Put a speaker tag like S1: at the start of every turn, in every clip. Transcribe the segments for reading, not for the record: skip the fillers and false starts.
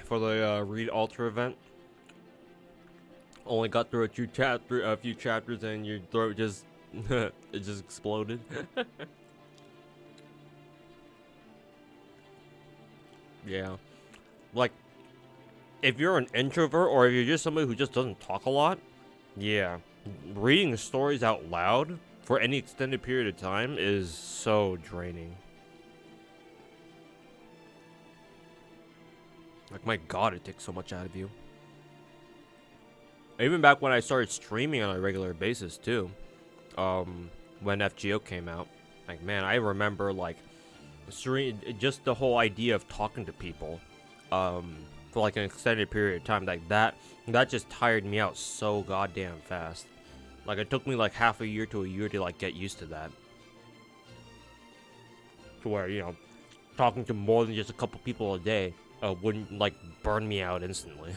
S1: for the Read Alter event. Only got through a few chapters, and your throat just it just exploded. Yeah, like if you're an introvert or if you're just somebody who just doesn't talk a lot, yeah, reading stories out loud for any extended period of time is so draining. Like, my god, it takes so much out of you. Even back when I started streaming on a regular basis too, when FGO came out, like, man, I remember like just the whole idea of talking to people, for like an extended period of time, like that just tired me out so goddamn fast. Like, it took me like half a year to a year to like get used to that. To where, you know, talking to more than just a couple people a day wouldn't like burn me out instantly.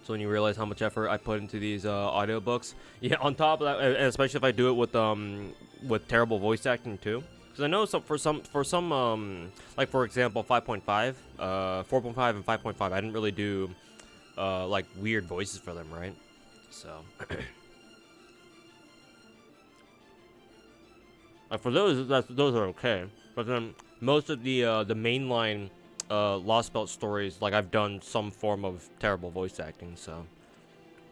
S1: So when you realize how much effort I put into these audiobooks, yeah, on top of that, and especially if I do it with terrible voice acting too, because I know for some like, for example, 5.5, 4.5, and 5.5, I didn't really do like weird voices for them, right? So for those, those are okay, but then most of the mainline Lost Belt stories, like, I've done some form of terrible voice acting, so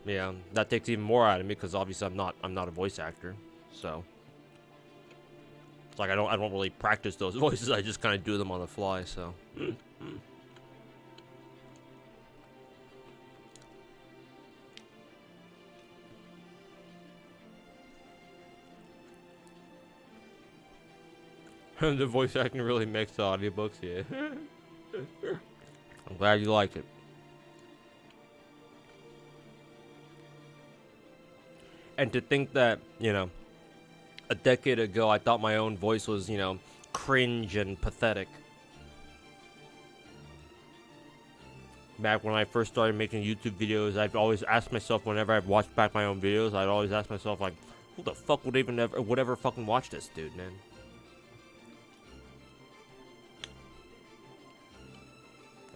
S1: yeah, that takes even more out of me because obviously I'm not a voice actor, so it's like I don't really practice those voices. I just kind of do them on the fly. So the voice acting really makes the audiobooks, yeah. I'm glad you like it. And to think that, you know, a decade ago I thought my own voice was, you know, cringe and pathetic. Back when I first started making YouTube videos, I've always asked myself, whenever I've watched back my own videos, I'd always ask myself, like, who the fuck would ever fucking watch this dude, man?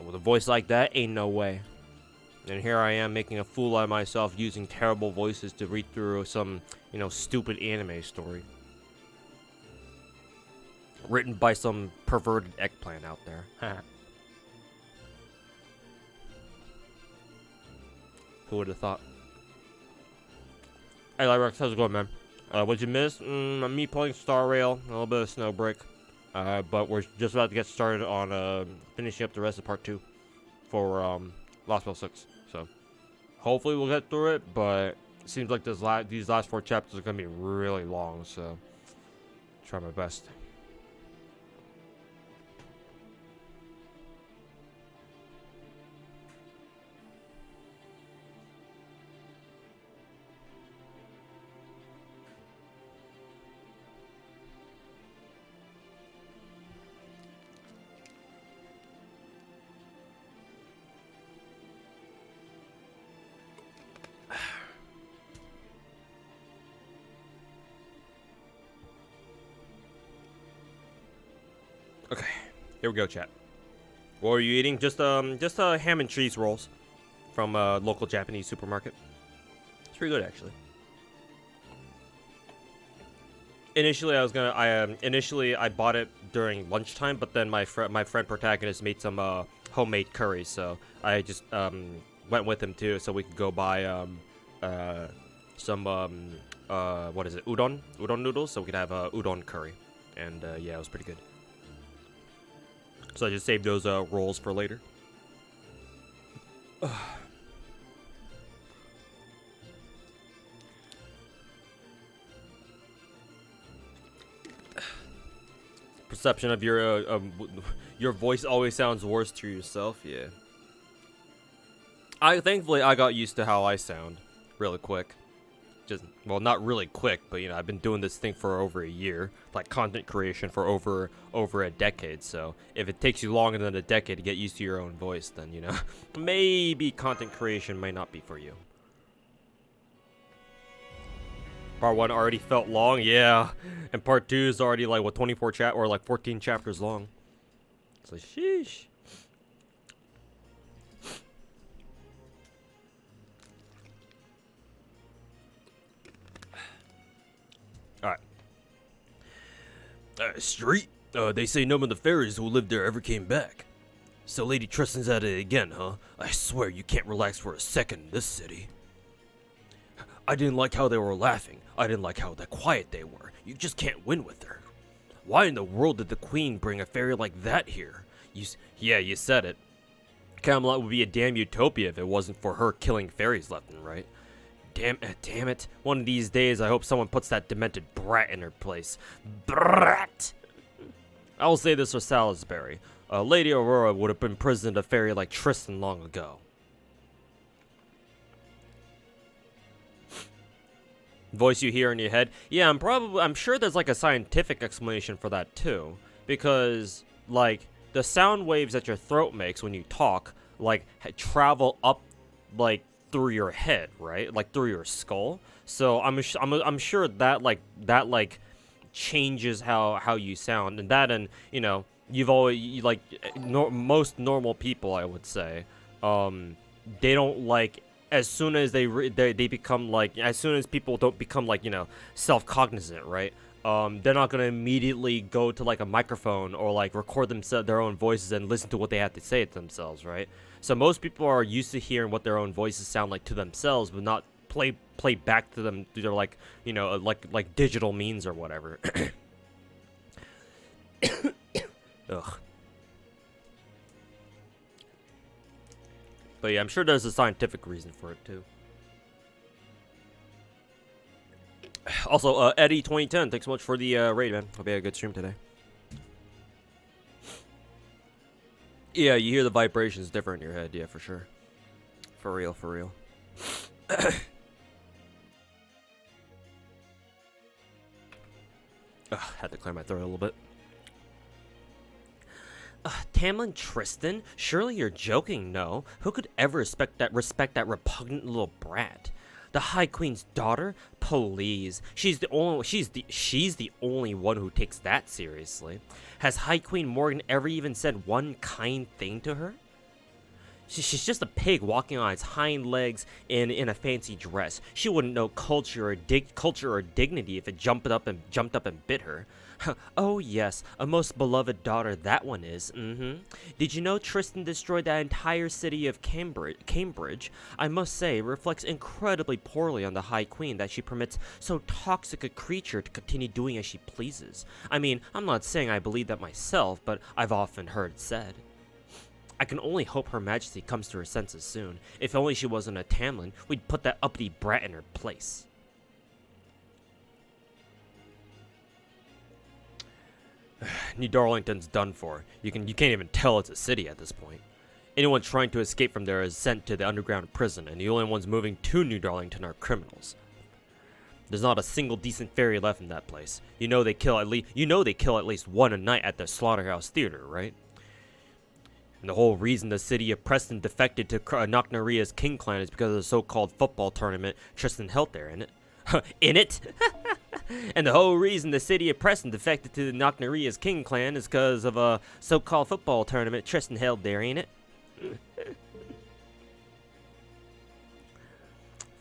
S1: With a voice like that, ain't no way. And here I am making a fool out of myself using terrible voices to read through some, you know, stupid anime story. Written by some perverted eggplant out there. Who would have thought? Hey, Lyrex, how's it going, man? What'd you miss? Me playing Star Rail, a little bit of Snowbreak. But we're just about to get started on finishing up the rest of part 2 for Lost Belt 6. So hopefully we'll get through it, but it seems like these last 4 chapters are gonna be really long. So try my best. Okay, here we go, chat. What are you eating? Just ham and cheese rolls from a local Japanese supermarket. It's pretty good, actually. Initially, initially I bought it during lunchtime, but then my friend protagonist made some homemade curry, so I just went with him too, so we could go buy some what is it, udon noodles, so we could have udon curry, and yeah, it was pretty good. So I just saved those rolls for later. Perception of your voice always sounds worse to yourself. Yeah. Thankfully I got used to how I sound really quick. Just, well, not really quick, but you know, I've been doing this thing for over a year, like content creation for over a decade. So if it takes you longer than a decade to get used to your own voice, then, you know, maybe content creation may not be for you. Part 1 already felt long, yeah. And part 2 is already like, what, 24 or like 14 chapters long. It's like, sheesh. Alright. Street? They say none of the fairies who lived there ever came back. So Lady Tristan's at it again, huh? I swear you can't relax for a second in this city. I didn't like how they were laughing. I didn't like how quiet they were. You just can't win with her. Why in the world did the queen bring a fairy like that here? Yeah, you said it. Camelot would be a damn utopia if it wasn't for her killing fairies left and right. Damn it. One of these days, I hope someone puts that demented brat in her place. Brat! I will say this for Salisbury. Lady Aurora would have imprisoned a fairy like Tristan long ago. Voice you hear in your head? Yeah, I'm sure there's like a scientific explanation for that too. Because, like, the sound waves that your throat makes when you talk, like, travel up, like, through your head, right? Like, through your skull. So I'm sure that changes how you sound. And that, and, you know, most normal people, I would say, they don't like, as soon as they become like, as soon as people don't become like, you know, self-cognizant, right? They're not gonna immediately go to like a microphone or like record their own voices and listen to what they have to say to themselves, right? So most people are used to hearing what their own voices sound like to themselves, but not play back to them through their, like, you know, like digital means or whatever. Ugh. But yeah, I'm sure there's a scientific reason for it too. Also, Eddie2010, thanks so much for the raid, man. Hope you had a good stream today. Yeah, you hear the vibrations different in your head, yeah, for sure. For real. Had to clear my throat a little bit. Tamlin Tristan? Surely you're joking, no? Who could ever respect that repugnant little brat? The High Queen's daughter? Please. She's the only one who takes that seriously. Has High Queen Morgan ever even said one kind thing to her? She's just a pig walking on its hind legs in a fancy dress. She wouldn't know culture or dignity if it jumped up and bit her. Oh yes, a most beloved daughter that one is. Did you know Tristan destroyed that entire city of Cambridge? I must say, it reflects incredibly poorly on the High Queen that she permits so toxic a creature to continue doing as she pleases. I mean, I'm not saying I believe that myself, but I've often heard it said. I can only hope Her Majesty comes to her senses soon. If only she wasn't a Tamlin, we'd put that uppity brat in her place. New Darlington's done for. You can't even tell it's a city at this point. Anyone trying to escape from there is sent to the underground prison, and the only ones moving to New Darlington are criminals. There's not a single decent fairy left in that place. You know they kill at least one a night at the Slaughterhouse Theater, right? And the whole reason the city of Preston defected to Knockneria's King Clan is because of the so-called football tournament Tristan held there, innit? In it? And the whole reason the city of Preston defected to the Knockneria's King Clan is because of a so-called football tournament Tristan held there, ain't it?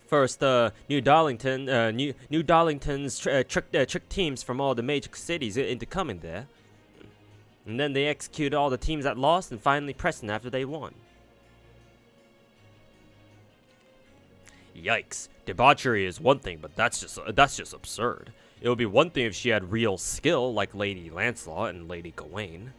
S1: First, New Darlington's tricked teams from all the major cities into coming there. And then they executed all the teams that lost and finally Preston after they won. Yikes. Debauchery is one thing, but that's just absurd. It would be one thing if she had real skill, like Lady Lancelot and Lady Gawain.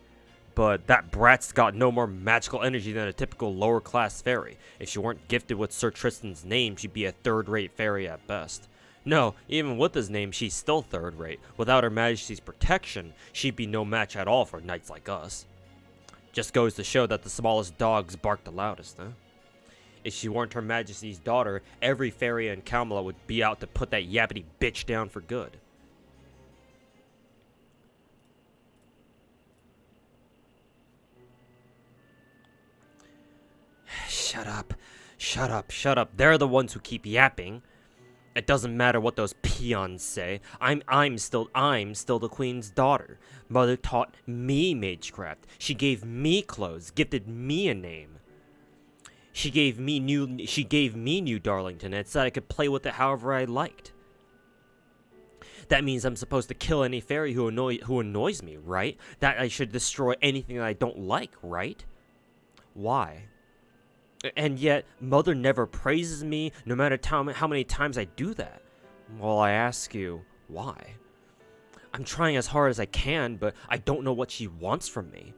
S1: But that brat's got no more magical energy than a typical lower-class fairy. If she weren't gifted with Sir Tristan's name, she'd be a third-rate fairy at best. No, even with his name, she's still third-rate. Without Her Majesty's protection, she'd be no match at all for knights like us. Just goes to show that the smallest dogs bark the loudest, huh? If she weren't Her Majesty's daughter, every fairy in Camelot would be out to put that yappity bitch down for good. Shut up. Shut up. Shut up. They're the ones who keep yapping. It doesn't matter what those peons say. I'm still the queen's daughter. Mother taught me magecraft. She gave me clothes, gifted me a name. She gave me New Darlington and said I could play with it however I liked. That means I'm supposed to kill any fairy who annoys me, right? That I should destroy anything that I don't like, right? Why? And yet, Mother never praises me, no matter how many times I do that. Well, I ask you, why? I'm trying as hard as I can, but I don't know what she wants from me.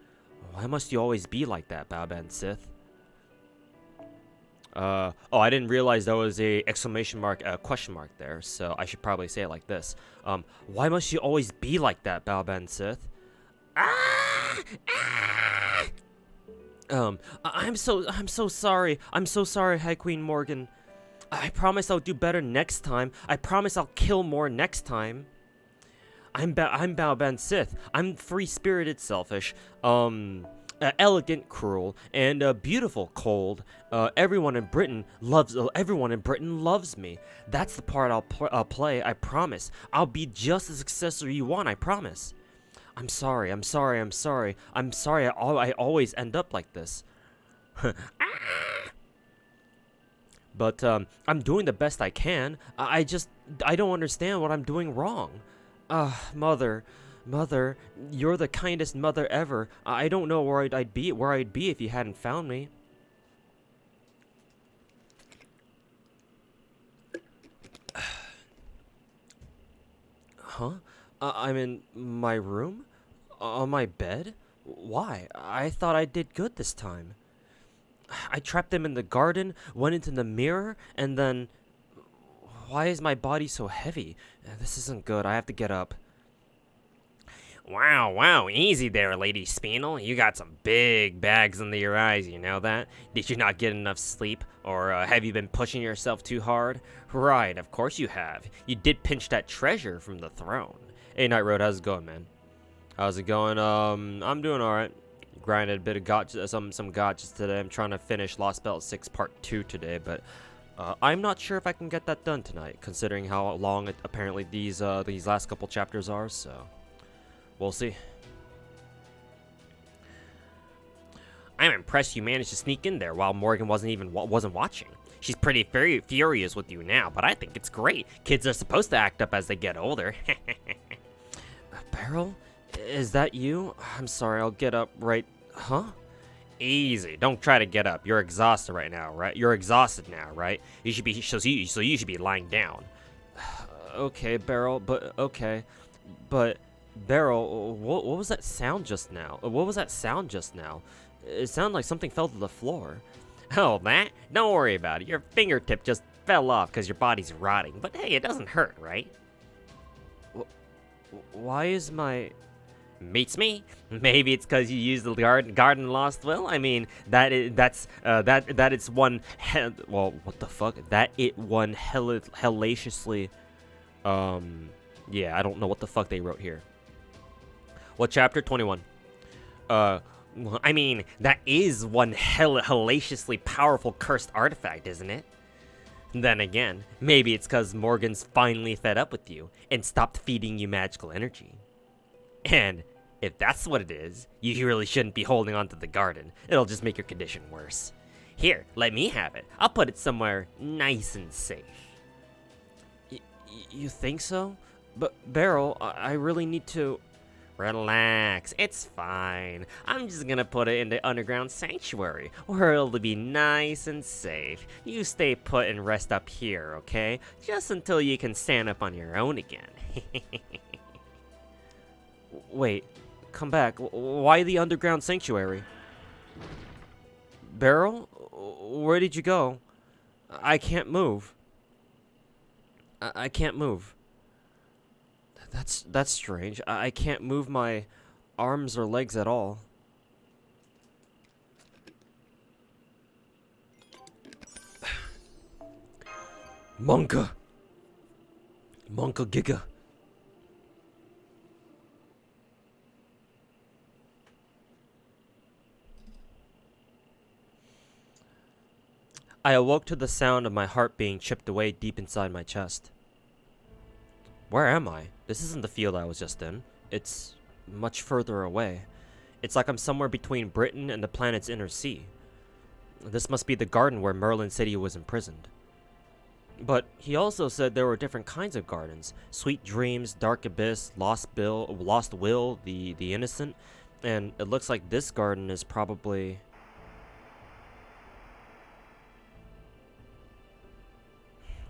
S1: Why must you always be like that, Bao-Ben Sith? Oh, I didn't realize there was a exclamation mark, question mark there, so I should probably say it like this. Why must you always be like that, Bao-Ben Sith? Ah! Ah! I'm so sorry. I'm so sorry, High Queen Morgan. I promise I'll do better next time. I promise I'll kill more next time. I'm Bao-Ben Sith. I'm free-spirited, selfish, elegant, cruel, and beautiful, cold. Everyone in Britain loves me. That's the part I'll play. I promise. I'll be just the successor you want. I promise. I'm sorry. I always end up like this. But, I'm doing the best I can. I don't understand what I'm doing wrong. Mother, you're the kindest mother ever. I don't know where I'd be if you hadn't found me. Huh? I'm in my room? On my bed? Why? I thought I did good this time. I trapped them in the garden, went into the mirror, and then... Why is my body so heavy? This isn't good. I have to get up. Wow, easy there, Lady Spinel. You got some big bags under your eyes, you know that? Did you not get enough sleep? Or have you been pushing yourself too hard? Right, of course you have. You did pinch that treasure from the throne. Hey, Night Road, how's it going, man? How's it going? I'm doing alright. Grinded a bit of gotcha, some gotchas today. I'm trying to finish Lost Belt 6 Part 2 today, but I'm not sure if I can get that done tonight, considering how long apparently these last couple chapters are, so we'll see. I'm impressed you managed to sneak in there while Morgan wasn't watching. She's very furious with you now, but I think it's great. Kids are supposed to act up as they get older. Beryl? Is that you? I'm sorry, I'll get up right... Huh? Easy. Don't try to get up. You're exhausted right now, right? You're exhausted now, right? You should be... So you should be lying down. Okay, Beryl, but... Okay. But... Beryl, what was that sound just now? It sounded like something fell to the floor. Oh, that? Don't worry about it. Your fingertip just fell off because your body's rotting. But hey, it doesn't hurt, right? Why is my... Meets me? Maybe it's because you used the garden lost will. I mean, that it's one well, what the fuck? That it one hellaciously. Yeah, I don't know what the fuck they wrote here. What chapter? 21. I mean, that is one hellaciously powerful cursed artifact, isn't it? Then again, maybe it's because Morgan's finally fed up with you and stopped feeding you magical energy. And if that's what it is, you really shouldn't be holding on to the garden. It'll just make your condition worse. Here, let me have it. I'll put it somewhere nice and safe. You think so? But, Beryl, I really need to... Relax, it's fine. I'm just gonna put it in the underground sanctuary, where it'll be nice and safe. You stay put and rest up here, okay? Just until you can stand up on your own again. Wait, come back. Why the underground sanctuary? Beryl? Where did you go? I can't move. I can't move. That's strange. I can't move my arms or legs at all. Monka Giga. I awoke to the sound of my heart being chipped away deep inside my chest. Where am I? This isn't the field I was just in. It's much further away. It's like I'm somewhere between Britain and the planet's inner sea. This must be the garden where Merlin said he was imprisoned. But he also said there were different kinds of gardens. Sweet Dreams, Dark Abyss, Lost Will, the Innocent. And it looks like this garden is probably...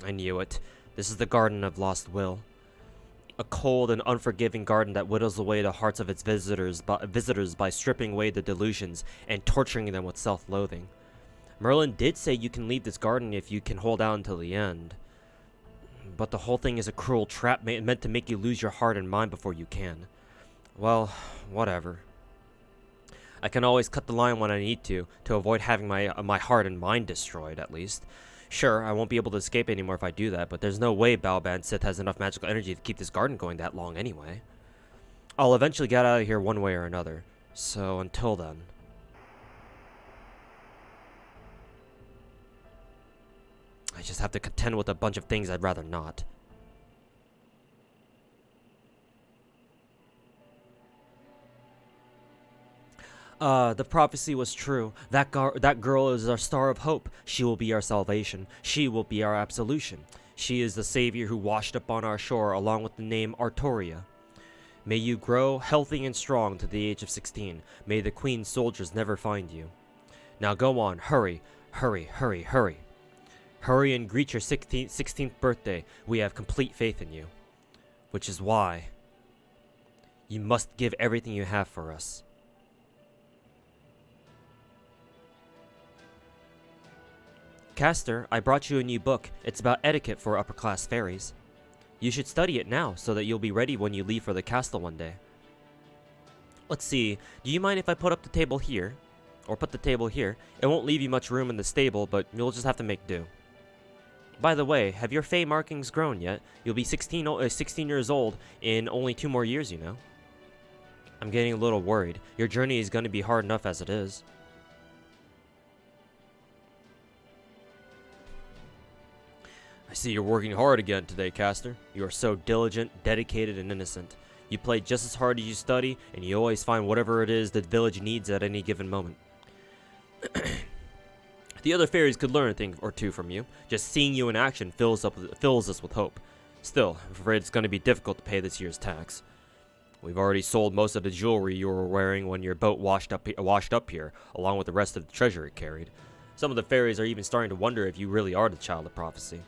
S1: I knew it. This is the Garden of Lost Will. A cold and unforgiving garden that whittles away the hearts of its visitors by stripping away the delusions and torturing them with self-loathing. Merlin did say you can leave this garden if you can hold out until the end. But the whole thing is a cruel trap meant to make you lose your heart and mind before you can. Well, whatever. I can always cut the line when I need to avoid having my heart and mind destroyed, at least. Sure, I won't be able to escape anymore if I do that, but there's no way Balban Sith has enough magical energy to keep this garden going that long anyway. I'll eventually get out of here one way or another, so until then... I just have to contend with a bunch of things I'd rather not. The prophecy was true. That girl is our star of hope. She will be our salvation. She will be our absolution. She is the savior who washed up on our shore along with the name Artoria. May you grow healthy and strong to the age of 16. May the Queen's soldiers never find you. Now go on, hurry, hurry, hurry, hurry. Hurry and greet your 16th birthday. We have complete faith in you. Which is why you must give everything you have for us. Castor, I brought you a new book. It's about etiquette for upper-class fairies. You should study it now, so that you'll be ready when you leave for the castle one day. Let's see, do you mind if I put up the table here? Or put the table here? It won't leave you much room in the stable, but you'll just have to make do. By the way, have your Fey markings grown yet? You'll be 16 years old in only 2 more years, you know. I'm getting a little worried. Your journey is going to be hard enough as it is. I see you're working hard again today, Castor. You are so diligent, dedicated, and innocent. You play just as hard as you study, and you always find whatever it is the village needs at any given moment. The other fairies could learn a thing or two from you. Just seeing you in action fills us with hope. Still, I'm afraid it's going to be difficult to pay this year's tax. We've already sold most of the jewelry you were wearing when your boat washed up here, along with the rest of the treasure it carried. Some of the fairies are even starting to wonder if you really are the child of prophecy.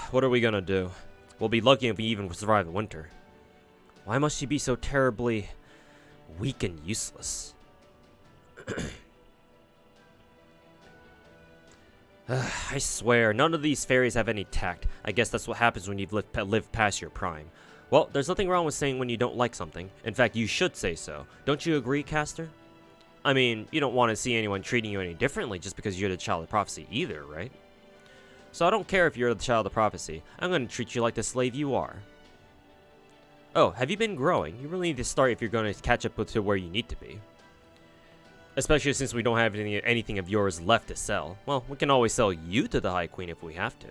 S1: What are we gonna do? We'll be lucky if we even survive the winter. Why must she be so terribly weak and useless? I swear, none of these fairies have any tact. I guess that's what happens when you've lived past your prime. Well, there's nothing wrong with saying when you don't like something. In fact, you should say so. Don't you agree, Castor? I mean, you don't want to see anyone treating you any differently just because you're the child of prophecy either, right? So I don't care if you're the child of prophecy. I'm going to treat you like the slave you are. Oh, have you been growing? You really need to start if you're going to catch up to where you need to be. Especially since we don't have anything of yours left to sell. Well, we can always sell you to the High Queen if we have to.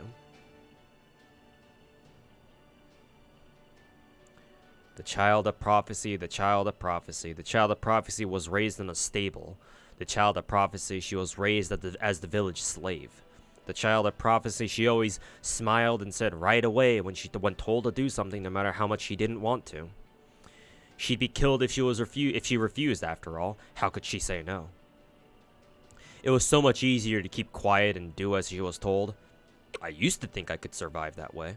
S1: The child of prophecy, the child of prophecy. The child of prophecy was raised in a stable. The child of prophecy, she was raised as the village slave. The child of prophecy, she always smiled and said right away when told to do something, no matter how much she didn't want to. She'd be killed if she refused, after all. How could she say no? It was so much easier to keep quiet and do as she was told. I used to think I could survive that way.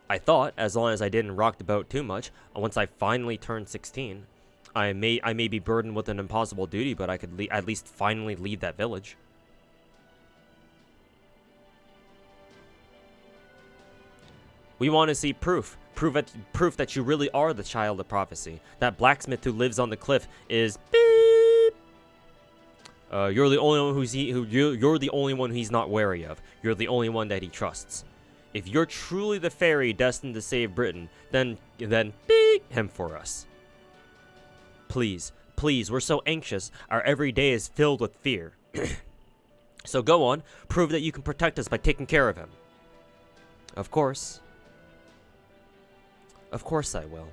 S1: I thought, as long as I didn't rock the boat too much, once I finally turned 16, I may be burdened with an impossible duty, but I could at least finally leave that village. We want to see proof that you really are the child of prophecy. That blacksmith who lives on the cliff is beep. You're the only one you're the only one he's not wary of. You're the only one that he trusts. If you're truly the fairy destined to save Britain, then beep him for us. Please, we're so anxious. Our every day is filled with fear. So go on, prove that you can protect us by taking care of him. Of course. Of course I will.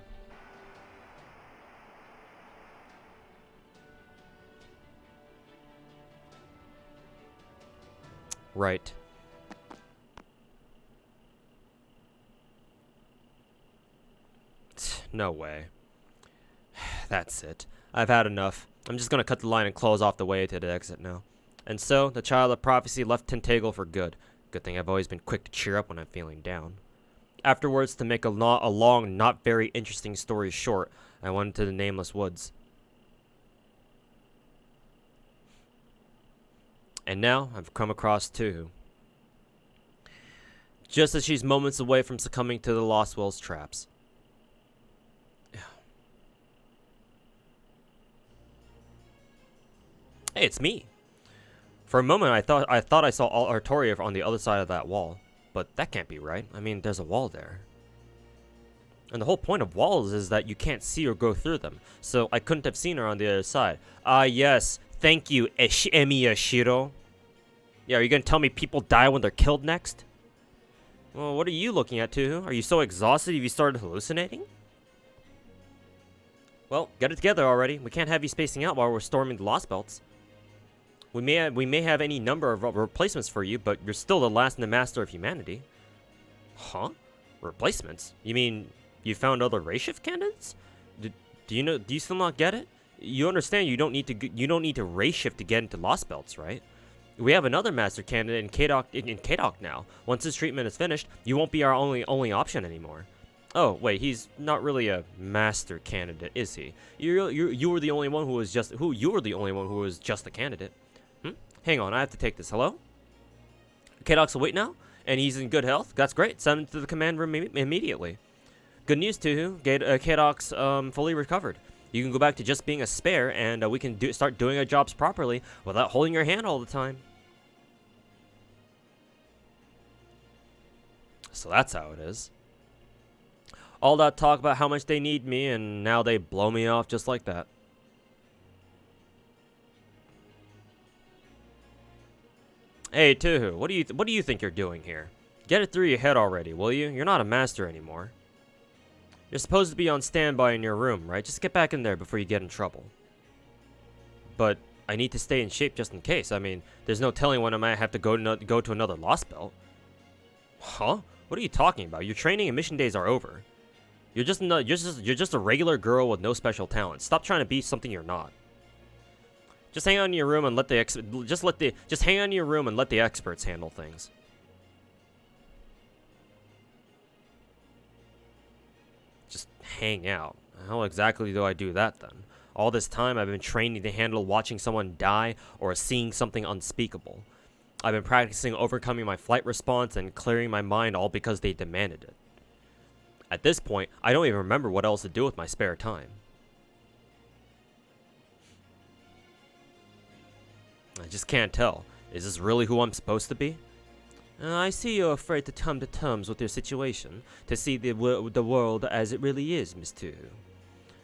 S1: Right. No way. That's it. I've had enough. I'm just gonna cut the line and close off the way to the exit now. And so, the child of prophecy left Tentacle for good. Good thing I've always been quick to cheer up when I'm feeling down. Afterwards, to make a long, not very interesting story short, I went into the nameless woods. And now, I've come across Tuhu. Just as she's moments away from succumbing to the Lost Will's traps. Hey, it's me. For a moment, I thought I saw Artoria on the other side of that wall. But that can't be right. I mean, there's a wall there. And the whole point of walls is that you can't see or go through them. So I couldn't have seen her on the other side. Ah, yes. Thank you, Emiyashiro. Yeah, are you going to tell me people die when they're killed next? Well, what are you looking at, too? Are you so exhausted you started hallucinating? Well, get it together already. We can't have you spacing out while we're storming the Lost Belts. We may have any number of replacements for you, but you're still the last and the master of humanity. Huh? Replacements? You mean you found other race shift candidates? Do you still not get it? You understand you don't need to race shift to get into Lost Belts, right? We have another master candidate in Kadok now. Once his treatment is finished, you won't be our only option anymore. Oh, wait, he's not really a master candidate, is he? You were the only one who was just the candidate. Hang on, I have to take this. Hello? Kadok's awake now, and he's in good health. That's great. Send him to the command room immediately. Good news, Tuhu. Kadok's fully recovered. You can go back to just being a spare, and we can start doing our jobs properly without holding your hand all the time. So that's how it is. All that talk about how much they need me, and now they blow me off just like that. Hey, Tuhu, what do you think you're doing here? Get it through your head already, will you? You're not a master anymore. You're supposed to be on standby in your room, right? Just get back in there before you get in trouble. But I need to stay in shape just in case. I mean, there's no telling when I might have to go to another Lost Belt. Huh? What are you talking about? Your training and mission days are over. You're just a regular girl with no special talent. Stop trying to be something you're not. Just hang on in your room and let the experts handle things. Just hang out. How exactly do I do that then? All this time I've been training to handle watching someone die or seeing something unspeakable. I've been practicing overcoming my flight response and clearing my mind all because they demanded it. At this point, I don't even remember what else to do with my spare time. I just can't tell. Is this really who I'm supposed to be? I see you're afraid to come to terms with your situation, to see the world as it really is, Miss Tuhu.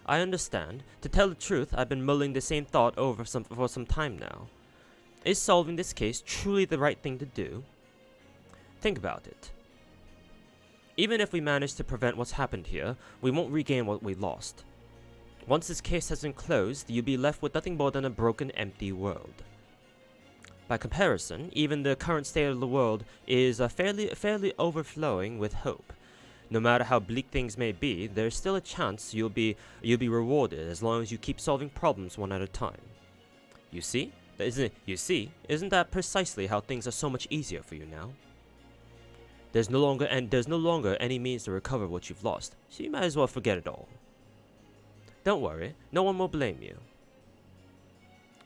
S1: I understand. To tell the truth, I've been mulling the same thought over for some time now. Is solving this case truly the right thing to do? Think about it. Even if we manage to prevent what's happened here, we won't regain what we lost. Once this case has been closed, you'll be left with nothing more than a broken, empty world. By comparison, even the current state of the world is fairly overflowing with hope. No matter how bleak things may be, there's still a chance you'll be rewarded as long as you keep solving problems one at a time. You see? Isn't that precisely how things are so much easier for you now? There's no longer any means to recover what you've lost, so you might as well forget it all. Don't worry, no one will blame you.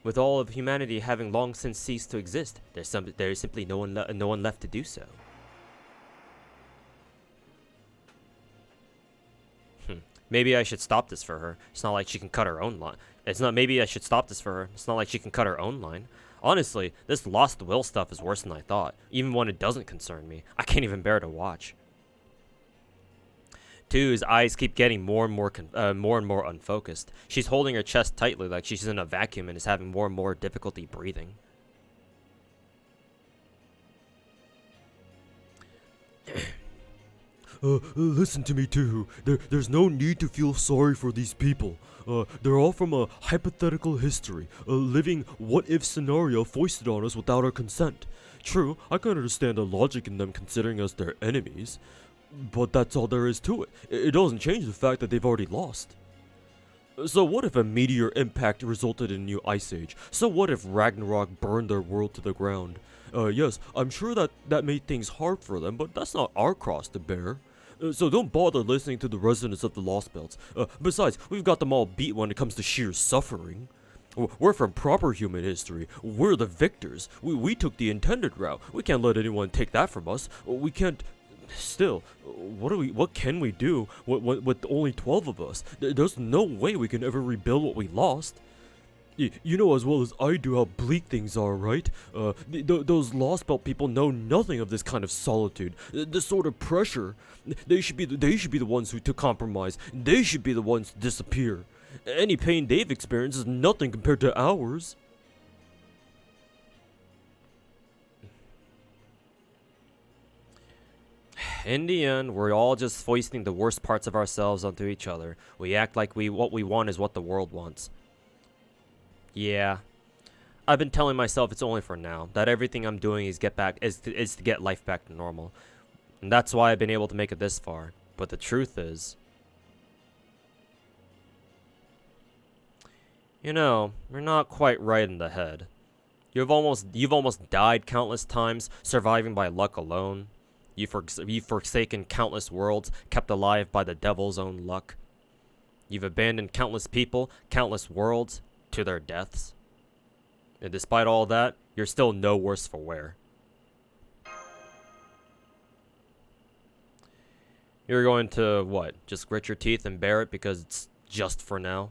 S1: With all of humanity having long since ceased to exist, there is simply no one left to do so. Maybe I should stop this for her. It's not like she can cut her own line. Maybe I should stop this for her. It's not like she can cut her own line. Honestly, this Lost Will stuff is worse than I thought. Even when it doesn't concern me, I can't even bear to watch. Tu's eyes keep getting more and more unfocused. She's holding her chest tightly like she's in a vacuum and is having more and more difficulty breathing.
S2: Listen to me too. There's no need to feel sorry for these people. They're all from a hypothetical history, a living what-if scenario foisted on us without our consent. True, I can understand the logic in them considering us their enemies, but that's all there is to it. It doesn't change the fact that they've already lost. So what if a meteor impact resulted in a new ice age? So what if Ragnarok burned their world to the ground? Yes, I'm sure that made things hard for them, but that's not our cross to bear. So don't bother listening to the residents of the Lost Belts. Besides, we've got them all beat when it comes to sheer suffering. We're from proper human history. We're the victors. We took the intended route. We can't let anyone take that from us. We can't... Still, what can we do with only 12 of us? There's no way we can ever rebuild what we lost. You know as well as I do how bleak things are, right? Those Lost Belt people know nothing of this kind of solitude, this sort of pressure. They should be the ones who took compromise. They should be the ones to disappear. Any pain they've experienced is nothing compared to ours.
S1: In the end, we're all just foisting the worst parts of ourselves onto each other. We act like what we want is what the world wants. Yeah. I've been telling myself it's only for now, that everything I'm doing is to get life back to normal. And that's why I've been able to make it this far. But the truth is, you know, you're not quite right in the head. You've almost died countless times, surviving by luck alone. You've forsaken countless worlds, kept alive by the devil's own luck. You've abandoned countless people, countless worlds, to their deaths. And despite all that, you're still no worse for wear. You're going to, what, just grit your teeth and bear it because it's just for now?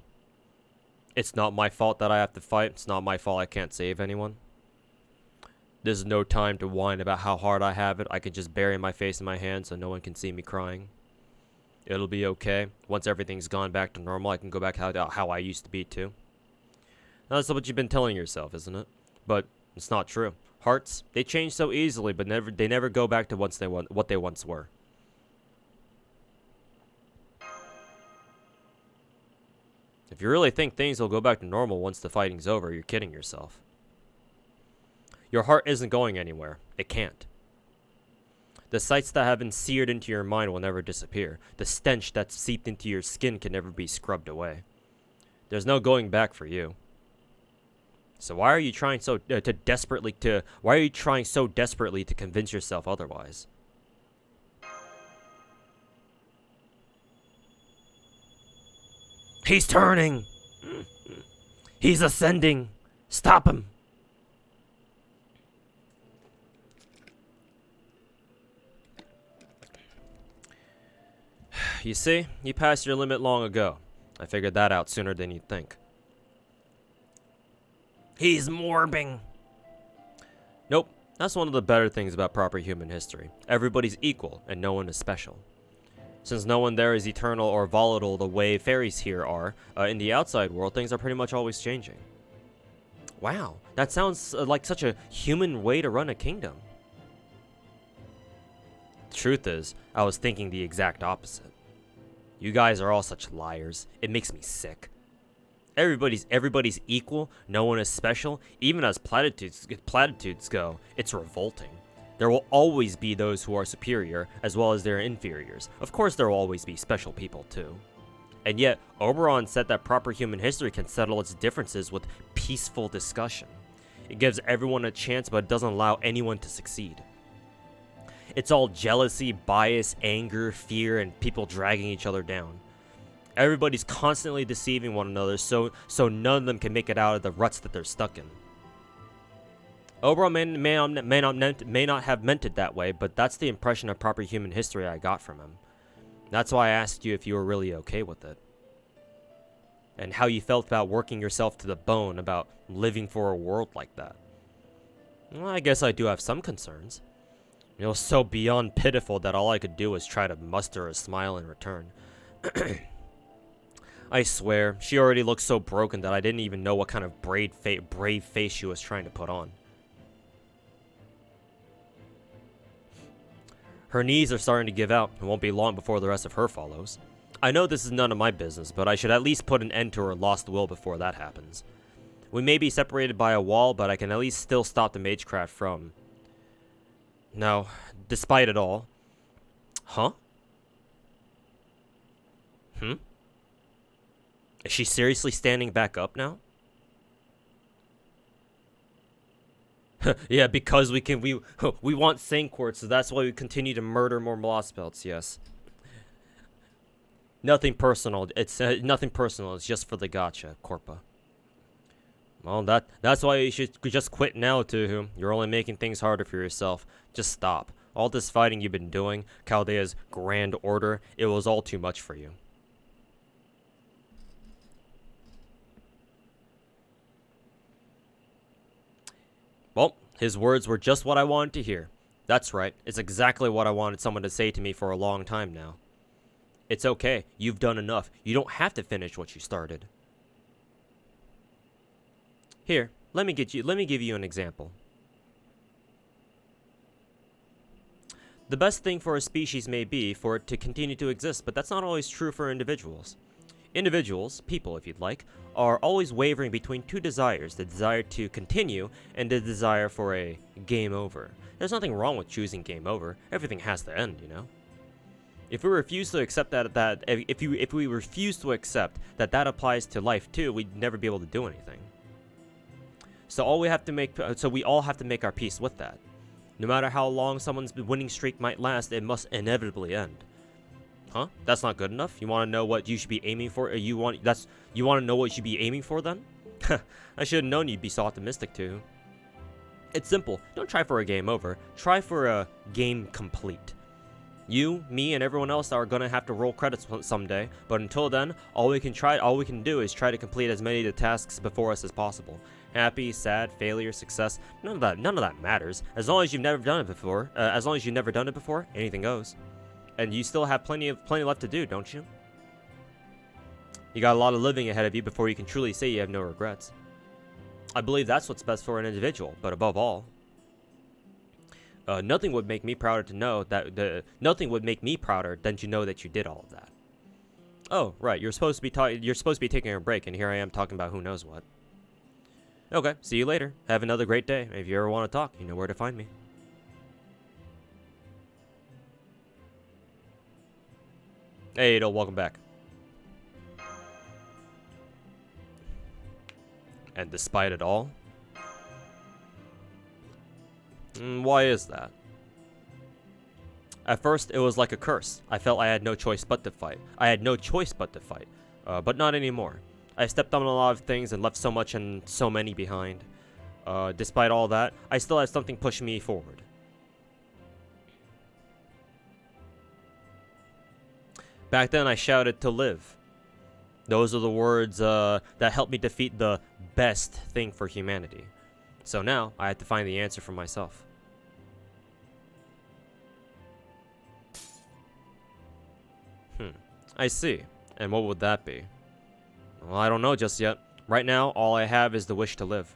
S1: It's not my fault that I have to fight. It's not my fault I can't save anyone. There's no time to whine about how hard I have it. I can just bury my face in my hands so no one can see me crying. It'll be okay. Once everything's gone back to normal, I can go back how I used to be too. That's what you've been telling yourself, isn't it? But it's not true. Hearts, they change so easily, but they never go back to what they once were. If you really think things will go back to normal once the fighting's over, you're kidding yourself. Your heart isn't going anywhere. It can't. The sights that have been seared into your mind will never disappear. The stench that's seeped into your skin can never be scrubbed away. There's no going back for you. So why are you trying so desperately to convince yourself otherwise? He's turning. He's ascending. Stop him. You see, you passed your limit long ago. I figured that out sooner than you'd think. He's morbing. Nope, that's one of the better things about proper human history. Everybody's equal, and no one is special. Since no one there is eternal or volatile the way fairies here are, in the outside world, things are pretty much always changing. Wow, that sounds like such a human way to run a kingdom. The truth is, I was thinking the exact opposite. You guys are all such liars. It makes me sick. Everybody's equal. No one is special. Even as platitudes go, it's revolting. There will always be those who are superior, as well as their inferiors. Of course, there will always be special people too. And yet, Oberon said that proper human history can settle its differences with peaceful discussion. It gives everyone a chance, but it doesn't allow anyone to succeed. It's all jealousy, bias, anger, fear, and people dragging each other down. Everybody's constantly deceiving one another, so none of them can make it out of the ruts that they're stuck in. Oberon may not have meant it that way, but that's the impression of proper human history I got from him. That's why I asked you if you were really okay with it. And how you felt about working yourself to the bone about living for a world like that. Well, I guess I do have some concerns. It was so beyond pitiful that all I could do was try to muster a smile in return. I swear, she already looked so broken that I didn't even know what kind of brave face she was trying to put on. Her knees are starting to give out. It won't be long before the rest of her follows. I know this is none of my business, but I should at least put an end to her lost will before that happens. We may be separated by a wall, but I can at least still stop the magecraft from... No, despite it all. Huh? Is she seriously standing back up now? Yeah, because we want Saint Quartz, so that's why we continue to murder more Lost Belts, yes. Nothing personal. It's nothing personal. It's just for the gotcha, Corpa. Well, that's why you should just quit now, too. You're only making things harder for yourself. Just stop. All this fighting you've been doing, Chaldea's grand order, it was all too much for you. Well, his words were just what I wanted to hear. That's right. It's exactly what I wanted someone to say to me for a long time now. It's okay. You've done enough. You don't have to finish what you started. Here, let me give you an example. The best thing for a species may be for it to continue to exist, but that's not always true for individuals. Individuals, people if you'd like, are always wavering between two desires, the desire to continue and the desire for a game over. There's nothing wrong with choosing game over. Everything has to end, you know? If we refuse to accept if we refuse to accept that applies to life too, we'd never be able to do anything. So we all have to make our peace with that. No matter how long someone's winning streak might last, it must inevitably end. Huh? That's not good enough? You want to know what you should be aiming for? You want to know what you should be aiming for then? I should have known you'd be so optimistic too. It's simple. Don't try for a game over. Try for a game complete. You, me, and everyone else are gonna have to roll credits someday, but until then, all we can do is try to complete as many of the tasks before us as possible. Happy, sad, failure, success, none of that matters. As long as you've never done it before, anything goes. And you still have plenty left to do, don't you? You got a lot of living ahead of you before you can truly say you have no regrets. I believe that's what's best for an individual, but above all, nothing would make me prouder than to know that you did all of that. Oh, right. You're supposed to be taking a break, and here I am talking about who knows what. Okay, see you later. Have another great day. If you ever want to talk, you know where to find me. Hey, Edo, welcome back. And despite it all, why is that? At first, it was like a curse. I felt I had no choice but to fight. But not anymore. I stepped on a lot of things and left so much and so many behind. Despite all that, I still have something pushing me forward. Back then, I shouted to live. Those are the words that helped me defeat the best thing for humanity. So now, I had to find the answer for myself. I see. And what would that be? Well, I don't know just yet. Right now, all I have is the wish to live.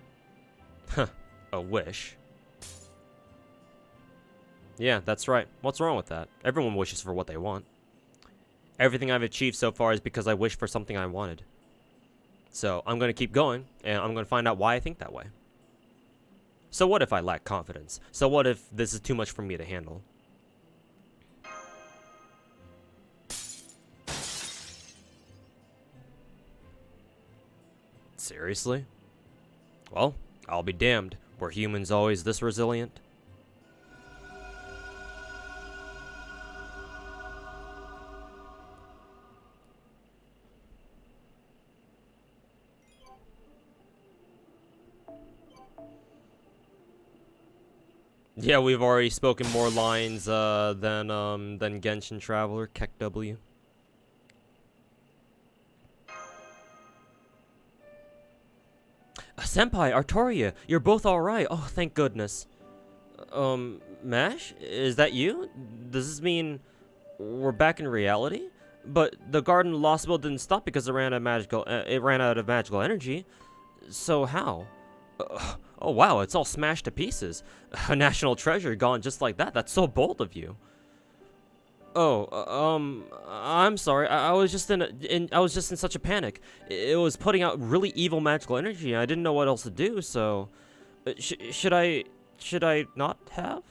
S1: Huh, a wish? Yeah, that's right. What's wrong with that? Everyone wishes for what they want. Everything I've achieved so far is because I wished for something I wanted. So, I'm going to keep going, and I'm going to find out why I think that way. So what if I lack confidence? So what if this is too much for me to handle? Seriously? Well, I'll be damned. Were humans always this resilient? Yeah, we've already spoken more lines than Genshin Traveler, Keck W. Senpai, Artoria, you're both alright. Oh, thank goodness. Mash? Is that you? Does this mean we're back in reality? But the Garden of Lost Will didn't stop because it ran out of magical energy. So how? Oh wow, it's all smashed to pieces. A national treasure gone just like that. That's so bold of you. Oh, I'm sorry. I was just I was just in such a panic. It was putting out really evil magical energy. And I didn't know what else to do. So, should I not have?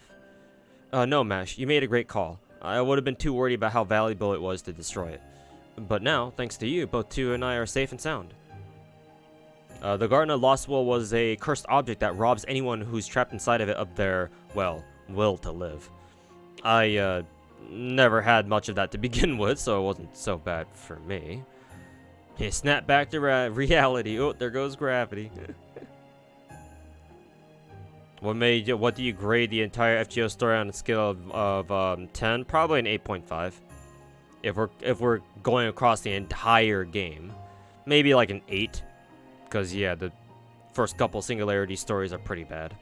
S1: No, Mash. You made a great call. I would have been too worried about how valuable it was to destroy it. But now, thanks to you, both Tu and I are safe and sound. The Garden of Lost Will was a cursed object that robs anyone who's trapped inside of it of their, well, will to live. I never had much of that to begin with, so it wasn't so bad for me. He snapped back to reality. Oh, there goes gravity. What do you grade the entire FGO story on a scale of 10? Probably an 8.5. If we're going across the entire game, maybe like an 8, because yeah, the first couple Singularity stories are pretty bad.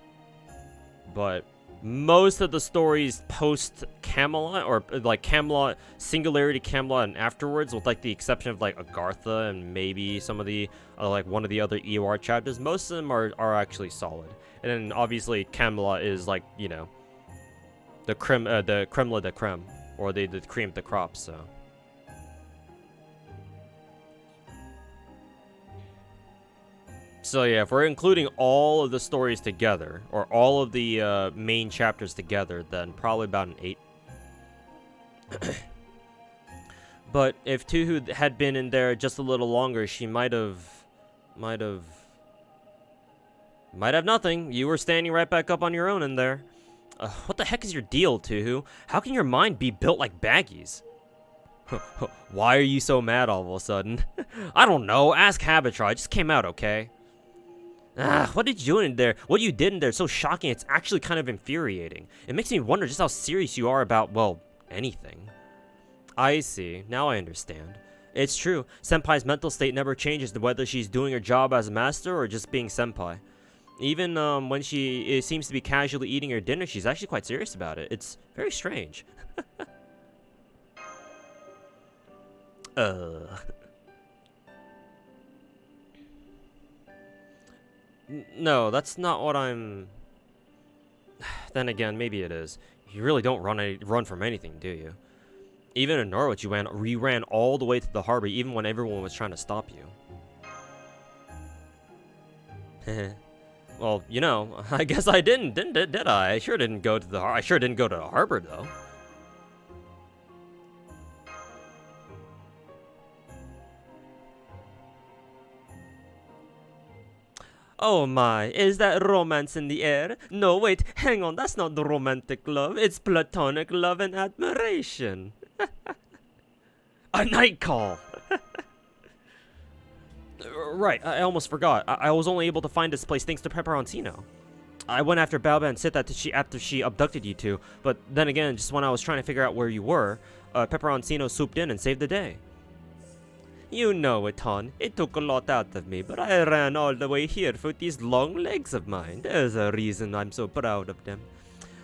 S1: But most of the stories post Camelot, or like Camelot, Singularity, Camelot, and afterwards, with like the exception of like Agartha and maybe some of the like one of the other EOR chapters, most of them are actually solid. And then obviously Camelot is like, you know, the creme de creme, or the cream of the crop. So yeah, if we're including all of the stories together, or all of the main chapters together, then probably about an 8. But if Tuhu had been in there just a little longer, she might have nothing. You were standing right back up on your own in there. What the heck is your deal, Tuhu? How can your mind be built like baggies? Why are you so mad all of a sudden? I don't know. Ask Habitron. It just came out, okay? What did you do in there? What you did in there is so shocking, it's actually kind of infuriating. It makes me wonder just how serious you are about, well, anything. I see. Now I understand. It's true. Senpai's mental state never changes to whether she's doing her job as a master or just being Senpai. Even when she seems to be casually eating her dinner, she's actually quite serious about it. It's very strange. No, that's not what I'm... Then again, maybe it is. You really don't run from anything, do you? Even in Norwich, you ran all the way to the harbor, even when everyone was trying to stop you. Well, you know, I guess I did I? I sure didn't go to the harbor, though. Oh my, is that romance in the air? No, wait, hang on, that's not the romantic love. It's platonic love and admiration. A night call! Right, I almost forgot. I was only able to find this place thanks to Peperoncino. I went after Balba and said that after she abducted you two, but then again, just when I was trying to figure out where you were, Peperoncino swooped in and saved the day. You know it, hon. It took a lot out of me, but I ran all the way here for these long legs of mine. There's a reason I'm so proud of them.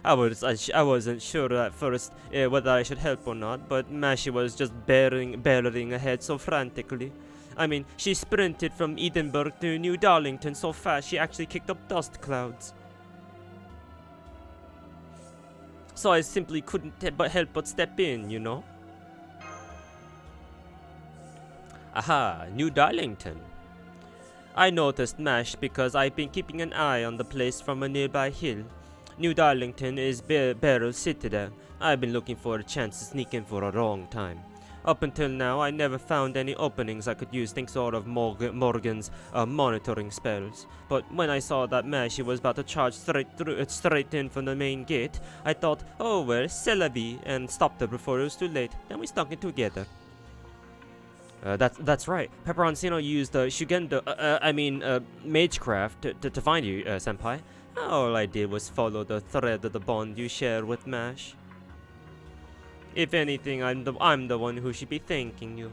S1: I wasn't sure at first whether I should help or not, but Mashi was just barreling ahead so frantically. I mean, she sprinted from Edinburgh to New Darlington so fast she actually kicked up dust clouds. So I simply couldn't help but step in, you know? Aha, New Darlington. I noticed Mash because I've been keeping an eye on the place from a nearby hill. New Darlington is Barrel's citadel. I've been looking for a chance to sneak in for a long time. Up until now, I never found any openings I could use thanks to all of Morgan's monitoring spells. But when I saw that Mash was about to charge straight in from the main gate, I thought, oh well, c'est la vie, and stopped her before it was too late. Then we stuck it together. That's right. Peperoncino used Shugendo, Magecraft to find you, Senpai. All I did was follow the thread of the bond you share with Mash. If anything, I'm the one who should be thanking you.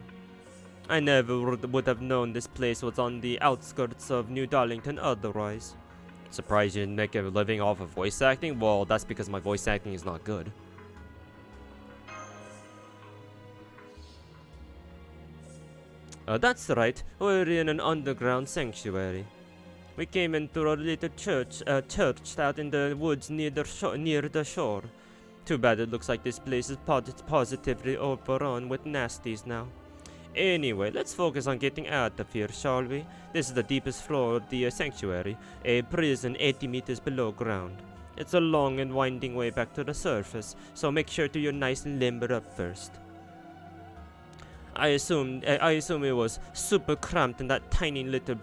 S1: I never would have known this place was on the outskirts of New Darlington otherwise. Surprised you didn't make a living off of voice acting? Well, that's because my voice acting is not good. That's right, we're in an underground sanctuary. We came into a little church out in the woods near the shore. Too bad it looks like this place is positively overrun with nasties now. Anyway, let's focus on getting out of here, shall we? This is the deepest floor of the sanctuary, a prison 80 meters below ground. It's a long and winding way back to the surface, so make sure you're nice and limber up first. I assume it was super cramped in that tiny little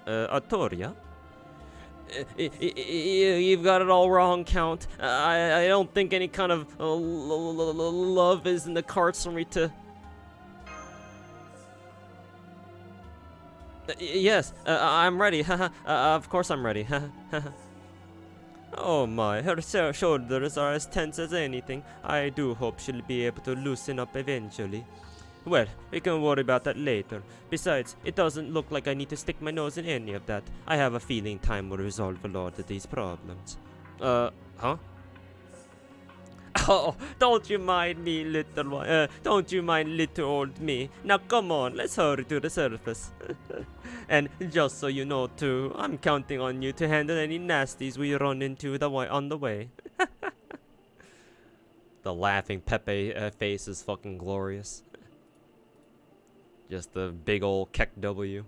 S1: Artoria. You've got it all wrong, Count. I don't think any kind of love is in the cards for me to... Yes, I'm ready. Of course I'm ready. Oh my, her shoulders are as tense as anything. I do hope she'll be able to loosen up eventually. Well, we can worry about that later. Besides, it doesn't look like I need to stick my nose in any of that. I have a feeling time will resolve a lot of these problems. Huh? Oh, don't you mind me, little one. Don't you mind little old me. Now come on, let's hurry to the surface. And just so you know too, I'm counting on you to handle any nasties we run into on the way. The laughing Pepe face is fucking glorious. Just the big old Keck W.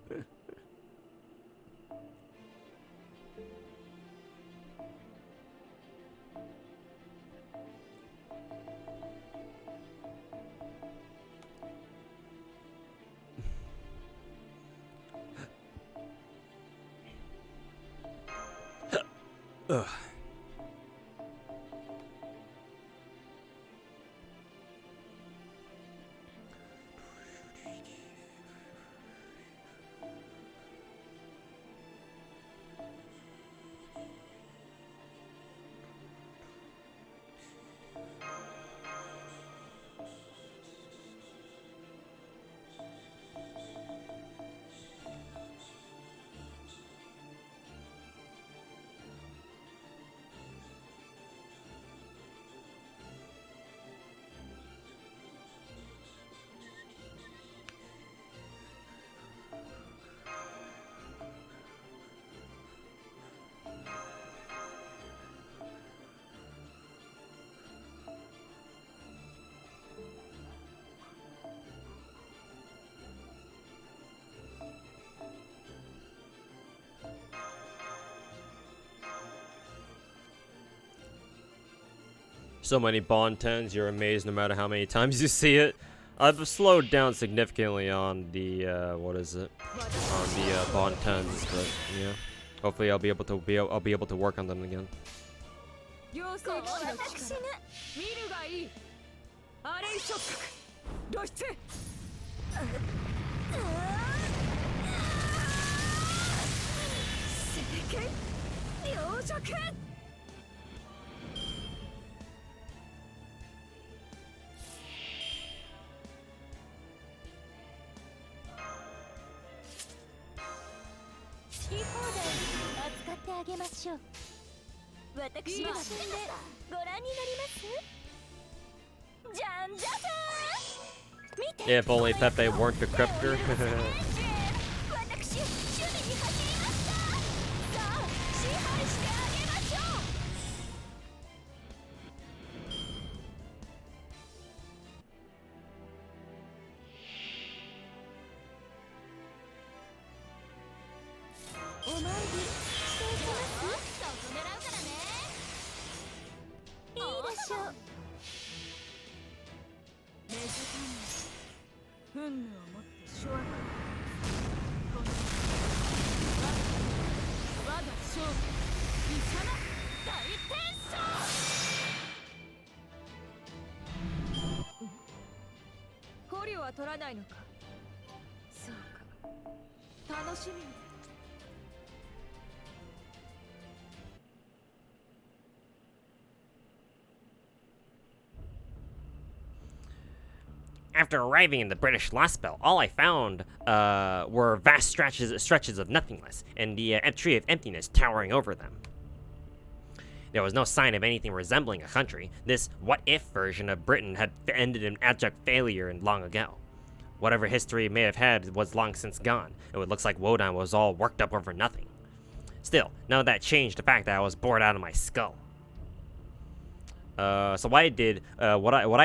S1: Ugh. So many Bontens, you're amazed no matter how many times you see it. I've slowed down significantly on the what is it? On the Bontens, but yeah. Hopefully I'll be able to work on them again. If only Pepe weren't the cryptor. After arriving in the British Lost Belt, all I found were vast stretches of nothingness, and the tree of emptiness towering over them. There was no sign of anything resembling a country. This what-if version of Britain had ended in abject failure and long ago. Whatever history it may have had was long since gone. It looks like Wodan was all worked up over nothing. Still, none of that changed the fact that I was bored out of my skull. So what I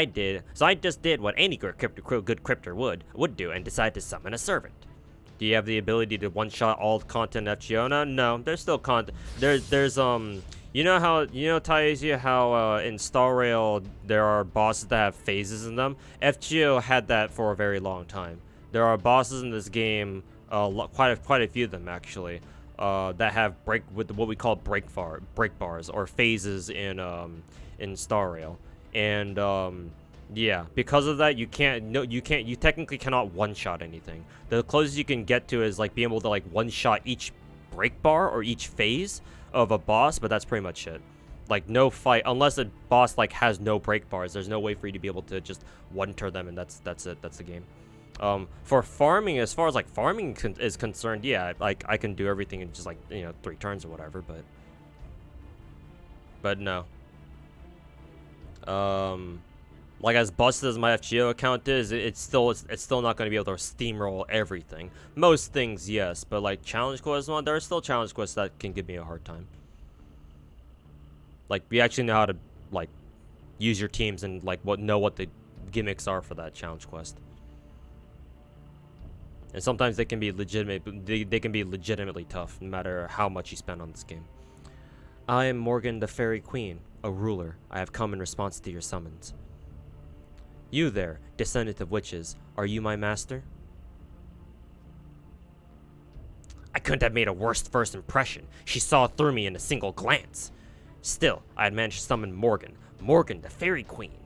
S1: did, so I just did what any good crypter would do, and decided to summon a servant. Do you have the ability to one-shot all content FGO? No, there's still content. There's you know Taizia, how in Star Rail there are bosses that have phases in them. FGO had that for a very long time. There are bosses in this game, quite a few of them actually, that have what we call break bars or phases in Star Rail, and yeah, because of that, you technically cannot one-shot anything. The closest you can get to is like being able to like one-shot each break bar or each phase of a boss, but that's pretty much it. Like no fight, unless a boss like has no break bars, there's no way for you to be able to just one-turn them, and that's it. That's the game. For farming, as far as like farming is concerned, yeah, like I can do everything in just like 3 turns or whatever, but no. Like as busted as my FGO account is, it's still not going to be able to steamroll everything. Most things, yes, but like challenge quests, there are still challenge quests that can give me a hard time. Like we actually know how to like use your teams and like know what the gimmicks are for that challenge quest. And sometimes they can be legitimate. They can be legitimately tough, no matter how much you spend on this game. I am Morgan the Fairy Queen, a ruler. I have come in response to your summons. You there, descendant of witches, are you my master? I couldn't have made a worse first impression. She saw through me in a single glance. Still, I had managed to summon Morgan the Fairy Queen.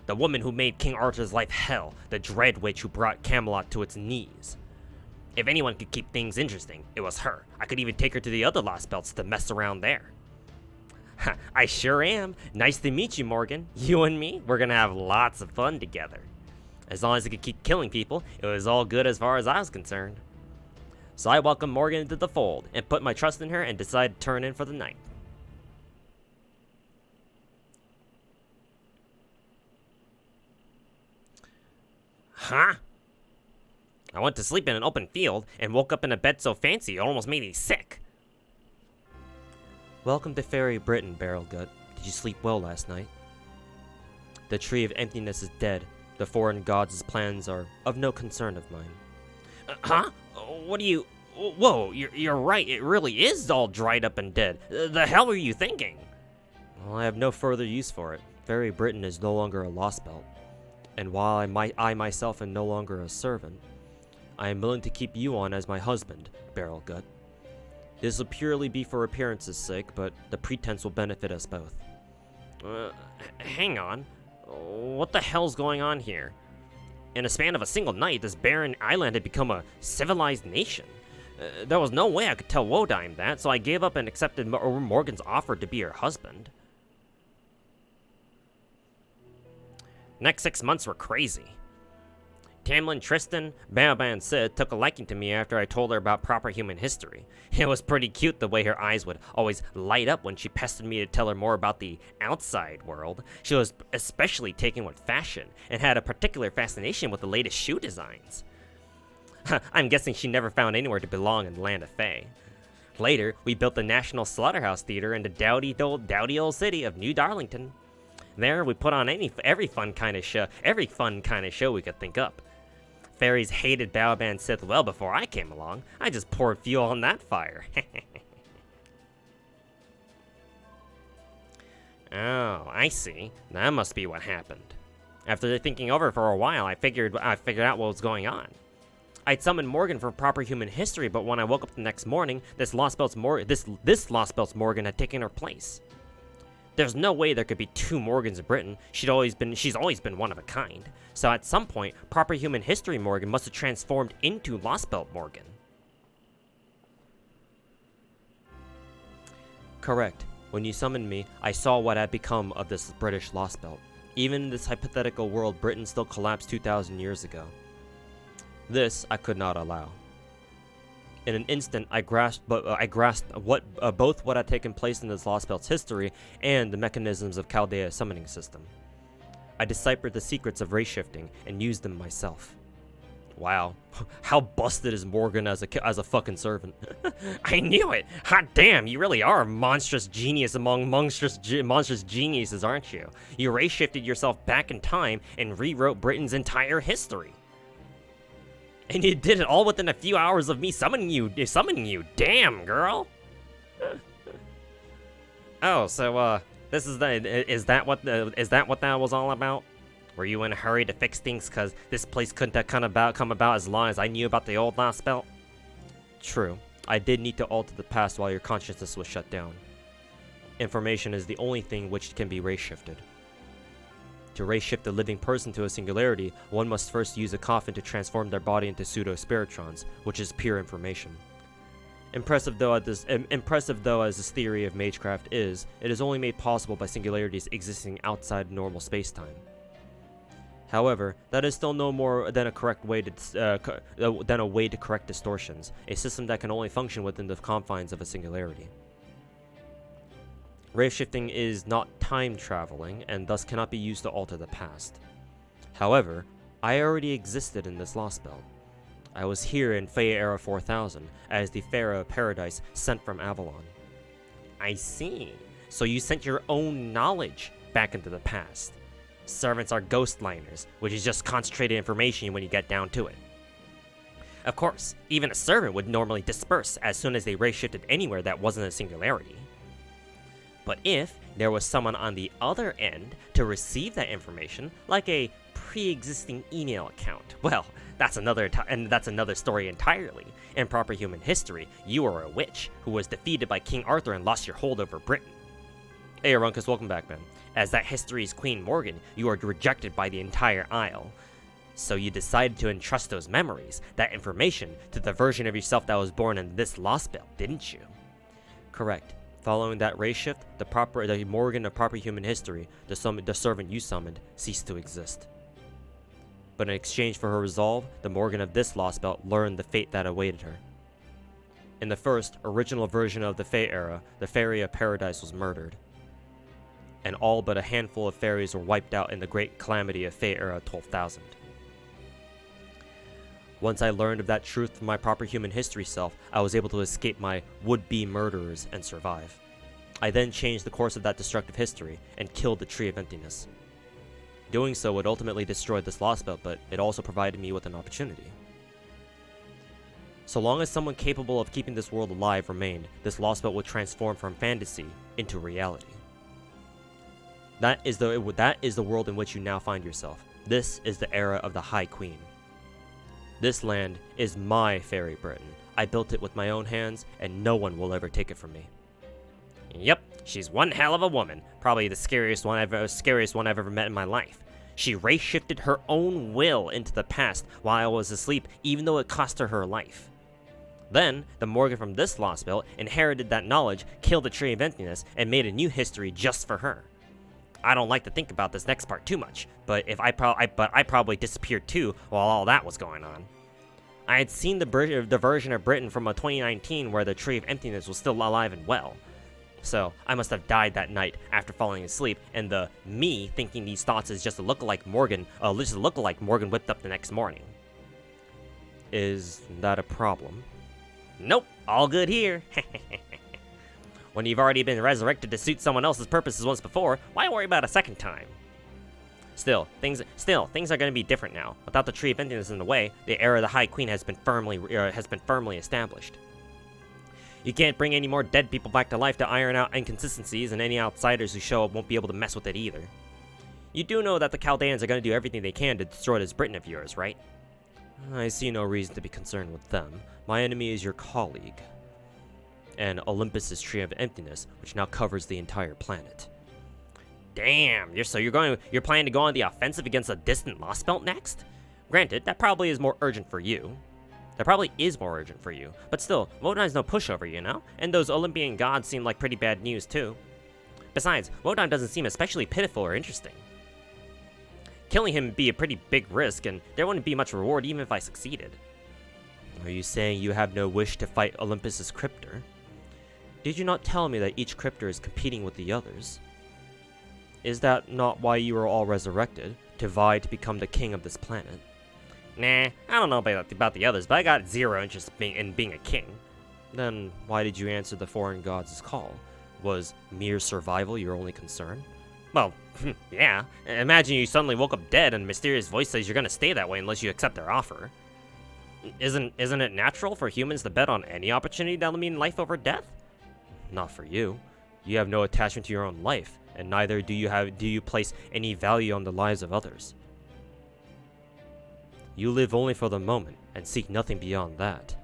S1: The woman who made King Arthur's life hell, the dread witch who brought Camelot to its knees. If anyone could keep things interesting, it was her. I could even take her to the other Lost Belts to mess around there. I sure am. Nice to meet you, Morgan. You and me, we're gonna have lots of fun together. As long as I could keep killing people, it was all good as far as I was concerned. So I welcomed Morgan into the fold, and put my trust in her and decided to turn in for the night. Huh? I went to sleep in an open field and woke up in a bed so fancy it almost made me sick. Welcome to Fairy Britain, Barrelgut. Did you sleep well last night? The Tree of Emptiness is dead. The foreign gods' plans are of no concern of mine. Huh? What do you... Whoa, you're right. It really is all dried up and dead. The hell were you thinking? Well, I have no further use for it. Fairy Britain is no longer a lost belt. And while I myself am no longer a servant, I am willing to keep you on as my husband, Barrelgut. This will purely be for appearance's sake, but the pretense will benefit us both. Hang on. What the hell's going on here? In a span of a single night, this barren island had become a civilized nation. There was no way I could tell Wodyme that, so I gave up and accepted Morgan's offer to be her husband. Next 6 months were crazy. Tamlin Tristan, Baoban Sid took a liking to me after I told her about proper human history. It was pretty cute the way her eyes would always light up when she pestered me to tell her more about the outside world. She was especially taken with fashion, and had a particular fascination with the latest shoe designs. I'm guessing she never found anywhere to belong in the land of Fae. Later, we built the National Slaughterhouse Theater in the dowdy old city of New Darlington. There, we put on every fun kind of show we could think up. Fairies hated Baoban Sith well before I came along. I just poured fuel on that fire. Oh, I see. That must be what happened. After thinking over for a while, I figured out what was going on. I'd summoned Morgan for proper human history, but when I woke up the next morning, this Lost Belts Morgan had taken her place. There's no way there could be 2 Morgans in Britain. She's always been one of a kind. So at some point, proper human history Morgan must have transformed into Lost Belt Morgan. Correct. When you summoned me, I saw what had become of this British Lost Belt. Even in this hypothetical world, Britain still collapsed 2,000 years ago. This I could not allow. In an instant, I grasped both what had taken place in this Lost Belt's history and the mechanisms of Chaldea's summoning system. I deciphered the secrets of race shifting and used them myself. Wow, how busted is Morgan as a fucking servant? I knew it! Hot damn, you really are a monstrous genius among monstrous geniuses, aren't you? You ray-shifted yourself back in time and rewrote Britain's entire history. And you did it all within a few hours of me summoning you. Damn, girl. Oh, so is that what that was all about? Were you in a hurry to fix things because this place couldn't have come about as long as I knew about the old last belt? True. I did need to alter the past while your consciousness was shut down. Information is the only thing which can be ray-shifted. To ray-shift a living person to a singularity, one must first use a coffin to transform their body into pseudo-spiritrons, which is pure information. Impressive though as this theory of magecraft is, it is only made possible by singularities existing outside normal space-time. However, that is still no more than a way to correct distortions, a system that can only function within the confines of a singularity. Ray-shifting is not time traveling, and thus cannot be used to alter the past. However, I already existed in this lost belt. I was here in Fey Era 4000, as the Pharaoh of Paradise sent from Avalon. I see. So you sent your own knowledge back into the past. Servants are ghost liners, which is just concentrated information when you get down to it. Of course, even a servant would normally disperse as soon as they ray-shifted anywhere that wasn't a singularity. But if there was someone on the other end to receive that information, like a pre-existing email account, well, that's another story entirely. In proper human history, you are a witch who was defeated by King Arthur and lost your hold over Britain. Hey, Arunkus, welcome back, man. As that history's Queen Morgan, you are rejected by the entire Isle. So you decided to entrust those memories, that information, to the version of yourself that was born in this lost belt, didn't you? Correct. Following that race shift, the Morgan of proper human history, the servant you summoned, ceased to exist. But in exchange for her resolve, the Morgan of this lost belt learned the fate that awaited her. In the first, original version of the Fey Era, the Fairy of Paradise was murdered, and all but a handful of fairies were wiped out in the great calamity of Fey Era 12,000. Once I learned of that truth from my proper human history self, I was able to escape my would-be murderers and survive. I then changed the course of that destructive history and killed the Tree of Emptiness. Doing so would ultimately destroy this lost belt, but it also provided me with an opportunity. So long as someone capable of keeping this world alive remained, this lost belt would transform from fantasy into reality. That is the world in which you now find yourself. This is the era of the High Queen. This land is my fairy Britain. I built it with my own hands, and no one will ever take it from me. Yep, she's one hell of a woman. Probably the scariest one I've ever met in my life. She ray-shifted her own will into the past while I was asleep, even though it cost her her life. Then, the Morgan from this lost belt inherited that knowledge, killed the Tree of Emptiness, and made a new history just for her. I don't like to think about this next part too much, but I probably disappeared too while all that was going on. I had seen the version of Britain from 2019 where the Tree of Emptiness was still alive and well. So, I must have died that night after falling asleep, and the me thinking these thoughts is just a lookalike Morgan whipped up the next morning. Is that a problem? Nope, all good here. When you've already been resurrected to suit someone else's purposes once before, why worry about a second time? Still, things are going to be different now. Without the Tree of Emptiness in the way, the era of the High Queen has been firmly established. You can't bring any more dead people back to life to iron out inconsistencies, and any outsiders who show up won't be able to mess with it either. You do know that the Chaldeans are going to do everything they can to destroy this Britain of yours, right? I see no reason to be concerned with them. My enemy is your colleague, and Olympus's Tree of Emptiness, which now covers the entire planet. Damn, you're planning to go on the offensive against a distant lost belt next? Granted, that probably is more urgent for you. But still, Wodan's no pushover, you know? And those Olympian gods seem like pretty bad news, too. Besides, Wodan doesn't seem especially pitiful or interesting. Killing him would be a pretty big risk, and there wouldn't be much reward even if I succeeded. Are you saying you have no wish to fight Olympus's cryptor? Did you not tell me that each cryptor is competing with the others? Is that not why you were all resurrected, to vie to become the king of this planet?
S3: Nah, I don't know about the others, but I got zero interest in being a king.
S1: Then why did you answer the foreign gods' call? Was mere survival your only concern?
S3: Well, yeah. Imagine you suddenly woke up dead and a mysterious voice says you're gonna stay that way unless you accept their offer. Isn't it natural for humans to bet on any opportunity that'll mean life over death?
S1: Not for you. You have no attachment to your own life, and neither do you place any value on the lives of others. You live only for the moment and seek nothing beyond that.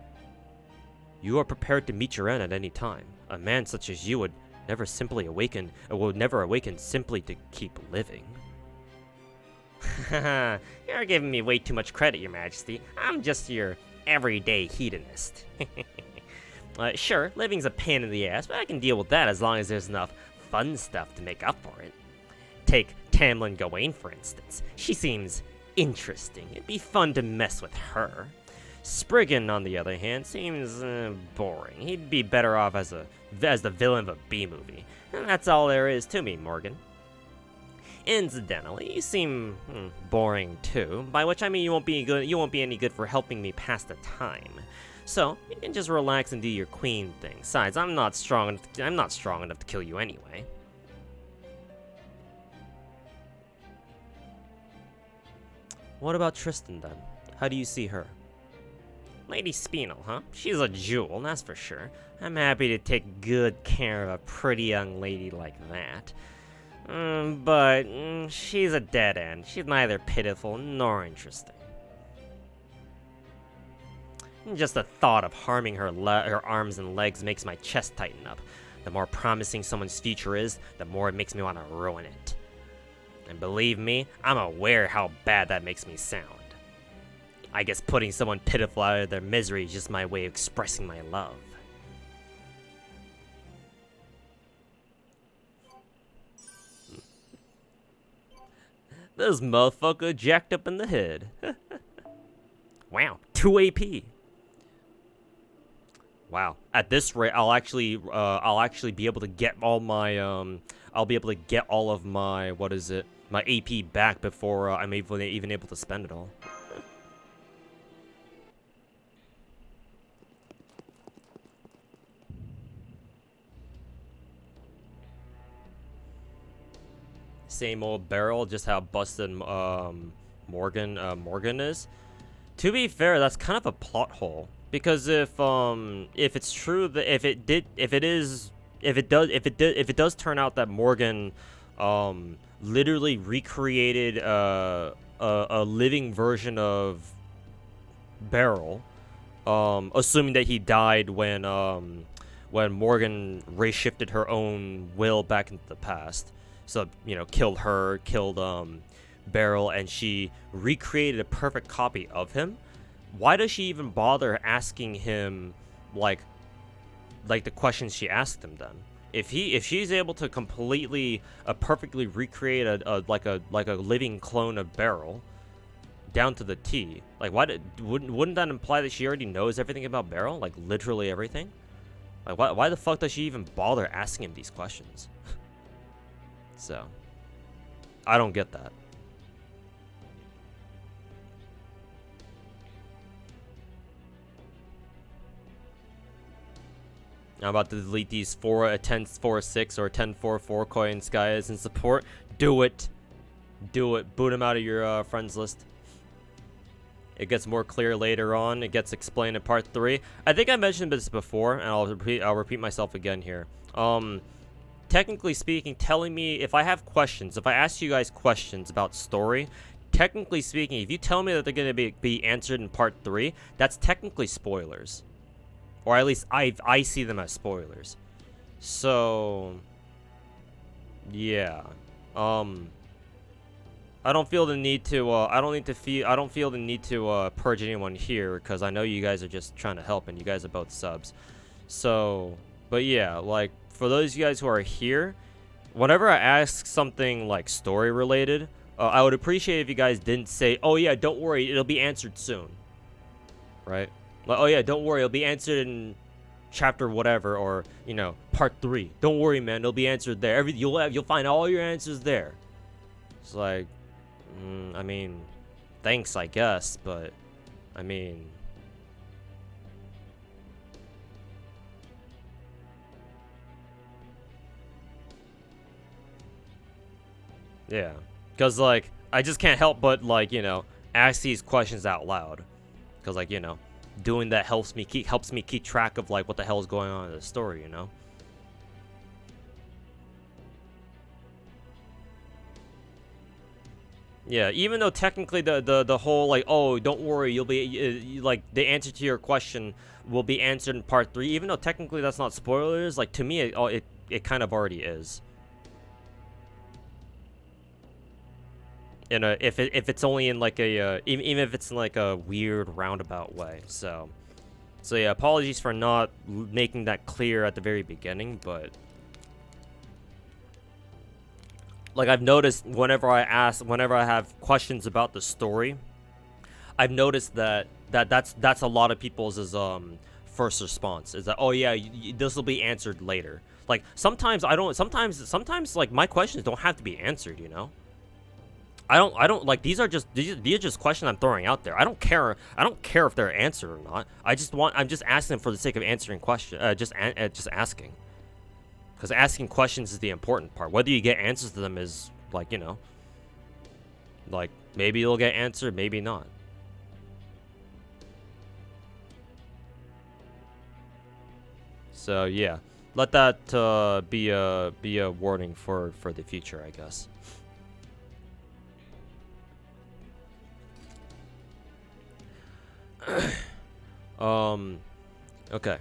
S1: You are prepared to meet your end at any time. A man such as you would never awaken simply to keep living.
S3: You're giving me way too much credit, Your Majesty. I'm just your everyday hedonist. Sure, living's a pain in the ass, but I can deal with that as long as there's enough fun stuff to make up for it. Take Tamlin Gawain, for instance. She seems interesting. It'd be fun to mess with her. Spriggan, on the other hand, seems boring. He'd be better off as the villain of a B-movie. And that's all there is to me, Morgan. Incidentally, you seem boring too, by which I mean you won't be any good for helping me pass the time. So, you can just relax and do your queen thing. Besides, I'm not strong enough to kill you anyway.
S1: What about Tristan, then? How do you see her?
S3: Lady Spinel, huh? She's a jewel, that's for sure. I'm happy to take good care of a pretty young lady like that. But she's a dead end. She's neither pitiful nor interesting. Just the thought of harming her arms and legs makes my chest tighten up. The more promising someone's future is, the more it makes me want to ruin it. And believe me, I'm aware how bad that makes me sound. I guess putting someone pitiful out of their misery is just my way of expressing my love.
S1: This motherfucker jacked up in the head.
S3: Wow, 2 AP.
S1: Wow. At this rate, I'll actually be able to get all my my AP back before I'm even able to spend it all. Same old barrel, just how busted Morgan is. To be fair, that's kind of a plot hole, because if it's true that if it does turn out that Morgan literally recreated a living version of Beryl, assuming that he died when Morgan reshifted her own will back into the past. So, you know, killed Beryl, and she recreated a perfect copy of him. Why does she even bother asking him, like the questions she asked him then? If she's able to perfectly recreate a living clone of Beryl, down to the T, like wouldn't that imply that she already knows everything about Beryl, like literally everything? Like why the fuck does she even bother asking him these questions? So, I don't get that. I'm about to delete these 10-4-6 or 10-4-4 coins, guys, in support. Do it. Do it. Boot them out of your friends list. It gets more clear later on. It gets explained in part 3. I think I mentioned this before, and I'll repeat myself again here. Technically speaking, telling me if I have questions, if I ask you guys questions about story, technically speaking, if you tell me that they're going to be answered in part 3, that's technically spoilers. Or at least I see them as spoilers. So, yeah. I don't feel the need to purge anyone here, because I know you guys are just trying to help and you guys are both subs. So, but yeah, like, for those of you guys who are here, whenever I ask something like story related, I would appreciate if you guys didn't say, "Oh yeah, don't worry, it'll be answered soon." Right? Like, "Oh yeah, don't worry, it'll be answered in chapter whatever, or, you know, part 3. Don't worry, man, it'll be answered there. You'll find all your answers there." It's like, I mean, thanks, I guess, but I mean... Yeah. Because, like, I just can't help but, like, you know, ask these questions out loud. Because, like, you know, doing that helps me keep track of, like, what the hell is going on in the story, you know? Yeah, even though technically the whole, like, oh, don't worry, you'll be, like, the answer to your question will be answered in part 3, even though technically that's not spoilers, like, to me, it kind of already is. If it's only in, like, a, even if it's in, like, a weird roundabout way, so yeah, apologies for not making that clear at the very beginning, but... Like, I've noticed whenever I have questions about the story, I've noticed that's a lot of people's first response is that, oh yeah, this will be answered later. Like, sometimes like my questions don't have to be answered, you know. I don't like, these are just questions I'm throwing out there. I don't care if they're answered or not. I'm just asking them for the sake of answering just asking. Because asking questions is the important part. Whether you get answers to them is, like, you know, like, maybe you'll get answered, maybe not. So, yeah. Let that be a warning for the future, I guess. Okay.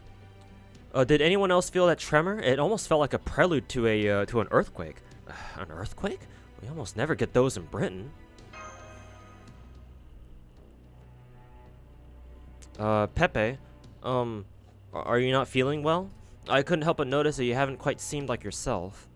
S1: Did anyone else feel that tremor? It almost felt like a prelude to an earthquake. An earthquake? We almost never get those in Britain. Pepe, are you not feeling well? I couldn't help but notice that you haven't quite seemed like yourself.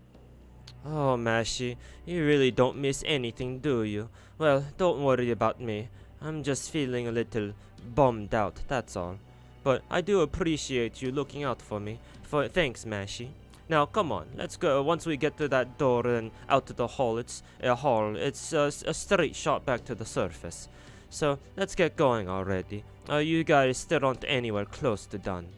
S1: Oh, Mashi, you really don't miss anything, do you? Well, don't worry about me. I'm just feeling a little bummed out, that's all. But I do appreciate you looking out for me. Thanks, Mashi. Now, come on, let's go. Once we get to that door and out to the hall, it's a straight shot back to the surface. So, let's get going already. You guys still aren't anywhere close to done.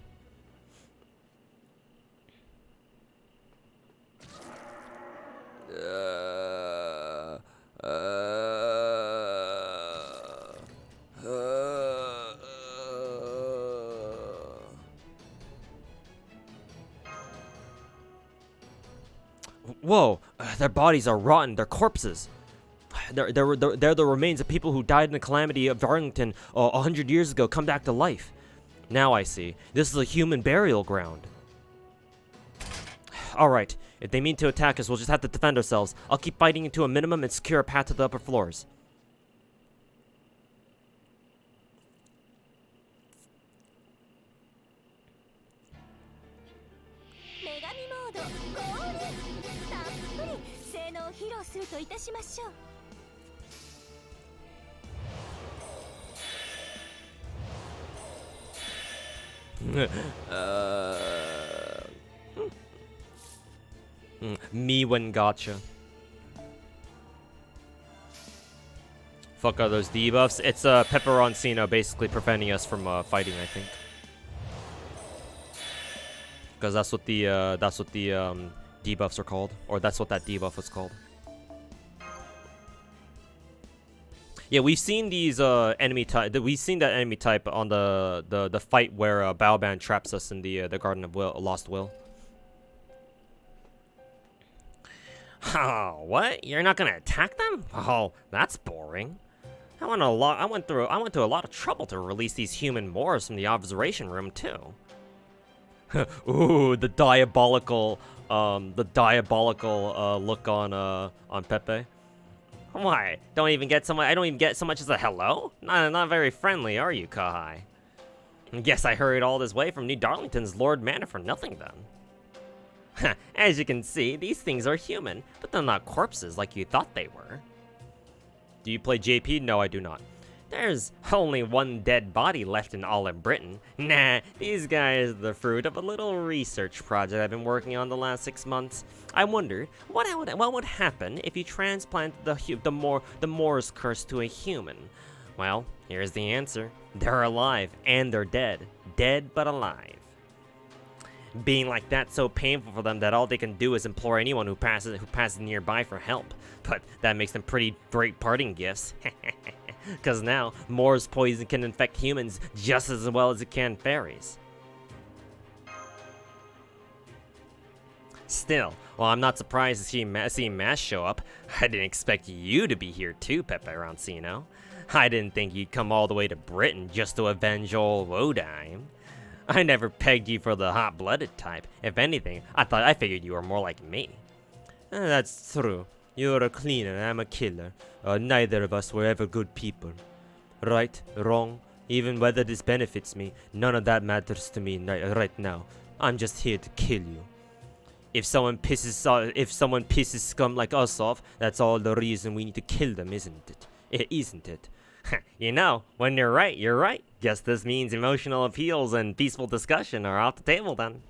S1: Whoa, their bodies are rotten, they're corpses. They're the remains of people who died in the calamity of Darlington 100 years ago come back to life. Now I see. This is a human burial ground. Alright, if they mean to attack us, we'll just have to defend ourselves. I'll keep fighting to a minimum and secure a path to the upper floors. Me when gotcha. Fuck are those debuffs? It's Peperoncino basically preventing us from fighting, I think. Because that's what the debuffs are called, or that's what that debuff was called. Yeah, we've seen these enemy type. We've seen that enemy type on the fight where Baoban traps us in the Garden of Lost Will. Oh, what? You're not gonna attack them? Oh, that's boring. I went through a lot of trouble to release these human Moors from the observation room too. Ooh, the diabolical look on Pepe. Why? I don't even get so much as a hello? Not very friendly, are you, Kahai? Guess I hurried all this way from New Darlington's Lord Manor for nothing then. As you can see, these things are human, but they're not corpses like you thought they were. Do you play JP? No, I do not. There's only one dead body left in all of Britain. Nah, these guys are the fruit of a little research project I've been working on the last 6 months. I wondered what would happen if you transplanted the Moor's curse to a human.
S3: Well, here's the answer. They're alive, and they're dead. Dead but alive. Being like that so painful for them that all they can do is implore anyone who passes nearby for help. But that makes them pretty great parting gifts. Because now, Moore's poison can infect humans just as well as it can fairies. Still, while I'm not surprised to see Mash show up, I didn't expect you to be here too, Pepe Roncino. I didn't think you'd come all the way to Britain just to avenge old Wodime. I never pegged you for the hot-blooded type. If anything, I figured you were more like me. That's true. You're a cleaner, I'm a killer. Neither of us were ever good people. Right, wrong, even whether this benefits me, none of that matters to me right now. I'm just here to kill you. If someone pisses scum like us off, that's all the reason we need to kill them, isn't it? Isn't it? You know, when you're right, you're right. Guess this means emotional appeals and peaceful discussion are off the table then.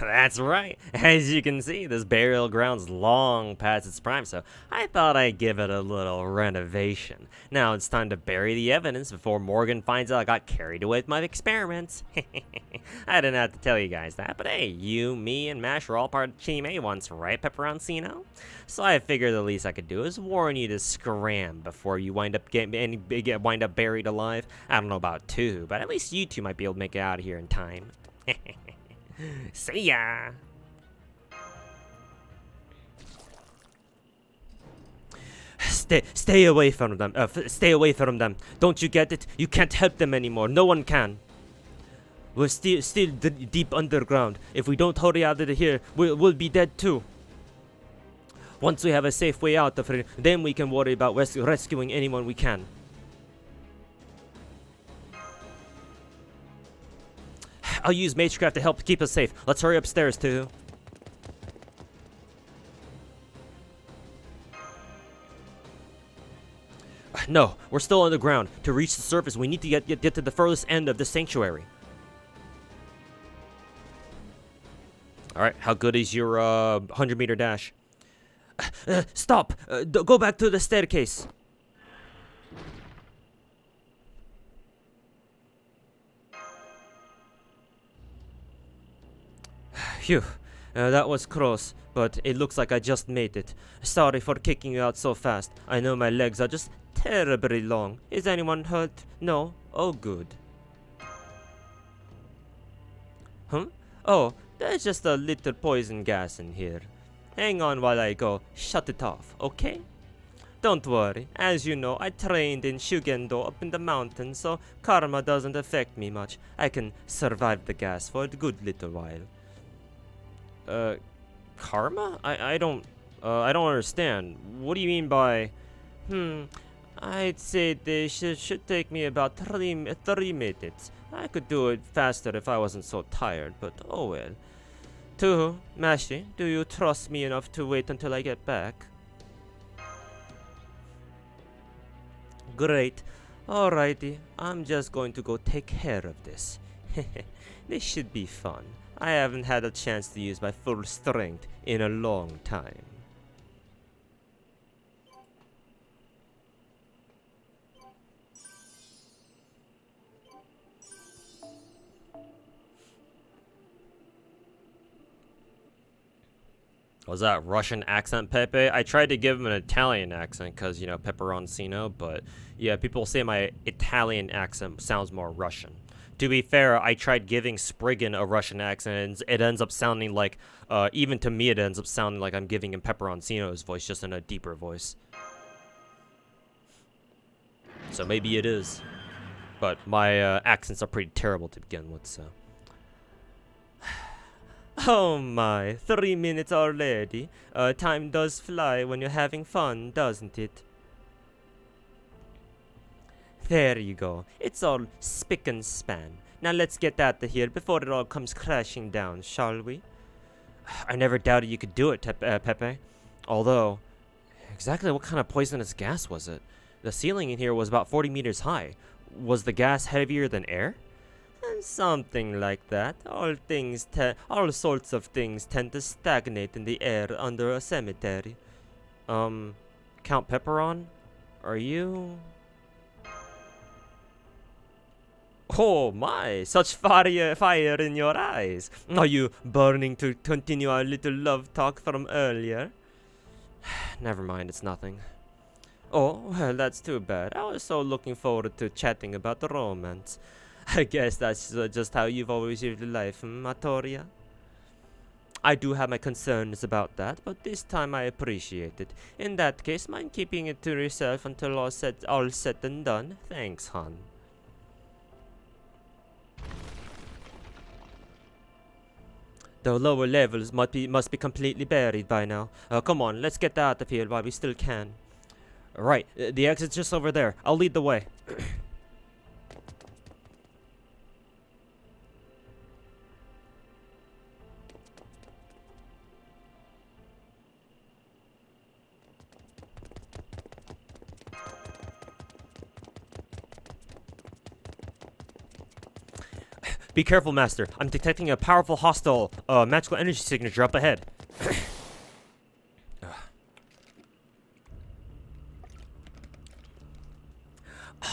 S3: That's right. As you can see, this burial ground's long past its prime, so I thought I'd give it a little renovation. Now it's time to bury the evidence before Morgan finds out I got carried away with my experiments. I didn't have to tell you guys that, but hey, you, me, and Mash were all part of Team A once, right, Pepperoncino? So I figured the least I could do is warn you to scram before you wind up buried alive. I don't know about two, but at least you two might be able to make it out of here in time. See ya! Stay away from them. Stay away from them. Don't you get it? You can't help them anymore. No one can. We're still deep underground. If we don't hurry out of here, we'll be dead too. Once we have a safe way out of here, then we can worry about rescuing anyone we can. I'll use Magecraft to help keep us safe. Let's hurry upstairs, too. No, we're still underground. To reach the surface, we need to get to the furthest end of the sanctuary. Alright, how good is your 100-meter dash? Stop! Go back to the staircase. Phew, that was close, but it looks like I just made it. Sorry for kicking you out so fast. I know my legs are just terribly long. Is anyone hurt? No? Oh, good. Huh? Oh, there's just a little poison gas in here. Hang on while I go shut it off, okay? Don't worry. As you know, I trained in Shugendo up in the mountains, so karma doesn't affect me much. I can survive the gas for a good little while. Karma? I don't understand. What do you mean by, I'd say this should take me about 3 minutes. I could do it faster if I wasn't so tired, but oh well. Tuhu, Mashi, do you trust me enough to wait until I get back? Great. Alrighty, I'm just going to go take care of this. This should be fun. I haven't had a chance to use my full strength in a long time. Was that Russian accent, Pepe? I tried to give him an Italian accent because, you know, Pepperoncino, but yeah, people say my Italian accent sounds more Russian. To be fair, I tried giving Spriggan a Russian accent, and it ends up sounding like, even to me, it ends up sounding like I'm giving him Pepperoncino's voice, just in a deeper voice. So maybe it is. But my accents are pretty terrible to begin with, so. Oh my, 3 minutes already. Time does fly when you're having fun, doesn't it? There you go. It's all spick and span. Now let's get out of here before it all comes crashing down, shall we? I never doubted you could do it, Pepe. Although, exactly what kind of poisonous gas was it? The ceiling in here was about 40 meters high. Was the gas heavier than air? Something like that. All sorts of things tend to stagnate in the air under a cemetery.
S1: Count Pepperon? Are you... Oh my, such fire in your eyes. Are you burning to continue our little love talk from earlier? Never mind, it's nothing. Oh, well, that's too bad. I was so looking forward to chatting about the romance. I guess that's just how you've always lived life, Matoria? I do have my concerns about that, but this time I appreciate it. In that case, mind keeping it to yourself until all said and done? Thanks, hon. The lower levels must be completely buried by now. Come on, let's get out of here while we still can. Right, the exit's just over there. I'll lead the way. Be careful, Master. I'm detecting a powerful hostile magical energy signature up ahead.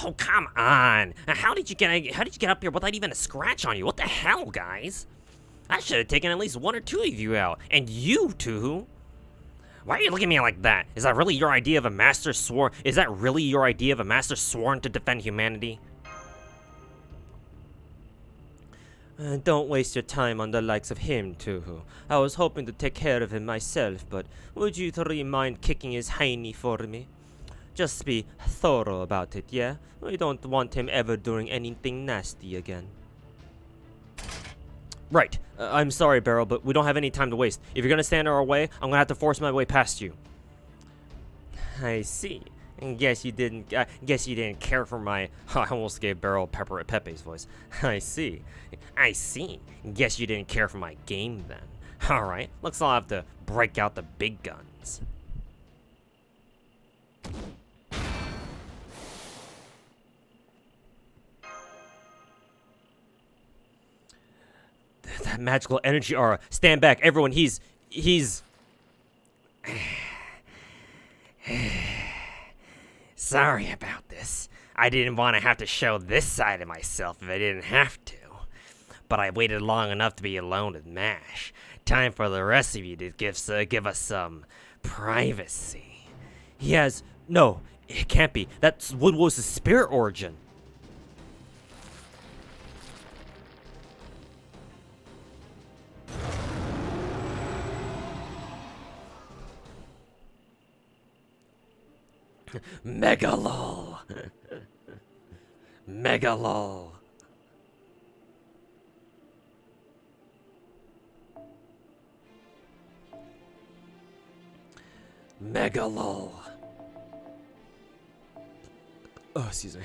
S3: Oh, come on! How did you get up here without even a scratch on you? What the hell, guys? I should have taken at least one or two of you out, and you two. Why are you looking at me like that? Is that really your idea of a master sworn? Is that really your idea of a master sworn to defend humanity?
S1: Don't waste your time on the likes of him, Tuhu. I was hoping to take care of him myself, but would you three mind kicking his hiney for me? Just be thorough about it, yeah? We don't want him ever doing anything nasty again. Right. I'm sorry, Beryl, but we don't have any time to waste. If you're gonna stand in our way, I'm gonna have to force my way past you. I see. Guess you didn't care for my... I almost gave Beryl Pepe's voice. I see. Guess you didn't care for my game then. Alright, looks like I'll have to break out the big guns. That magical energy aura. Stand back, everyone. He's...
S3: Sorry about this. I didn't want to have to show this side of myself if I didn't have to. But I waited long enough to be alone with MASH. Time for the rest of you to give us some privacy.
S1: He has... No, it can't be. That's Woodwose' spirit origin.
S3: Megalol. Megalol. Megalol.
S1: Oh, excuse me.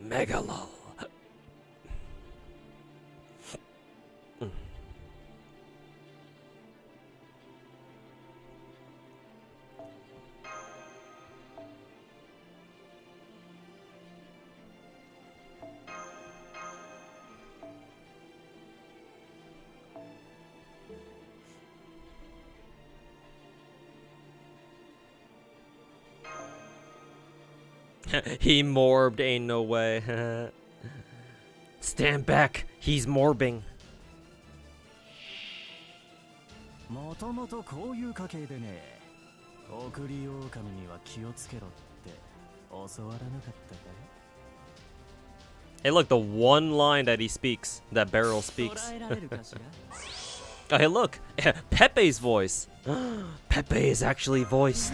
S3: Megalol.
S1: He morbed, ain't no way. Stand back, he's morbing.
S4: もともとこういう家系でね、送り狼には気をつけろって教わらなかったかい?
S1: Hey, look, the one line that he speaks, that Beryl speaks. Oh, hey, look, Pepe's voice. Pepe is actually voiced.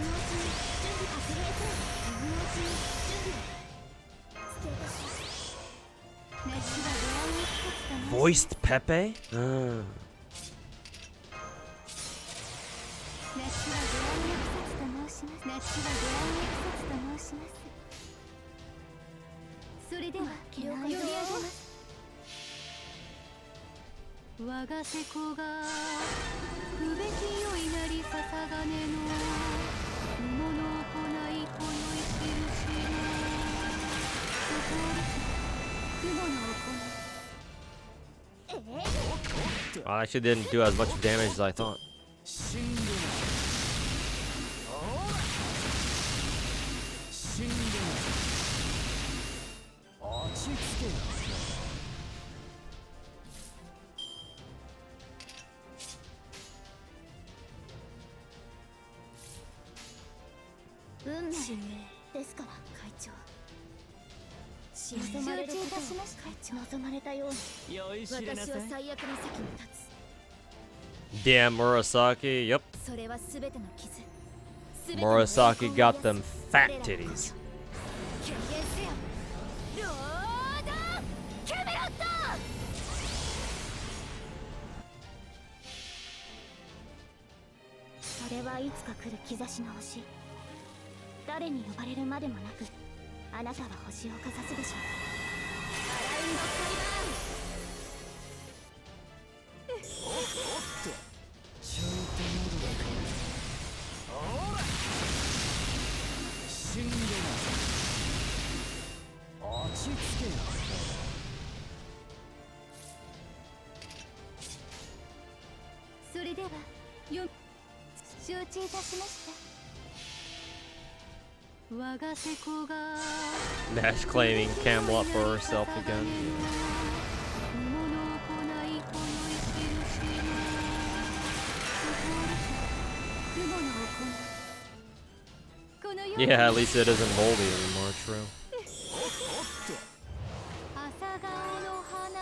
S1: Voiced Pepe? Well, I actually didn't do as much damage as I thought.
S5: 運命ですから会長。望まれることを会長望まれたように
S4: 酔いしれな
S5: 私
S4: さ
S5: はい最悪の席に立
S1: Damn, Murasaki. Yep.
S5: つ。それは全ての傷。全ての栄
S1: Murasaki
S5: 光を
S1: got
S5: 癒
S1: them
S5: す
S1: fat
S5: 我らの
S1: titties.
S5: 権限せよ。ロードキャメロット。それはいつか来る兆しの星。誰に呼ばれるまでもなく、あなたは星をかざすでしょう。アラインドカリバーン。
S4: ちょいと喉が渇いた。おら死んでな落ち着けよ。
S5: それでは承知いたしました。我が瀬古が
S1: Nash claiming Camelot for herself again.
S5: い
S1: Yeah, at least it isn't moldy anymore, true.
S5: 朝顔の花。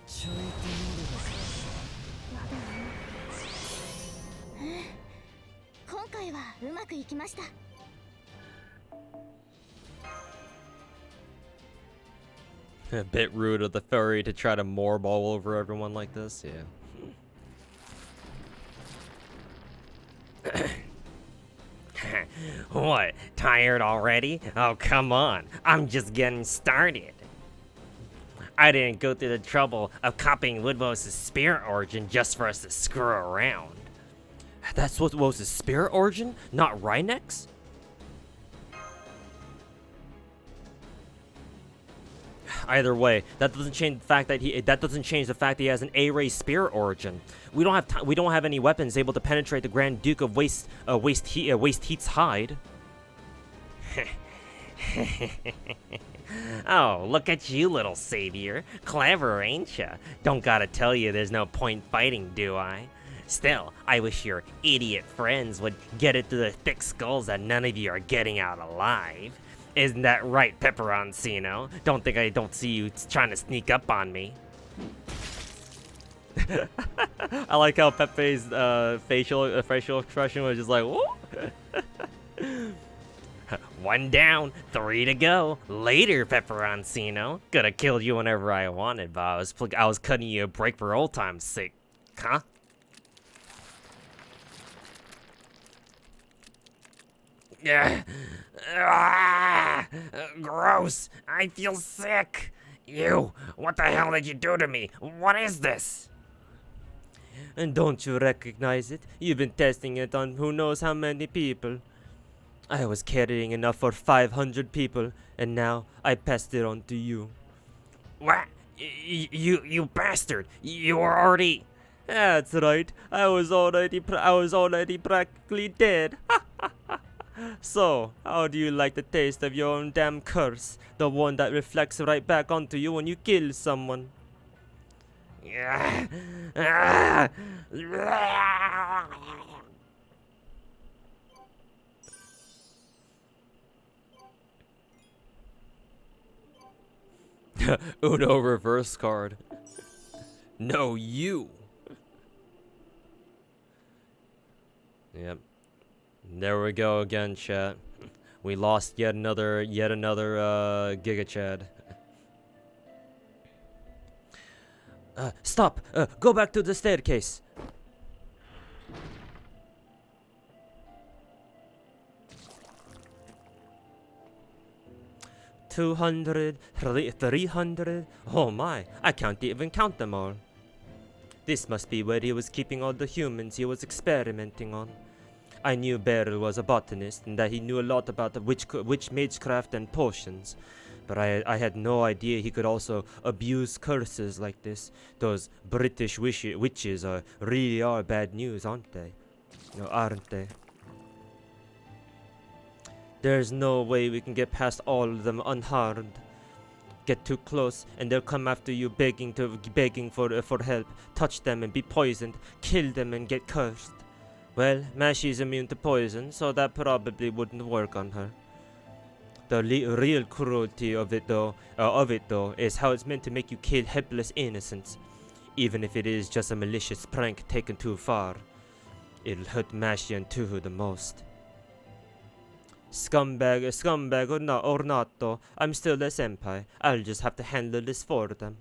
S4: ちょいと喉が渇いた。
S5: 今回はうまくいきました。
S1: A bit rude of the furry to try to morb all over everyone like this, yeah.
S3: What? Tired already? Oh, come on. I'm just getting started. I didn't go through the trouble of copying Woodwose' spirit origin just for us to screw around.
S1: That's what was his spirit origin, not Rhinox? Either way, that doesn't change the fact that he has an A-ray spirit origin. We don't have any weapons able to penetrate the Grand Duke of Waste Heat's hide.
S3: Oh, look at you, little savior. Clever, ain't ya? Don't gotta tell you there's no point fighting, do I? Still, I wish your idiot friends would get it through their thick skulls that none of you are getting out alive. Isn't that right, Pepperoncino? Don't think I don't see you trying to sneak up on me.
S1: I like how Pepe's facial expression was just like, whoa.
S3: One down, 3 to go. Later, Pepperoncino. Could have killed you whenever I wanted, but I was cutting you a break for old time's sake. Huh? Gross! I feel sick! You! What the hell did you do to me? What is this?
S1: And don't you recognize it? You've been testing it on who knows how many people. I was carrying enough for 500 people, and now I passed it on to you.
S3: What? You bastard! You were already...
S1: That's right. I was already practically dead. So, how do you like the taste of your own damn curse? The one that reflects right back onto you when you kill someone. Uno reverse card. No, you. Yep. There we go again, chat. We lost yet another Giga Chad. Stop! Go back to the staircase. $200, $300. Oh my, I can't even count them all. This must be where he was keeping all the humans he was experimenting on. I knew Beryl was a botanist and that he knew a lot about witch magecraft and potions, but I had no idea he could also abuse curses like this. Those British witches really are bad news, aren't they? No, aren't they?
S3: There's no way we can get past all of them unharmed. Get too close, and they'll come after you begging for help. Touch them and be poisoned. Kill them and get cursed. Well, Mashi's immune to poison, so that probably wouldn't work on her. The real cruelty of it though, is how it's meant to make you kill helpless innocents. Even if it is just a malicious prank taken too far, it'll hurt Mashi and Tuhu the most. Scumbag or not though, I'm still a senpai. I'll just have to handle this for them.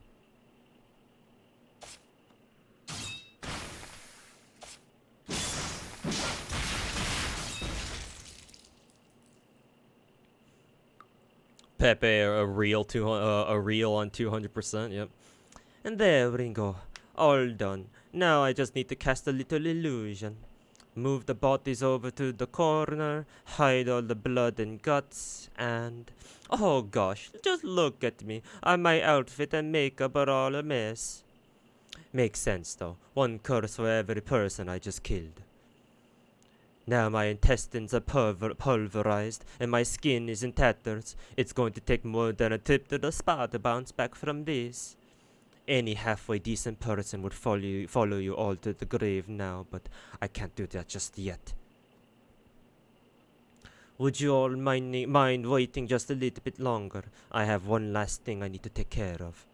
S1: Pepe, a reel on 200%. Yep.
S3: And there we go. All done. Now I just need to cast a little illusion. Move the bodies over to the corner, hide all the blood and guts, and... Oh gosh, just look at me. My outfit and makeup are all a mess. Makes sense though. One curse for every person I just killed. Now my intestines are pulverized, and my skin is in tatters. It's going to take more than a trip to the spa to bounce back from this. Any halfway decent person would follow you all to the grave now, but I can't do that just yet. Would you all mind waiting just a little bit longer? I have one last thing I need to take care of.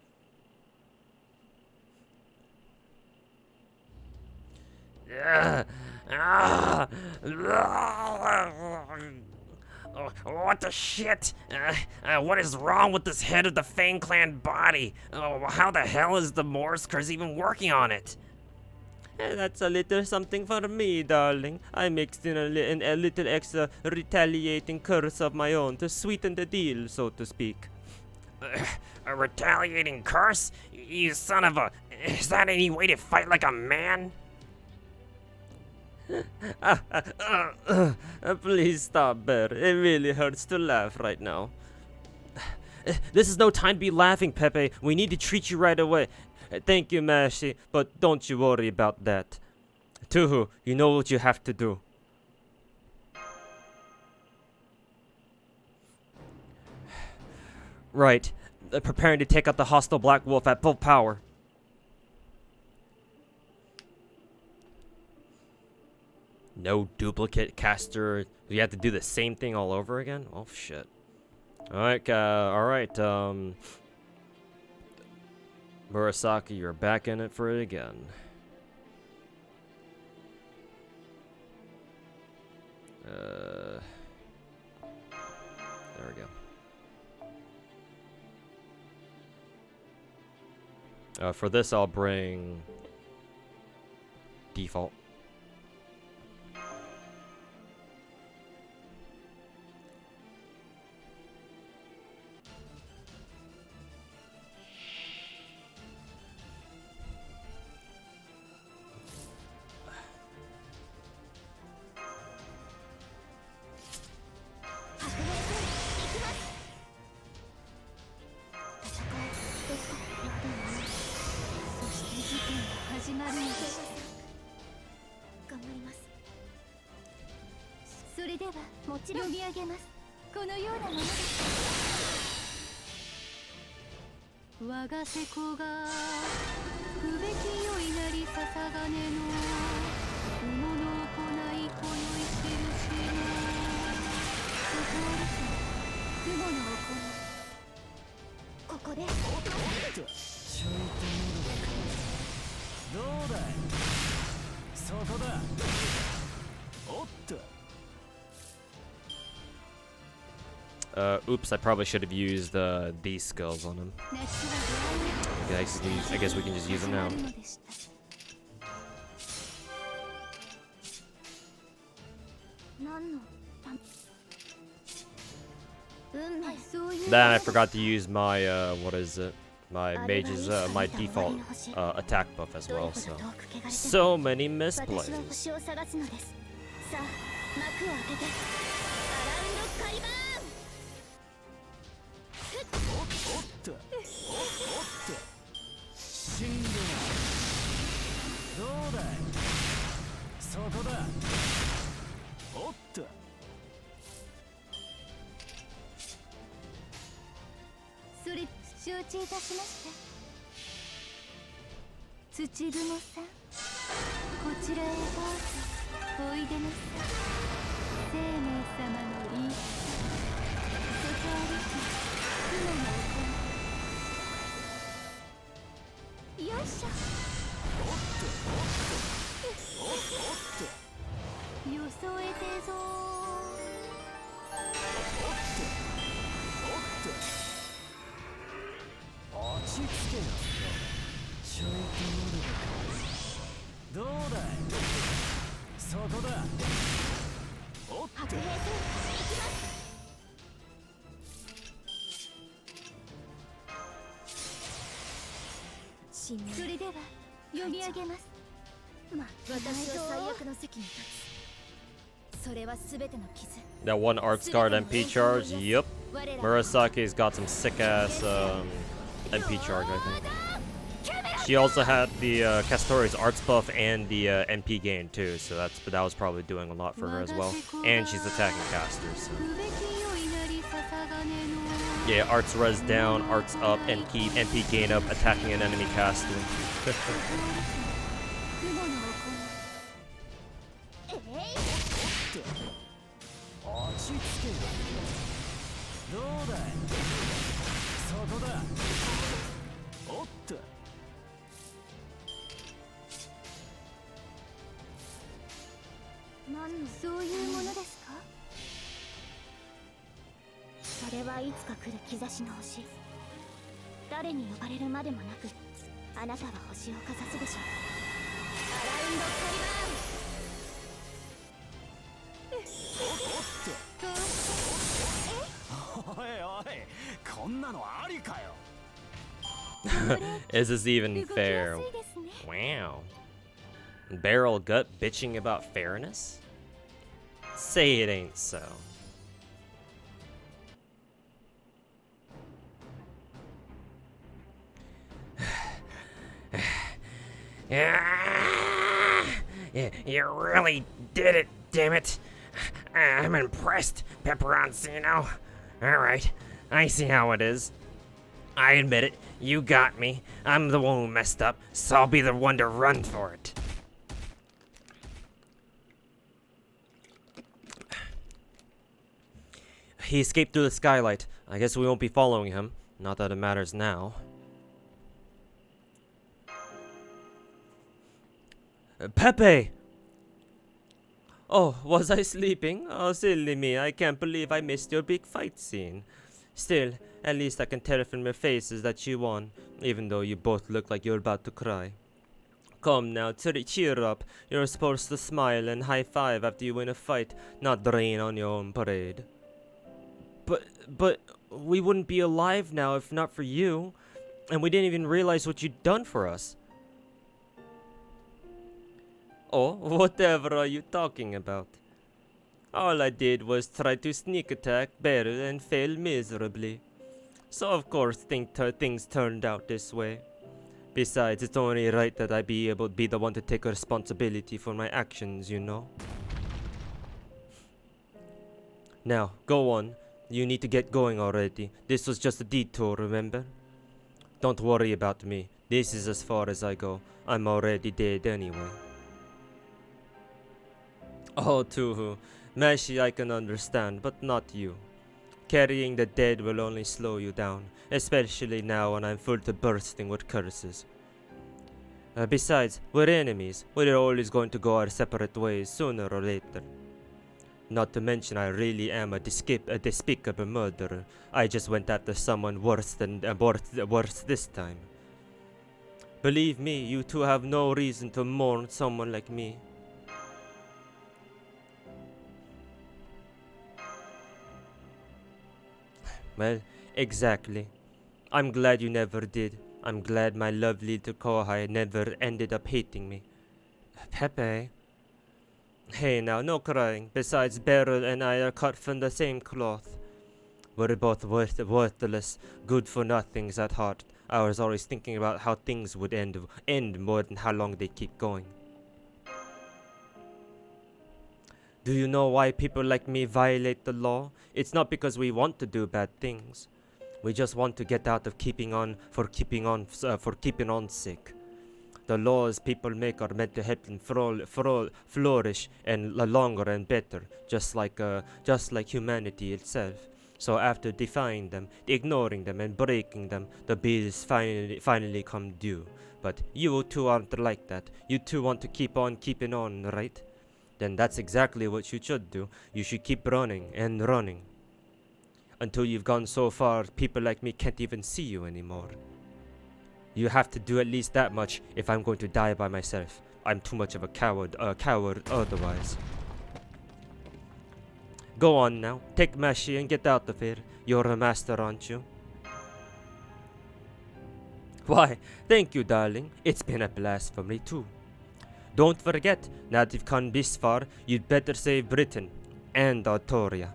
S3: What the shit? What is wrong with this head of the Fang Clan body? How the hell is the Morse curse even working on it? That's a little something for me, darling. I mixed in a little extra retaliating curse of my own to sweeten the deal, so to speak. A retaliating curse? You son of a... Is that any way to fight like a man? Please stop, Bear. It really hurts to laugh right now. This is no time to be laughing, Pepe. We need to treat you right away. Thank you, Mashi, but don't you worry about that. Tuhu, you know what you have to do. Right. Preparing to take out the hostile Black Wolf at full power.
S1: No duplicate caster. You have to do the same thing all over again? Oh shit. Alright, Murasaki, you're back in it for it again. There we go. For this, I'll bring default. Oops, I probably should have used these skills on him. Okay, I guess we can just use them now. Then I forgot to use my, what is it? My mage's, my default attack buff as well, so many misplays.
S5: 承知いたしました。土雲さん、こちらへどうぞおいでなさい。生命様の言いつけ、そこ歩き雲のおこよいしょ。よそえてぞ
S4: 落ち着けよ。ちょいと乗るのか。どうだい、そこだ。おっと、
S5: 白兵戦行きます。それでは読み上げます。私は最悪の席に立つ。それは全ての傷。
S1: That one art scarred MP charge, yep. Murasaki's got some sick ass MP charge, I think. She also had the Castori's arts buff and the MP gain too, so that was probably doing a lot for her as well. And she's attacking casters. So. Yeah, arts res down, arts up, and keep MP gain up, attacking an enemy caster.
S4: 落ち着けよ。どうだい、そこだ。おっと、
S5: そういうものですか。それはいつか来る兆しの星。誰に呼ばれるまでもなく、あなたは星をかざすでしょう。アラウンドカリバーン。
S4: おいおい、こんなのありかよ。
S1: Is this even fair? Wow. Barrel gut bitching about fairness? Say it ain't so.
S3: You really did it, damn it. I'm impressed, Peperoncino. Alright, I see how it is. I admit it, you got me. I'm the one who messed up, so I'll be the one to run for it.
S1: He escaped through the skylight. I guess we won't be following him. Not that it matters now. Pepe! Oh, was I sleeping? Oh, silly me. I can't believe I missed your big fight scene. Still, at least I can tell from your faces that you won, even though you both look like you're about to cry. Come now, cheer up. You're supposed to smile and high-five after you win a fight, not rain on your own parade. But we wouldn't be alive now if not for you. And we didn't even realize what you'd done for us. Oh, whatever are you talking about? All I did was try to sneak attack Beryl and fail miserably. So of course things turned out this way. Besides, it's only right that I be the one to take responsibility for my actions, you know? Now, go on. You need to get going already. This was just a detour, remember? Don't worry about me. This is as far as I go. I'm already dead anyway. Oh, Tuhu. Meshi I can understand, but not you. Carrying the dead will only slow you down, especially now when I'm full to bursting with curses. Besides, we're enemies. We're always going to go our separate ways sooner or later. Not to mention I really am a despicable murderer. I just went after someone worse this time. Believe me, you two have no reason to mourn someone like me. Well, exactly. I'm glad you never did. I'm glad my lovely little Kohai never ended up hating me. Pepe. Hey now, no crying. Besides, Beryl and I are cut from the same cloth. We're both worthless, good-for-nothings at heart. I was always thinking about how things would end more than how long they keep going. Do you know why people like me violate the law? It's not because we want to do bad things. We just want to get out of keeping on sick. The laws people make are meant to help them flourish and longer and better, just like humanity itself. So after defying them, ignoring them, and breaking them, the bills finally come due. But you two aren't like that. You two want to keep on keeping on, right? Then that's exactly what you should do. You should keep running and running. Until you've gone so far, people like me can't even see you anymore. You have to do at least that much if I'm going to die by myself. I'm too much of a coward otherwise. Go on now, take Mashi and get out of here. You're a master, aren't you? Why, thank you, darling. It's been a blast for me too. Don't forget, now that you've come this far, you'd better save Britain and Artoria.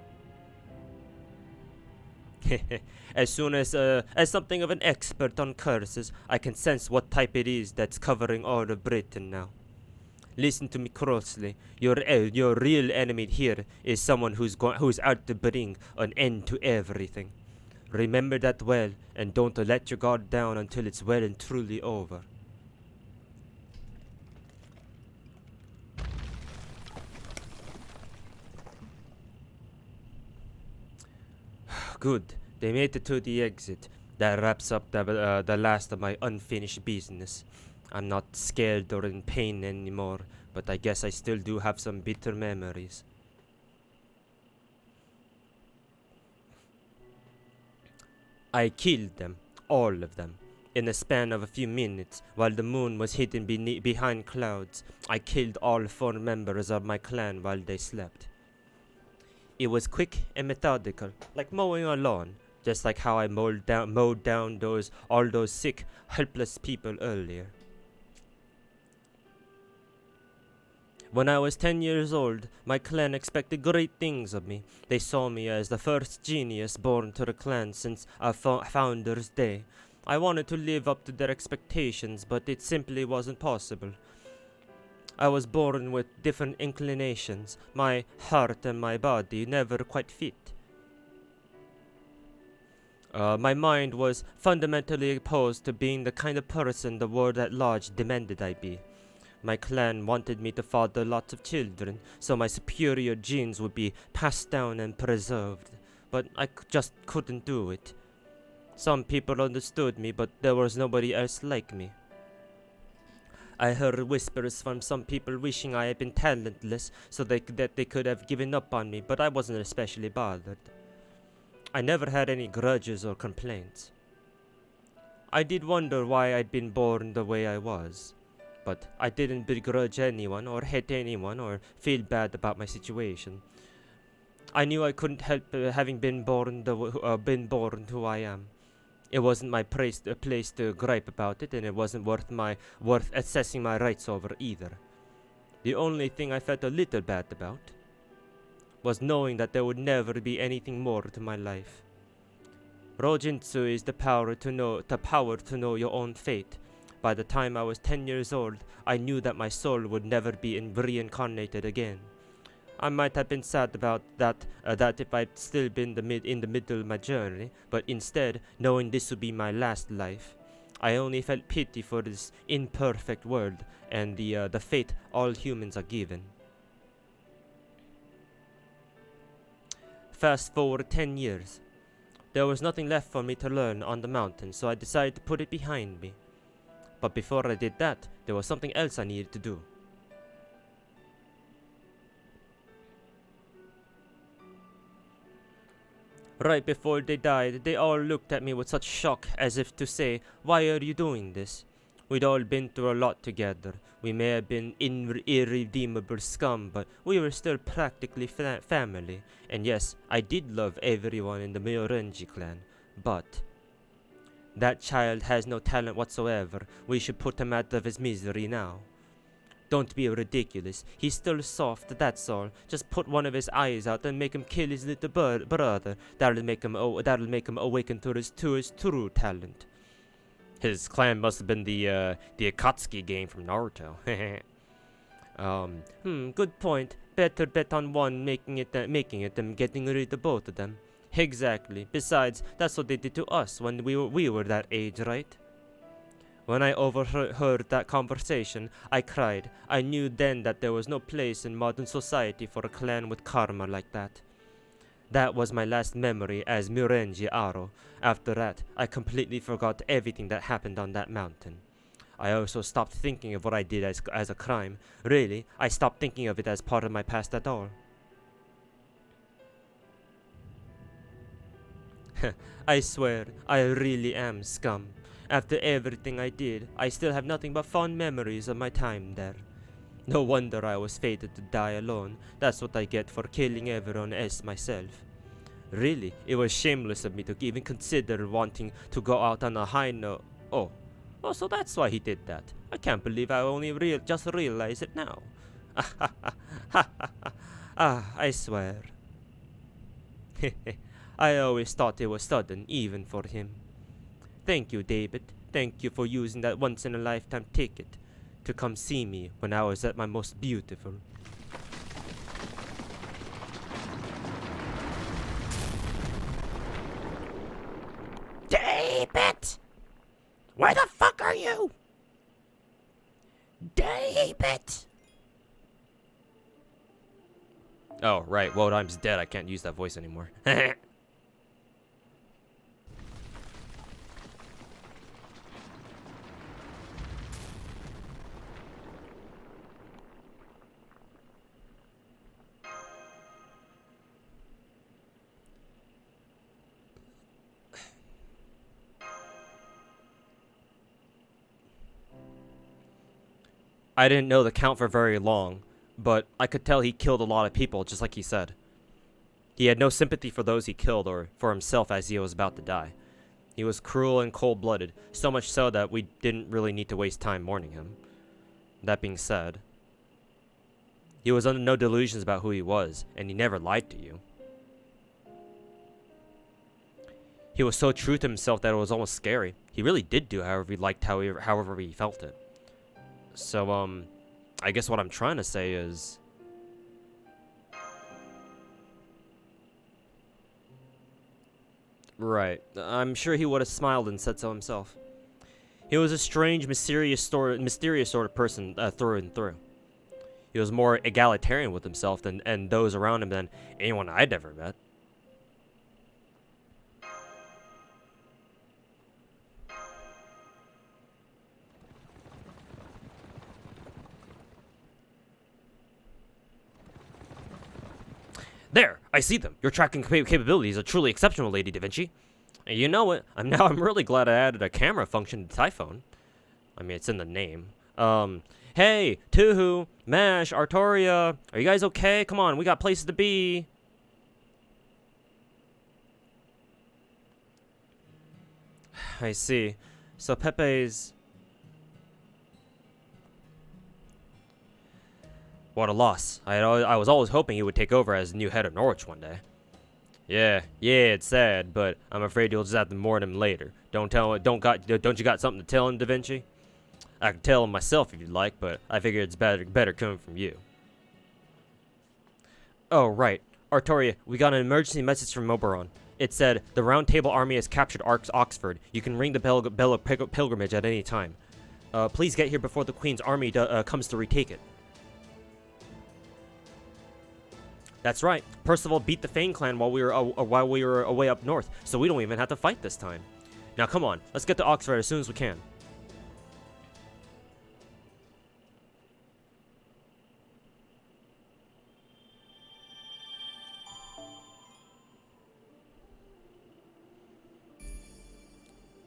S1: As soon as something of an expert on curses, I can sense what type it is that's covering all of Britain now. Listen to me closely. Your real enemy here is someone who's out to bring an end to everything. Remember that well, and don't let your guard down until it's well and truly over. Good. They made it to the exit. That wraps up the last of my unfinished business. I'm not scared or in pain anymore, but I guess I still do have some bitter memories. I killed them, all of them. In a span of a few minutes, while the moon was hidden behind clouds, I killed all 4 members of my clan while they slept. It was quick and methodical, like mowing a lawn, just like how I mowed down all those sick, helpless people earlier. When I was 10 years old, my clan expected great things of me. They saw me as the first genius born to the clan since our founder's day. I wanted to live up to their expectations, but it simply wasn't possible. I was born with different inclinations. My heart and my body never quite fit. My mind was fundamentally opposed to being the kind of person the world at large demanded I be. My clan wanted me to father lots of children, so my superior genes would be passed down and preserved. But I just couldn't do it. Some people understood me, but there was nobody else like me. I heard whispers from some people wishing I had been talentless so that they could have given up on me, but I wasn't especially bothered. I never had any grudges or complaints. I did wonder why I'd been born the way I was, but I didn't begrudge anyone or hate anyone or feel bad about my situation. I knew I couldn't help having been born who I am. It wasn't my place to gripe about it, and it wasn't worth assessing my rights over either. The only thing I felt a little bad about was knowing that there would never be anything more to my life. Rojinsu is the power to know your own fate. By the time I was 10 years old, I knew that my soul would never be reincarnated again. I might have been sad about that if I'd still been in the middle of my journey, but instead, knowing this would be my last life, I only felt pity for this imperfect world and the fate all humans are given. Fast forward 10 years. There was nothing left for me to learn on the mountain, so I decided to put it behind me. But before I did that, there was something else I needed to do. Right before they died, they all looked at me with such shock as if to say, "Why are you doing this?" We'd all been through a lot together. We may have been irredeemable scum, but we were still practically family. And yes, I did love everyone in the Myorenji clan, but that child has no talent whatsoever. We should put him out of his misery now. Don't be ridiculous. He's still soft, that's all. Just put one of his eyes out and make him kill his little brother. That'll make him awaken to his true talent. His clan must have been the Akatsuki gang from Naruto. Good point. Better bet on one making it than getting rid of both of them. Exactly. Besides, that's what they did to us when we were that age, right? When I overheard that conversation, I cried. I knew then that there was no place in modern society for a clan with karma like that. That was my last memory as Murenji Aro. After that, I completely forgot everything that happened on that mountain. I also stopped thinking of what I did as a crime. Really, I stopped thinking of it as part of my past at all. I swear, I really am scum. After everything I did, I still have nothing but fond memories of my time there. No wonder I was fated to die alone. That's what I get for killing everyone else myself. Really, it was shameless of me to even consider wanting to go out on a high note. Oh, so that's why he did that. I can't believe I only just realized it now. I swear. I always thought it was sudden, even for him. Thank you, David. Thank you for using that once-in-a-lifetime ticket to come see me when I was at my most beautiful.
S3: David! Where the fuck are you? David!
S1: Oh, right. Well, I'm dead. I can't use that voice anymore. I didn't know the count for very long, but I could tell he killed a lot of people, just like he said. He had no sympathy for those he killed or for himself as he was about to die. He was cruel and cold-blooded, so much so that we didn't really need to waste time mourning him. That being said, he was under no delusions about who he was, and he never lied to you. He was so true to himself that it was almost scary. He really did do however he liked, however he felt it. So, I guess what I'm trying to say is... Right. I'm sure he would have smiled and said so himself. He was a strange, mysterious sort of person through and through. He was more egalitarian with himself and those around him than anyone I'd ever met. There! I see them! Your tracking capabilities are truly exceptional, Lady Da Vinci. And you know what? I'm really glad I added a camera function to Typhone. I mean, it's in the name. Hey! Tuhu! Mash! Artoria! Are you guys okay? Come on, we got places to be! I see. So Pepe's... What a loss. I was always hoping he would take over as new head of Norwich one day. Yeah, it's sad, but I'm afraid you'll just have to mourn him later. Don't you got something to tell him, Da Vinci? I can tell him myself if you'd like, but I figure it's better coming from you. Oh, right. Artoria, we got an emergency message from Oberon. It said, the Round Table Army has captured Oxford. You can ring the bell of pilgrimage at any time. Please get here before the Queen's army comes to retake it. That's right. Percival beat the Fane clan while we were away up north, so we don't even have to fight this time. Now come on, let's get to Oxford as soon as we can.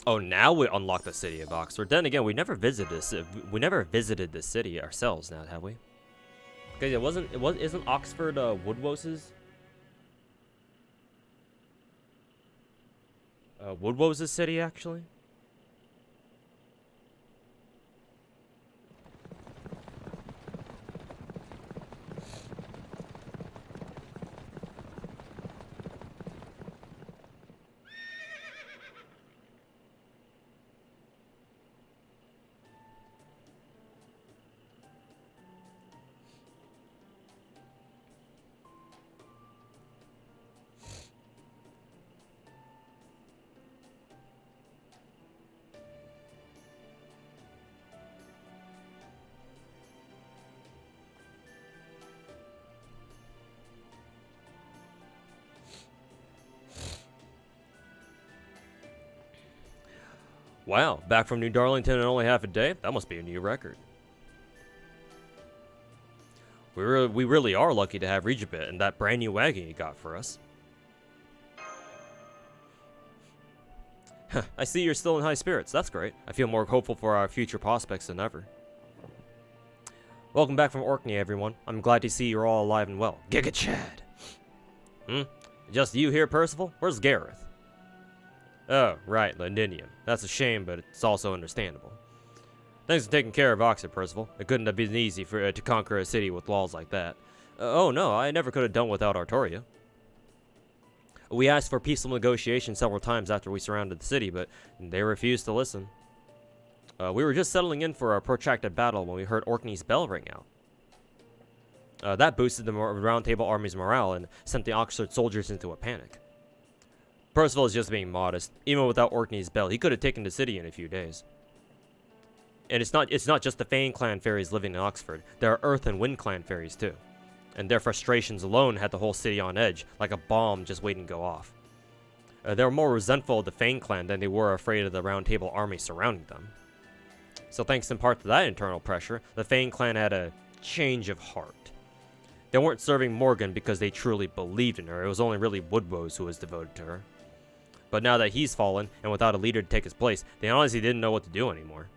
S1: Oh, now we unlock the city of Oxford. Then again, we never visited the city ourselves. Now, have we? Because isn't Oxford Woodrose's? Woodrose's city actually. Wow, back from New Darlington in only half a day? That must be a new record. We really are lucky to have Regibit and that brand new wagon you got for us. I see you're still in high spirits. That's great. I feel more hopeful for our future prospects than ever. Welcome back from Orkney, everyone. I'm glad to see you're all alive and well. Giga Chad! Just you here, Percival? Where's Gareth? Oh, right, Londinium. That's a shame, but it's also understandable. Thanks for taking care of Oxford, Percival. It couldn't have been easy to conquer a city with walls like that. Oh no, I never could have done without Artoria. We asked for peaceful negotiations several times after we surrounded the city, but they refused to listen. We were just settling in for a protracted battle when we heard Orkney's bell ring out. That boosted the Round Table Army's morale and sent the Oxford soldiers into a panic. Percival is just being modest. Even without Orkney's bell, he could have taken the city in a few days. And it's not just the Fane clan fairies living in Oxford. There are Earth and Wind clan fairies too. And their frustrations alone had the whole city on edge, like a bomb just waiting to go off. They were more resentful of the Fane clan than they were afraid of the Round Table Army surrounding them. So thanks in part to that internal pressure, the Fane clan had a change of heart. They weren't serving Morgan because they truly believed in her. It was only really Woodrose who was devoted to her. But now that he's fallen, and without a leader to take his place, they honestly didn't know what to do anymore.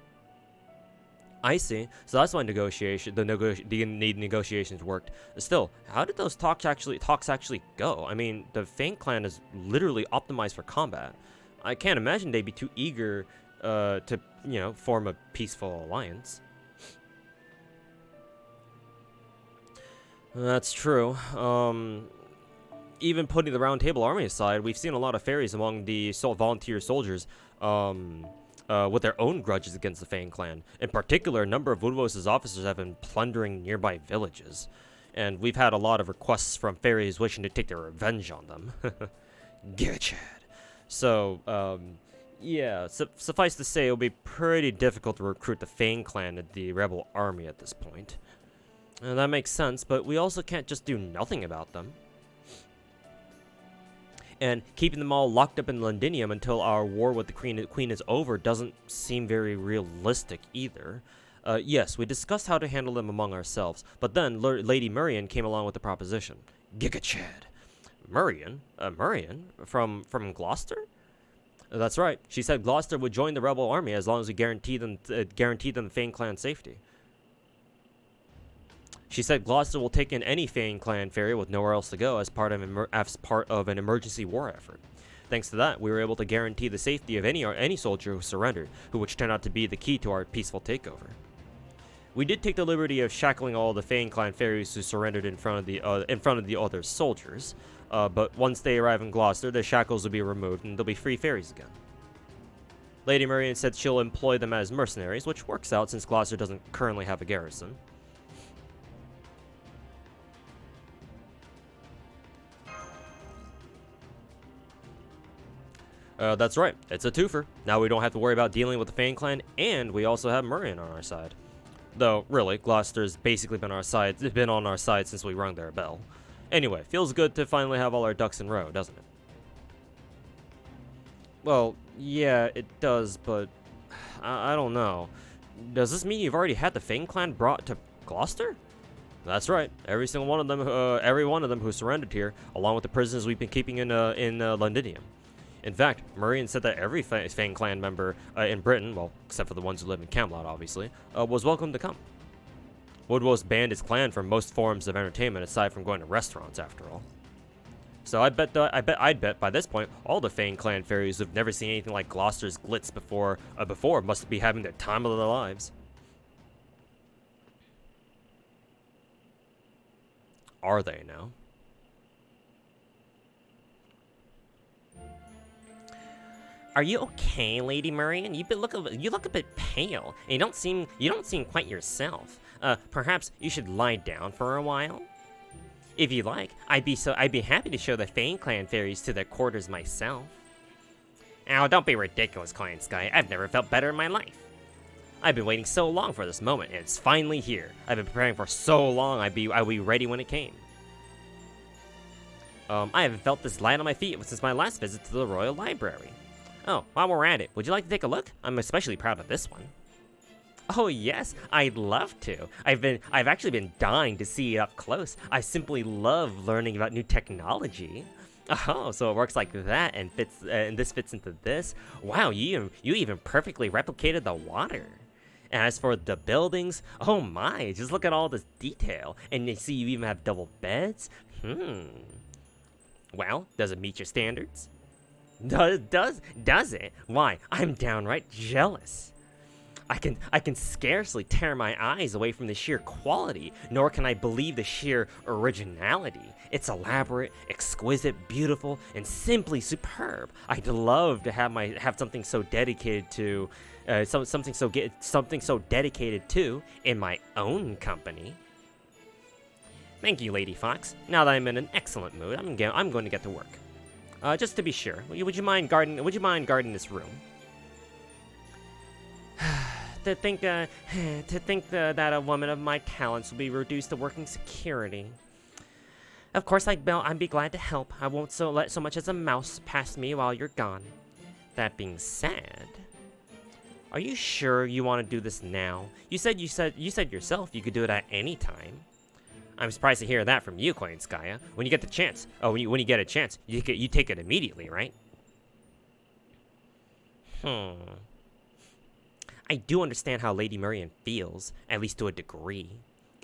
S1: I see. So that's why the negotiations worked. Still, how did those talks actually go? I mean, the Fane clan is literally optimized for combat. I can't imagine they'd be too eager to, form a peaceful alliance. That's true. Even putting the Round Table Army aside, we've seen a lot of fairies among the volunteer soldiers, with their own grudges against the Fane clan. In particular, a number of Woodrose's officers have been plundering nearby villages, and we've had a lot of requests from fairies wishing to take their revenge on them. Gitchad. So, yeah, suffice to say, it'll be pretty difficult to recruit the Fane clan into the rebel army at this point. And that makes sense, but we also can't just do nothing about them. And keeping them all locked up in Londinium until our war with the Queen is over doesn't seem very realistic either. Yes, we discussed how to handle them among ourselves, but then Lady Murian came along with the proposition. Gigachad. Murian? Murian? From Gloucester? That's right. She said Gloucester would join the rebel army as long as we guaranteed them the Fane clan safety. She said Gloucester will take in any Fane clan fairy with nowhere else to go as part of an emergency war effort. Thanks to that, we were able to guarantee the safety of any soldier who surrendered, which turned out to be the key to our peaceful takeover. We did take the liberty of shackling all the Fane clan fairies who surrendered in front of the other soldiers, but once they arrive in Gloucester, the shackles will be removed and they'll be free fairies again. Lady Murian said she'll employ them as mercenaries, which works out since Gloucester doesn't currently have a garrison. That's right, it's a twofer. Now we don't have to worry about dealing with the Fane clan, and we also have Murian on our side. Though, really, Gloucester's basically been on our side since we rung their bell. Anyway, feels good to finally have all our ducks in a row, doesn't it? Well, yeah, it does, but I don't know. Does this mean you've already had the Fane clan brought to Gloucester? That's right. Every one of them who surrendered here, along with the prisoners we've been keeping in Londinium. In fact, Murian said that every Fane clan member in Britain, well, except for the ones who live in Camelot, obviously, was welcome to come. Woodrose banned his clan from most forms of entertainment aside from going to restaurants, after all. So I'd bet by this point, all the Fane clan fairies who've never seen anything like Gloucester's glitz before must be having the time of their lives. Are they now?
S3: Are you okay, Lady Murian? You look a bit pale, and you don't seem quite yourself. Perhaps you should lie down for a while. If you like, I'd be happy to show the Fane clan fairies to their quarters myself. Oh, don't be ridiculous, Client Sky. I've never felt better in my life. I've been waiting so long for this moment, and it's finally here. I've been preparing for so long. I'd be ready when it came. I haven't felt this light on my feet since my last visit to the Royal Library. Oh, while we're at it, would you like to take a look? I'm especially proud of this one. Oh yes, I'd love to. I've actually been dying to see it up close. I simply love learning about new technology. Oh, so it works like that, and this fits into this. Wow, you even perfectly replicated the water. And as for the buildings, oh my, just look at all this detail. And you see you even have double beds. Well, does it meet your standards? Does it? Why, I'm downright jealous. I can scarcely tear my eyes away from the sheer quality, nor can I believe the sheer originality. It's elaborate, exquisite, beautiful, and simply superb. I'd love to have something so dedicated to, something so dedicated to in my own company. Thank you, Lady Fox. Now that I'm in an excellent mood, I'm going to get to work. Just to be sure, would you mind guarding this room? To think that a woman of my talents will be reduced to working security. Of course, I'd be glad to help. I won't let so much as a mouse pass me while you're gone. That being said, are you sure you want to do this now? You said yourself you could do it at any time. I'm surprised to hear that from you, Koyanskaya. When you get the chance, when you get a chance, you take it immediately, right? I do understand how Lady Murian feels, at least to a degree.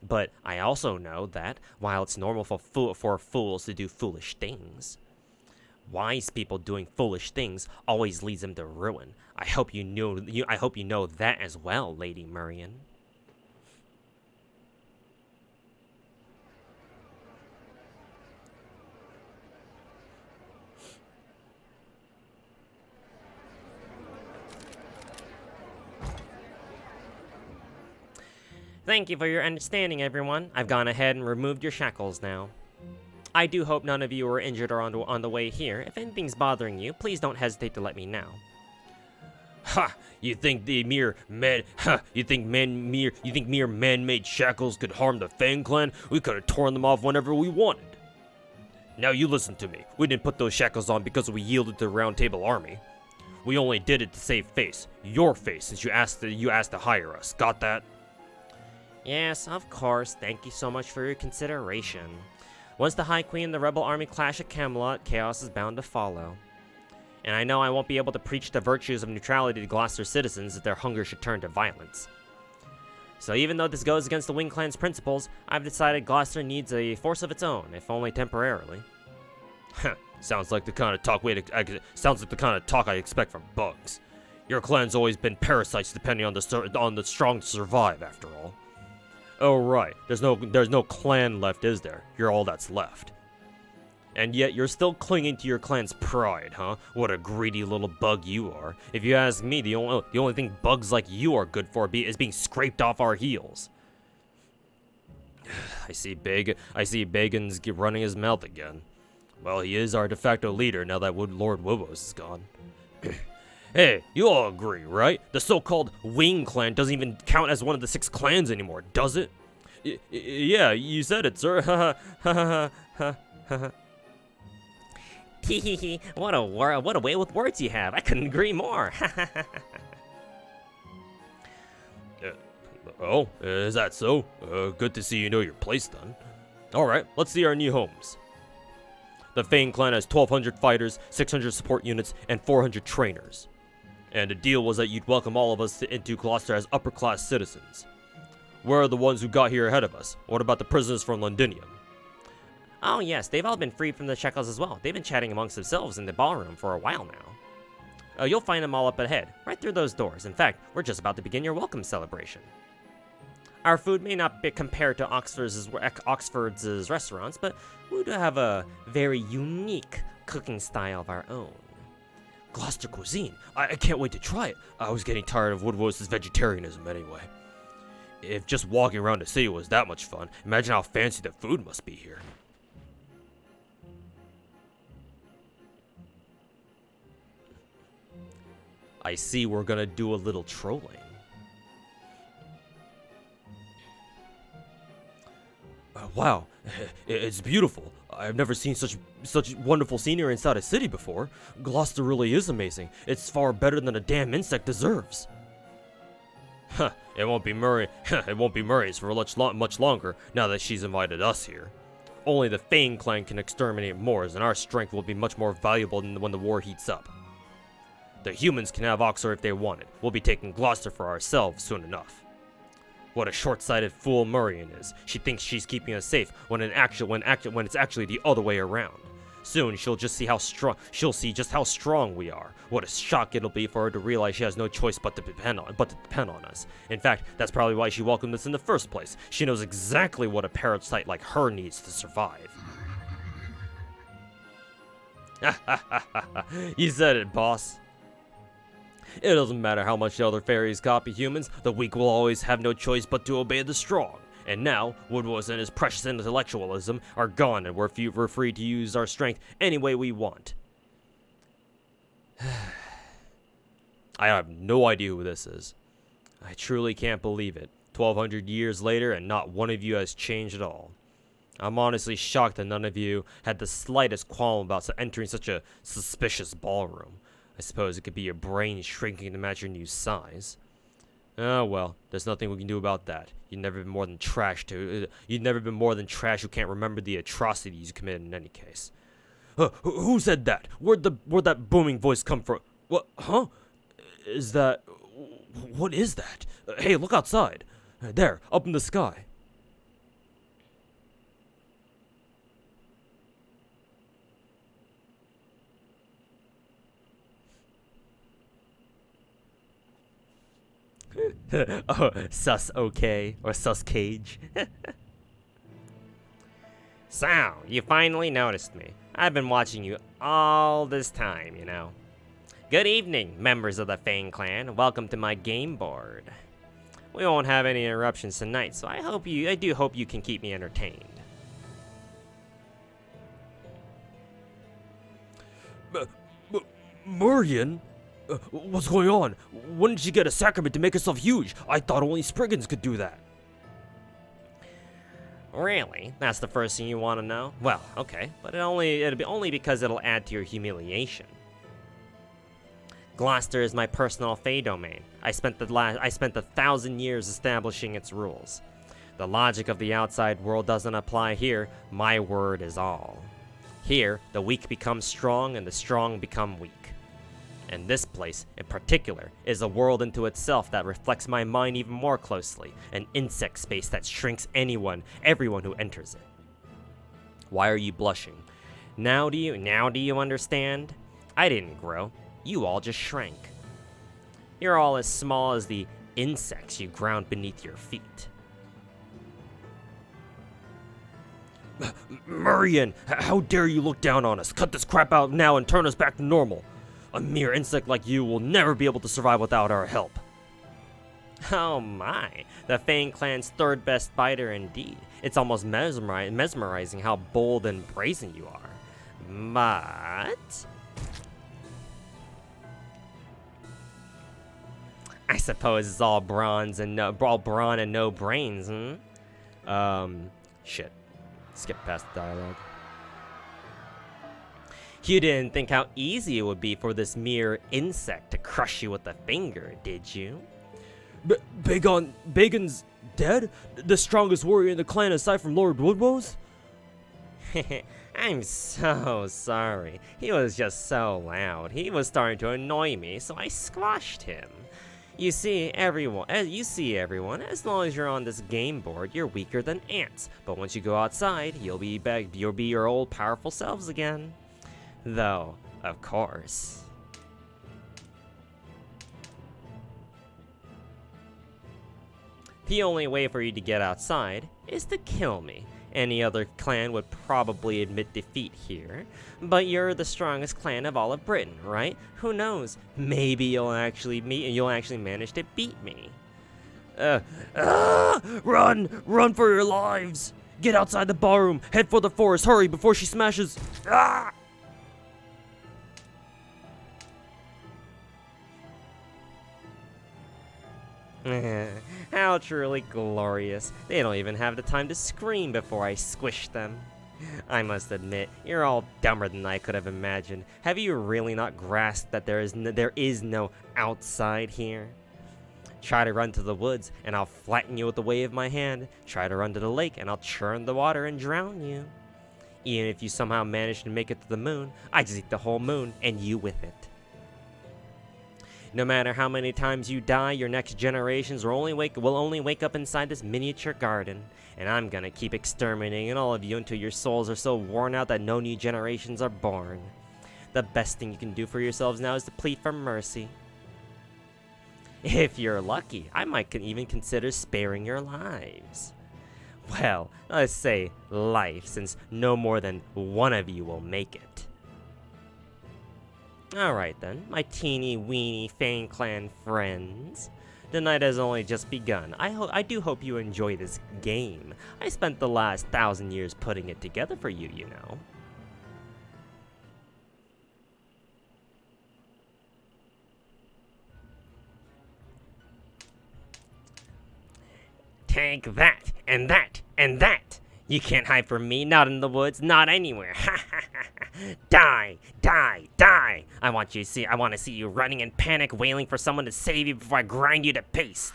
S3: But I also know that, while it's normal for fools to do foolish things, wise people doing foolish things always leads them to ruin. I hope you know that as well, Lady Murian. Thank you for your understanding, everyone. I've gone ahead and removed your shackles now. I do hope none of you were injured or on the way here. If anything's bothering you, please don't hesitate to let me know.
S2: Ha! You think mere man-made shackles could harm the Fang Clan? We could have torn them off whenever we wanted. Now you listen to me. We didn't put those shackles on because we yielded to the Round Table Army. We only did it to save face. Your face, since you asked to hire us. Got that?
S3: Yes, of course. Thank you so much for your consideration. Once the High Queen and the Rebel Army clash at Camelot, chaos is bound to follow. And I know I won't be able to preach the virtues of neutrality to Gloucester's citizens if their hunger should turn to violence. So even though this goes against the Wing Clan's principles, I've decided Gloucester needs a force of its own, if only temporarily.
S2: Sounds like the kind of talk I expect from bugs. Your clan's always been parasites depending on the strong to survive, after all. Oh right, there's no clan left, is there? You're all that's left. And yet you're still clinging to your clan's pride, huh? What a greedy little bug you are. If you ask me, the only thing bugs like you are good for is being scraped off our heels. I see Bacon's running his mouth again. Well, he is our de facto leader now that Lord Wobos is gone. Hey, you all agree, right? The so-called Wing Clan doesn't even count as one of the 6 clans anymore, does it? Yeah, you said it, sir.
S3: Hehehe, what a way with words you have. I couldn't agree more.
S2: Oh, is that so? Good to see you know your place then. Alright, let's see our new homes. The Fang Clan has 1,200 fighters, 600 support units, and 400 trainers. And the deal was that you'd welcome all of us into Gloucester as upper-class citizens. Where are the ones who got here ahead of us? What about the prisoners from Londinium?
S3: Oh yes, they've all been freed from the shackles as well. They've been chatting amongst themselves in the ballroom for a while now. You'll find them all up ahead, right through those doors. In fact, we're just about to begin your welcome celebration. Our food may not be compared to Oxford's restaurants, but we do have a very unique cooking style of our own.
S2: Gloucester cuisine. I can't wait to try it. I was getting tired of Woodrose's vegetarianism anyway. If just walking around the city was that much fun, imagine how fancy the food must be here.
S1: I see we're gonna do a little trolling.
S2: Wow, it's beautiful. I've never seen such wonderful scenery inside a city before. Gloucester really is amazing. It's far better than a damn insect deserves.
S1: Huh, it won't be Murray's for much longer now that she's invited us here. Only the Fang clan can exterminate Moors, and our strength will be much more valuable than when the war heats up. The humans can have Oxor if they want it. We'll be taking Gloucester for ourselves soon enough. What a short-sighted fool Murrian is. She thinks she's keeping us safe when it's actually the other way around. Soon she'll see just how strong we are. What a shock it'll be for her to realize she has no choice but to depend on us. In fact, that's probably why she welcomed us in the first place. She knows exactly what a parasite like her needs to survive. You said it, boss. It doesn't matter how much the other fairies copy humans, the weak will always have no choice but to obey the strong. And now, Woodwose and his precious intellectualism are gone, and we're free to use our strength any way we want. I have no idea who this is. I truly can't believe it. 1,200 years later, and not one of you has changed at all. I'm honestly shocked that none of you had the slightest qualm about entering such a suspicious ballroom. I suppose it could be your brain shrinking to match your new size. Oh well, there's nothing we can do about that. You've never been more than trash who can't remember the atrocities you committed in any case. Who said that? Where'd that booming voice come from? What? Huh? What is that? Hey, look outside. There, up in the sky.
S3: Oh, sus okay, or sus cage. So, you finally noticed me. I've been watching you all this time, you know. Good evening, members of the Fang clan. Welcome to my game board. We won't have any interruptions tonight, so I do hope you can keep me entertained.
S2: Murrian? What's going on? When did she get a sacrament to make herself huge? I thought only Spriggans could do that.
S3: Really? That's the first thing you want to know? Well, okay, but it'll be only because it'll add to your humiliation. Gloucester is my personal Fey domain. I spent the 1,000 years establishing its rules. The logic of the outside world doesn't apply here. My word is all. Here, the weak become strong and the strong become weak. And this place, in particular, is a world into itself that reflects my mind even more closely, an insect space that shrinks everyone who enters it. Why are you blushing? Now do you understand? I didn't grow. You all just shrank. You're all as small as the insects you ground beneath your feet.
S2: Murrian, how dare you look down on us? Cut this crap out now and turn us back to normal. A mere insect like you will never be able to survive without our help.
S3: Oh my, the Fang clan's third best fighter indeed. It's almost mesmerizing how bold and brazen you are. But I suppose it's all brawn and no brains,
S1: Shit. Skip past the dialogue.
S3: You didn't think how easy it would be for this mere insect to crush you with a finger, did you?
S2: Bacon's dead? The strongest warrior in the clan aside from Lord Woodwose?
S3: I'm so sorry. He was just so loud. He was starting to annoy me, so I squashed him. You see, everyone, as long as you're on this game board, you're weaker than ants. But once you go outside, you'll be your old powerful selves again. Though, of course. The only way for you to get outside is to kill me. Any other clan would probably admit defeat here, but you're the strongest clan of all of Britain, right? Who knows? Maybe you'll actually manage to beat me.
S2: Run for your lives! Get outside the ballroom, head for the forest, hurry before she smashes. Ah!
S3: How truly glorious. They don't even have the time to scream before I squish them. I must admit, you're all dumber than I could have imagined. Have you really not grasped that there is no outside here? Try to run to the woods, and I'll flatten you with the wave of my hand. Try to run to the lake, and I'll churn the water and drown you. Even if you somehow manage to make it to the moon, I just eat the whole moon, and you with it. No matter how many times you die, your next generations will only wake up inside this miniature garden. And I'm gonna keep exterminating all of you until your souls are so worn out that no new generations are born. The best thing you can do for yourselves now is to plead for mercy. If you're lucky, I might even consider sparing your lives. Well, let's say life, since no more than one of you will make it. Alright then, my teeny weeny Fang Clan friends. The night has only just begun. I do hope you enjoy this game. I spent the last 1,000 years putting it together for you, you know. Take that, and that, and that! You can't hide from me, not in the woods, not anywhere. Ha ha ha! Die, die, die! I want to see you running in panic, wailing for someone to save you before I grind you to paste.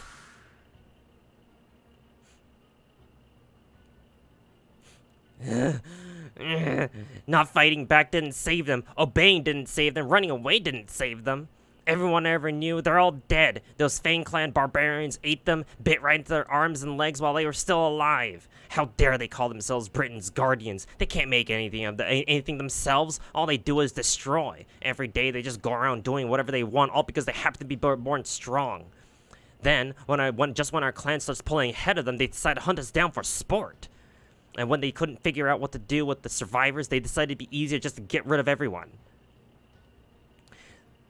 S3: Not fighting back didn't save them. Obeying didn't save them. Running away didn't save them. Everyone I ever knew, they're all dead. Those Fang Clan barbarians ate them, bit right into their arms and legs while they were still alive. How dare they call themselves Britain's guardians? They can't make anything themselves. All they do is destroy. Every day they just go around doing whatever they want, all because they happen to be born strong. Then, when our clan starts pulling ahead of them, they decide to hunt us down for sport. And when they couldn't figure out what to do with the survivors, they decided it'd be easier just to get rid of everyone.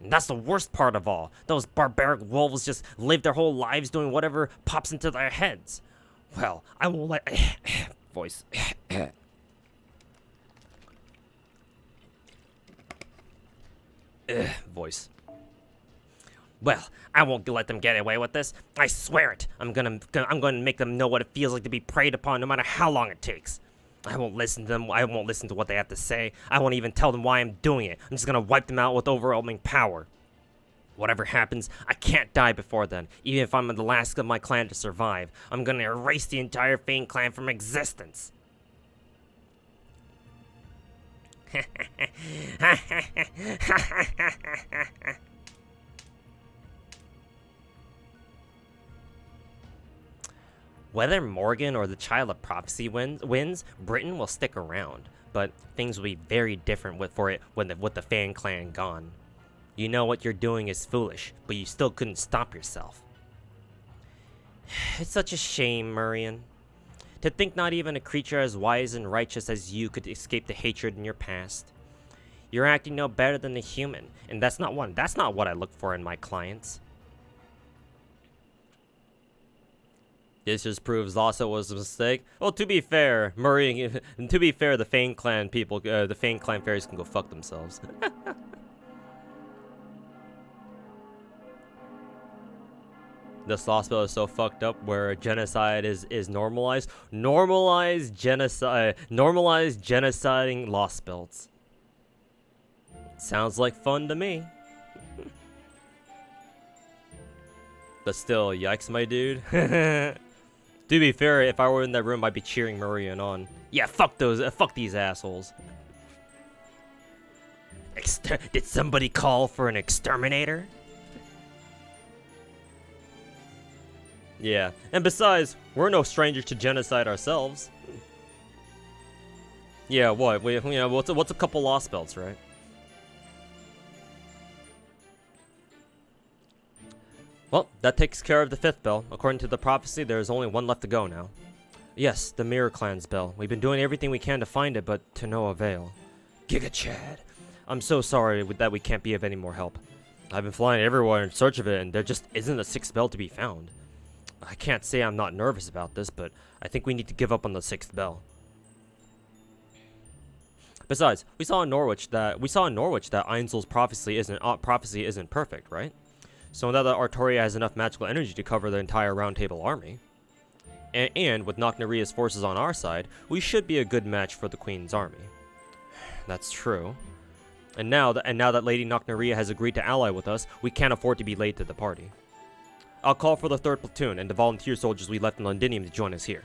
S3: And that's the worst part of all. Those barbaric wolves just live their whole lives doing whatever pops into their heads. Well, I won't let... voice. Voice. Well, I won't let them get away with this. I swear it. I'm gonna make them know what it feels like to be preyed upon, no matter how long it takes. I won't listen to them. I won't listen to what they have to say. I won't even tell them why I'm doing it. I'm just gonna wipe them out with overwhelming power. Whatever happens, I can't die before then. Even if I'm the last of my clan to survive, I'm gonna erase the entire Fang Clan from existence. Whether Morgan or the Child of Prophecy wins, Britain will stick around. But things will be very different with the Fang Clan gone. You know what you're doing is foolish, but you still couldn't stop yourself. It's such a shame, Murian. To think not even a creature as wise and righteous as you could escape the hatred in your past. You're acting no better than a human, and that's not what I look for in my clients. This just proves Lhasa was a mistake. Well, to be fair, the Fang Clan people, the Fang Clan fairies can go fuck themselves. This lost spell is so fucked up where genocide is normalized. Normalized genociding lost spells. Sounds like fun to me. But still, yikes, my dude. To be fair, if I were in that room, I'd be cheering Murian on. Yeah, fuck these assholes. Did somebody call for an exterminator? Yeah, and besides, we're no strangers to genocide ourselves. Yeah, what? What's a couple lost spells, right? Well, that takes care of the 5th bell. According to the prophecy, there is only one left to go now. Yes, the Mirror Clan's bell. We've been doing everything we can to find it, but to no avail. Giga Chad. I'm so sorry that we can't be of any more help. I've been flying everywhere in search of it, and there just isn't a 6th bell to be found. I can't say I'm not nervous about this, but I think we need to give up on the 6th bell. Besides, we saw in Norwich that Einzel's prophecy isn't perfect, right?
S1: so now that Artoria has enough magical energy to cover the entire Round Table army, and with Nocneria's forces on our side, we should be a good match for the Queen's army. That's true. And now that Lady Nocneria has agreed to ally with us, we can't afford to be late to the party. I'll call for the 3rd platoon and the volunteer soldiers we left in Londinium to join us here.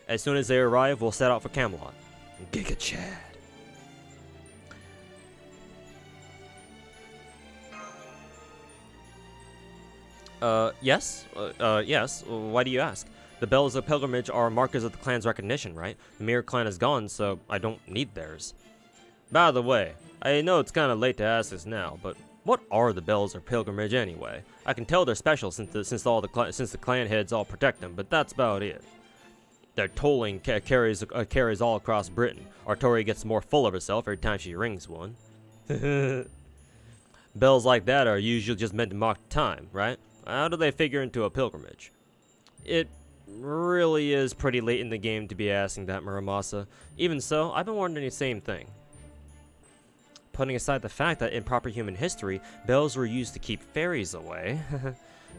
S1: As soon as they arrive, we'll set out for Camelot. Giga Chad. Yes? Yes. Why do you ask? The bells of pilgrimage are markers of the clan's recognition, right? The Mirror clan is gone, so I don't need theirs. By the way, I know it's kind of late to ask this now, but what are the bells of pilgrimage anyway? I can tell they're special since the clan heads all protect them, but that's about it. Their tolling carries all across Britain. Artoria gets more full of herself every time she rings one. Bells like that are usually just meant to mark time, right? How do they figure into a pilgrimage? It really is pretty late in the game to be asking that, Muramasa. Even so, I've been wondering the same thing. Putting aside the fact that in proper human history, bells were used to keep fairies away.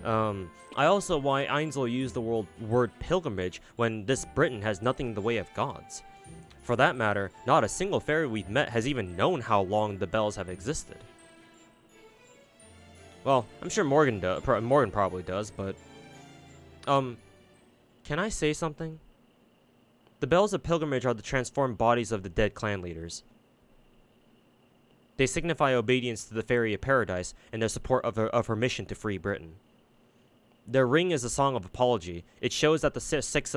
S1: I also why Ainsel used the word pilgrimage when this Britain has nothing in the way of gods. For that matter, not a single fairy we've met has even known how long the bells have existed. Well, I'm sure Morgan probably does, but can I say something? The bells of pilgrimage are the transformed bodies of the dead clan leaders. They signify obedience to the Fairy of Paradise and their support of her mission to free Britain. Their ring is a song of apology. It shows that the six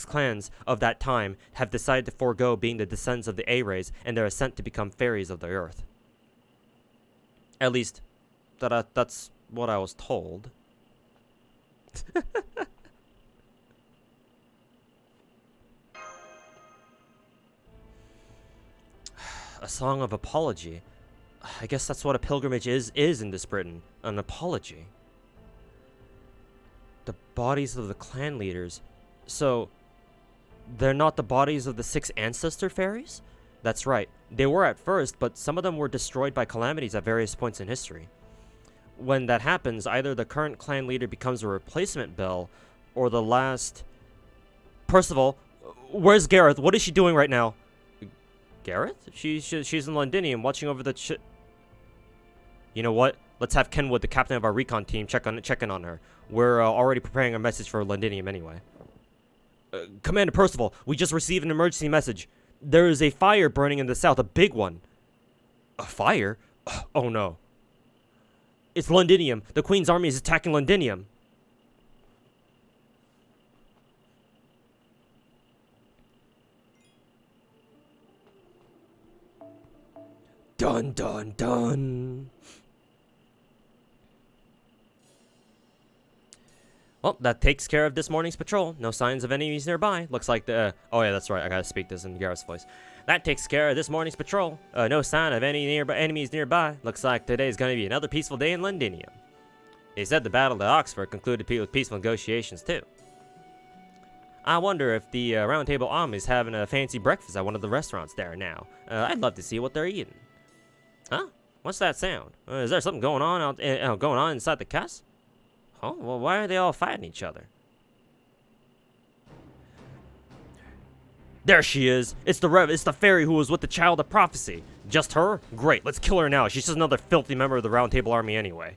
S1: clans of that time have decided to forego being the descendants of the A-rays and their ascent to become fairies of the earth. At least, that's what I was told. A song of apology. I guess that's what a pilgrimage is in this Britain. An apology. The bodies of the clan leaders. So, they're not the bodies of the 6 ancestor fairies? That's right. They were at first, but some of them were destroyed by calamities at various points in history. When that happens, either the current clan leader becomes a replacement bell, or the last... Percival, where's Gareth? What is she doing right now? Gareth? She's in Londinium watching over the You know what? Let's have Kenwood, the captain of our recon team, check in on her. We're already preparing a message for Londinium anyway. Commander Percival, we just received an emergency message. There is a fire burning in the south, a big one. A fire? Oh no. It's Londinium. The Queen's army is attacking Londinium. Dun dun dun. Well, that takes care of this morning's patrol. No signs of enemies nearby. Looks like the... oh yeah, that's right. I gotta speak this in Gareth's voice. That takes care of this morning's patrol. No sign of any enemies nearby. Looks like today's gonna be another peaceful day in Londinium. They said the battle at Oxford concluded with peaceful negotiations too. I wonder if the Round Table Army is having a fancy breakfast at one of the restaurants there now. I'd love to see what they're eating. Huh? What's that sound? Is there something going on inside the castle? Oh, well, why are they all fighting each other? There she is. It's the fairy who was with the child of prophecy. Just her? Great, let's kill her now. She's just another filthy member of the Round Table Army anyway.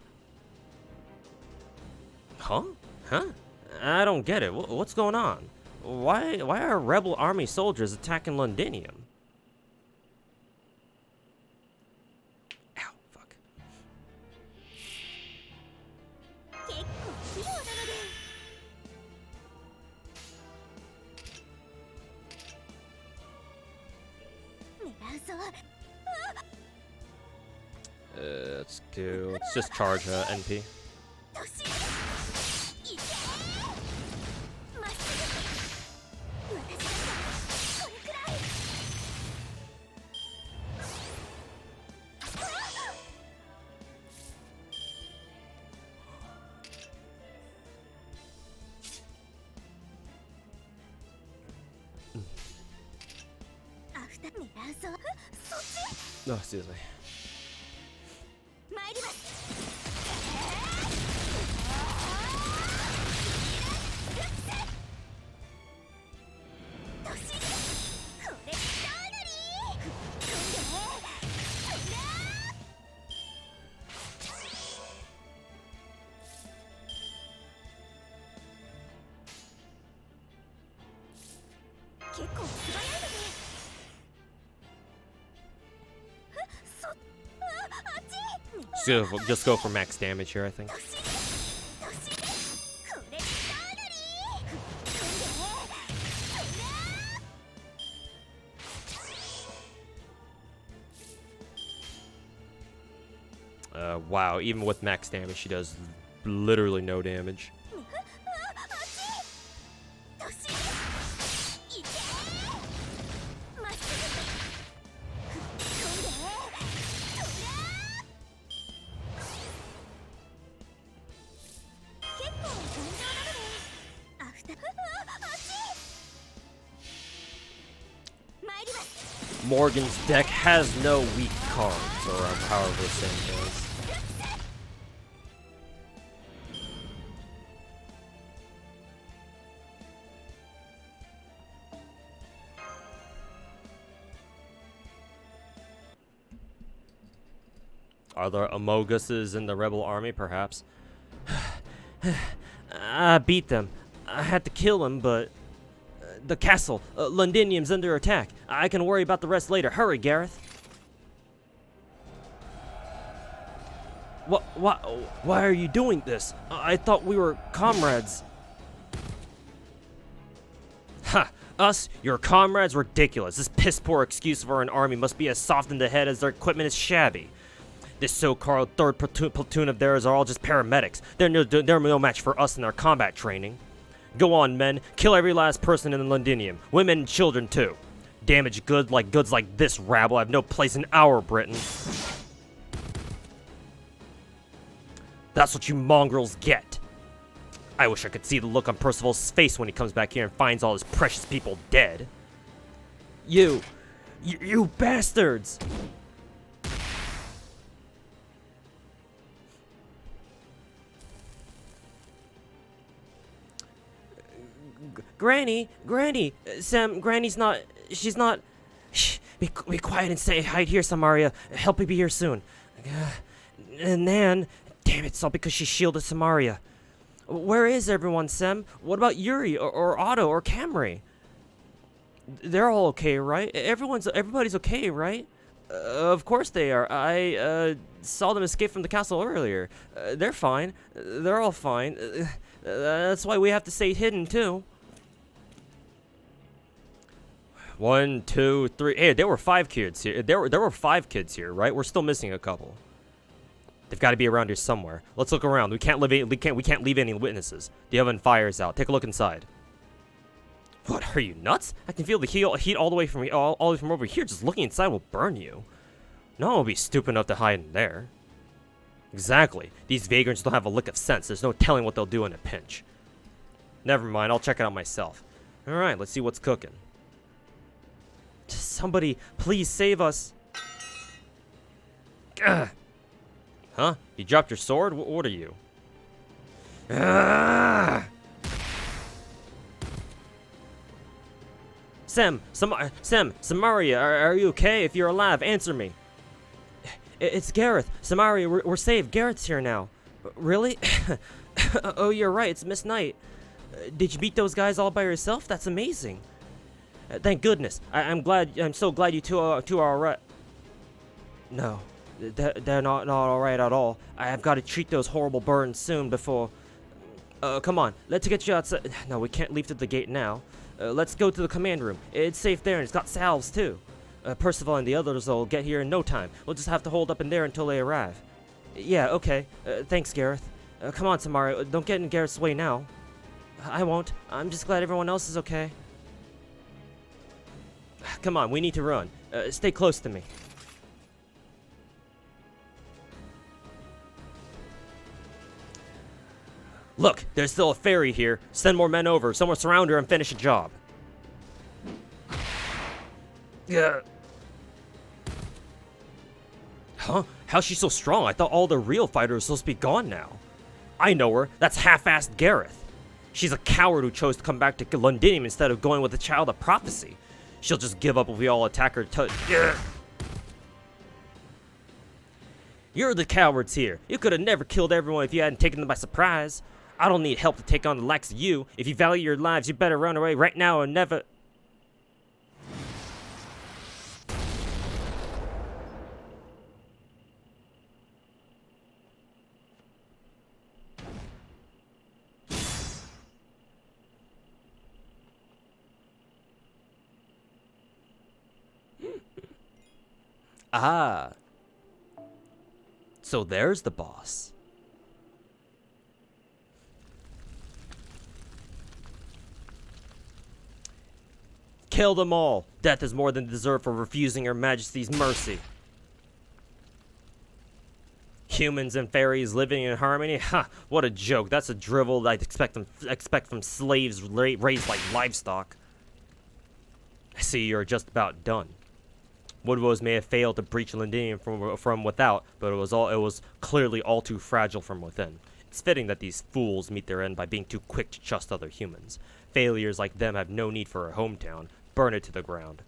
S1: Huh? Huh? I don't get it. What's going on? Why are rebel army soldiers attacking Londinium? Ow, fuck. Let's just charge NP. Oh, excuse me.
S5: 結構素早いのね。そ、あっち。
S1: Just go for max damage here, I think. Wow, even with max damage, she does literally no damage. Morgan's deck has no weak cards, or however this thing is. Are there Amoguses in the rebel army, perhaps?
S3: I beat them. I had to kill them, but... the castle, Londinium's under attack. I can worry about the rest later. Hurry, Gareth. Why are you doing this? I thought we were comrades. Ha! Us? Your comrades? Ridiculous. This piss-poor excuse for an army must be as soft in the head as their equipment is shabby. This so-called third platoon of theirs are all just paramedics. They're no match for us in our combat training. Go on, men. Kill every last person in Londinium. Women and children, too. Damaged goods like this rabble have no place in our Britain. That's what you mongrels get. I wish I could see the look on Percival's face when he comes back here and finds all his precious people dead. You bastards! Granny, Sam, she's not, shh, be quiet and stay, hide here, Samaria, help me be here soon. And Nan, damn it, it's all because she shielded Samaria. Where is everyone, Sam? What about Yuri, or Otto, or Camry? They're all okay, right? Everybody's okay, right? Of course they are. I saw them escape from the castle earlier. They're fine. They're all fine. That's why we have to stay hidden, too.
S1: 1, 2, 3. Hey, there were 5 kids here. There were 5 kids here, right? We're still missing a couple. They've got to be around here somewhere. Let's look around. We can't leave any witnesses. The oven fire's out. Take a look inside. What, are you nuts? I can feel the heat all the way from over here. Just looking inside will burn you. No one will be stupid enough to hide in there. Exactly. These vagrants don't have a lick of sense. There's no telling what they'll do in a pinch. Never mind. I'll check it out myself. All right. Let's see what's cooking.
S3: Somebody, please save us.
S1: Ugh. Huh? You dropped your sword? What are you?
S3: Samaria, are you okay? If you're alive, answer me. It's Gareth. Samaria, we're saved. Gareth's here now. Really? Oh, you're right. It's Miss Knight. Did you beat those guys all by yourself? That's amazing. Thank goodness. I'm so glad you two are alright. No, they're not alright at all. I have got to treat those horrible burns soon before... come on, let's get you outside. No, we can't leave through the gate now. Let's go to the command room. It's safe there and it's got salves too. Percival and the others will get here in no time. We'll just have to hold up in there until they arrive. Yeah, okay. Thanks, Gareth. Come on, Samara. Don't get in Gareth's way now. I won't. I'm just glad everyone else is okay. Come on, we need to run. Stay close to me. Look, there's still a ferry here. Send more men over. Someone surround her and finish the job. Yeah.
S1: Huh? How's she so strong? I thought all the real fighters are supposed to be gone now. I know her. That's half-assed Gareth. She's a coward who chose to come back to Londinium instead of going with the Child of Prophecy. She'll just give up if we all attack her You're the cowards here. You could have never killed everyone if you hadn't taken them by surprise. I don't need help to take on the likes of you. If you value your lives, you better run away right now or never... Ah. So there's the boss. Kill them all. Death is more than deserved for refusing Her Majesty's mercy. Humans and fairies living in harmony? Ha! What a joke. That's a drivel I'd expect from slaves raised like livestock. I see you're just about done. Woodrose may have failed to breach Londinium from without, but it was clearly all too fragile from within. It's fitting that these fools meet their end by being too quick to trust other humans. Failures like them have no need for a hometown. Burn it to the ground.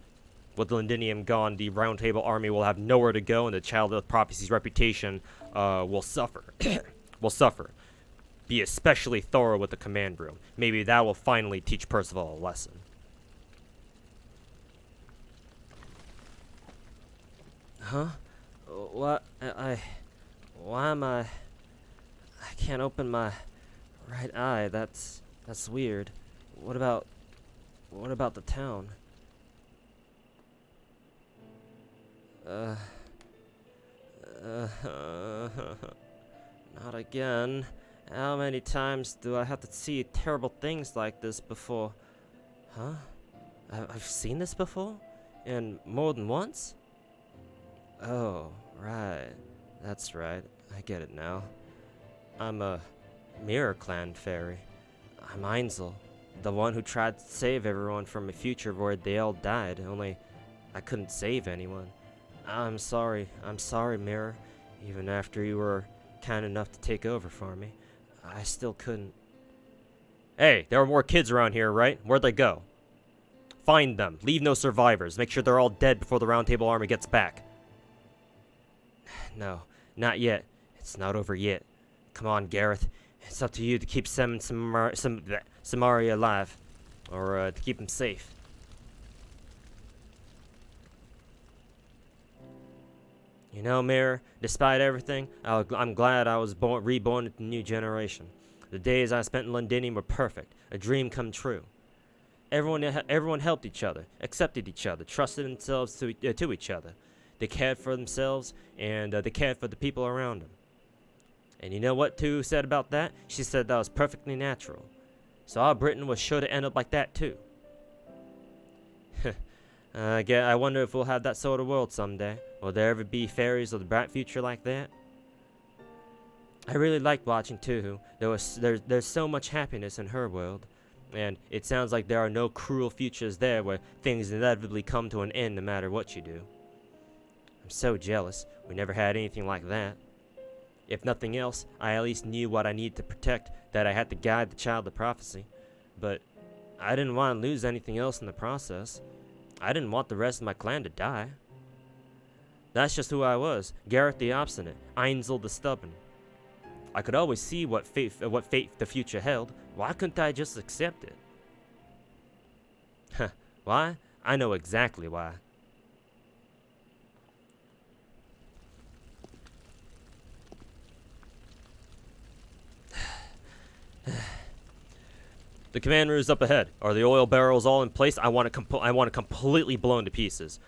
S1: With Londinium gone, the Round Table army will have nowhere to go, and the Child of Prophecy's reputation will suffer. will suffer. Be especially thorough with the command room. Maybe that will finally teach Percival a lesson. Huh? What? Why am I can't open my right eye. That's weird. What about the town? Not again. How many times do I have to see terrible things like this before? Huh? I've seen this before? And more than once? Oh, right. That's right. I get it now. I'm a Mirror Clan fairy. I'm Einzel, the one who tried to save everyone from a future where they all died, only I couldn't save anyone. I'm sorry, Mirror. Even after you were kind enough to take over for me, I still couldn't. Hey, there were more kids around here, right? Where'd they go? Find them. Leave no survivors. Make sure they're all dead before the Round Table army gets back. No, not yet. It's not over yet. Come on, Gareth. It's up to you to keep Sem and Samari alive. Or to keep them safe. You know, Mirror, despite everything, I'm glad I was reborn into the new generation. The days I spent in Londinium were perfect. A dream come true. Everyone helped each other, accepted each other, trusted themselves to each other. They cared for themselves, and they cared for the people around them. And you know what Tu said about that? She said that was perfectly natural. So our Britain was sure to end up like that too. I wonder if we'll have that sort of world someday. Will there ever be fairies of the bright future like that? I really liked watching Tuhu. There's so much happiness in her world. And it sounds like there are no cruel futures there where things inevitably come to an end no matter what you do. I'm so jealous. We never had anything like that. If nothing else, I at least knew what I needed to protect, that I had to guide the Child of Prophecy. But I didn't want to lose anything else in the process. I didn't want the rest of my clan to die. That's just who I was. Gareth the Obstinate, Einzel the Stubborn. I could always see what fate the future held. Why couldn't I just accept it? Huh. Why? I know exactly why. The command room is up ahead. Are the oil barrels all in place? I want it completely blown to pieces.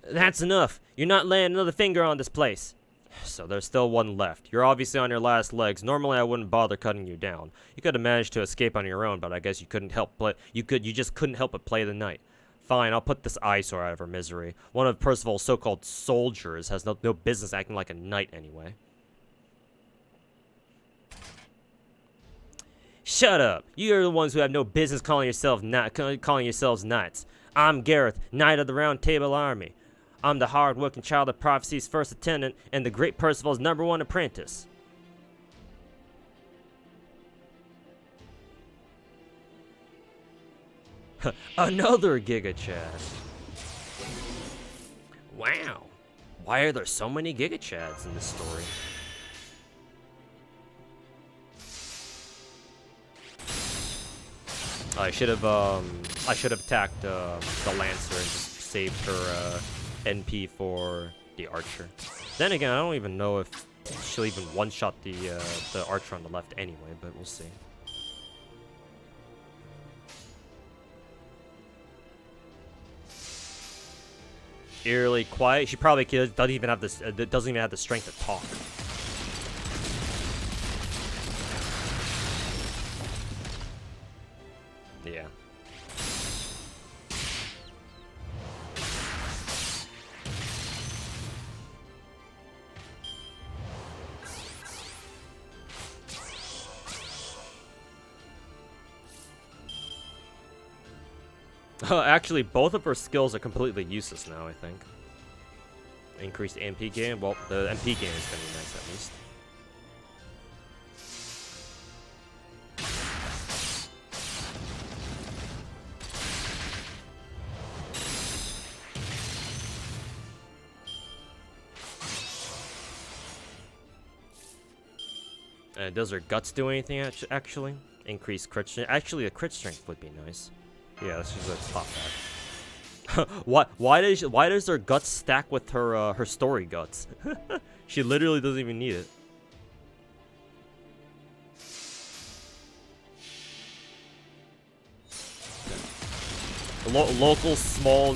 S1: That's enough. You're not laying another finger on this place. So there's still one left. You're obviously on your last legs. Normally I wouldn't bother cutting you down. You could have managed to escape on your own, but I guess you couldn't help you just couldn't help but play the night. Fine, I'll put this eyesore out of her misery. One of Percival's so-called soldiers has no business acting like a knight anyway. Shut up! You're the ones who have no business calling yourselves knights. I'm Gareth, Knight of the Round Table Army.
S3: I'm the hard-working child of prophecy's first attendant and the great Percival's #1 apprentice. Another Giga Chad. Wow. Why are there so many Giga Chads in this story? I should have attacked the Lancer and just saved her NP for the Archer. Then again, I don't even know if she'll even one-shot the Archer on the left anyway, but we'll see. Eerily quiet. She probably doesn't even have this. Doesn't even have the strength to talk. Yeah. Actually, both of her skills are completely useless now, I think. Increased MP gain? Well, the MP gain is going to be nice at least. Does her guts do anything, actually? Increased crit strength? Actually, a crit strength would be nice. Yeah, let's pop that. Why does her guts stack with her her story guts? She literally doesn't even need it. Local small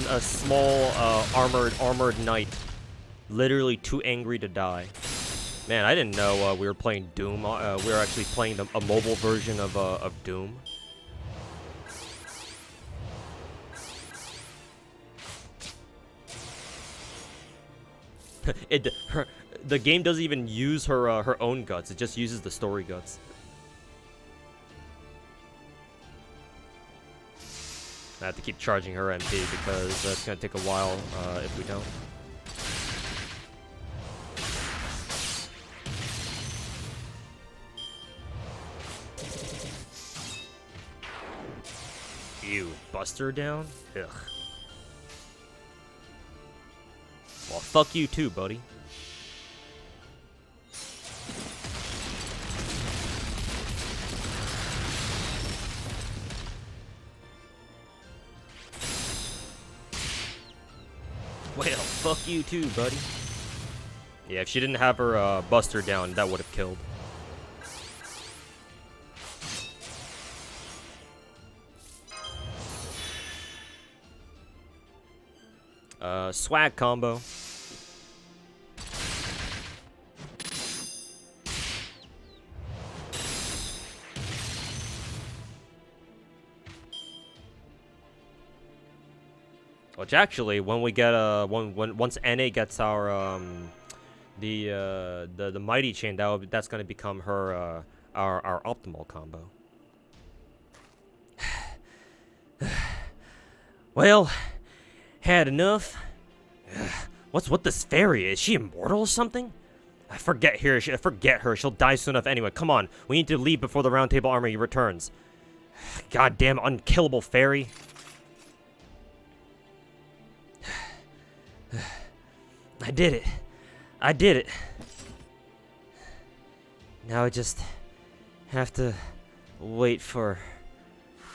S3: armored knight, literally too angry to die. Man, I didn't know we were playing Doom. We were actually playing a mobile version of Doom. The game doesn't even use her own guts. It just uses the story guts. I have to keep charging her MP because it's gonna take a while if we don't. Ew, bust her down? Ugh. Well, fuck you too, buddy. Well, fuck you too, buddy. Yeah, if she didn't have her buster down, that would have killed. Swag combo. Which actually, when we get once NA gets our the mighty chain, that's gonna become her our optimal combo. Well, had enough. What's with this fairy? Is she immortal or something? I forget her. She'll die soon enough anyway. Come on, we need to leave before the Round Table Army returns. Goddamn unkillable fairy. I did it. I did it. Now I just have to wait for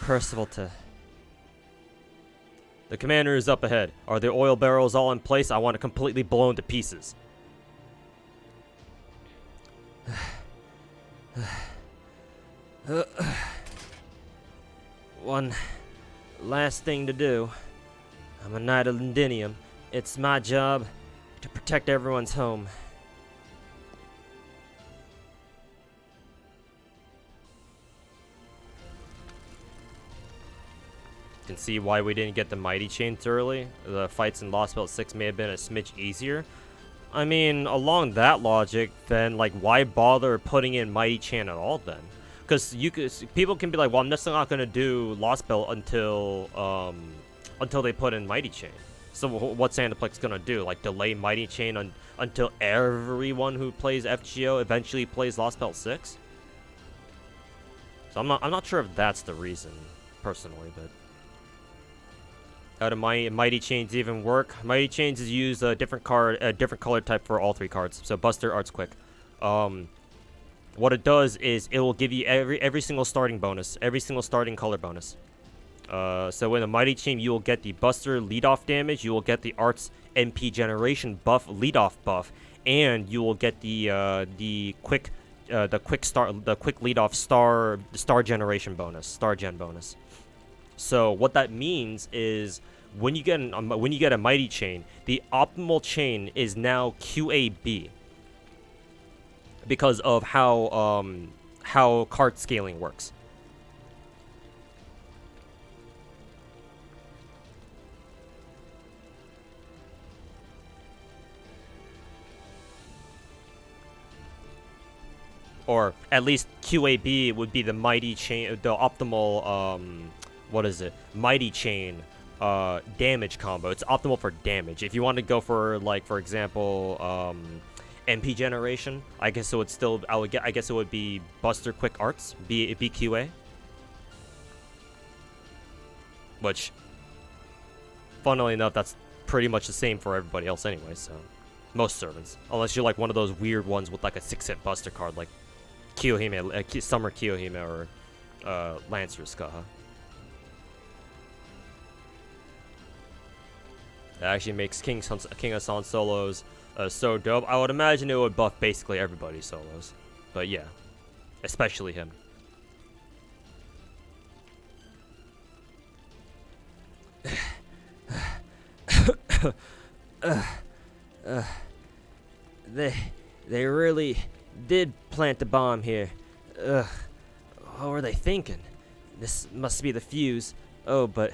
S3: Percival to... The commander is up ahead. Are the oil barrels all in place? I want to completely blow into pieces. One last thing to do. I'm a knight of Londinium. It's my job to protect everyone's home. You can see why we didn't get the mighty chains early. The fights in Lost Belt 6 may have been a smidge easier. I mean, along that logic, then like why bother putting in mighty chain at all then? Because people can be like, well, I'm just not gonna do Lost Belt until they put in mighty chain.
S1: So what's Aniplex gonna do? Like delay Mighty Chain until everyone who plays FGO eventually plays Lost Belt 6? So I'm not sure if that's the reason, personally, but how do Mighty Chains even work? Mighty Chains is use a different color type for all 3 cards. So Buster, Arts Quick. What it does is it will give you every single starting bonus, every single starting color bonus. So in a Mighty Chain, you will get the Buster leadoff damage, you will get the Arts MP generation buff leadoff buff, and you will get the quick leadoff star generation bonus, star gen bonus. So what that means is when you get a Mighty Chain, the optimal chain is now QAB because of how card scaling works. Or at least QAB would be the Mighty Chain, the optimal, what is it? Mighty Chain damage combo. It's optimal for damage. If you want to go for, like, for example, MP generation, I guess it would still, I guess it would be Buster Quick Arts, BQA. Which, funnily enough, that's pretty much the same for everybody else anyway, so. Most servants. Unless you're like one of those weird ones with like a 6-hit Buster card, like Kiyohime, Summer Kiyohime, or Lancer Skaha. That actually makes King of San solos so dope. I would imagine it would buff basically everybody's solos. But yeah, especially him.
S3: They really did plant a bomb here. Ugh. What were they thinking? This must be the fuse. Oh, but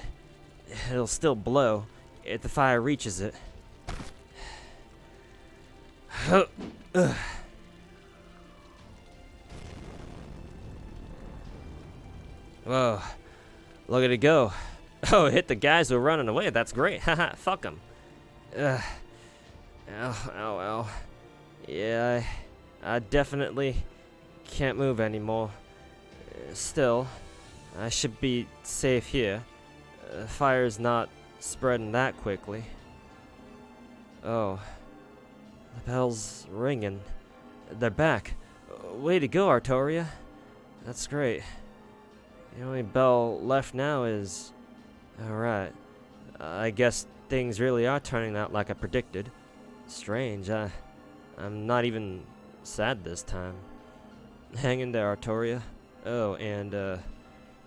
S3: it'll still blow if the fire reaches it. Whoa. Look at it go. Oh, it hit the guys who were running away. That's great. Haha, fuck them. Ow, ow, ow. Yeah, I definitely can't move anymore. Still, I should be safe here. Fire's not spreading that quickly. Oh, the bell's ringing. They're back. Way to go, Artoria. That's great. The only bell left now is... Alright. I guess things really are turning out like I predicted. Strange, I'm not even sad this time. Hang in there, Artoria. Oh, and,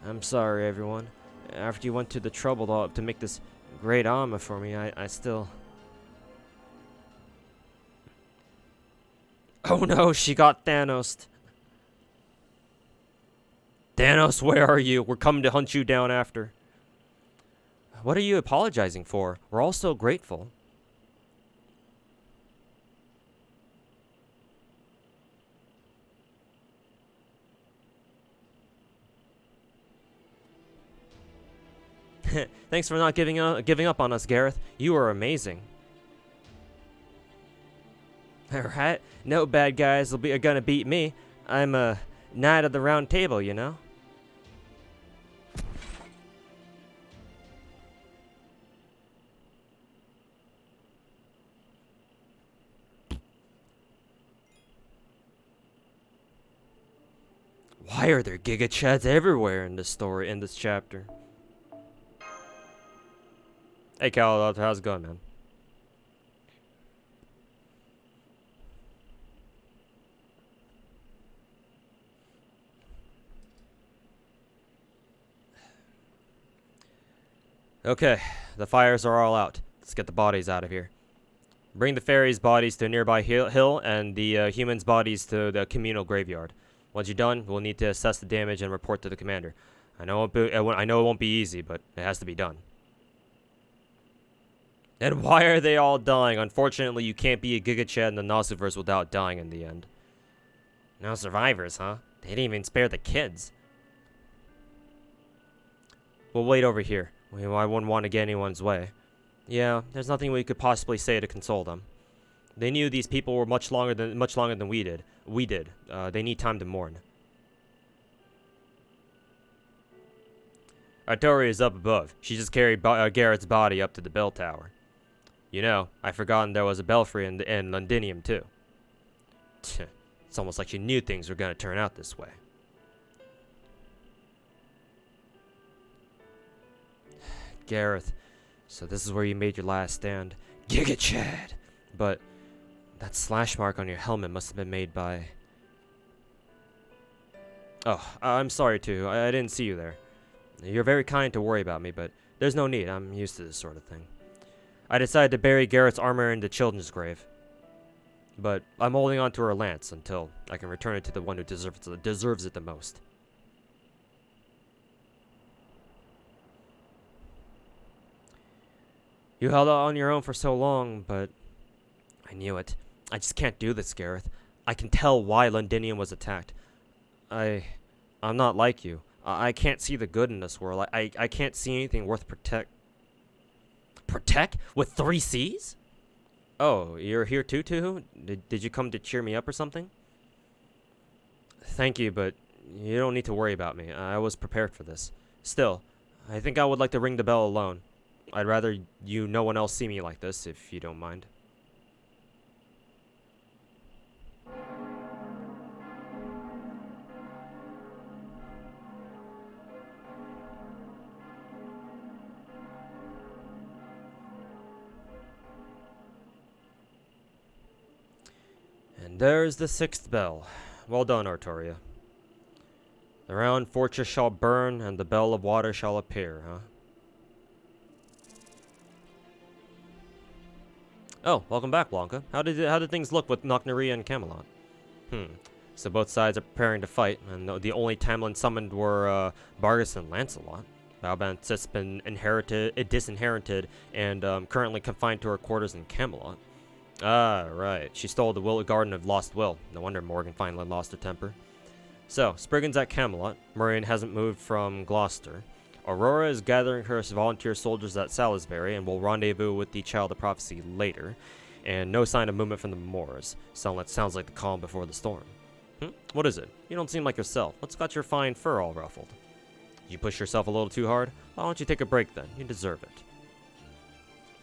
S3: I'm sorry, everyone. After you went to the trouble to make this great armor for me, I still... Oh no, she got Thanos. Thanos, where are you? We're coming to hunt you down after. What are you apologizing for? We're all so grateful. Thanks for not giving up on us, Gareth. You were amazing. Alright, no bad guys are gonna beat me. I'm a knight of the round table, you know? Why are there Giga Chads everywhere in this story, in this chapter? Hey Cal, how's it going, man? Okay, the fires are all out. Let's get the bodies out of here. Bring the fairies' bodies to a nearby hill and the humans' bodies to the communal graveyard. Once you're done, we'll need to assess the damage and report to the commander. I know it won't be easy, but it has to be done. And why are they all dying? Unfortunately, you can't be a Giga Chad in the Nasuverse without dying in the end. No survivors, huh? They didn't even spare the kids. We'll wait over here. I wouldn't want to get anyone's way.
S1: Yeah, there's nothing we could possibly say to console them. They knew these people were much longer than we did. They need time to mourn. Artori is up above. She just carried Garrett's body up to the bell tower. You know, I'd forgotten there was a belfry in Londinium too. It's almost like she knew things were gonna turn out this way. Gareth, so this is where you made your last stand. Giga Chad! But that slash mark on your helmet must have been made by... Oh, I'm sorry too. I didn't see you there. You're very kind to worry about me, but there's no need. I'm used to this sort of thing. I decided to bury Garrett's armor in the children's grave. But I'm holding on to her lance until I can return it to the one who deserves it the most. You held out on your own for so long, but I knew it. I just can't do this, Gareth. I can tell why Londinium was attacked. I'm not like you. I can't see the good in this world. I can't see anything worth protect. Protect? With 3 C's? Oh, you're here too, Tuhu? Did you come to cheer me up or something? Thank you, but you don't need to worry about me. I was prepared for this. Still, I think I would like to ring the bell alone. I'd rather no one else see me like this, if you don't mind. And there's the 6th bell. Well done, Artoria. The round fortress shall burn, and the bell of water shall appear, huh? Oh, welcome back, Blanca. How did things look with Nocneria and Camelot? So both sides are preparing to fight, and the only Tamlin summoned were Bargus and Lancelot. Valbant's has been disinherited, and currently confined to her quarters in Camelot. Ah, right. She stole the Garden of Lost Will. No wonder Morgan finally lost her temper. So, Spriggan's at Camelot. Muriel hasn't moved from Gloucester. Aurora is gathering her volunteer soldiers at Salisbury and will rendezvous with the Child of Prophecy later. And no sign of movement from the Moors. Sounds like the calm before the storm. What is it? You don't seem like yourself. What's got your fine fur all ruffled? Did you push yourself a little too hard? Why don't you take a break then? You deserve it.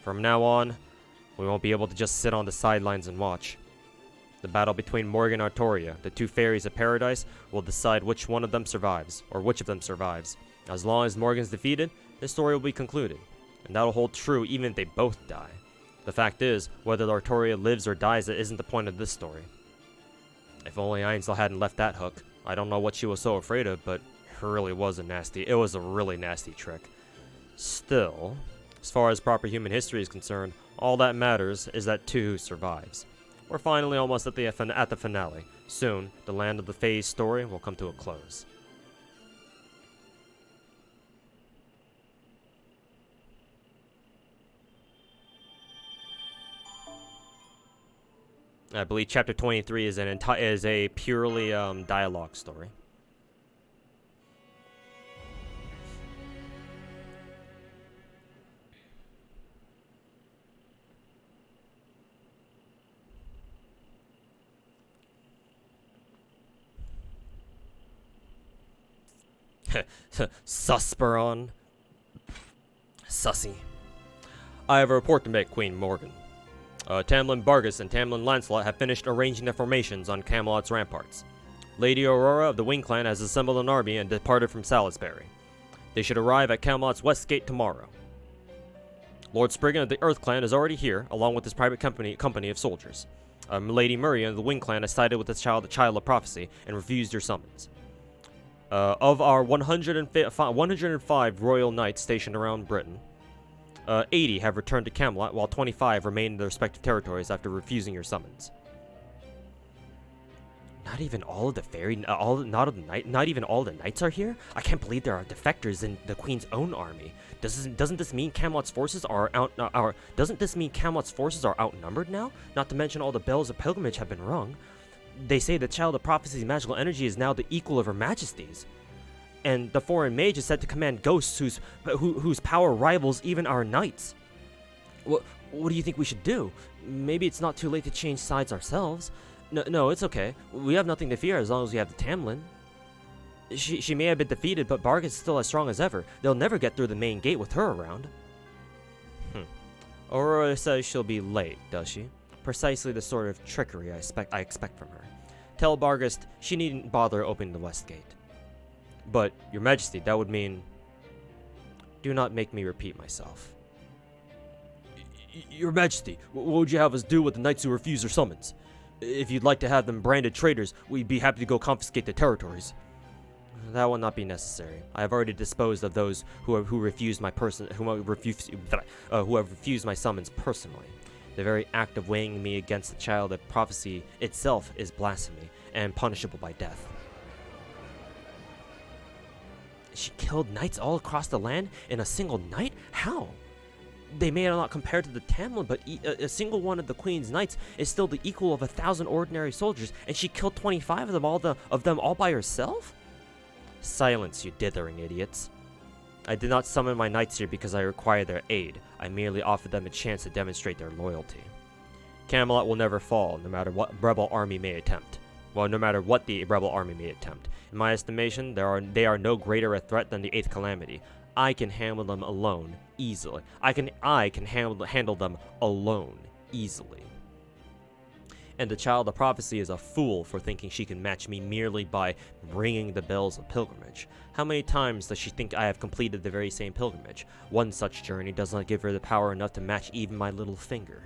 S1: From now on, we won't be able to just sit on the sidelines and watch. The battle between Morgan and Artoria, the 2 fairies of paradise, will decide which of them survives. As long as Morgan's defeated, this story will be concluded. And that'll hold true even if they both die. The fact is, whether Artoria lives or dies isn't the point of this story. If only Ainsel hadn't left that hook. I don't know what she was so afraid of, but it was a really nasty trick. Still, as far as proper human history is concerned, all that matters is that Tuhu survives. We're finally almost at the finale. Soon, the Land of the Fae's story will come to a close. I believe chapter 23 is a purely dialogue story. Susperon. Sussy. I have a report to make, Queen Morgan. Tamlin Bargus and Tamlin Lancelot have finished arranging their formations on Camelot's ramparts. Lady Aurora of the Wing Clan has assembled an army and departed from Salisbury. They should arrive at Camelot's west gate tomorrow. Lord Spriggan of the Earth Clan is already here, along with his private company of soldiers. Lady Muriel of the Wing Clan has sided with the Child of Prophecy and refused your summons. Of our 105 royal knights stationed around Britain, 80 have returned to Camelot, while 25 remain in their respective territories after refusing your summons. Not even all of the not even all the knights are here? I can't believe there are defectors in the Queen's own army. Doesn't this mean Camelot's forces are outnumbered now? Not to mention all the bells of pilgrimage have been rung. They say the Child of Prophecy's magical energy is now the equal of Her Majesty's. And the foreign mage is said to command ghosts whose power rivals even our knights. What do you think we should do? Maybe it's not too late to change sides ourselves. No, it's okay. We have nothing to fear as long as we have the Tamlin. She may have been defeated, but Barg is still as strong as ever. They'll never get through the main gate with her around. Aurora says she'll be late, does she? Precisely the sort of trickery I expect from her. Tell Bargist she needn't bother opening the west gate. But, Your Majesty, that would mean... Do not make me repeat myself. Your Majesty, what would you have us do with the knights who refuse their summons? If you'd like to have them branded traitors, we'd be happy to go confiscate the territories. That will not be necessary. I have already disposed of those who have refused my summons personally. The very act of weighing me against the child of prophecy itself is blasphemy and punishable by death. She killed knights all across the land in a single night? How? They may not compare to the Tamlin, but a single one of the Queen's knights is still the equal of 1,000 ordinary soldiers, and she killed 25 of them all by herself? Silence, you dithering idiots. I did not summon my knights here because I require their aid. I merely offered them a chance to demonstrate their loyalty. Camelot will never fall, no matter what rebel army may attempt. Well, no matter what the rebel army may attempt. In my estimation, they are no greater a threat than the 8th Calamity. I can handle them alone, easily. I can handle them alone, easily. And the child of prophecy is a fool for thinking she can match me merely by ringing the bells of pilgrimage. How many times does she think I have completed the very same pilgrimage? One such journey does not give her the power enough to match even my little finger.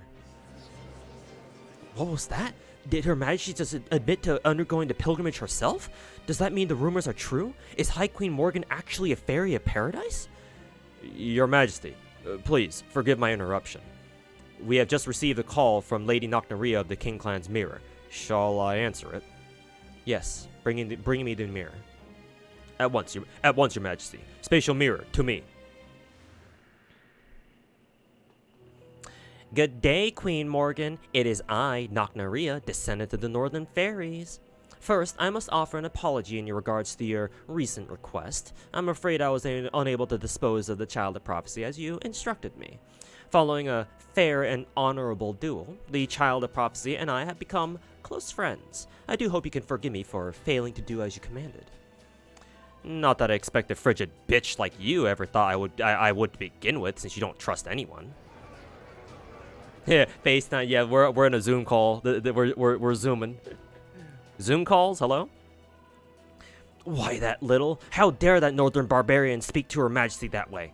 S1: What was that? Did Her Majesty just admit to undergoing the pilgrimage herself? Does that mean the rumors are true? Is High Queen Morgan actually a fairy of paradise? Your Majesty, please, forgive my interruption. We have just received a call from Lady Nocnaria of the King Clan's mirror. Shall I answer it? Yes, bring me the mirror. At once, Your Majesty. Spatial mirror, to me. Good day, Queen Morgan. It is I, Nocnaria, descendant of the Northern Fairies. First, I must offer an apology in regards to your recent request. I'm afraid I was unable to dispose of the Child of Prophecy as you instructed me. Following a fair and honorable duel, the Child of Prophecy and I have become close friends. I do hope you can forgive me for failing to do as you commanded. Not that I expect a frigid bitch like you ever thought I would to begin with, since you don't trust anyone. Yeah, FaceTime. Yeah, we're in a Zoom call. We're zooming. Zoom calls. Hello. Why that little? How dare that northern barbarian speak to Her Majesty that way?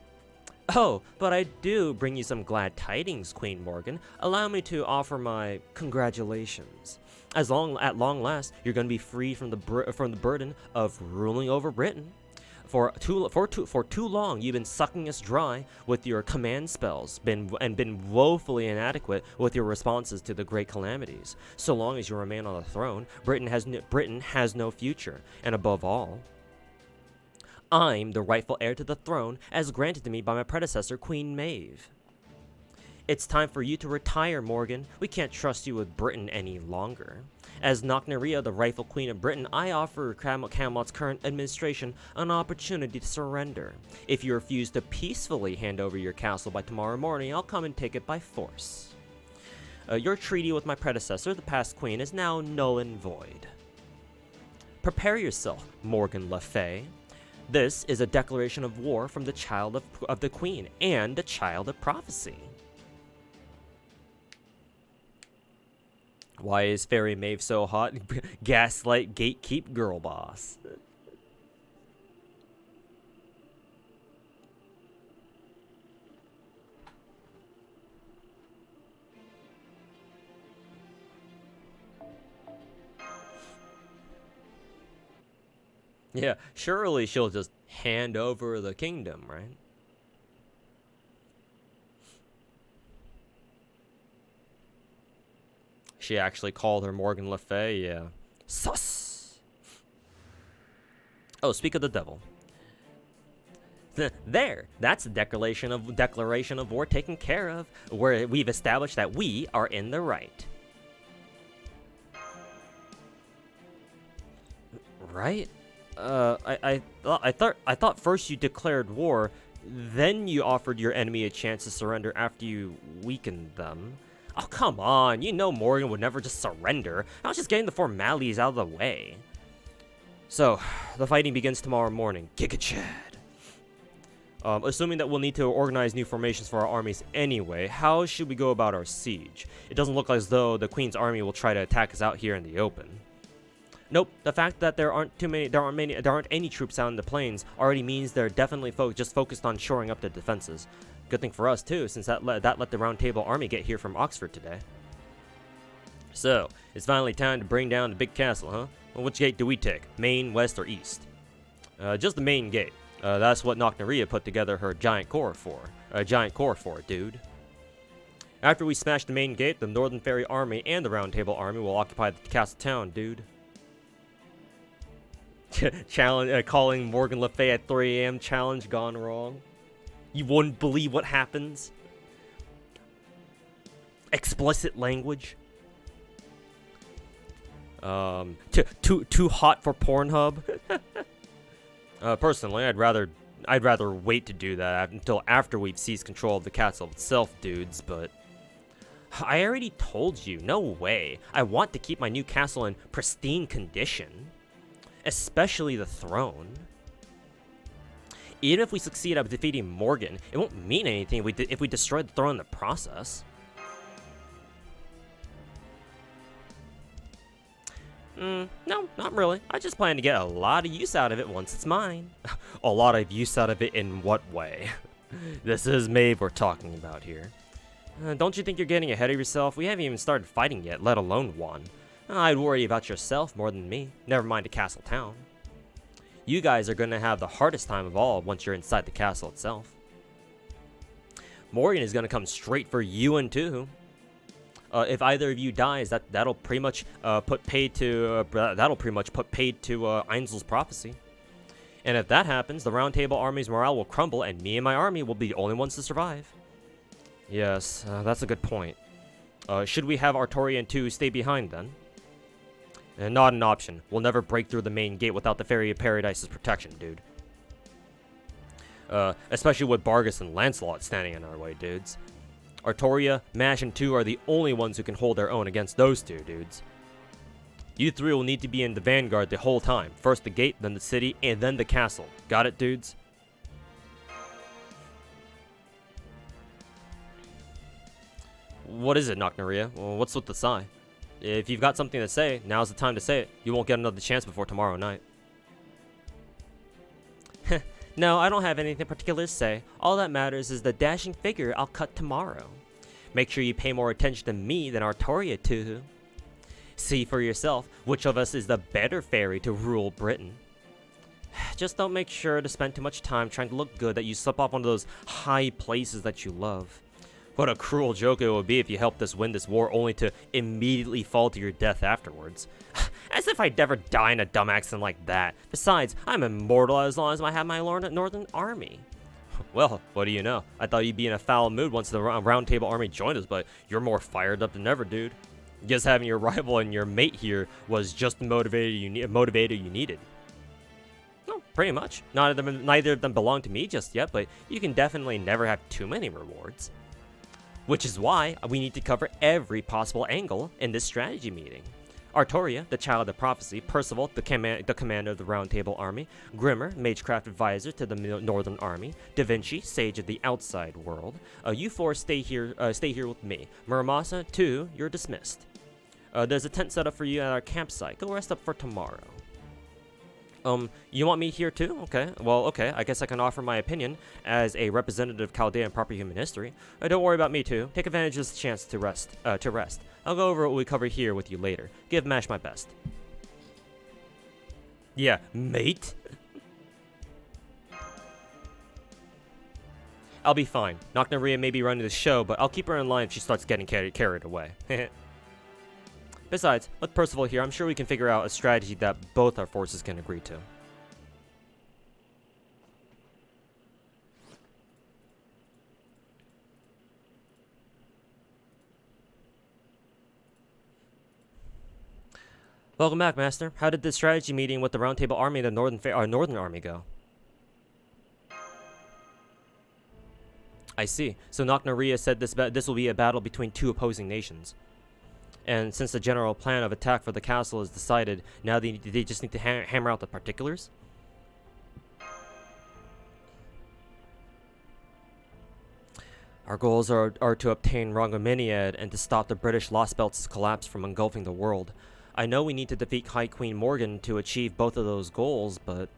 S1: Oh, but I do bring you some glad tidings, Queen Morgan. Allow me to offer my congratulations. At long last, you're going to be freed from the burden of ruling over Britain. For too long, you've been sucking us dry with your command spells, been woefully inadequate with your responses to the great calamities. So long as you remain on the throne, Britain has no future, and above all, I'm the rightful heir to the throne, as granted to me by my predecessor, Queen Maeve. It's time for you to retire, Morgan. We can't trust you with Britain any longer. As Nocnaria, the rightful queen of Britain, I offer Camelot's current administration an opportunity to surrender. If you refuse to peacefully hand over your castle by tomorrow morning, I'll come and take it by force. Your treaty with my predecessor, the past queen, is now null and void. Prepare yourself, Morgan Le Fay. This is a declaration of war from the child of the queen and the child of prophecy. Why is Fairy Maeve so hot? Gaslight gatekeep girl boss. Yeah, surely she'll just hand over the kingdom, right? She actually called her Morgan Le Fay, yeah. Sus! Oh, speak of the devil. There, that's the declaration of war taken care of, where we've established that we are in the right. Right? I thought first you declared war Then you offered your enemy a chance to surrender after you weakened them. Oh, come on. You know Morgan would never just surrender. I was just getting the formalities out of the way. So, the fighting begins tomorrow morning. Giga Chad. Assuming that we'll need to organize new formations for our armies anyway, how should we go about our siege? It doesn't look as though the Queen's army will try to attack us out here in the open. Nope, the fact that there aren't any troops out in the plains already means they're definitely just focused on shoring up their defenses. Good thing for us too, since that let the Round Table army get here from Oxford today. So, it's finally time to bring down the big castle, huh? Well, which gate do we take? Main, west, or east? Just the main gate. That's what Nocnaria put together her giant core for. Dude. After we smash the main gate, the Northern Fairy Army and the Round Table Army will occupy the castle town, dude. Calling Morgan Le Fay at 3 a.m. challenge gone wrong. You wouldn't believe what happens. Explicit language. Too hot for Pornhub. Personally, I'd rather wait to do that until after we've seized control of the castle itself, dudes, but I already told you, no way. I want to keep my new castle in pristine condition, especially the throne. Even if we succeed at defeating Morgan, it won't mean anything if we destroy the throne in the process. No, not really. I just plan to get a lot of use out of it once it's mine. A lot of use out of it in what way? This is Maeve we're talking about here. Don't you think you're getting ahead of yourself? We haven't even started fighting yet, let alone won. I'd worry about yourself more than me. Never mind the castle town. You guys are going to have the hardest time of all once you're inside the castle itself. Morgan is going to come straight for you and two. If either of you dies, that'll pretty much put paid to Ainzel's prophecy. And if that happens, the Round Table Army's morale will crumble, and me and my army will be the only ones to survive. Yes, that's a good point. Should we have Artoria and 2 stay behind then? Not an option. We'll never break through the main gate without the Fairy of Paradise's protection, dude. Especially with Bargus and Lancelot standing in our way, dudes. Artoria, Mash, and 2 are the only ones who can hold their own against those two dudes. You 3 will need to be in the vanguard the whole time. First the gate, then the city, and then the castle. Got it, dudes? What is it, Nocnaria? Well, what's with the sigh? If you've got something to say, now's the time to say it. You won't get another chance before tomorrow night. No, I don't have anything particular to say. All that matters is the dashing figure I'll cut tomorrow. Make sure you pay more attention to me than Artoria to. See for yourself which of us is the better fairy to rule Britain. Just don't make sure to spend too much time trying to look good that you slip off one of those high places that you love. What a cruel joke it would be if you helped us win this war only to immediately fall to your death afterwards. As if I'd ever die in a dumb accident like that. Besides, I'm immortal as long as I have my Northern Army. Well, what do you know? I thought you'd be in a foul mood once the Round Table Army joined us, but you're more fired up than ever, dude. Guess having your rival and your mate here was just the motivator you needed. No, pretty much. Neither of them belong to me just yet, but you can definitely never have too many rewards. Which is why we need to cover every possible angle in this strategy meeting. Artoria, the child of prophecy, Percival, the commander of the Round Table Army, Grimmer, magecraft advisor to the Northern Army, Da Vinci, sage of the outside world. You 4 stay here with me. Muramasa, 2, you're dismissed. There's a tent set up for you at our campsite. Go rest up for tomorrow. You want me here too? Okay. Well, okay. I guess I can offer my opinion as a representative of Chaldean proper human history. Don't worry about me too. Take advantage of this chance to rest. I'll go over what we cover here with you later. Give Mash my best. Yeah, mate. I'll be fine. Nocnaria may be running the show, but I'll keep her in line if she starts getting carried away. Besides, with Percival here, I'm sure we can figure out a strategy that both our forces can agree to. Welcome back, Master. How did the strategy meeting with the Round Table Army and the Northern Army go? I see. So Nocnaria said this will be a battle between two opposing nations. And since the general plan of attack for the castle is decided, now they just need to hammer out the particulars? Our goals are to obtain Rongominiad and to stop the British Lost Belts' collapse from engulfing the world. I know we need to defeat High Queen Morgan to achieve both of those goals, but...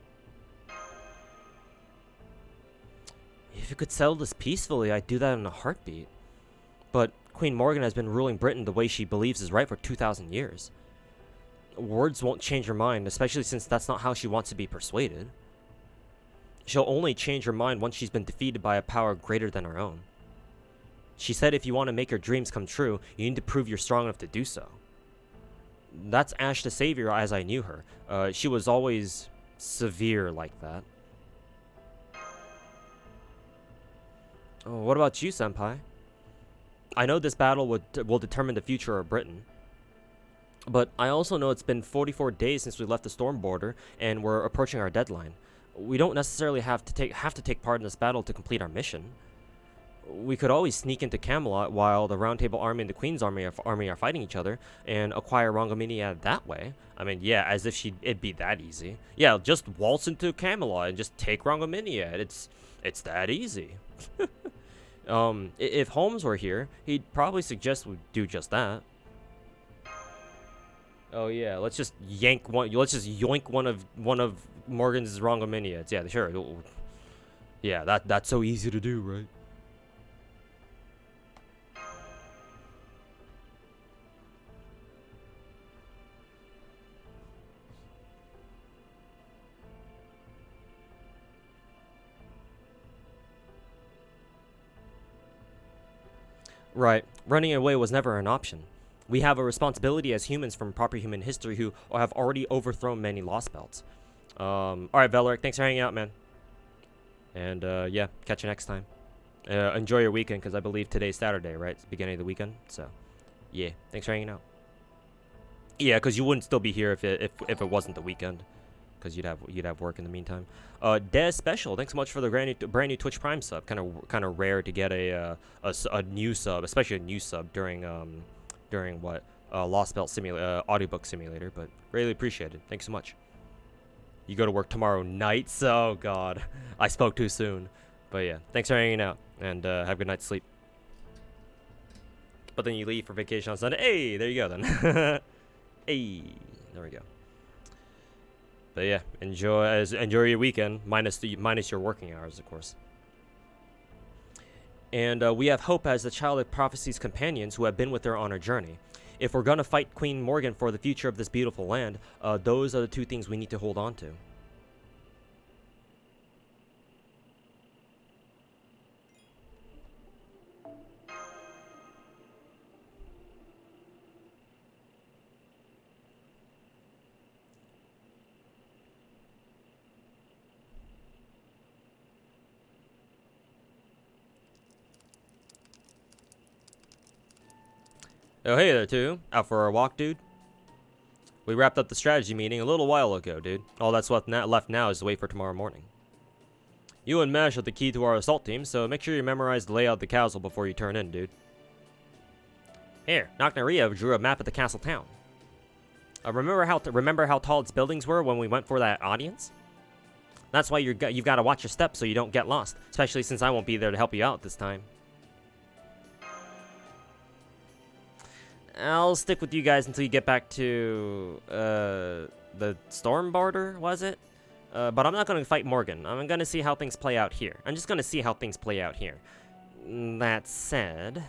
S1: if you could settle this peacefully, I'd do that in a heartbeat. But Queen Morgan has been ruling Britain the way she believes is right for 2,000 years. Words won't change her mind, especially since that's not how she wants to be persuaded. She'll only change her mind once she's been defeated by a power greater than her own. She said if you want to make your dreams come true, you need to prove you're strong enough to do so. That's Ash the Savior as I knew her. She was always severe like that. Oh, what about you, Senpai? I know this battle will determine the future of Britain. But I also know it's been 44 days since we left the storm border, and we're approaching our deadline. We don't necessarily have to take part in this battle to complete our mission. We could always sneak into Camelot while the Round Table Army and the Queen's Army are fighting each other, and acquire Rongominiad that way. I mean, yeah, as if it'd be that easy. Yeah, just waltz into Camelot and just take Rongominiad. It's that easy. If Holmes were here, he'd probably suggest we do just that. Oh yeah, let's just yoink one of Morgan's Rongominiads. Yeah, sure. Yeah, that's so easy to do, right? Right. Running away was never an option. We have a responsibility as humans from proper human history who have already overthrown many Lost Belts. Alright, Veloric, thanks for hanging out, man. And, yeah, catch you next time. Enjoy your weekend, because I believe today's Saturday, right? It's the beginning of the weekend, so, yeah, thanks for hanging out. Yeah, because you wouldn't still be here if it wasn't the weekend, because you'd have work in the meantime. Des Special, thanks so much for the brand new Twitch Prime sub. Kind of rare to get a new sub, especially a new sub during what Lost Belt Audiobook Simulator, but really appreciate it. Thanks so much. You go to work tomorrow night, so God, I spoke too soon. But yeah, thanks for hanging out, and have a good night's sleep. But then you leave for vacation on Sunday. Hey, there you go then. Hey, there we go. But yeah, enjoy your weekend, minus your working hours, of course. And we have Hope as the Child of Prophecy's companions who have been with her on her journey. If we're gonna fight Queen Morgan for the future of this beautiful land, those are the two things we need to hold on to. Oh, hey there, too. Out for a walk, dude? We wrapped up the strategy meeting a little while ago, dude. All that's left now is to wait for tomorrow morning. You and Mesh are the key to our assault team, so make sure you memorize the layout of the castle before you turn in, dude. Here, Nocnaria drew a map of the castle town. Remember how tall its buildings were when we went for that audience? That's why you've got to watch your steps so you don't get lost, especially since I won't be there to help you out this time. I'll stick with you guys until you get back to the storm border, was it? But I'm not going to fight Morgan. I'm going to see how things play out here. I'm just going to see how things play out here. That said,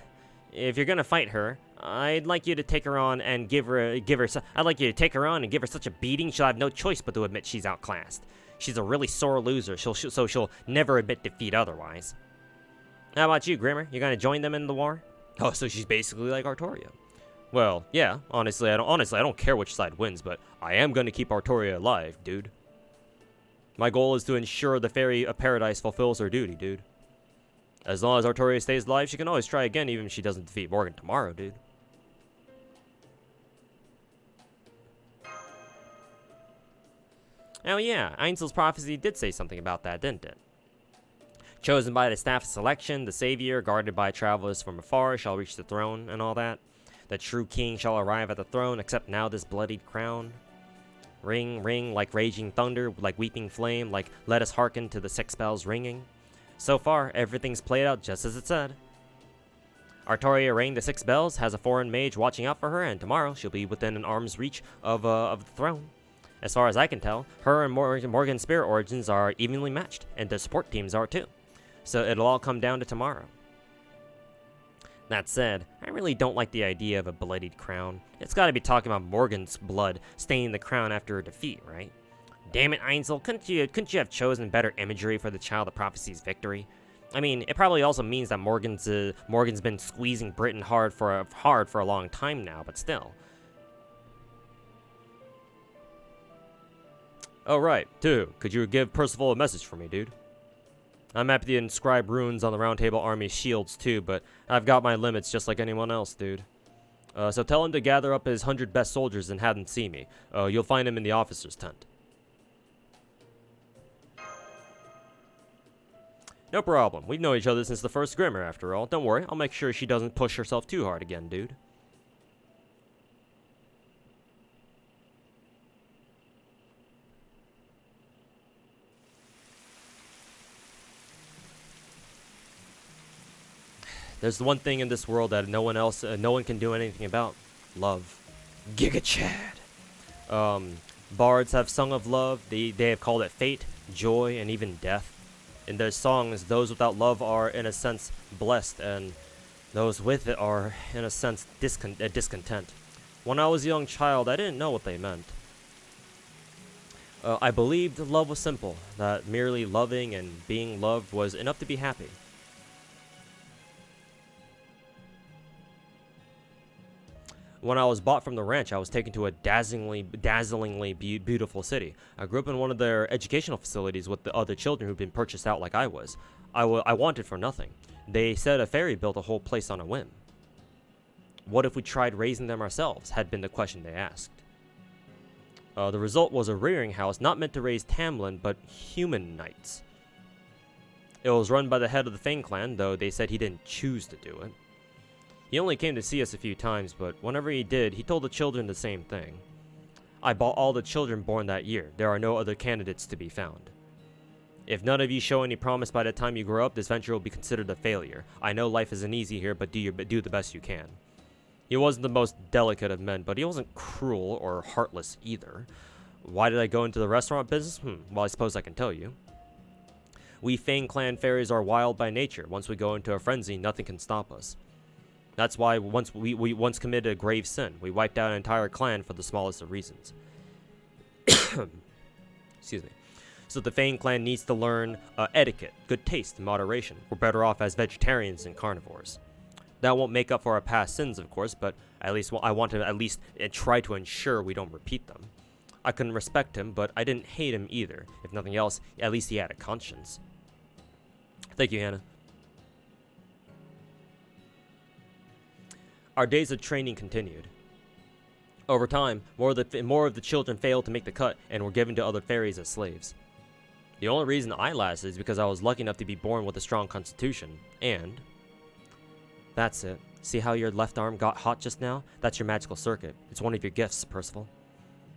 S1: if you're going to fight her, I'd like you to take her on and give her such a beating she'll have no choice but to admit she's outclassed. She's a really sore loser, so she'll never admit defeat otherwise. How about you, Grimmer? You going to join them in the war? Oh, so she's basically like Artoria. Well, yeah, honestly, I don't care which side wins, but I am going to keep Artoria alive, dude. My goal is to ensure the Fairy of Paradise fulfills her duty, dude. As long as Artoria stays alive, she can always try again, even if she doesn't defeat Morgan tomorrow, dude. Oh yeah, Einzel's prophecy did say something about that, didn't it?
S3: Chosen by the staff of selection, the savior, guarded by travelers from afar, shall reach the throne, and all that. The true king shall arrive at the throne, accept now this bloodied crown. Ring, ring, like raging thunder, like weeping flame, like let us hearken to the 6 bells ringing. So far, everything's played out just as it said. Artoria rang the 6 bells, has a foreign mage watching out for her, and tomorrow she'll be within an arm's reach of the throne. As far as I can tell, her and Morgan's spirit origins are evenly matched, and the support teams are too. So it'll all come down to tomorrow. That said, I really don't like the idea of a bloodied crown. It's gotta be talking about Morgan's blood staining the crown after a defeat, right? Damn it, Ainsel, couldn't you have chosen better imagery for the Child of Prophecy's victory? I mean, it probably also means that Morgan's been squeezing Britain hard for a long time now, but still.
S1: Oh, right. Two, could you give Percival a message for me, dude? I'm happy to inscribe runes on the Round Table Army's shields, too, but I've got my limits just like anyone else, dude. So tell him to gather up his 100 best soldiers and have them see me. You'll find him in the officer's tent. No problem. We've known each other since the first Grimmer, after all. Don't worry, I'll make sure she doesn't push herself too hard again, dude. There's the one thing in this world that no one can do anything about. Love. Giga Chad. Bards have sung of love. They have called it fate, joy, and even death. In their songs, those without love are, in a sense, blessed, and those with it are, in a sense, discontent. When I was a young child, I didn't know what they meant. I believed love was simple, that merely loving and being loved was enough to be happy. When I was bought from the ranch, I was taken to a dazzlingly beautiful city. I grew up in one of their educational facilities with the other children who'd been purchased out like I was. I wanted for nothing. They said a fairy built a whole place on a whim. What if we tried raising them ourselves, had been the question they asked. The result was a rearing house not meant to raise Tamlin, but human knights. It was run by the head of the Fang clan, though they said he didn't choose to do it. He only came to see us a few times, but whenever he did, he told the children the same thing. I bought all the children born that year. There are no other candidates to be found. If none of you show any promise by the time you grow up, this venture will be considered a failure. I know life isn't easy here, but do the best you can. He wasn't the most delicate of men, but he wasn't cruel or heartless either. Why did I go into the restaurant business? Well, I suppose I can tell you. We Fang clan fairies are wild by nature. Once we go into a frenzy, nothing can stop us. That's why we once committed a grave sin. We wiped out an entire clan for the smallest of reasons. Excuse me. So the Fang clan needs to learn etiquette, good taste, and moderation. We're better off as vegetarians than carnivores. That won't make up for our past sins, of course, but at least I want to at least try to ensure we don't repeat them. I couldn't respect him, but I didn't hate him either. If nothing else, at least he had a conscience. Thank you, Hannah. Our days of training continued. Over time, more of the children failed to make the cut and were given to other fairies as slaves. The only reason I lasted is because I was lucky enough to be born with a strong constitution, and... That's it. See how your left arm got hot just now? That's your magical circuit. It's one of your gifts, Percival.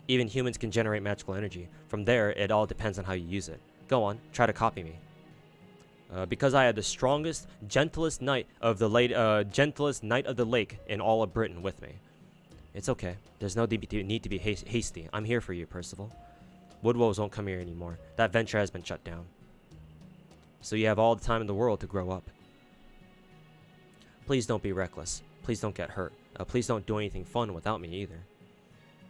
S1: Even humans can generate magical energy. From there, it all depends on how you use it. Go on, try to copy me. Because I had the strongest, gentlest knight of the lake in all of Britain with me. It's okay. There's no need to be hasty. I'm here for you, Percival. Woodwolves won't come here anymore. That venture has been shut down. So you have all the time in the world to grow up. Please don't be reckless. Please don't get hurt. Please don't do anything fun without me either.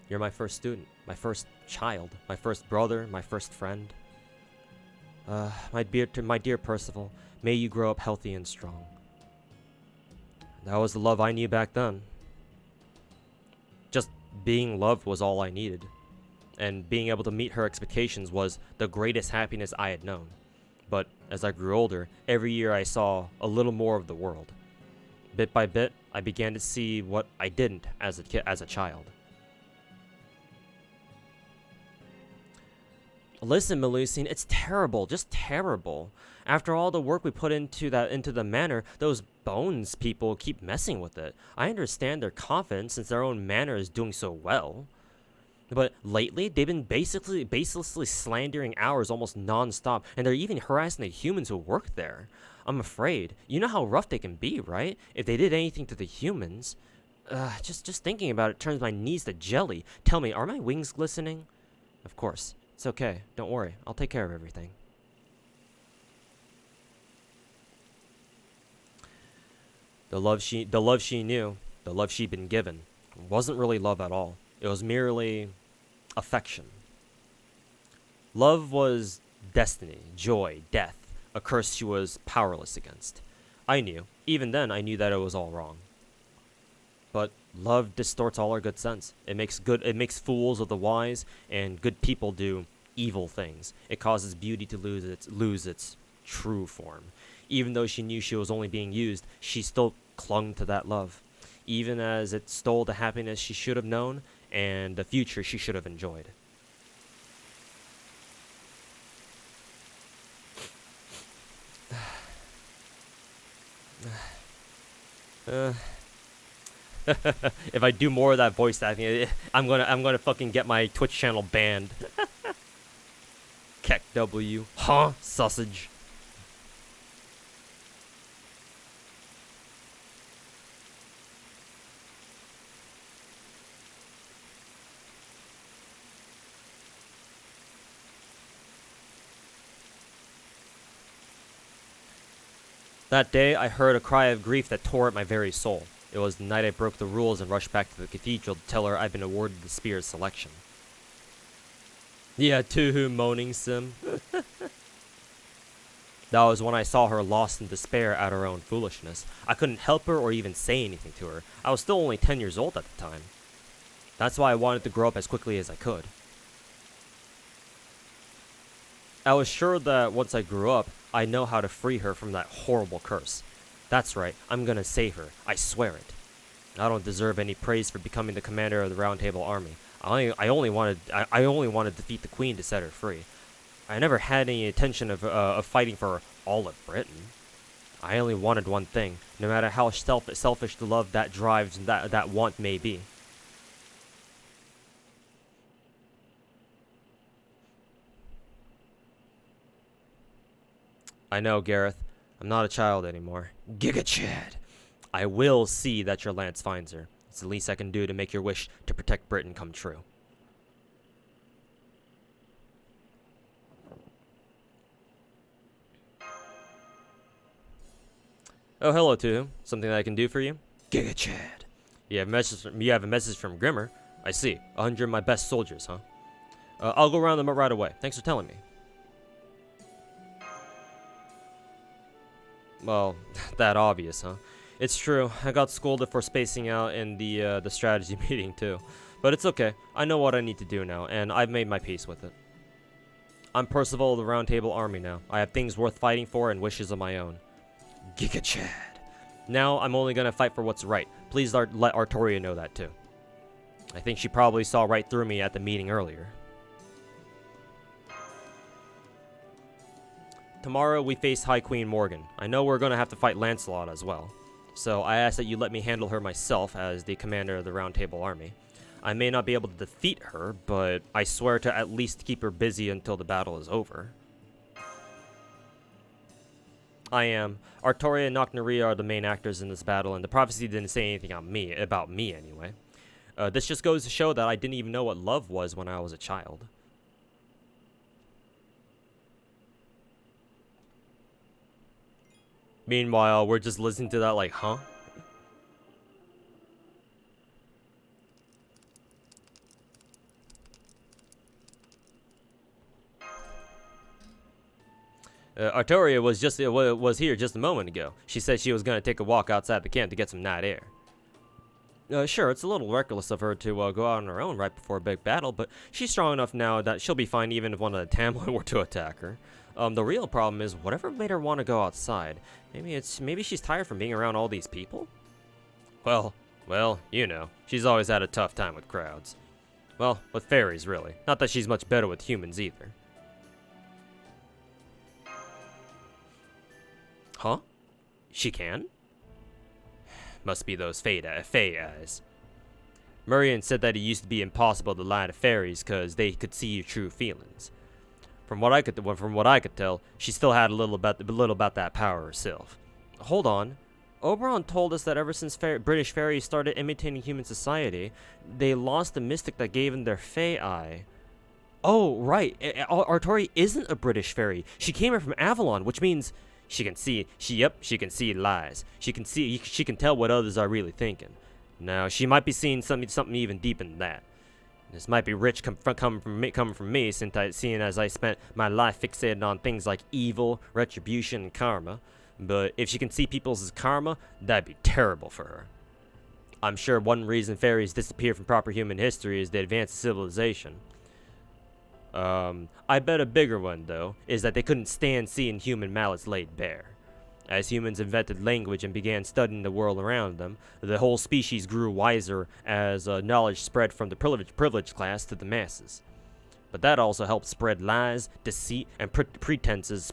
S1: You're my first student, my first child, my first brother, my first friend. My dear Percival, may you grow up healthy and strong. That was the love I knew back then. Just being loved was all I needed. And being able to meet her expectations was the greatest happiness I had known. But as I grew older, every year I saw a little more of the world. Bit by bit, I began to see what I didn't as a child. Listen, Melusine, it's terrible, just terrible. After all the work we put into the manor, those bones people keep messing with it. I understand their confidence since their own manor is doing so well. But lately, they've been baselessly slandering ours almost non-stop, and they're even harassing the humans who work there. I'm afraid. You know how rough they can be, right? If they did anything to the humans. Just thinking about it turns my knees to jelly. Tell me, are my wings glistening? Of course. It's okay. Don't worry. I'll take care of everything. The love she knew, the love she'd been given, wasn't really love at all. It was merely affection. Love was destiny, joy, death, a curse she was powerless against. I knew. Even then, I knew that it was all wrong. But love distorts all our good sense. It makes fools of the wise, and good people do evil things. It causes beauty to lose its true form. Even though she knew she was only being used, she still clung to that love, even as it stole the happiness she should have known and the future she should have enjoyed. If I do more of that voice acting, I'm gonna fucking get my Twitch channel banned. Keck W. Huh? Sausage. That day, I heard a cry of grief that tore at my very soul. It was the night I broke the rules and rushed back to the cathedral to tell her I'd been awarded the Spear's selection. Yeah, to moaning sim. That was when I saw her lost in despair at her own foolishness. I couldn't help her or even say anything to her. I was still only 10 years old at the time. That's why I wanted to grow up as quickly as I could. I was sure that once I grew up, I'd know how to free her from that horrible curse. That's right, I'm gonna save her. I swear it. I don't deserve any praise for becoming the commander of the Round Table Army. I only wanted to defeat the Queen to set her free. I never had any intention of fighting for all of Britain. I only wanted one thing, no matter how selfish the love that drives that want may be. I know, Gareth. I'm not a child anymore. Giga Chad! I will see that your lance finds her. It's the least I can do to make your wish to protect Britain come true. Oh, hello, to something that I can do for you? Giga Chad. You have a message from Grimmer. I see. 100 of my best soldiers, huh? I'll go round them up right away. Thanks for telling me. Well, that obvious, huh? It's true. I got scolded for spacing out in the strategy meeting too. But it's okay. I know what I need to do now, and I've made my peace with it. I'm Percival of the Round Table Army now. I have things worth fighting for and wishes of my own. Giga Chad. Now I'm only gonna fight for what's right. Please let Artoria know that too. I think she probably saw right through me at the meeting earlier. Tomorrow we face High Queen Morgan. I know we're gonna have to fight Lancelot as well. So I ask that you let me handle her myself as the commander of the Round Table Army. I may not be able to defeat her, but I swear to at least keep her busy until the battle is over. I am. Artoria and Nocnaria are the main actors in this battle, and the prophecy didn't say anything about me anyway. This just goes to show that I didn't even know what love was when I was a child. Meanwhile, we're just listening to that like, huh? Artoria was here just a moment ago. She said she was going to take a walk outside the camp to get some night air. Sure, it's a little reckless of her to go out on her own right before a big battle, but she's strong enough now that she'll be fine even if one of the Tamlin were to attack her. The real problem is whatever made her want to go outside. Maybe she's tired from being around all these people? Well, you know, she's always had a tough time with crowds. Well, with fairies, really. Not that she's much better with humans either. Huh? She can? Must be those Fae eyes. Murian said that it used to be impossible to lie to fairies because they could see your true feelings. From what I could tell, she still had a little about that power herself. Hold on. Oberon told us that ever since British fairies started imitating human society, they lost the mystic that gave them their Fae eye. Oh, right. Artori isn't a British fairy. She came here from Avalon, which means she can see. She can see lies. She can tell what others are really thinking. Now, she might be seeing something even deeper than that. This might be rich coming from me, seeing as I spent my life fixated on things like evil, retribution, and karma. But if she can see people's karma, that'd be terrible for her. I'm sure one reason fairies disappeared from proper human history is the advance of civilization. I bet a bigger one, though, is that they couldn't stand seeing human malice laid bare. As humans invented language and began studying the world around them, the whole species grew wiser as knowledge spread from the privileged class to the masses. But that also helped spread lies, deceit, and pretenses.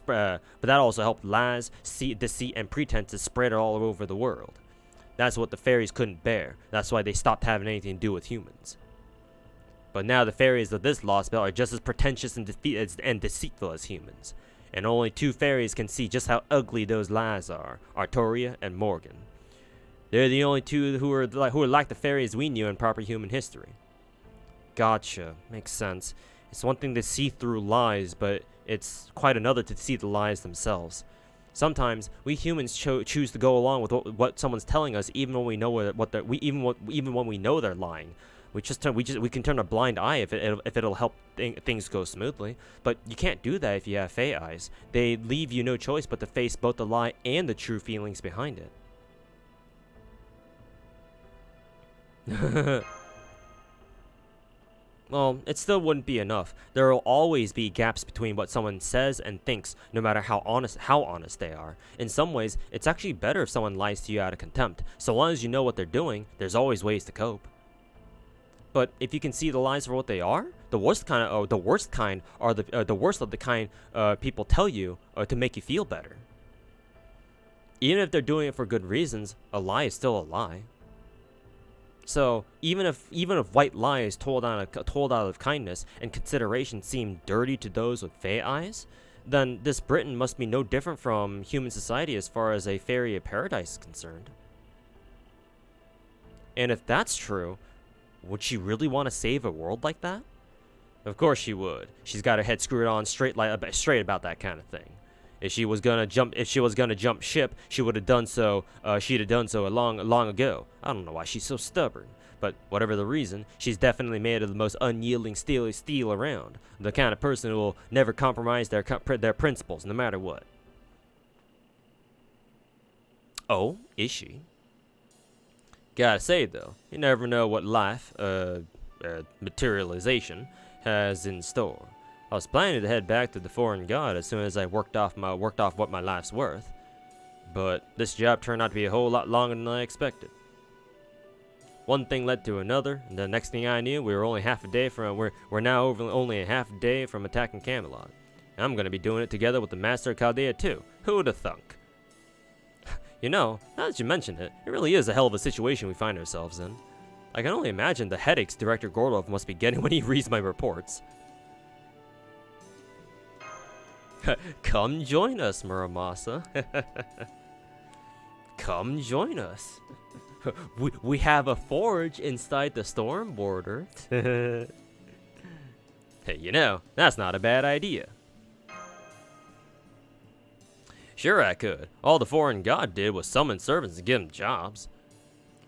S1: Deceit, and pretenses spread all over the world. That's what the fairies couldn't bear. That's why they stopped having anything to do with humans. But now the fairies of this Lost Belt are just as pretentious and deceitful as humans. And only two fairies can see just how ugly those lies are, Artoria and Morgan. They're the only two who are like the fairies we knew in proper human history. Gotcha. Makes sense. It's one thing to see through lies, but it's quite another to see the lies themselves. Sometimes we humans choose to go along with what someone's telling us, even when we know even when we know they're lying. We can turn a blind eye if it'll help things go smoothly. But you can't do that if you have Fae eyes. They leave you no choice but to face both the lie and the true feelings behind it. Well, it still wouldn't be enough. There will always be gaps between what someone says and thinks, no matter how honest they are. In some ways, it's actually better if someone lies to you out of contempt. So long as you know what they're doing, there's always ways to cope. But if you can see the lies for what they are, the worst of the kind people tell you to make you feel better. Even if they're doing it for good reasons, a lie is still a lie. So even if white lies told out of kindness and consideration seem dirty to those with Fae eyes, then this Britain must be no different from human society as far as a fairy paradise is concerned. And if that's true, would she really want to save a world like that? Of course she would. She's got her head screwed on straight about that kind of thing. If she was gonna jump ship, she would have done so. She'd have done so long ago. I don't know why she's so stubborn, but whatever the reason, she's definitely made of the most unyielding steel around. The kind of person who will never compromise their principles, no matter what. Oh, is she? Gotta say though, you never know what life, materialization, has in store. I was planning to head back to the Foreign God as soon as I worked off what my life's worth, but this job turned out to be a whole lot longer than I expected. One thing led to another, and the next thing I knew, we were only we're now only a half a day from attacking Camelot. And I'm gonna be doing it together with the Master of Chaldea too. Who would have thunk? You know, now that you mention it, it really is a hell of a situation we find ourselves in. I can only imagine the headaches Director Gordov must be getting when he reads my reports. Come join us, Muramasa. Come join us. We have a forge inside the storm border. Hey, you know, that's not a bad idea. Sure I could. All the Foreign God did was summon servants and give them jobs.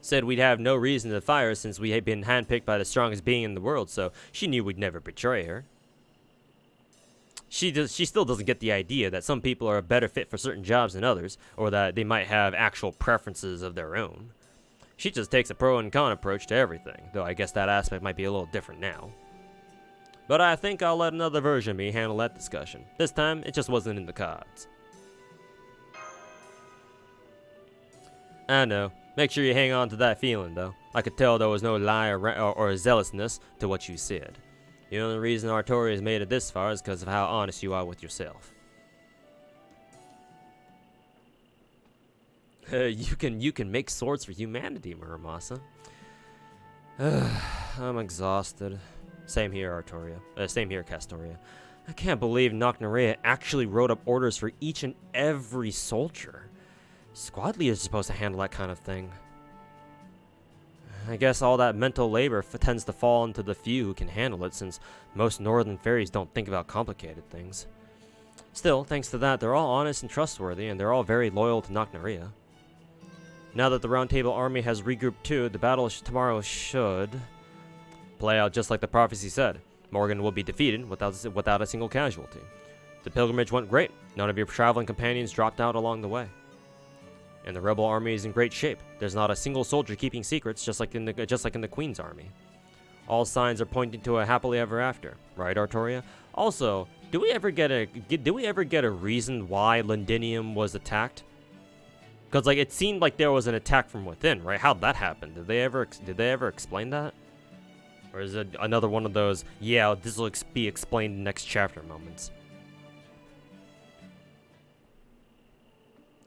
S1: Said we'd have no reason to fire us since we had been handpicked by the strongest being in the world, so she knew we'd never betray her. She still doesn't get the idea that some people are a better fit for certain jobs than others, or that they might have actual preferences of their own. She just takes a pro and con approach to everything, though I guess that aspect might be a little different now. But I think I'll let another version of me handle that discussion. This time, it just wasn't in the cards. I know. Make sure you hang on to that feeling, though. I could tell there was no lie or zealousness to what you said. The only reason Artoria has made it this far is because of how honest you are with yourself. You can make swords for humanity, Muramasa. I'm exhausted. Same here, Artoria. Same here, Castoria. I can't believe Nocnaria actually wrote up orders for each and every soldier. Squad leaders are supposed to handle that kind of thing. I guess all that mental labor tends to fall into the few who can handle it, since most northern fairies don't think about complicated things. Still, thanks to that, they're all honest and trustworthy, and they're all very loyal to Nocnaria. Now that the Round Table army has regrouped too, the battle tomorrow should play out just like the prophecy said. Morgan will be defeated without a single casualty. The pilgrimage went great. None of your traveling companions dropped out along the way. And the rebel army is in great shape. There's not a single soldier keeping secrets, just like in the Queen's army. All signs are pointing to a happily ever after, right, Artoria? Also, do we ever get a reason why Londinium was attacked? Because like it seemed like there was an attack from within, right? How'd that happen? Did they ever explain that? Or is it another one of those, yeah, this will be explained in next chapter moments?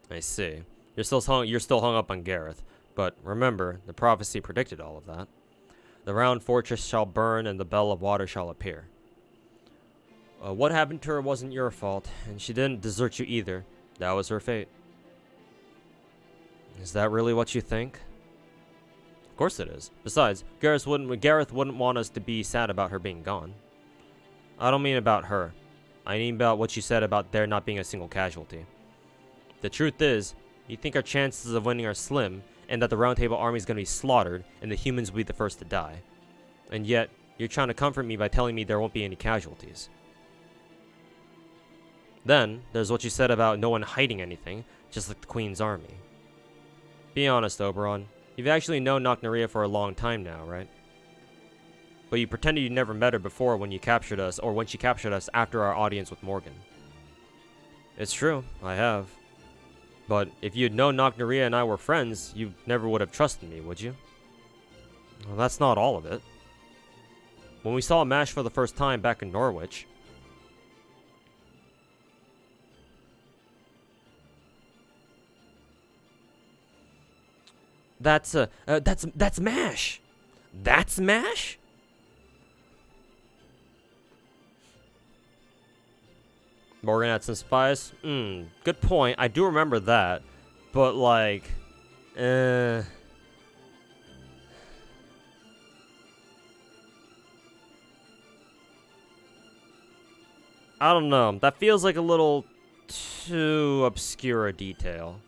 S1: I see. You're still hung up on Gareth, but remember, the prophecy predicted all of that. The round fortress shall burn, and the bell of water shall appear. What happened to her wasn't your fault, and she didn't desert you either. That was her fate. Is that really what you think? Of course it is. Besides, Gareth wouldn't want us to be sad about her being gone. I don't mean about her. I mean about what you said about there not being a single casualty. The truth is, you think our chances of winning are slim, and that the Round Table army is going to be slaughtered, and the humans will be the first to die. And yet, you're trying to comfort me by telling me there won't be any casualties. Then, there's what you said about no one hiding anything, just like the Queen's army. Be honest, Oberon. You've actually known Nocnaria for a long time now, right? But you pretended you never met her before when you captured us, or when she captured us after our audience with Morgan. It's true, I have. But if you'd known Nocnaria and I were friends, you never would have trusted me, would you? Well, that's not all of it. When we saw MASH for the first time back in Norwich, that's MASH! That's MASH? Morgan had some spies? Good point. I do remember that. But, like, I don't know. That feels like a little too obscure a detail.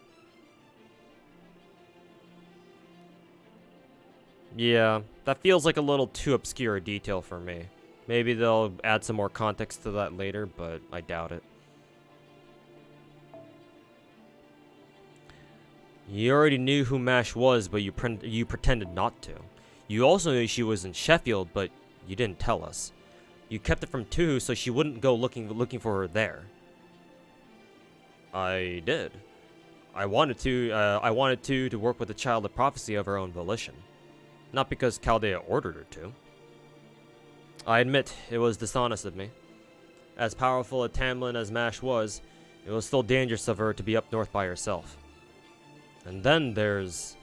S1: Yeah, that feels like a little too obscure a detail for me. Maybe they'll add some more context to that later, but I doubt it. You already knew who MASH was, but you pretended not to. You also knew she was in Sheffield, but you didn't tell us. You kept it from Tuhu so she wouldn't go looking for her there. I did. I wanted to work with the Child of Prophecy of her own volition. Not because Chaldea ordered her to. I admit, it was dishonest of me. As powerful a Tamlin as MASH was, it was still dangerous of her to be up north by herself. And then there's...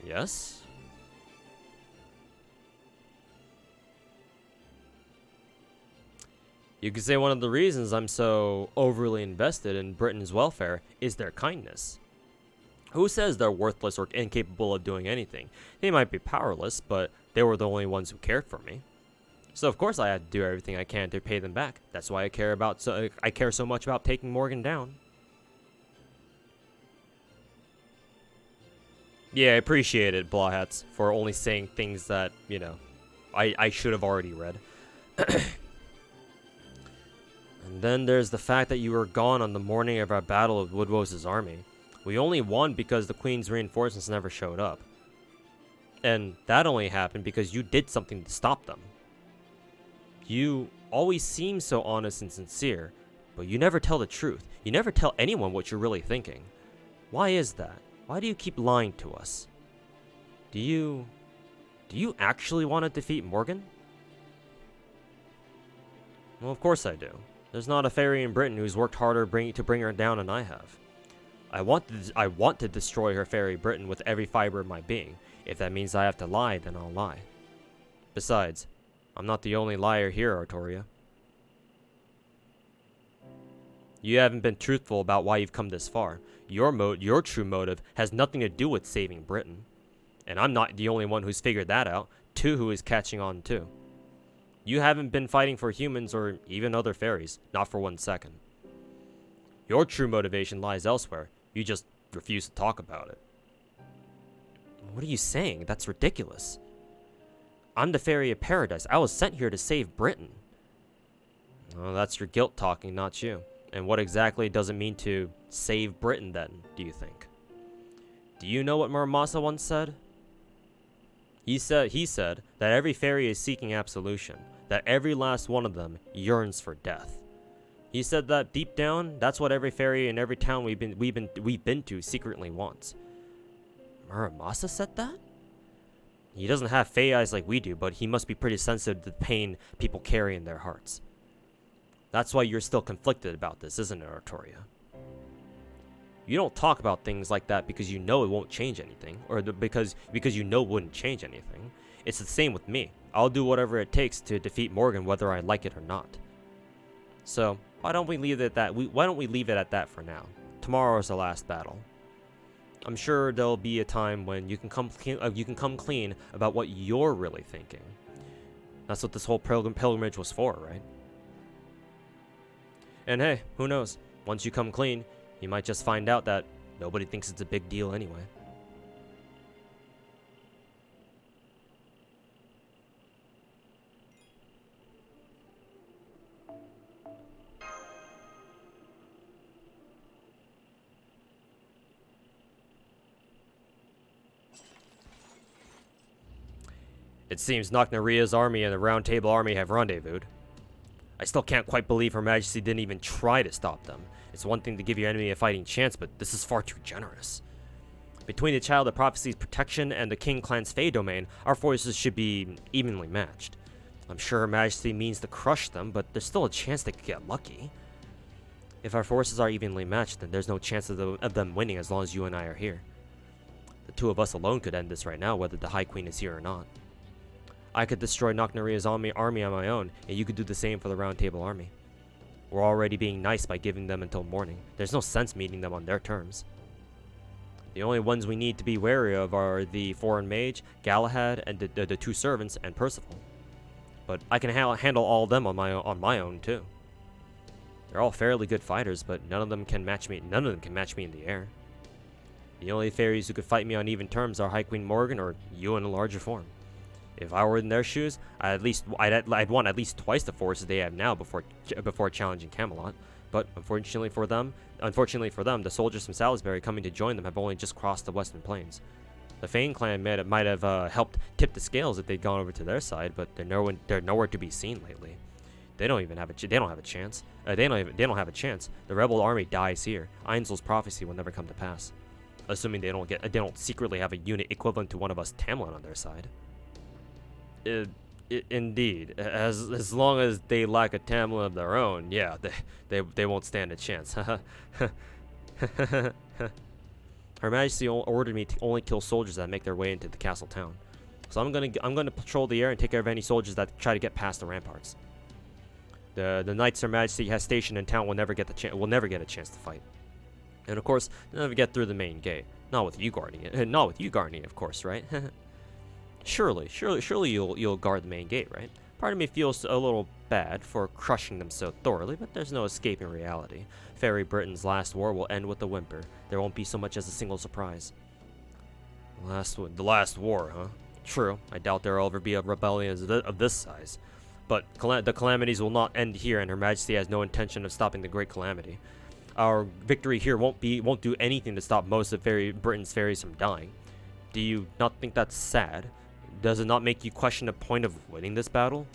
S1: Yes? You could say one of the reasons I'm so overly invested in Britain's welfare is their kindness. Who says they're worthless or incapable of doing anything? They might be powerless, but they were the only ones who cared for me. So of course I had to do everything I can to pay them back. That's why I care so much about taking Morgan down. Yeah, I appreciate it, Blawhats, for only saying things that, you know, I should have already read. And then there's the fact that you were gone on the morning of our battle with Woodrose's army. We only won because the Queen's reinforcements never showed up. And that only happened because you did something to stop them. You always seem so honest and sincere, but you never tell the truth. You never tell anyone what you're really thinking. Why is that? Why do you keep lying to us? Do you actually want to defeat Morgan? Well, of course I do. There's not a fairy in Britain who's worked harder to bring her down than I have. I want to destroy her fairy Britain with every fiber of my being. If that means I have to lie, then I'll lie. Besides, I'm not the only liar here, Artoria. You haven't been truthful about why you've come this far. Your true motive has nothing to do with saving Britain. And I'm not the only one who's figured that out. Who is catching on too. You haven't been fighting for humans or even other fairies, not for 1 second. Your true motivation lies elsewhere. You just refuse to talk about it. What are you saying? That's ridiculous. I'm the fairy of paradise. I was sent here to save Britain. Well, that's your guilt talking, not you. And what exactly does it mean to save Britain then, do you think? Do you know what Muramasa once said? He said that every fairy is seeking absolution, that every last one of them yearns for death. He said that deep down, that's what every fairy in every town we've been to secretly wants. Muramasa said that? He doesn't have fae eyes like we do, but he must be pretty sensitive to the pain people carry in their hearts. That's why you're still conflicted about this, isn't it, Artoria? You don't talk about things like that because you know it won't change anything, or because you know it wouldn't change anything. It's the same with me. I'll do whatever it takes to defeat Morgan, whether I like it or not. So why don't we leave it at that? Why don't we leave it at that for now? Tomorrow is the last battle. I'm sure there'll be a time when you can come clean about what you're really thinking. That's what this whole pilgrimage was for, right? And hey, who knows? Once you come clean, you might just find out that nobody thinks it's a big deal anyway. It seems Nocnaria's army and the Round Table army have rendezvoused. I still can't quite believe Her Majesty didn't even try to stop them. It's one thing to give your enemy a fighting chance, but this is far too generous. Between the Child of Prophecy's protection and the King Clan's Fey domain, our forces should be evenly matched. I'm sure Her Majesty means to crush them, but there's still a chance they could get lucky. If our forces are evenly matched, then there's no chance of them winning as long as you and I are here. The two of us alone could end this right now, whether the High Queen is here or not. I could destroy Nocnaria's army on my own, and you could do the same for the Round Table army. We're already being nice by giving them until morning. There's no sense meeting them on their terms. The only ones we need to be wary of are the foreign mage, Galahad, and the two servants, and Percival. But I can handle all of them on my own too. They're all fairly good fighters, but none of them can match me. None of them can match me in the air. The only fairies who could fight me on even terms are High Queen Morgan or you in a larger form. If I were in their shoes, I'd want at least twice the forces they have now before challenging Camelot. But unfortunately for them, the soldiers from Salisbury coming to join them have only just crossed the Western Plains. The Fane clan might have helped tip the scales if they'd gone over to their side, but they're nowhere to be seen lately. They don't have a chance. They don't have a chance. The rebel army dies here. Einzel's prophecy will never come to pass, assuming they don't secretly have a unit equivalent to one of us Tamlin on their side. Indeed, as long as they lack a Tamlin of their own, yeah, they won't stand a chance. Her Majesty ordered me to only kill soldiers that make their way into the castle town. So I'm gonna patrol the air and take care of any soldiers that try to get past the ramparts. The knights Her Majesty has stationed in town will never get a chance to fight. And of course, they'll never get through the main gate. Not with you guarding it. Not with you guarding it, of course, right? Surely you'll guard the main gate, right? Part of me feels a little bad for crushing them so thoroughly, but there's no escaping reality. Fairy Britain's last war will end with a whimper. There won't be so much as a single surprise. The last war, huh? True. I doubt there will ever be a rebellion of this size. But the calamities will not end here, and Her Majesty has no intention of stopping the Great Calamity. Our victory here won't do anything to stop most of Britain's fairies from dying. Do you not think that's sad? Does it not make you question the point of winning this battle?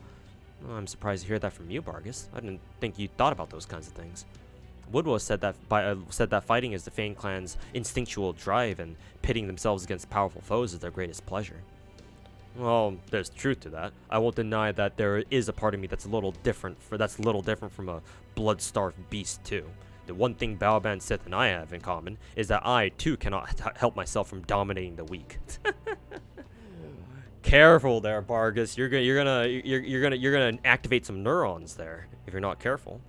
S1: Well, I'm surprised to hear that from you, Bargus. I didn't think you thought about those kinds of things. Woodwell said that fighting is the Fane clan's instinctual drive, and pitting themselves against powerful foes is their greatest pleasure. Well, there's truth to that. I won't deny that there is a part of me that's a little different from a blood-starved beast too. The one thing Baoban Sith and I have in common is that I too cannot help myself from dominating the weak. Careful there, Bargus. You're gonna activate some neurons there if you're not careful.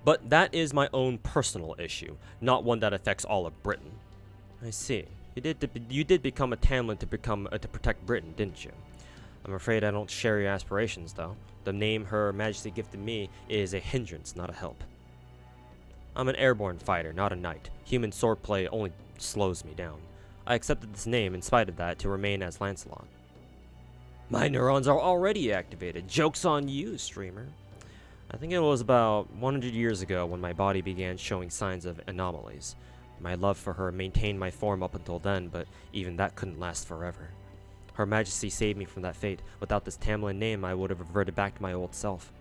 S1: But that is my own personal issue, not one that affects all of Britain. I see. You did become a Tamlin to protect Britain, didn't you? I'm afraid I don't share your aspirations, though. The name Her Majesty gifted me is a hindrance, not a help. I'm an airborne fighter, not a knight. Human swordplay only slows me down. I accepted this name in spite of that to remain as Lancelot. My neurons are already activated. Joke's on you, streamer. I think it was about 100 years ago when my body began showing signs of anomalies. My love for her maintained my form up until then, but even that couldn't last forever. Her Majesty saved me from that fate. Without this Tamlin name, I would have reverted back to my old self.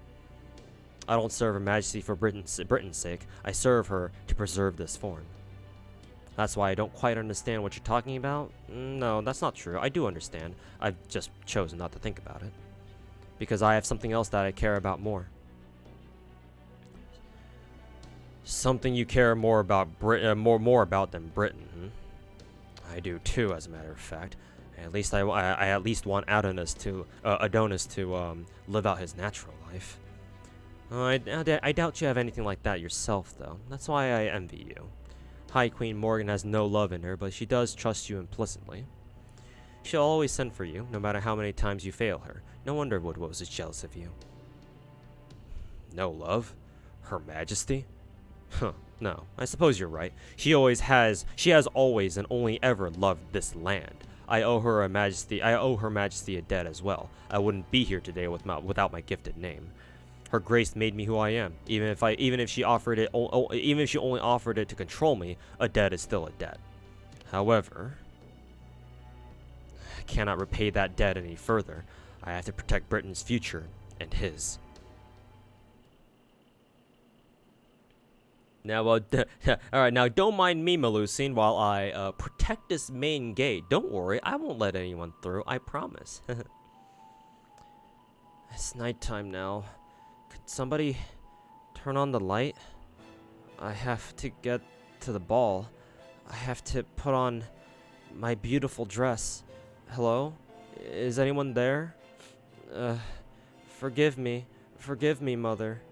S1: I don't serve Her Majesty for Britain's sake. I serve her to preserve this form. That's why I don't quite understand what you're talking about. No, that's not true. I do understand. I've just chosen not to think about it. Because I have something else that I care about more. Something you care more about more about than Britain, I do too, as a matter of fact. At least I at least want Adonis to live out his natural life. I doubt you have anything like that yourself, though. That's why I envy you. High Queen Morgan has no love in her, but she does trust you implicitly. She'll always send for you, no matter how many times you fail her. No wonder Woodrose is jealous of you. No love? Her Majesty? Huh, no, I suppose you're right. She has always and only ever loved this land. I owe Her Majesty a debt as well. I wouldn't be here today without my gifted name. Her grace made me who I am. Even if she only offered it to control me, a debt is still a debt. However, I cannot repay that debt any further. I have to protect Britain's future and his. Now, alright, now don't mind me, Melusine, while I protect this main gate. Don't worry, I won't let anyone through, I promise. It's nighttime now. Could somebody turn on the light? I have to get to the ball. I have to put on my beautiful dress. Hello? Is anyone there? Forgive me, Mother.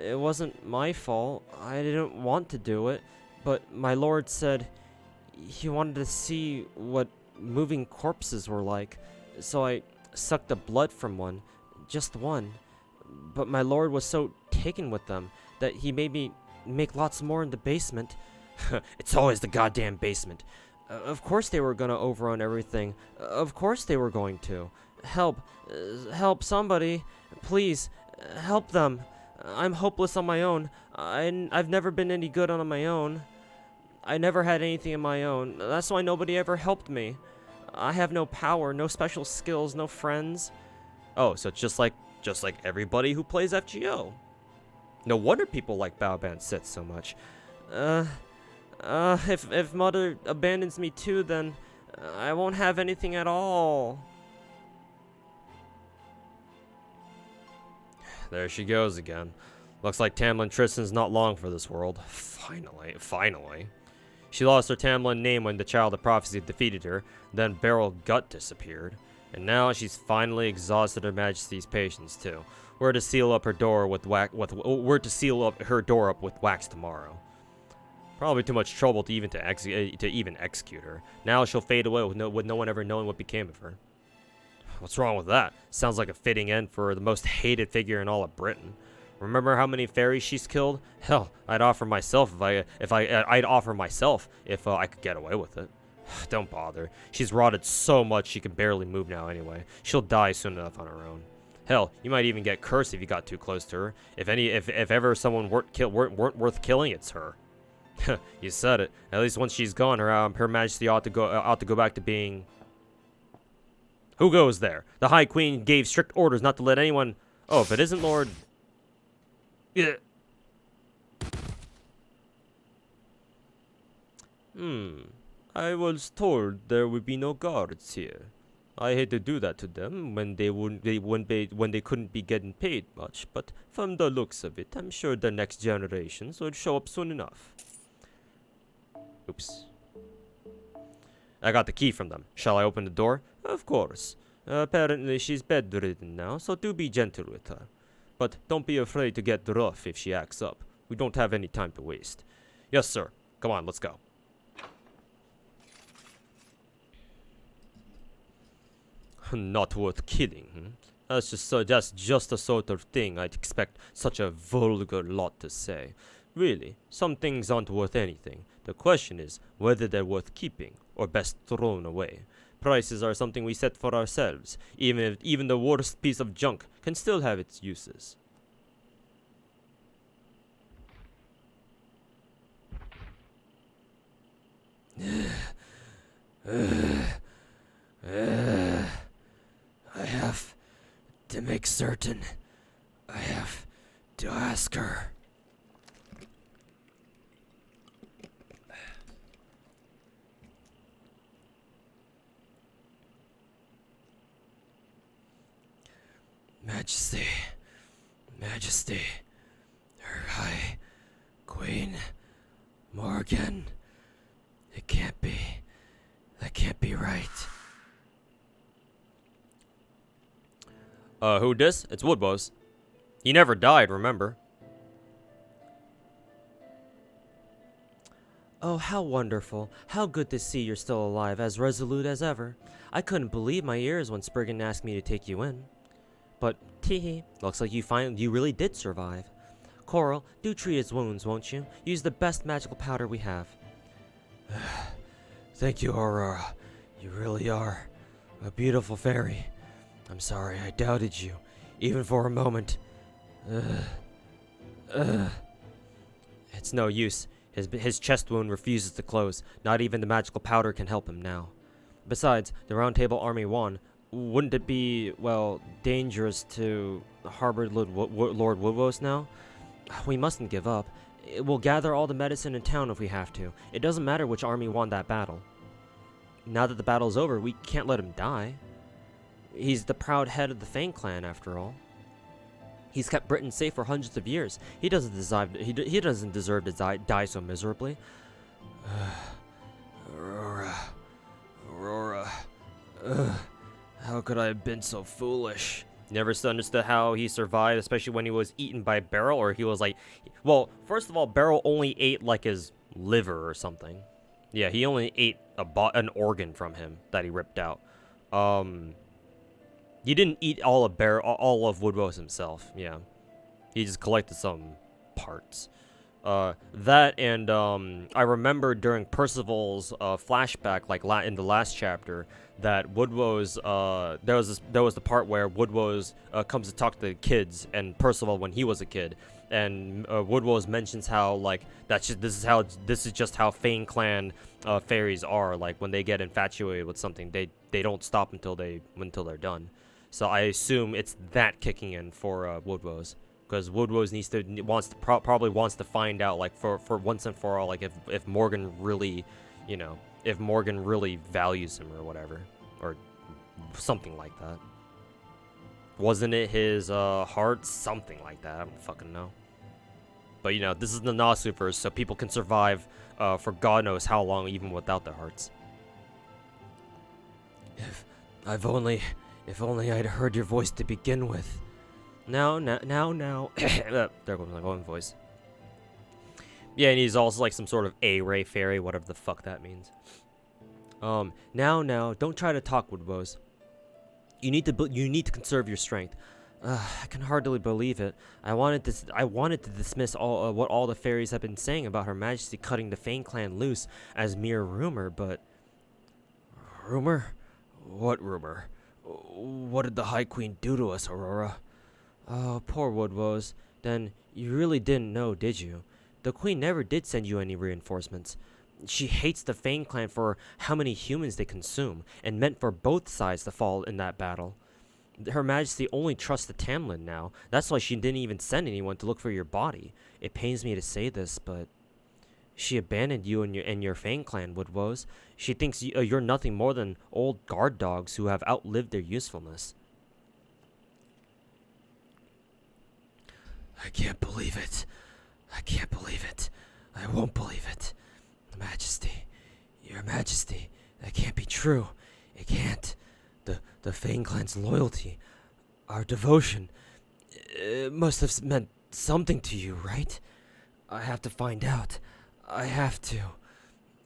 S1: It wasn't my fault. I didn't want to do it, but my lord said he wanted to see what moving corpses were like, so I sucked the blood from one, just one. But my lord was so taken with them that he made me make lots more in the basement. It's always the goddamn basement. Of course they were gonna overrun everything. Of course they were going to. Help. Help somebody. Please, help them. I'm hopeless on my own. I've never been any good on my own. I never had anything of my own. That's why nobody ever helped me. I have no power, no special skills, no friends. Oh, so it's just like everybody who plays FGO. No wonder people like Baoban Sith so much. If Mother abandons me too, then I won't have anything at all. There she goes again. Looks like Tamlin Tristan's not long for this world. Finally. She lost her Tamlin name when the Child of Prophecy defeated her, then Beryl Gut disappeared. And now she's finally exhausted Her Majesty's patience too. We're to seal up her door with wax tomorrow. Probably too much trouble to even execute her. Now she'll fade away with no one ever knowing what became of her. What's wrong with that? Sounds like a fitting end for the most hated figure in all of Britain. Remember how many fairies she's killed? Hell, I'd offer myself if I could get away with it. Don't bother. She's rotted so much she can barely move now anyway. She'll die soon enough on her own. Hell, you might even get cursed if you got too close to her. If ever someone weren't worth killing, it's her. You said it. At least once she's gone, Her Majesty ought to go back to being. Who goes there? The High Queen gave strict orders not to let anyone. Oh, if it isn't Lord. Yeah. I was told there would be no guards here. I hate to do that to them when they couldn't be getting paid much, but from the looks of it, I'm sure the next generations will show up soon enough. Oops. I got the key from them. Shall I open the door? Of course. Apparently she's bedridden now, so do be gentle with her. But don't be afraid to get rough if she acts up. We don't have any time to waste. Yes, sir. Come on, let's go. Not worth killing, hmm? That's just the sort of thing I'd expect such a vulgar lot to say. Really, some things aren't worth anything. The question is whether they're worth keeping or best thrown away. Prices are something we set for ourselves, even the worst piece of junk can still have its uses. I have to make certain. I have to ask her. Majesty, Majesty, Her High Queen Morgan. It can't be. That can't be right. Who dis? It's Woodwose. He never died, remember?
S3: Oh, how wonderful. How good to see you're still alive, as resolute as ever. I couldn't believe my ears when Spriggan asked me to take you in. But, teehee, looks like you really did survive. Coral, do treat his wounds, won't you? Use the best magical powder we have.
S1: Thank you, Aurora. You really are a beautiful fairy. I'm sorry I doubted you, even for a moment. It's no use. His chest wound refuses to close. Not even the magical powder can help him now. Besides, the Round Table Army won. Wouldn't it be, well, dangerous to harbor Lord Woodwose now? We mustn't give up. We'll gather all the medicine in town if we have to. It doesn't matter which army won that battle. Now that the battle's over, we can't let him die. He's the proud head of the Fang clan, after all. He's kept Britain safe for hundreds of years. He doesn't deserve to die so miserably. Aurora. How could I have been so foolish? Never understood how he survived, especially when he was eaten by Beryl, or he was like... Well, first of all, Beryl only ate, like, his liver or something. Yeah, he only ate an organ from him that he ripped out. He didn't eat all of Woodwose himself, yeah. He just collected some parts. That and I remember during Percival's flashback, like in the last chapter, that Woodwose there was the part where Woodwose comes to talk to the kids and Percival when he was a kid, and Woodwose mentions how like this is just how Fang clan fairies are. Like when they get infatuated with something, they don't stop until they're done. So I assume it's that kicking in for Woodwose. Because Woodwose probably wants to find out, like, for once and for all, like, if Morgan really, if Morgan really values him or whatever, or something like that. Wasn't it his heart? Something like that. I don't fucking know. But this is the Nasuverse, so people can survive for God knows how long, even without their hearts. If only I'd heard your voice to begin with. Now. There goes my own voice. Yeah, and he's also like some sort of A-ray fairy, whatever the fuck that means. Now, don't try to talk, Woodwose. You need to conserve your strength. I can hardly believe it. I wanted to dismiss what all the fairies have been saying about Her Majesty cutting the Fang clan loose as mere rumor, but... Rumor? What rumor? What did the High Queen do to us, Aurora? Oh, poor Woodwose. Then you really didn't know, did you? The Queen never did send you any reinforcements. She hates the Fang clan for how many humans they consume, and meant for both sides to fall in that battle. Her Majesty only trusts the Tamlin now. That's why she didn't even send anyone to look for your body. It pains me to say this, but She abandoned you and your Fang clan, Woodwoes. She thinks you're nothing more than old guard dogs who have outlived their usefulness. I can't believe it. I can't believe it. I won't believe it. Majesty, Your Majesty, that can't be true. It can't. The Fang clan's loyalty, our devotion, it must have meant something to you, right? I have to find out. I have to.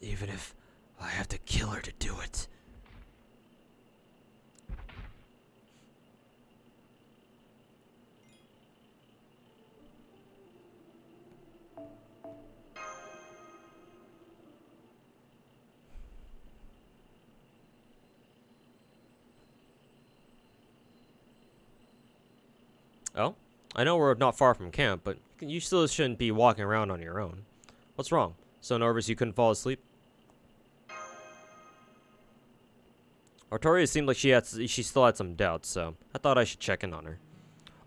S1: Even if I have to kill her to do it. Oh? I know we're not far from camp, but you still shouldn't be walking around on your own. What's wrong? So nervous you couldn't fall asleep? Artoria seemed like she still had some doubts, so I thought I should check in on her.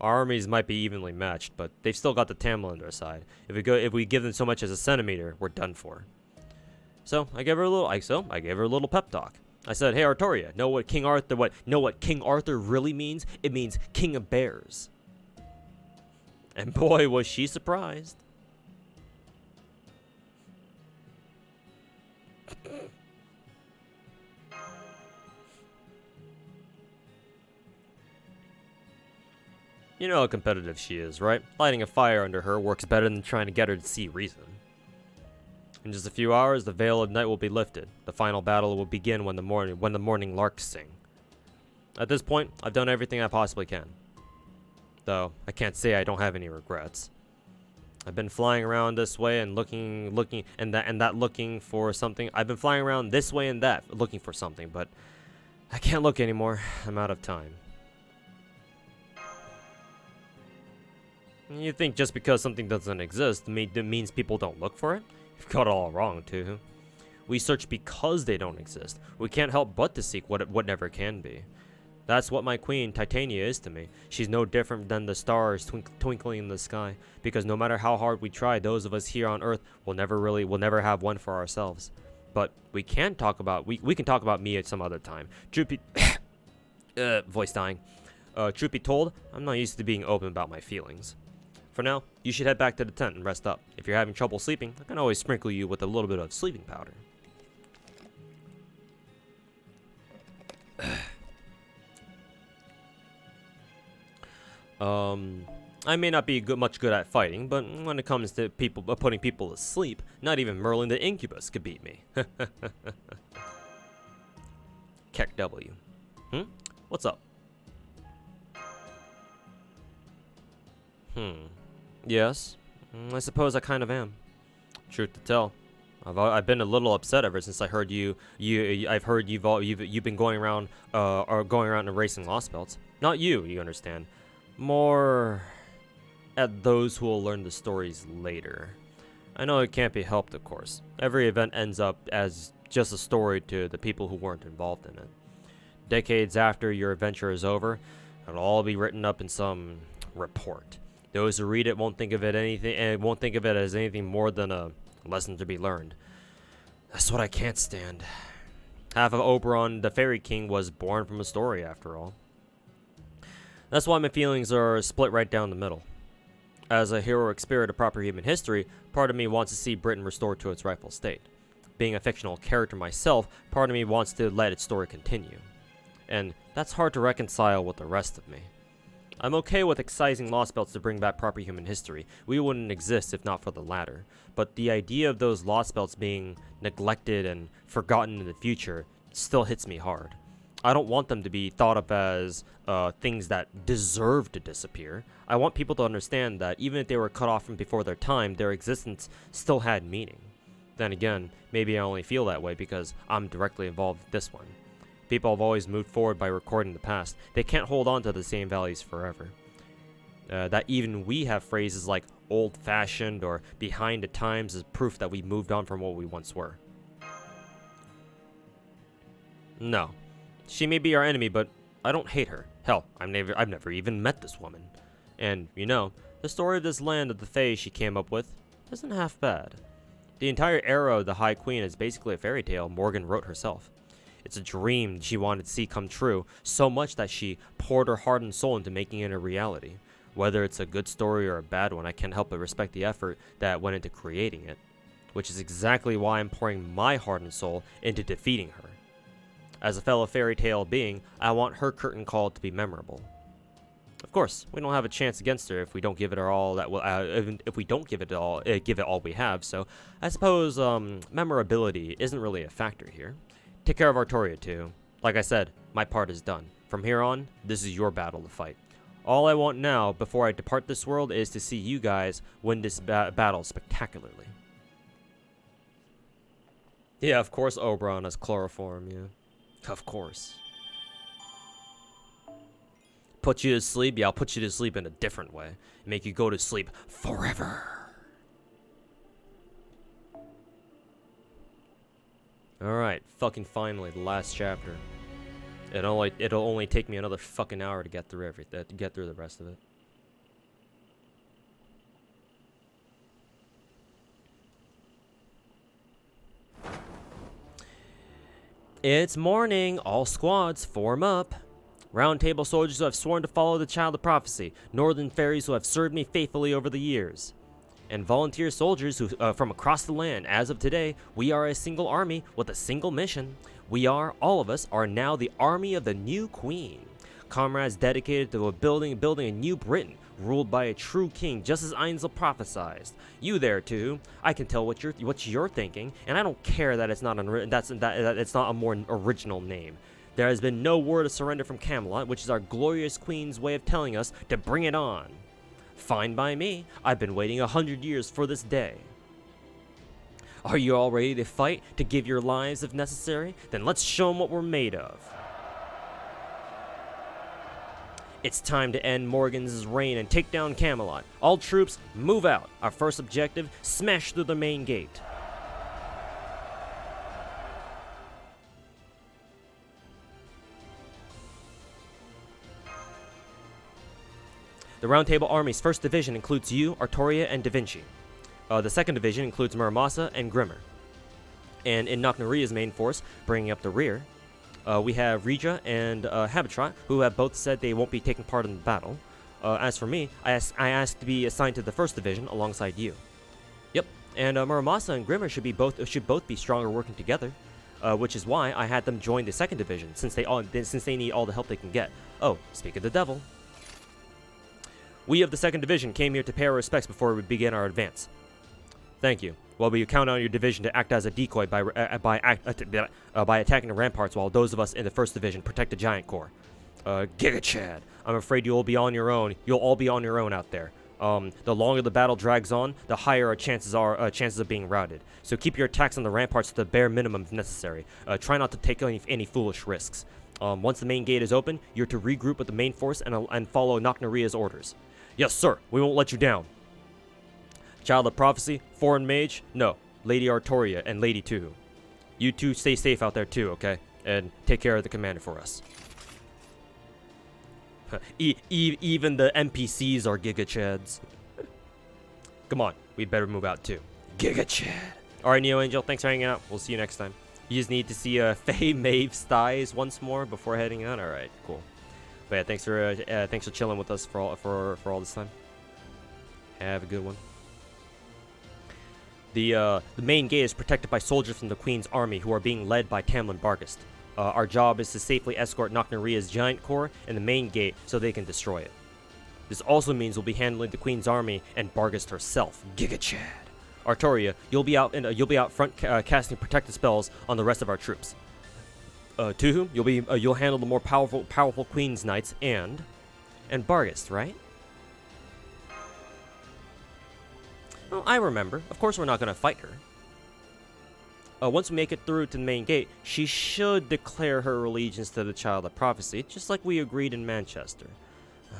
S1: Our armies might be evenly matched, but they've still got the Tamil on their side. If we give them so much as a centimeter, we're done for. So I gave her a little pep talk. I said, "Hey Artoria, know what King Arthur really means? It means King of Bears." And boy, was she surprised. You know how competitive she is, right? Lighting a fire under her works better than trying to get her to see reason. In just a few hours, the veil of night will be lifted. The final battle will begin when the morning larks sing. At this point, I've done everything I possibly can. Though, I can't say I don't have any regrets. I've been flying around this way and looking for something. I've been flying around this way and that, looking for something, but I can't look anymore. I'm out of time. You think just because something doesn't exist means people don't look for it? You've got it all wrong, too. We search because they don't exist. We can't help but to seek what never can be. That's what my queen, Titania, is to me. She's no different than the stars twinkling in the sky. Because no matter how hard we try, those of us here on Earth will never have one for ourselves. But we can talk about we can talk about me at some other time. Truth be voice dying. Truth be told, I'm not used to being open about my feelings. For now, you should head back to the tent and rest up. If you're having trouble sleeping, I can always sprinkle you with a little bit of sleeping powder. I may not be much good at fighting, but when it comes to putting people to sleep, not even Merlin the Incubus could beat me. Keck W. What's up? Yes, I suppose I kind of am. Truth to tell, I've been a little upset ever since I heard I've heard you've been going around and erasing lost belts. Not you, you understand. More at those who will learn the stories later. I know it can't be helped, of course. Every event ends up as just a story to the people who weren't involved in it. Decades after your adventure is over, it'll all be written up in some report. Those who read it won't think of it as anything more than a lesson to be learned. That's what I can't stand. Half of Oberon, the Fairy King, was born from a story, after all. That's why my feelings are split right down the middle. As a heroic spirit of proper human history, part of me wants to see Britain restored to its rightful state. Being a fictional character myself, part of me wants to let its story continue. And that's hard to reconcile with the rest of me. I'm okay with excising lost belts to bring back proper human history. We wouldn't exist if not for the latter. But the idea of those lost belts being neglected and forgotten in the future still hits me hard. I don't want them to be thought of as things that deserve to disappear. I want people to understand that even if they were cut off from before their time, their existence still had meaning. Then again, maybe I only feel that way because I'm directly involved with this one. People have always moved forward by recording the past. They can't hold on to the same values forever. That even we have phrases like old-fashioned or behind the times is proof that we moved on from what we once were. No. She may be our enemy, but I don't hate her. Hell, I've never even met this woman. And, you know, the story of this land of the Fae she came up with isn't half bad. The entire era of the High Queen is basically a fairy tale Morgan wrote herself. It's a dream she wanted to see come true, so much that she poured her heart and soul into making it a reality. Whether it's a good story or a bad one, I can't help but respect the effort that went into creating it, which is exactly why I'm pouring my heart and soul into defeating her. As a fellow fairy tale being, I want her curtain call to be memorable. Of course, we don't have a chance against her if we don't give it our all. If we don't give it all we have. So, I suppose memorability isn't really a factor here. Take care of Artoria too. Like I said, my part is done. From here on, this is your battle to fight. All I want now, before I depart this world, is to see you guys win this battle spectacularly. Yeah, of course Oberon has chloroform, yeah. Of course. Put you to sleep? Yeah, I'll put you to sleep in a different way. Make you go to sleep forever. Alright, fucking finally, the last chapter. It'll only take me another fucking hour to get through everything, to get through the rest of it. It's morning. All squads, form up. Round Table soldiers who have sworn to follow the Child of Prophecy. Northern fairies who have served me faithfully over the years. And volunteer soldiers who from across the land. As of today, we are a single army with a single mission. We are, all of us, are now the army of the new queen. Comrades dedicated to building a new Britain, ruled by a true king, just as Ainzel prophesied. You there too. I can tell what you're thinking, and I don't care that it's not it's not a more original name. There has been no word of surrender from Camelot, which is our glorious queen's way of telling us to bring it on. Fine by me. I've been waiting 100 years for this day. Are you all ready to fight, to give your lives if necessary? Then let's show them what we're made of. It's time to end Morgan's reign and take down Camelot. All troops, move out. Our first objective, smash through the main gate. The Round Table Army's 1st Division includes you, Artoria, and Da Vinci. The 2nd Division includes Muramasa and Grimmer. And in Nocnaria's main force, bringing up the rear, we have Regia and Habitrat, who have both said they won't be taking part in the battle. As for me, I asked to be assigned to the 1st Division alongside you. Yep, and Muramasa and Grimmer should both be stronger working together, which is why I had them join the 2nd Division, since they need all the help they can get. Oh, speak of the devil. We of the 2nd Division came here to pay our respects before we begin our advance. Thank you. Well, we count on your division to act as a decoy by attacking the ramparts, while those of us in the 1st Division protect the Giant Corps. Giga Chad, I'm afraid you'll be on your own. You'll all be on your own out there. The longer the battle drags on, the higher our chances of being routed. So keep your attacks on the ramparts to the bare minimum if necessary. Try not to take any foolish risks. Once the main gate is open, you're to regroup with the main force and follow Nocnaria's orders. Yes, sir. We won't let you down. Child of Prophecy, Foreign Mage, no. Lady Artoria and Lady Tuhu. You two stay safe out there too, okay? And take care of the commander for us. Even the NPCs are Giga Chads. Come on, we'd better move out too. Giga Chad. Alright, Neo Angel, thanks for hanging out. We'll see you next time. You just need to see Faye Maeve's thighs once more before heading out. Alright, cool. But yeah, thanks for chilling with us for all this time. Have a good one. The main gate is protected by soldiers from the Queen's army who are being led by Tamlin Barghest. Our job is to safely escort Nocnaria's Giant Corps and the main gate so they can destroy it. This also means we'll be handling the Queen's army and Barghest herself. Giga Chad. Artoria, you'll be out front casting protective spells on the rest of our troops. Tuhu, you'll handle the more powerful Queen's Knights and Barghest, right? Well, I remember. Of course we're not going to fight her. Once we make it through to the main gate, she should declare her allegiance to the Child of Prophecy, just like we agreed in Manchester.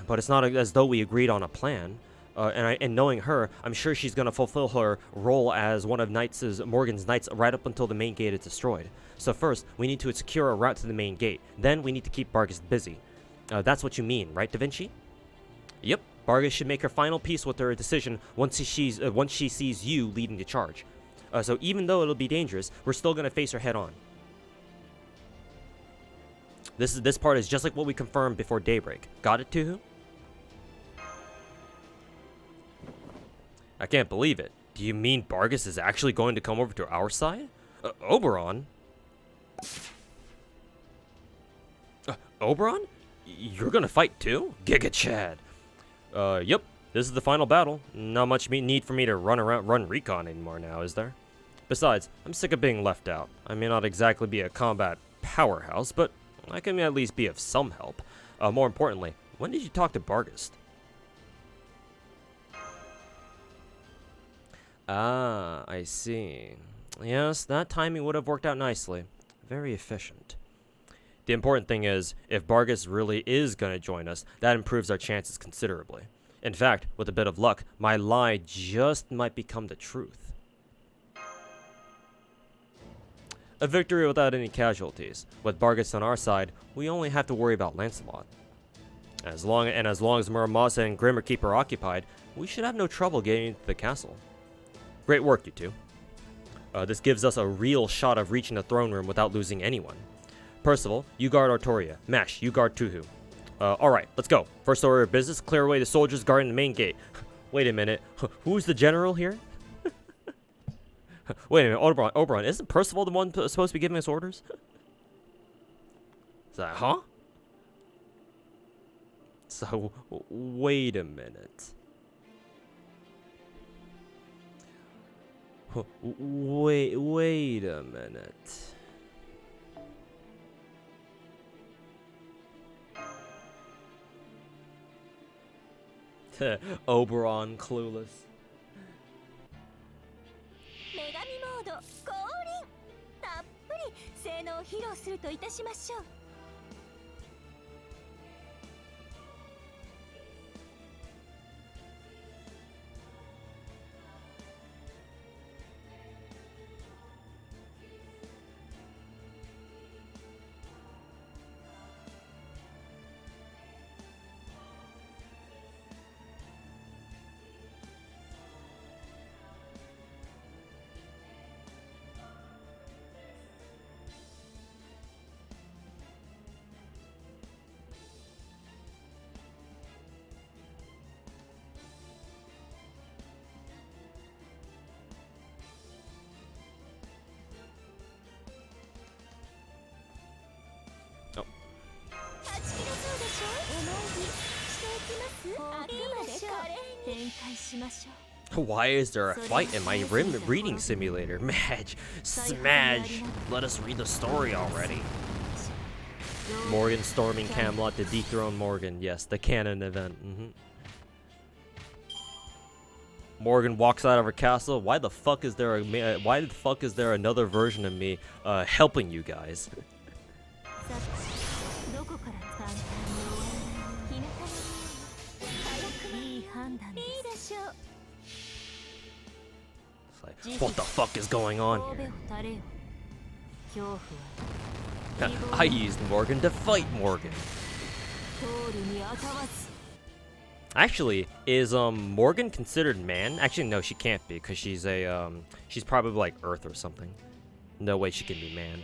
S1: But it's not as though we agreed on a plan. And knowing her, I'm sure she's going to fulfill her role as one of Morgan's knights right up until the main gate is destroyed. So first, we need to secure a route to the main gate. Then we need to keep Barghest busy. That's what you mean, right, Da Vinci? Yep. Barghest should make her final peace with her decision once she sees you leading the charge. So even though it'll be dangerous, we're still gonna face her head on. This part is just like what we confirmed before daybreak. Got it, Tuhu? I can't believe it. Do you mean Bargus is actually going to come over to our side? Oberon? Oberon? You're gonna fight too? Giga Chad. Yep. This is the final battle. Not much need for me to run recon anymore now, is there? Besides, I'm sick of being left out. I may not exactly be a combat powerhouse, but I can at least be of some help. More importantly, when did you talk to Bargus? Ah, I see. Yes, that timing would have worked out nicely. Very efficient. The important thing is, if Bargus really is going to join us, that improves our chances considerably. In fact, with a bit of luck, my lie just might become the truth. A victory without any casualties. With Bargus on our side, we only have to worry about Lancelot. As long as Muramasa and Grim are keep her occupied, we should have no trouble getting into the castle. Great work, you two. This gives us a real shot of reaching the throne room without losing anyone. Percival, you guard Artoria. Mash, you guard Tuhu. Alright, let's go. First order of business, clear away the soldiers guarding the main gate. Wait a minute. Who's the general here? Wait a minute, Oberon, isn't Percival the one supposed to be giving us orders? Is that, huh? So, wait a minute. Wait a minute. Oberon clueless.
S5: 女神モード降臨。たっぷり性能を披露するといたしましょう。
S1: Why is there a fight in my reading simulator? Madge, Smash, let us read the story already. Morgan storming Camelot to dethrone Morgan. Yes, the canon event. Morgan walks out of her castle. Why the fuck is there another version of me helping you guys? What the fuck is going on here? I used Morgan to fight Morgan. Actually, is Morgan considered man? Actually, no, she can't be, because she's she's probably like Earth or something. No way she can be man.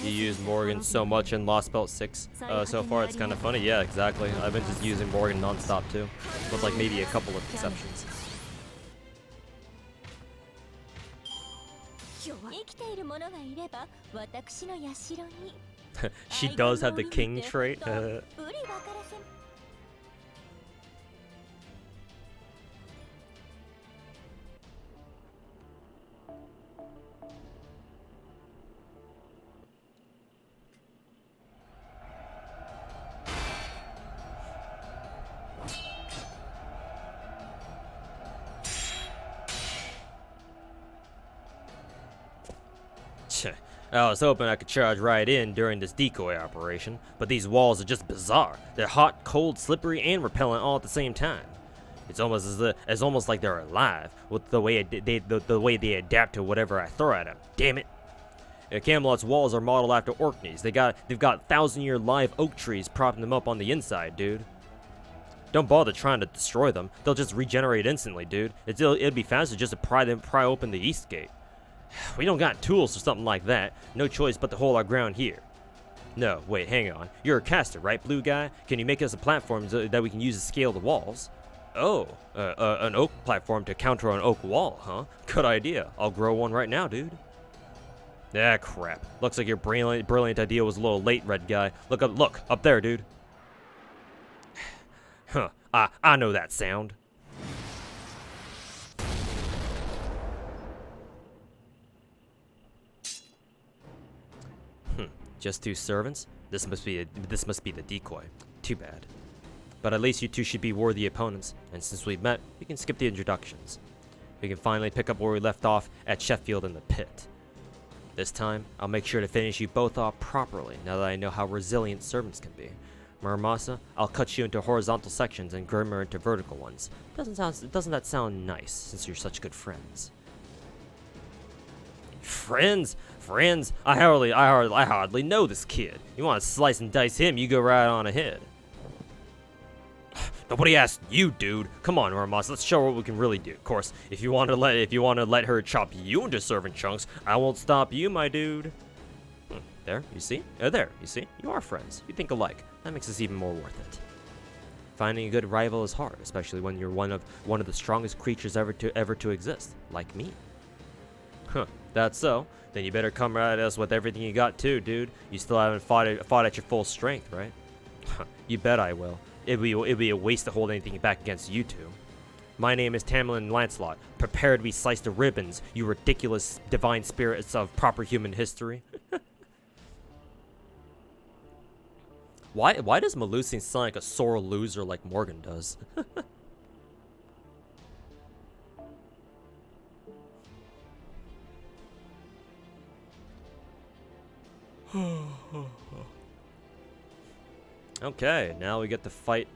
S1: You use Morgan so much in Lost Belt 6 so far, it's kind of funny. Yeah, exactly. I've been just using Morgan non-stop too, with like maybe a couple of exceptions. She does have the king trait. I was hoping I could charge right in during this decoy operation, but these walls are just bizarre. They're hot, cold, slippery, and repellent all at the same time.
S3: It's almost like they're alive with the way the way they adapt to whatever I throw at them. Damn it! Camelot's walls are modeled after Orkneys. They've got 1,000-year live oak trees propping them up on the inside, dude. Don't bother trying to destroy them. They'll just regenerate instantly, dude. It'd be faster just to pry open the east gate. We don't got tools for something like that. No choice but to hold our ground here. No, wait, hang on. You're a caster, right, blue guy? Can you make us a platform that we can use to scale the walls? Oh, an oak platform to counter an oak wall, huh? Good idea. I'll grow one right now, dude. Ah, crap. Looks like your brilliant idea was a little late, red guy. Look up there, dude. Huh, I know that sound. Just 2 servants? This must be the decoy. Too bad. But at least you two should be worthy opponents, and since we've met, we can skip the introductions. We can finally pick up where we left off at Sheffield in the pit. This time, I'll make sure to finish you both off properly now that I know how resilient servants can be. Muramasa, I'll cut you into horizontal sections and Grimmer into vertical ones. Doesn't that sound nice, since you're such good friends? Friends? I hardly know this kid. You want to slice and dice him, you go right on ahead. Nobody asked you, dude. Come on, Muramasa, let's show her what we can really do. Of course, if you want to let her chop you into servant chunks, I won't stop you, my dude. There, you see? There, you see? You are friends. You think alike. That makes this even more worth it. Finding a good rival is hard, especially when you're one of the strongest creatures ever to exist, like me. Huh, that's so. Then you better come at us with everything you got too, dude. You still haven't fought at your full strength, right? You bet I will. It'd be a waste to hold anything back against you two. My name is Tamlin Lancelot. Prepare to be sliced to ribbons, you ridiculous divine spirits of proper human history. Why does Melusine sound like a sore loser like Morgan does? Okay, now we get to fight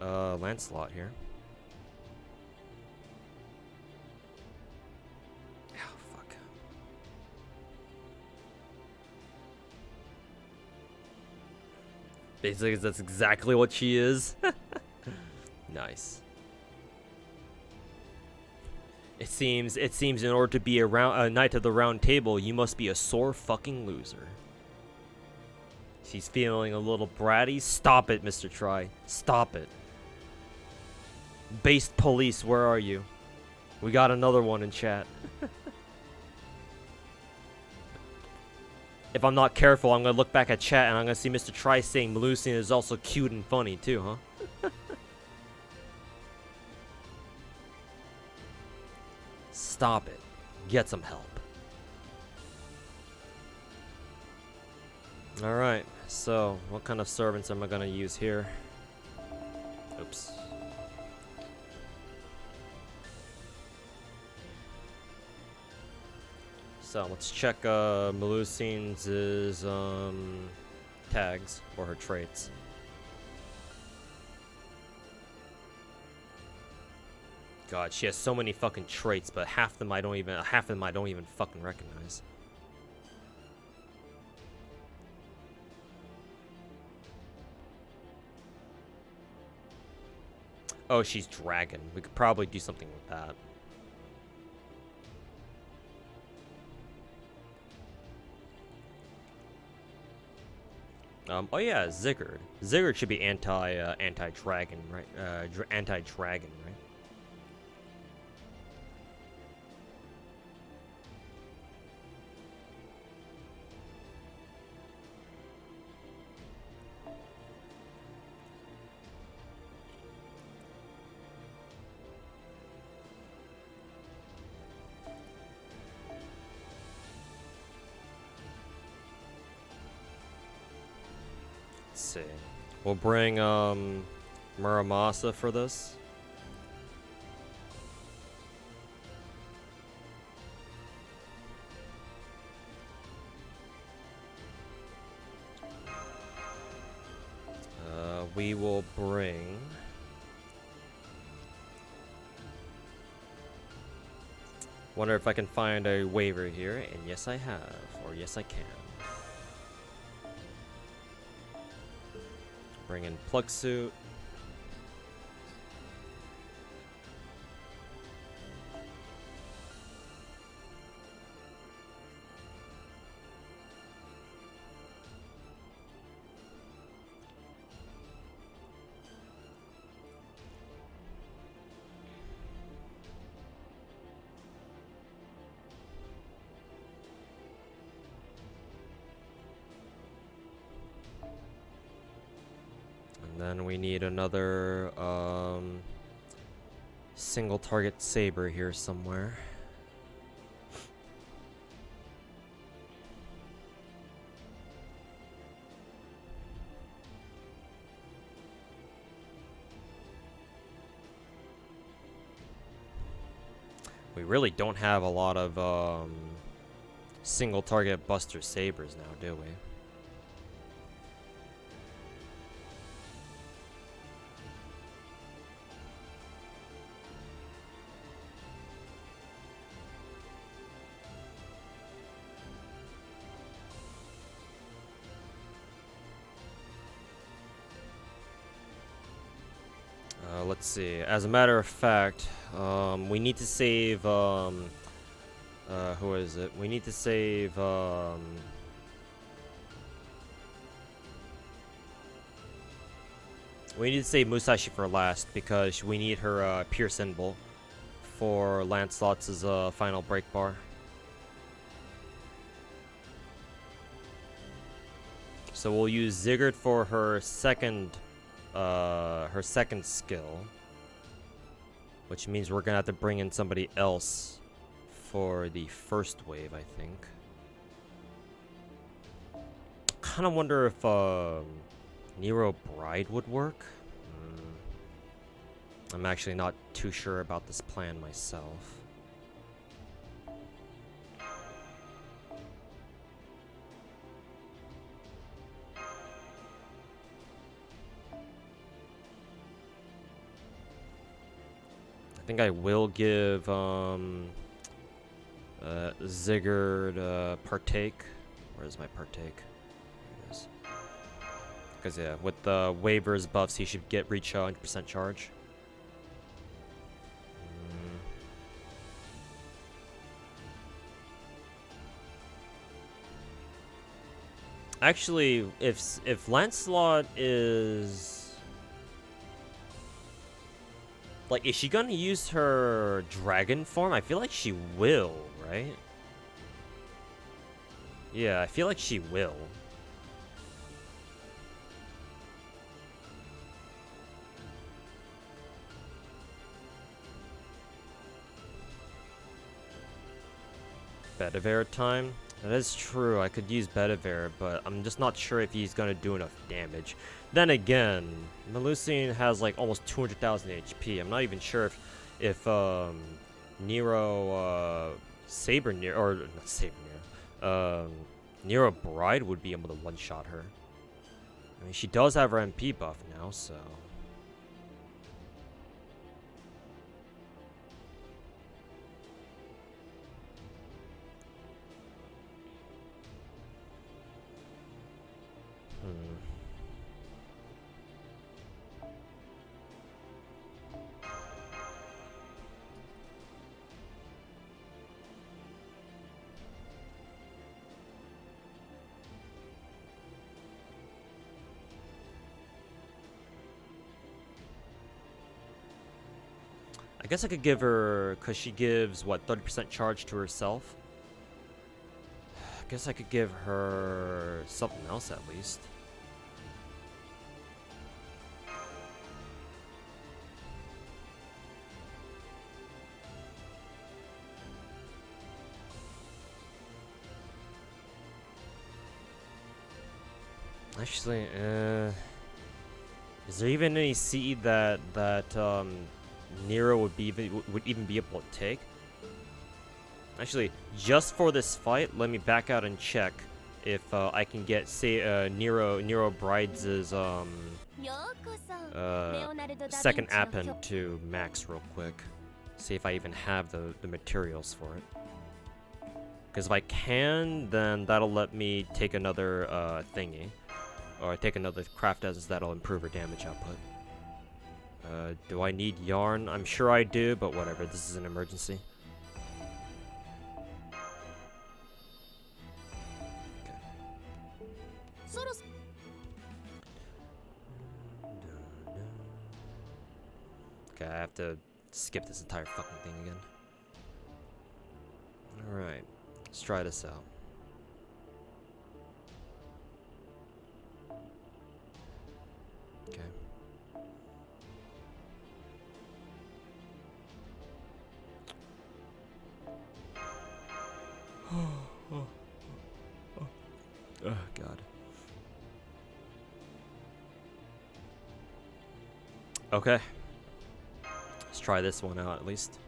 S3: Lancelot here. Oh, fuck. Basically, that's exactly what she is. Nice. It seems in order to be a knight of the round table, you must be a sore fucking loser. She's feeling a little bratty. Stop it, Mr. Try. Stop it. Based police, where are you? We got another one in chat. If I'm not careful, I'm gonna look back at chat and I'm gonna see Mr. Try saying Melusine is also cute and funny too, huh? Stop it. Get some help. Alright, so what kind of servants am I gonna use here? Oops. So let's check Melusine's tags or her traits. God, she has so many fucking traits, but half of them I don't even fucking recognize. Oh, she's dragon. We could probably do something with that. Oh yeah, Zigguard. Zigguard should be anti-dragon, right? Anti-dragon, right? See. We'll bring Muramasa for this. We will bring
S1: Wonder if I can find a waiver here, and yes I have, or yes I can. Bring in plug suit. And then we need another single target saber here somewhere. We really don't have a lot of single target buster sabers now, do we? Let's see. As a matter of fact, we need to save. Who is it? We need to save. We need to save Musashi for last because we need her pure symbol for Lancelot's final break bar. So we'll use Sigurd for her second skill, which means we're gonna have to bring in somebody else for the first wave, I think. Kind of wonder if Nero Bride would work. I'm actually not too sure about this plan myself. I think I will give Sigurd partake. Where's my partake? Here it is. Because yeah, with the waivers buffs, he should reach 100% charge. Actually, if Lancelot is like, is she gonna use her dragon form? I feel like she will, right? Yeah, I feel like she will. Bedivere time? That is true, I could use Bedivere, but I'm just not sure if he's gonna do enough damage. Then again, Melusine has like almost 200,000 HP. I'm not even sure if Nero Saber Nero, or not Saber Nero, Nero Bride would be able to one-shot her. I mean, she does have her MP buff now, so. I guess I could give her, because she gives, what, 30% charge to herself? I guess I could give her something else at least. Actually, is there even any seed that Nero would even be able to take? Actually, just for this fight, let me back out and check if I can get, say, Nero Bride's second append to max real quick. See if I even have the materials for it. Because if I can, then that'll let me take another thingy. Or take another craft essence that'll improve her damage output. Do I need yarn? I'm sure I do, but whatever. This is an emergency. Okay, I have to skip this entire fucking thing again. Alright, let's try this out. Okay. Oh, God. Okay. Let's try this one out at least.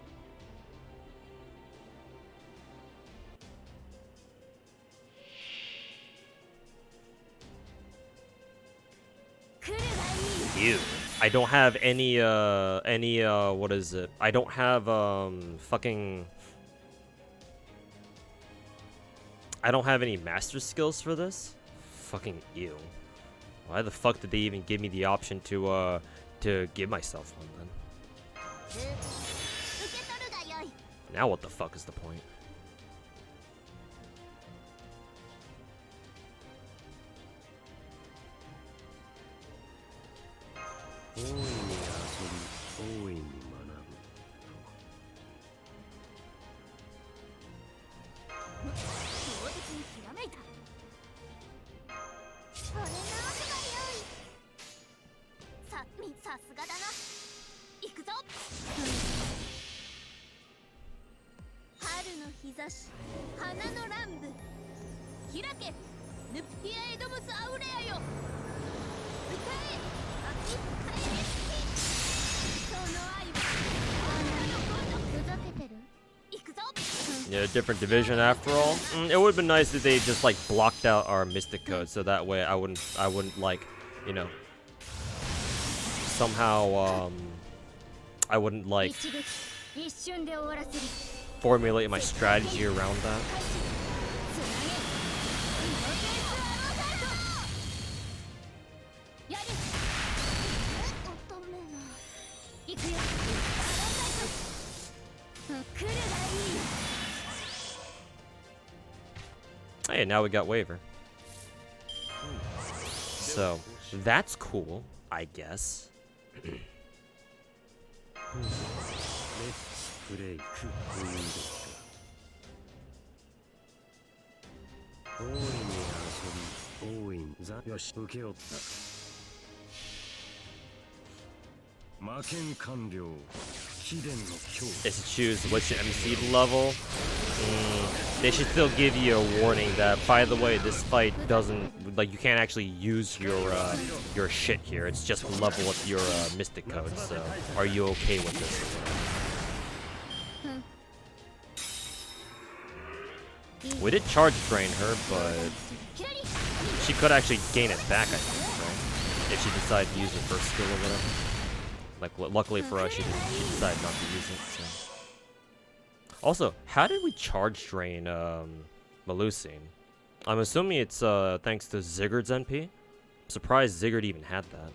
S1: Ew. I don't have any, what is it? I don't have, fucking... I don't have any master skills for this? Fucking ew. Why the fuck did they even give me the option to give myself one then? Now what the fuck is the point? Yeah, different division after all. It would have been nice if they just like blocked out our mystic code, so that way I wouldn't like, you know, somehow I wouldn't like formulate my strategy around that. Hey, now we got waiver. So, that's cool, I guess. Is to choose which MC level. They should still give you a warning that, by the way, this fight doesn't, like, you can't actually use your shit here. It's just level up your mystic code. So, are you okay with this? We did charge drain her, but she could actually gain it back, I think, right? If she decided to use her first skill or whatever. Like, luckily for us, she decided not to use it. So. Also, how did we charge drain Melusine? I'm assuming it's thanks to Zigguard's NP. I'm surprised Zigguard even had that.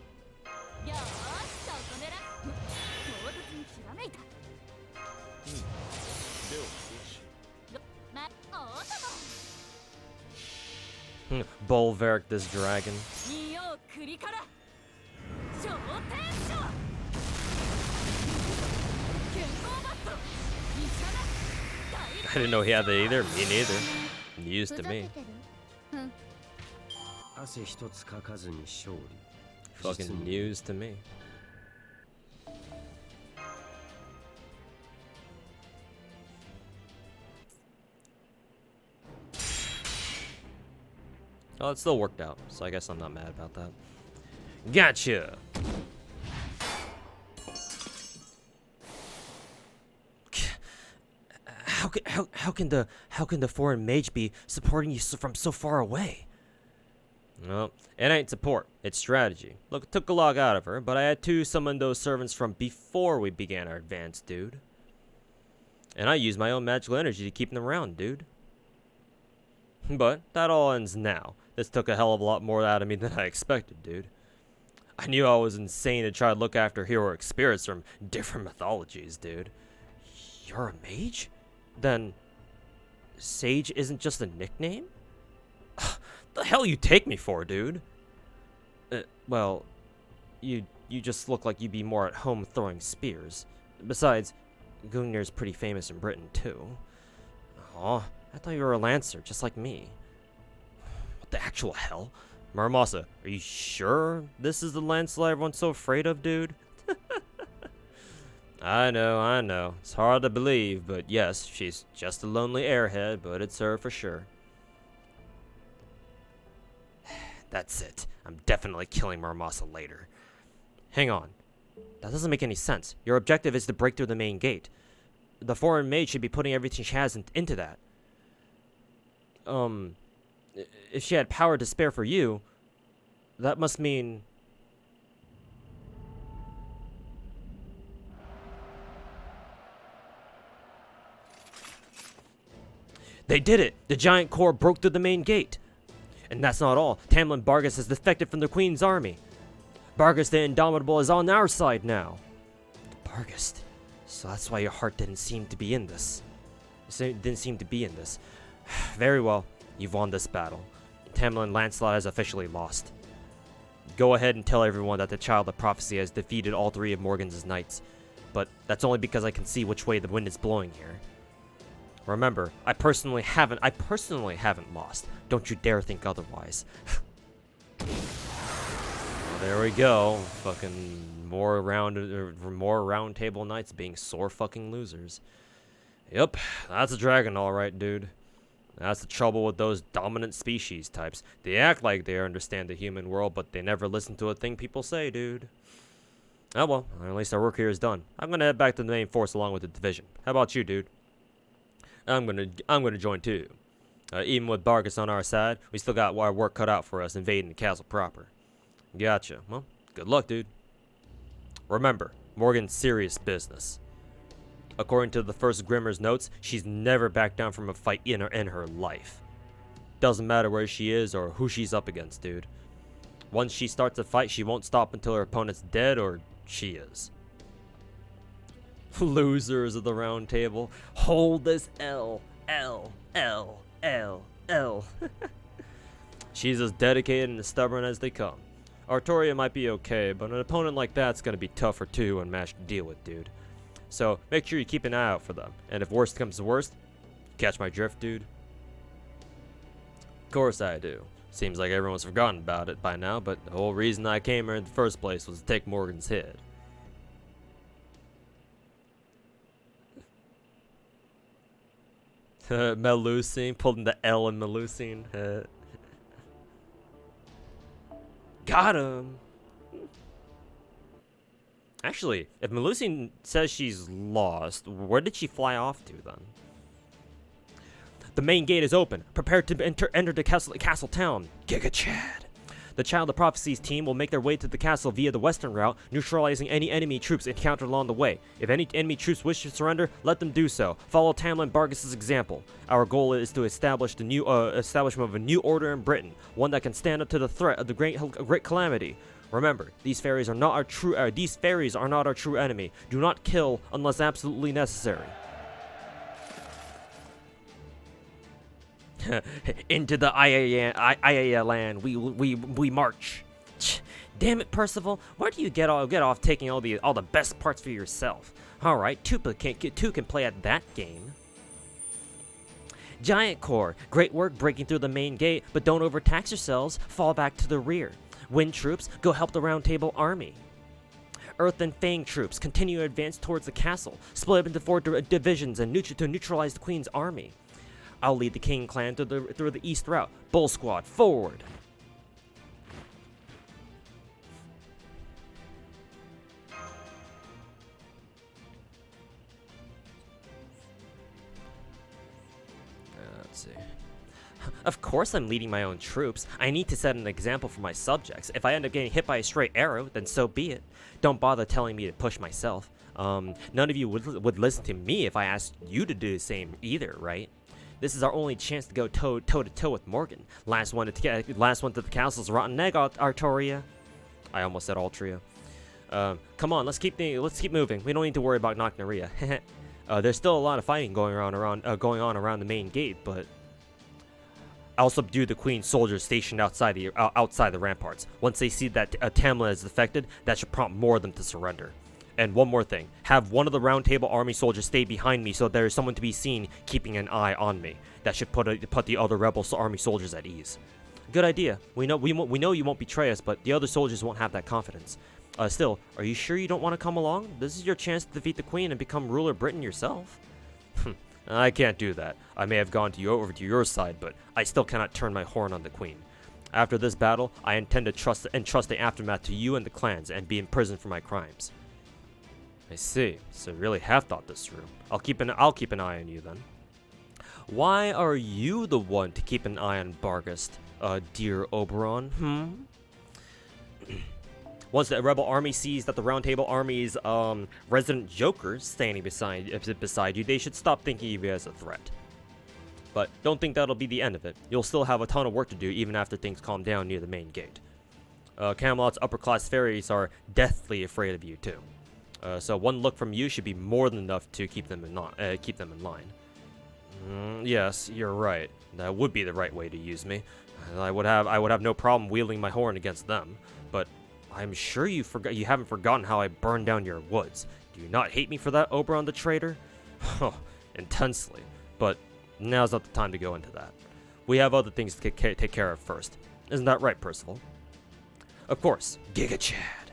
S1: Bolveric this dragon. I didn't know he had that either. Me neither. News to me. Fucking news to me. Oh, it still worked out, so I guess I'm not mad about that. Gotcha! How can the foreign mage be supporting you from so far away? Well, it ain't support, it's strategy. Look, it took a log out of her, but I had to summon those servants from before we began our advance, dude. And I use my own magical energy to keep them around, dude. But that all ends now. This took a hell of a lot more out of me than I expected, dude. I knew I was insane to try to look after heroic spirits from different mythologies, dude. You're a mage? Then Sage isn't just a nickname? The hell you take me for, dude? Well, you just look like you'd be more at home throwing spears. Besides, Gungnir's pretty famous in Britain, too. Aw, I thought you were a lancer, just like me. What the actual hell? Muramasa, are you sure this is the Lancelot everyone's so afraid of, dude? I know. It's hard to believe, but yes, she's just a lonely airhead, but it's her for sure. That's it. I'm definitely killing Muramasa later. Hang on. That doesn't make any sense. Your objective is to break through the main gate. The foreign maid should be putting everything she has into that. If she had power to spare for you, that must mean... They did it! The giant core broke through the main gate! And that's not all. Tamlin Bargus has defected from the Queen's army. Bargus the Indomitable is on our side now. Bargus. So that's why your heart didn't seem to be in this. Very well. You've won this battle. Tamlin Lancelot has officially lost. Go ahead and tell everyone that the Child of Prophecy has defeated all three of Morgan's knights. But that's only because I can see which way the wind is blowing here. Remember, I personally haven't lost. Don't you dare think otherwise. Well, there we go. Fucking more round table knights being sore fucking losers. Yep, that's a dragon alright, dude. That's the trouble with those dominant species types. They act like they understand the human world, but they never listen to a thing people say, dude. Oh well, at least our work here is done. I'm gonna head back to the main force along with the division. How about you, dude? I'm gonna join too. Even with Bargus on our side, we still got our work cut out for us invading the castle proper. Gotcha. Well, good luck, dude. Remember, Morgan's serious business. According to the first Grimmer's notes, she's never backed down from a fight in her life. Doesn't matter where she is or who she's up against, dude. Once she starts a fight, she won't stop until her opponent's dead or she is. Losers of the round table, hold this L. She's as dedicated and as stubborn as they come. Artoria might be okay, but an opponent like that's gonna be tougher too and match to deal with, dude. So make sure you keep an eye out for them, and if worst comes to worst, catch my drift, dude? Of course I do. Seems like everyone's forgotten about it by now, but the whole reason I came here in the first place was to take Morgan's head. Melusine, pulled in the L in Melusine. Got him! Actually, if Melusine says she's lost, where did she fly off to then? The main gate is open. Prepare to enter the castle town. Giga Chad. The Child of Prophecy's team will make their way to the castle via the western route, neutralizing any enemy troops encountered along the way. If any enemy troops wish to surrender, let them do so. Follow Tamlin Bargus' example. Our goal is to establish the establishment of a new order in Britain, one that can stand up to the threat of the great calamity. Remember, these fairies are not our true enemy. Do not kill unless absolutely necessary. Into the Iaya land we march. Damn it, Percival! Where do you get off taking all the best parts for yourself? All right, two can play at that game. Giant Core, great work breaking through the main gate, but don't overtax yourselves. Fall back to the rear. Wind troops, go help the Round Table army. Earth and Fang troops, continue to advance towards the castle. Split up into 4 divisions and neutralize the Queen's army. I'll lead the King clan through the east route. Bull Squad, forward! Let's see. Of course I'm leading my own troops. I need to set an example for my subjects. If I end up getting hit by a stray arrow, then so be it. Don't bother telling me to push myself.
S3: None of you would listen to me if I asked you to do the same either, right? This is our only chance to go toe to toe with Morgan. Last one to the castle's rotten egg, Artoria. I almost said Altria. Come on, let's keep moving. We don't need to worry about Nocnaria. There's still a lot of fighting going on around the main gate, but I'll subdue the Queen's soldiers stationed outside the ramparts. Once they see that Tamlin is defected, that should prompt more of them to surrender. And one more thing, have one of the Round Table army soldiers stay behind me so there is someone to be seen keeping an eye on me. That should put the other rebel army soldiers at ease. Good idea. We know you won't betray us, but the other soldiers won't have that confidence. Still, are you sure you don't want to come along? This is your chance to defeat the Queen and become ruler of Britain yourself. I can't do that. I may have gone over to your side, but I still cannot turn my horn on the Queen. After this battle, I intend to trust the aftermath to you and the clans and be imprisoned for my crimes. I see. So you really have thought this through. I'll keep an eye on you then. Why are you the one to keep an eye on Barghest, dear Oberon? Once the rebel army sees that the Round Table army's resident Joker standing beside you, they should stop thinking of you as a threat. But don't think that'll be the end of it. You'll still have a ton of work to do even after things calm down near the main gate. Camelot's upper-class fairies are deathly afraid of you too. So one look from you should be more than enough to keep them in line. Yes, you're right. That would be the right way to use me. I would have no problem wielding my horn against them. But I'm sure you haven't forgotten how I burned down your woods. Do you not hate me for that, Oberon the traitor? Intensely. But now's not the time to go into that. We have other things to take care of first. Isn't that right, Percival? Of course, Giga Chad.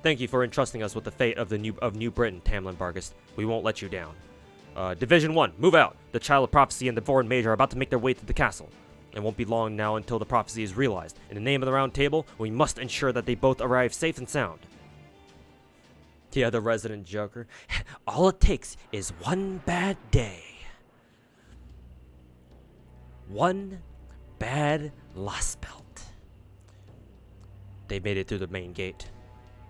S3: Thank you for entrusting us with the fate of New Britain, Tamlin Barghest. We won't let you down. Division 1, move out! The Child of Prophecy and the Foreign Mage are about to make their way to the castle. It won't be long now until the prophecy is realized. In the name of the Round Table, we must ensure that they both arrive safe and sound. Yeah, the resident Joker. All it takes is one bad day. One bad lost belt. They made it through the main gate.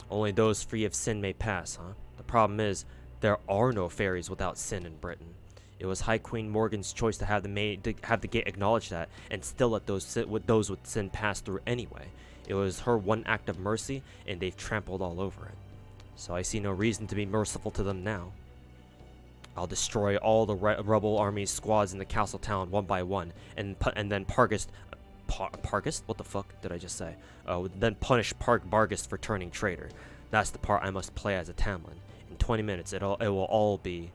S3: Only those free of sin may pass, huh? The problem is, there are no fairies without sin in Britain. It was High Queen Morgan's choice to have the gate acknowledge that, and still let those with sin pass through anyway. It was her one act of mercy, and they've trampled all over it. So I see no reason to be merciful to them now. I'll destroy all the rebel army squads in the castle town one by one, and then Barghest? What the fuck did I just say? Then punish Barghest for turning traitor. That's the part I must play as a Tamlin. In 20 minutes, it will all be...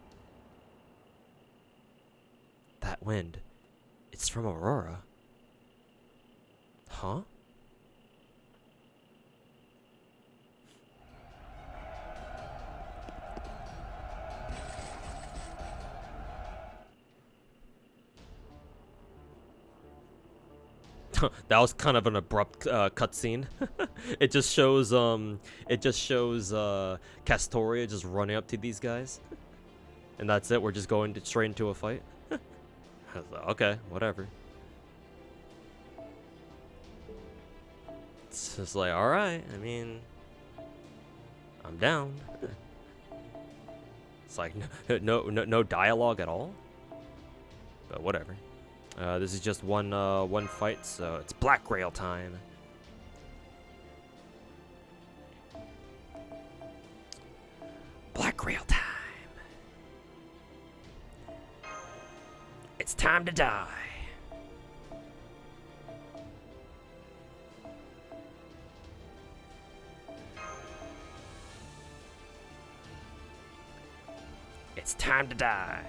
S3: That wind. It's from Aurora. Huh? That was kind of an abrupt cutscene. It just shows Castoria just running up to these guys, and that's it. We're just going straight into a fight. I was like, okay, whatever. It's just like, all right. I mean, I'm down. It's like no dialogue at all. But whatever. This is just one fight, so it's Black Grail time. Black Grail time. It's time to die. It's time to die.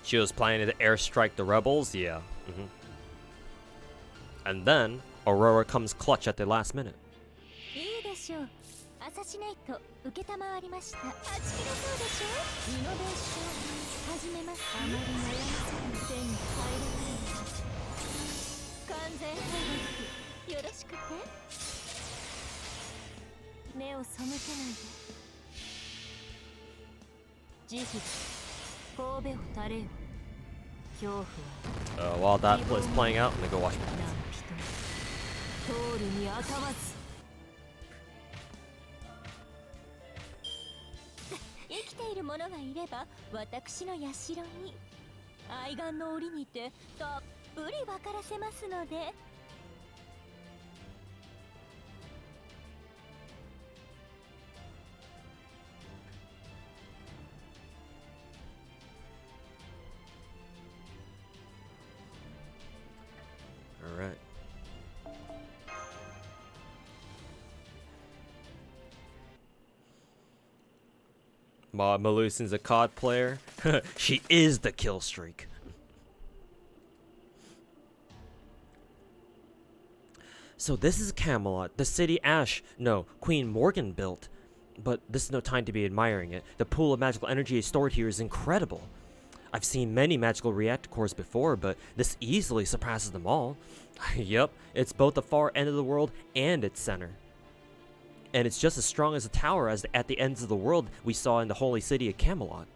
S3: She was planning to airstrike the rebels? Yeah. And then, Aurora comes clutch at the last minute.
S5: 慈悲神戸を垂れよ恐怖は
S1: While that is playing out, I'm gonna go watch.
S5: 何人通るにあたわず生きている者がいれば私の社に愛玩の折にてたっぷり分からせますので。
S1: All right. Maud Meluson's a COD player. She is the kill streak. So this is Camelot, the city Queen Morgan built. But this is no time to be admiring it. The pool of magical energy stored here is incredible. I've seen many magical reactor cores before, but this easily surpasses them all. Yup, it's both the far end of the world and its center. And it's just as strong as the tower as at the ends of the world we saw in the holy city of Camelot.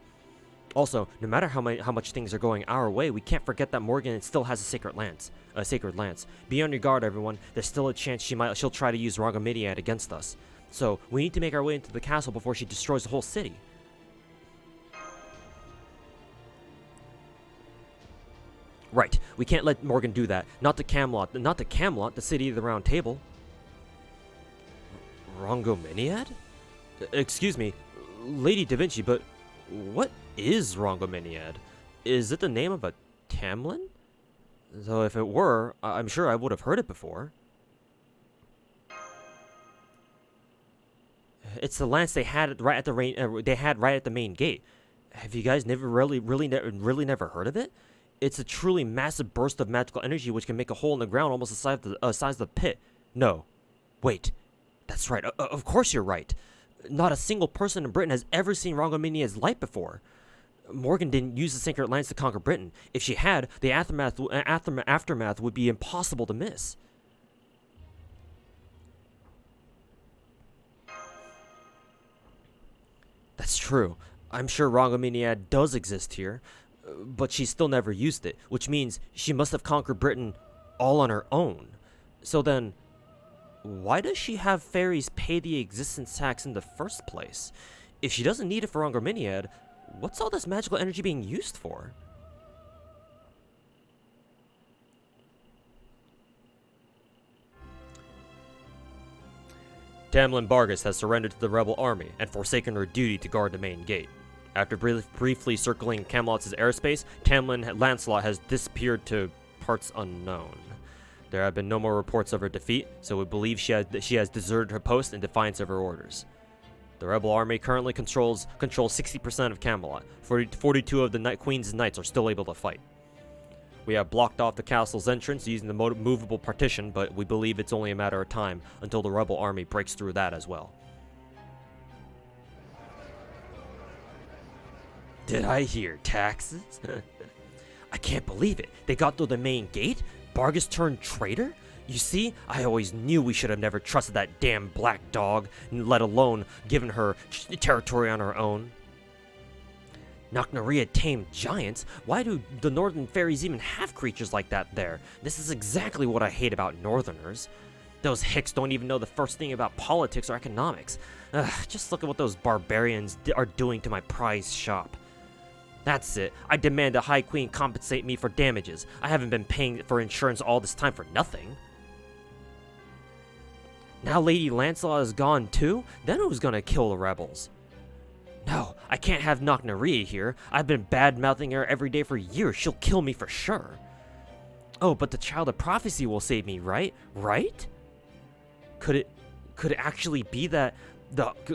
S1: Also, no matter how much things are going our way, we can't forget that Morgan still has a sacred lance. Be on your guard, everyone. There's still a chance she'll try to use Rhongomyniad against us. So we need to make our way into the castle before she destroys the whole city. Right, we can't let Morgan do that. Not to Camelot, the city of the Round Table. Rhongomyniad? Excuse me, Lady Da Vinci, but what is Rhongomyniad? Is it the name of a Tamlin? Though if it were, I'm sure I would have heard it before. It's the lance they had right at the main gate. Have you guys never really never heard of it? It's a truly massive burst of magical energy which can make a hole in the ground almost the size of the pit. No. Wait. That's right. Of course you're right. Not a single person in Britain has ever seen Rhongomyniad's light before. Morgan didn't use the sacred lance to conquer Britain. If she had, the aftermath would be impossible to miss. That's true. I'm sure Rhongomyniad does exist here, but she still never used it, which means she must have conquered Britain all on her own. So then, why does she have fairies pay the existence tax in the first place? If she doesn't need it for Rhongomyniad, what's all this magical energy being used for? Tamlin Bargus has surrendered to the rebel army and forsaken her duty to guard the main gate. After briefly circling Camelot's airspace, Tamlin Lancelot has disappeared to parts unknown. There have been no more reports of her defeat, so we believe she has deserted her post in defiance of her orders. The rebel army currently controls 60% of Camelot. 42 of the Queen's knights are still able to fight. We have blocked off the castle's entrance using the movable partition, but we believe it's only a matter of time until the rebel army breaks through that as well. Did I hear taxes? I can't believe it. They got through the main gate? Bargus turned traitor? You see, I always knew we should have never trusted that damn black dog, let alone given her territory on her own. Knocknaria tamed giants? Why do the northern fairies even have creatures like that there? This is exactly what I hate about northerners. Those hicks don't even know the first thing about politics or economics. Ugh, just look at what those barbarians are doing to my prized shop. That's it. I demand the High Queen compensate me for damages. I haven't been paying for insurance all this time for nothing. Now Lady Lancelot is gone too? Then who's gonna kill the rebels? No, I can't have Knocknaria here. I've been bad-mouthing her every day for years. She'll kill me for sure. Oh, but the Child of Prophecy will save me, right? Right? Could it actually be that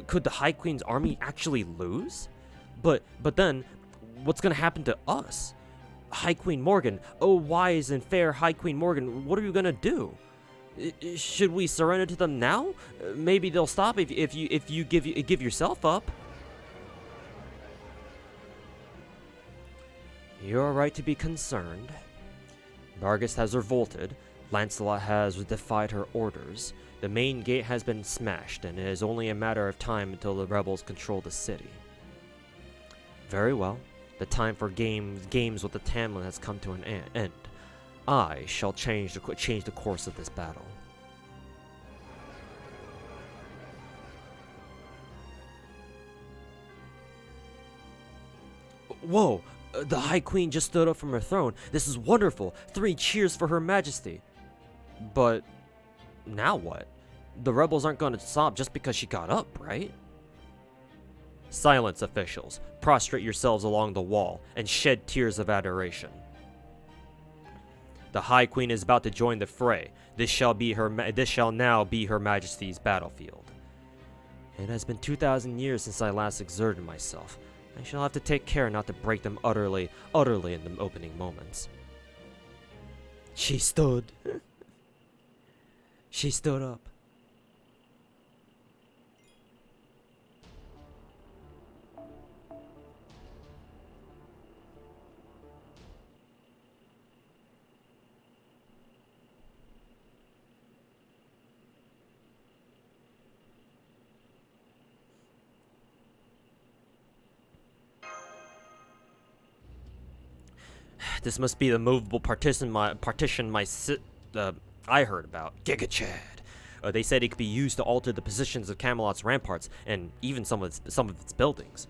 S1: could the High Queen's army actually lose? But then what's gonna happen to us? High Queen Morgan, oh wise and fair High Queen Morgan, what are you gonna do? Should we surrender to them now? Maybe they'll stop if you give yourself up. You're right to be concerned. Bargus has revolted. Lancelot has defied her orders. The main gate has been smashed, and it is only a matter of time until the rebels control the city. Very well. The time for games with the Tamlin has come to an end. I shall change the course of this battle. Whoa! The High Queen just stood up from her throne. This is wonderful. 3 cheers for Her Majesty. But now what? The rebels aren't going to stop just because she got up, right? Silence, officials. Prostrate yourselves along the wall and shed tears of adoration. The High Queen is about to join the fray. This shall now be Her Majesty's battlefield. It has been 2,000 years since I last exerted myself. I shall have to take care not to break them utterly in the opening moments. She stood. She stood up. This must be the movable partition I heard about. Giga Chad. They said it could be used to alter the positions of Camelot's ramparts and even some of its buildings.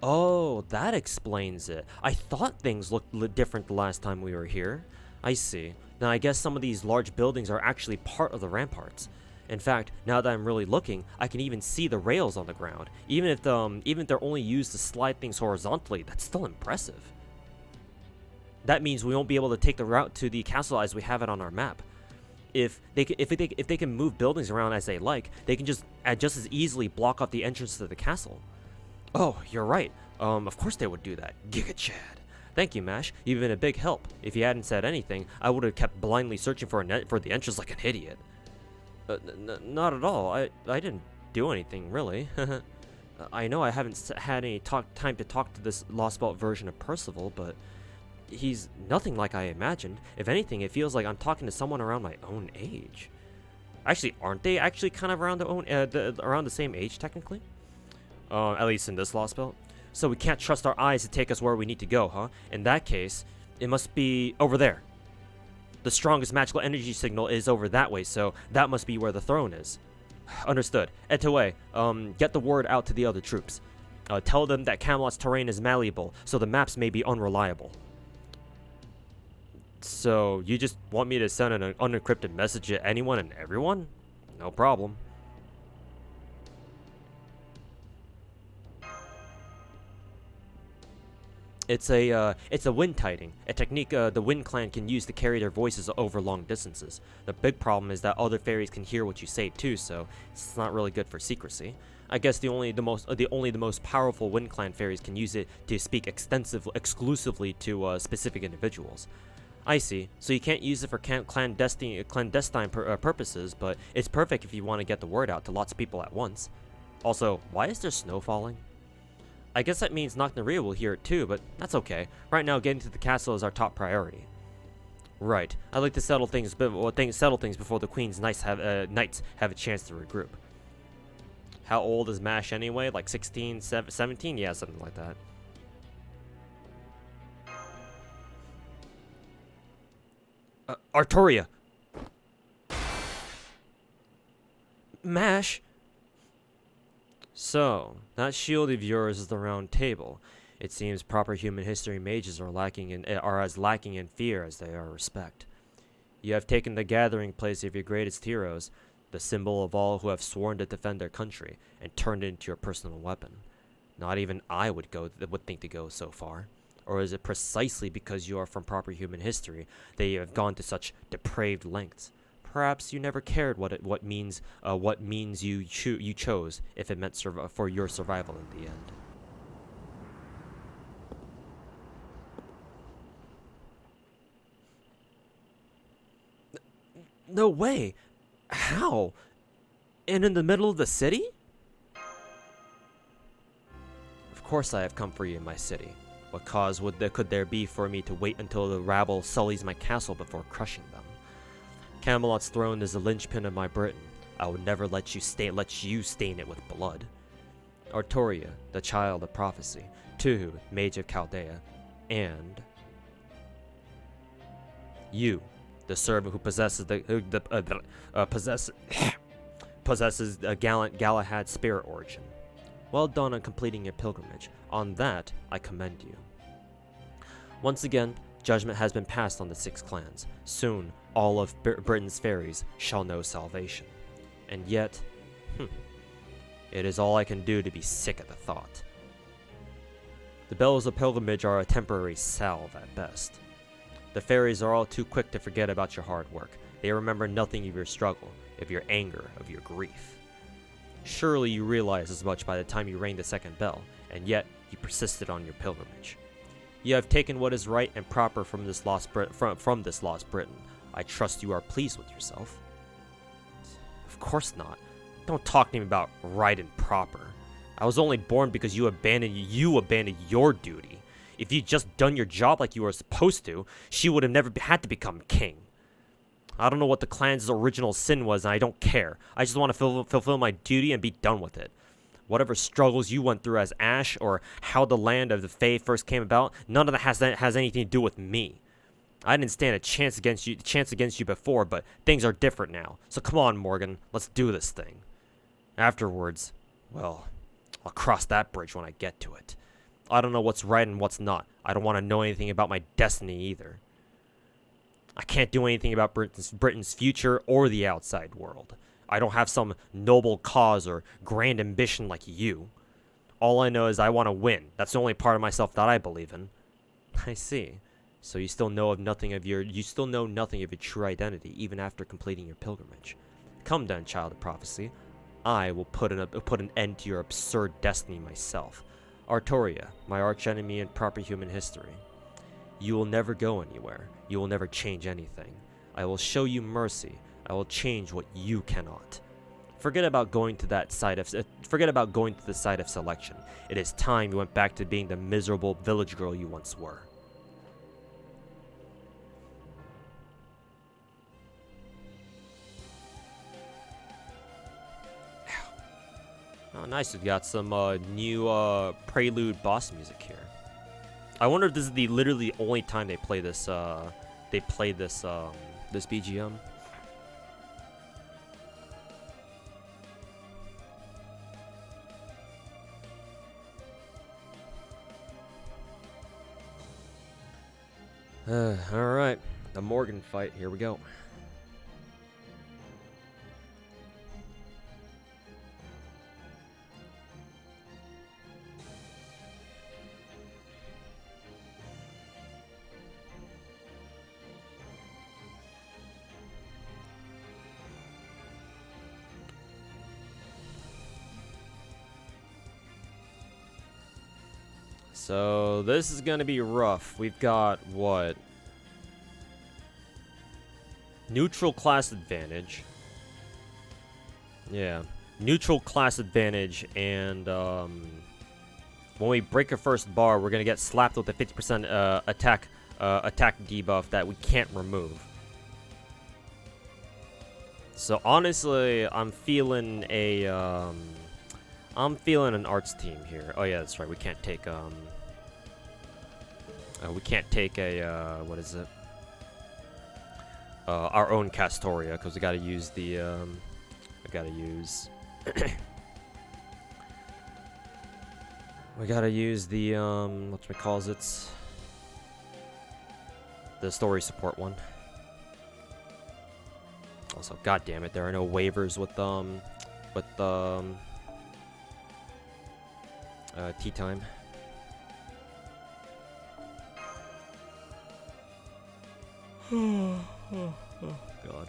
S1: Oh, that explains it. I thought things looked different the last time we were here. I see. Now I guess some of these large buildings are actually part of the ramparts. In fact, now that I'm really looking, I can even see the rails on the ground. Even if they're only used to slide things horizontally, that's still impressive. That means we won't be able to take the route to the castle as we have it on our map. If they can move buildings around as they like, they can just as easily block off the entrance to the castle. Oh, you're right. Of course they would do that. Giga Chad. Thank you, Mash. You've been a big help. If you hadn't said anything, I would have kept blindly searching for the entrance like an idiot. Not at all. I didn't do anything, really. I know I haven't had any time to talk to this Lost Belt version of Percival, but he's nothing like I imagined. If anything, it feels like I'm talking to someone around my own age. Actually, aren't they actually kind of around around the same age, technically? At least in this Lost Belt. So we can't trust our eyes to take us where we need to go, huh? In that case, it must be over there. The strongest magical energy signal is over that way, so that must be where the throne is. Understood. Etoway, get the word out to the other troops. Tell them that Camelot's terrain is malleable, so the maps may be unreliable. So, you just want me to send an unencrypted message to anyone and everyone? No problem. It's a wind tiding, a technique the Wind Clan can use to carry their voices over long distances. The big problem is that other fairies can hear what you say too, so it's not really good for secrecy. I guess the most powerful Wind Clan fairies can use it to speak exclusively to specific individuals. I see. So you can't use it for clandestine purposes, but it's perfect if you want to get the word out to lots of people at once. Also, why is there snow falling? I guess that means Nocnaria will hear it too, but that's okay. Right now, getting to the castle is our top priority. Right. I'd like to settle things before the Queen's knights have a chance to regroup. How old is Mash anyway? Like 16, 17? Yeah, something like that. Artoria! Mash! So, that shield of yours is the round table. It seems proper human history mages are as lacking in fear as they are respect. You have taken the gathering place of your greatest heroes, the symbol of all who have sworn to defend their country, and turned it into your personal weapon. Not even I would think to go so far. Or is it precisely because you are from proper human history that you have gone to such depraved lengths? Perhaps you never cared what means you chose if it meant for your survival in the end. No way! How? And in the middle of the city? Of course I have come for you in my city. What cause could there be for me to wait until the rabble sullies my castle before crushing them? Camelot's throne is the linchpin of my Britain. I would never let you stain it with blood. Artoria, the child of prophecy, Tuhu, mage of Chaldea, and you, the servant who possesses possesses a gallant Galahad spirit origin. Well done on completing your pilgrimage. On that, I commend you. Once again, judgment has been passed on the 6 clans. Soon, all of Britain's fairies shall know salvation. And yet, it is all I can do to be sick at the thought. The bells of pilgrimage are a temporary salve at best. The fairies are all too quick to forget about your hard work. They remember nothing of your struggle, of your anger, of your grief. Surely you realize as much by the time you rang the second bell, and yet you persisted on your pilgrimage. You have taken what is right and proper from this lost Britain. I trust you are pleased with yourself. Of course not. Don't talk to me about right and proper. I was only born because you abandoned your duty. If you'd just done your job like you were supposed to, she would have never had to become king. I don't know what the clan's original sin was, and I don't care. I just want to fulfill my duty and be done with it. Whatever struggles you went through as Ash, or how the land of the Fae first came about, none of that has anything to do with me. I didn't stand a chance against you before, but things are different now. So come on, Morgan, let's do this thing. Afterwards, well, I'll cross that bridge when I get to it. I don't know what's right and what's not. I don't want to know anything about my destiny either. I can't do anything about Britain's future or the outside world. I don't have some noble cause or grand ambition like you. All I know is I want to win. That's the only part of myself that I believe in. I see. So you still know nothing of your true identity even after completing your pilgrimage. Come then, child of prophecy. I will put an end to your absurd destiny myself. Artoria, my archenemy in proper human history. You will never go anywhere. You will never change anything. I will show you mercy. I will change what you cannot. Forget about going to the side of selection. It is time you went back to being the miserable village girl you once were. Oh, nice. We've got some new Prelude boss music here. I wonder if this is literally the only time they play this. This BGM. All right, the Morgan fight. Here we go. So this is gonna be rough. We've got what? Neutral class advantage. Yeah, neutral class advantage, and when we break our first bar, we're gonna get slapped with a 50% attack debuff that we can't remove. So honestly, I'm feeling an arts team here. Oh yeah, that's right. We can't take what is it? Our own Castoria, because we gotta use the we gotta use whatchamacallit, the story support one. Also, god damn it, there are no waivers with tea time. Oh, God.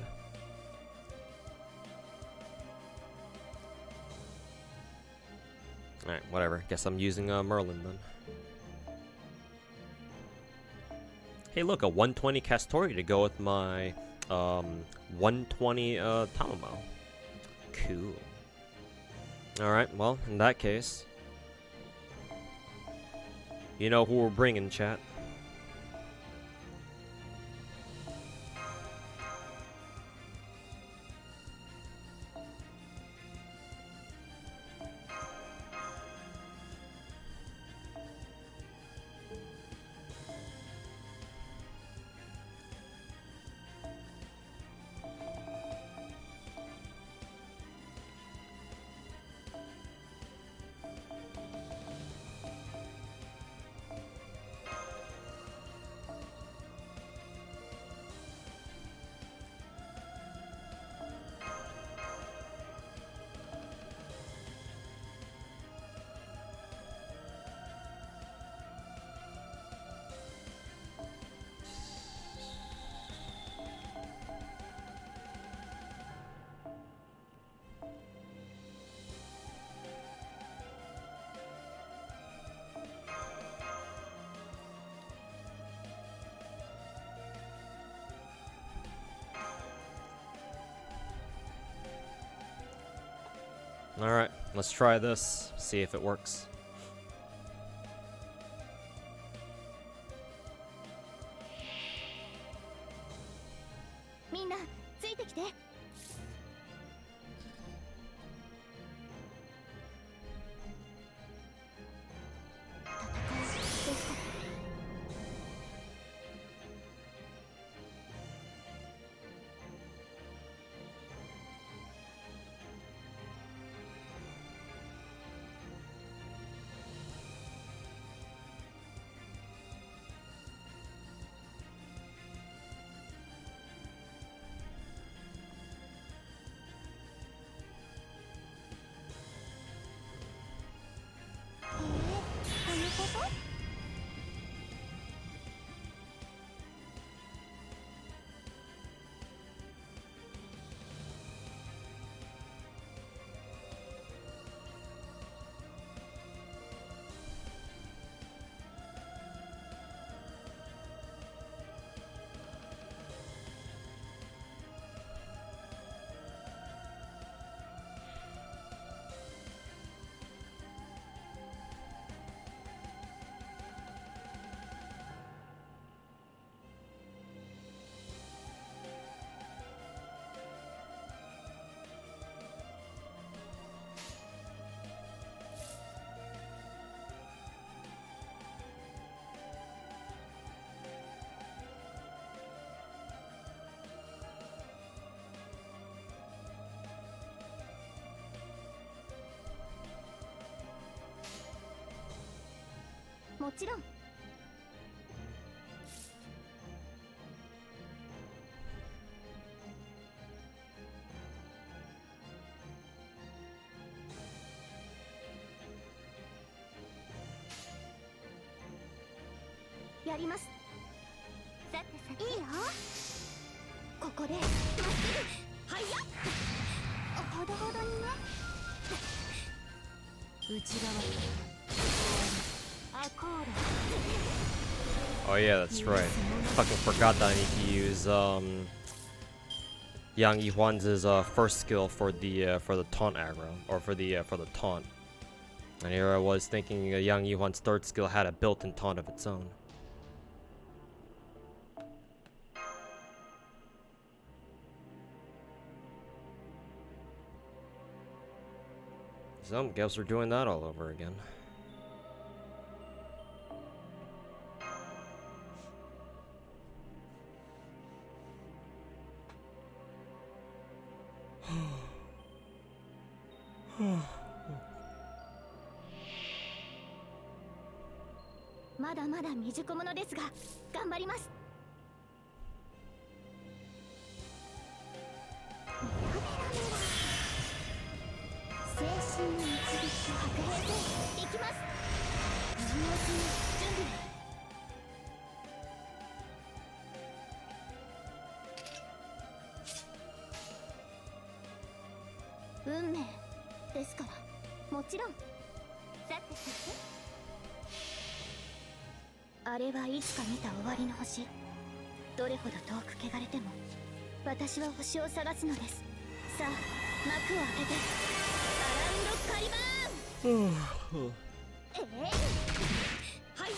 S1: Alright, whatever. Guess I'm using Merlin then. Hey, look, a 120 Castoria to go with my 120 Tamamo. Cool. Alright, well, in that case, you know who we're bringing, chat. Alright, let's try this, see if it works.
S5: みんなついてきて。戦うですから。そういうこと？もちろん。やります。さてさて。いいよ。ここでまっすぐ。はいや。ほどほどにね。内側から。アコーラ。
S1: Oh yeah, that's right. Fucking forgot that I need to use Yang Yihuan's first skill for the taunt aggro, or for the taunt. And here I was thinking Yang Yihuan's third skill had a built-in taunt of its own. So, guess we're doing that all over again.
S5: まだまだ未熟者ですが頑張ります。精神に導く白兵戦いきます。何をする準備。運命ですからもちろん。さてさて。あれはいつか見た終わりの星。どれほど遠く汚れても私は星を探すのです。さあ幕を開けてアラウンドカリバーン。はいや。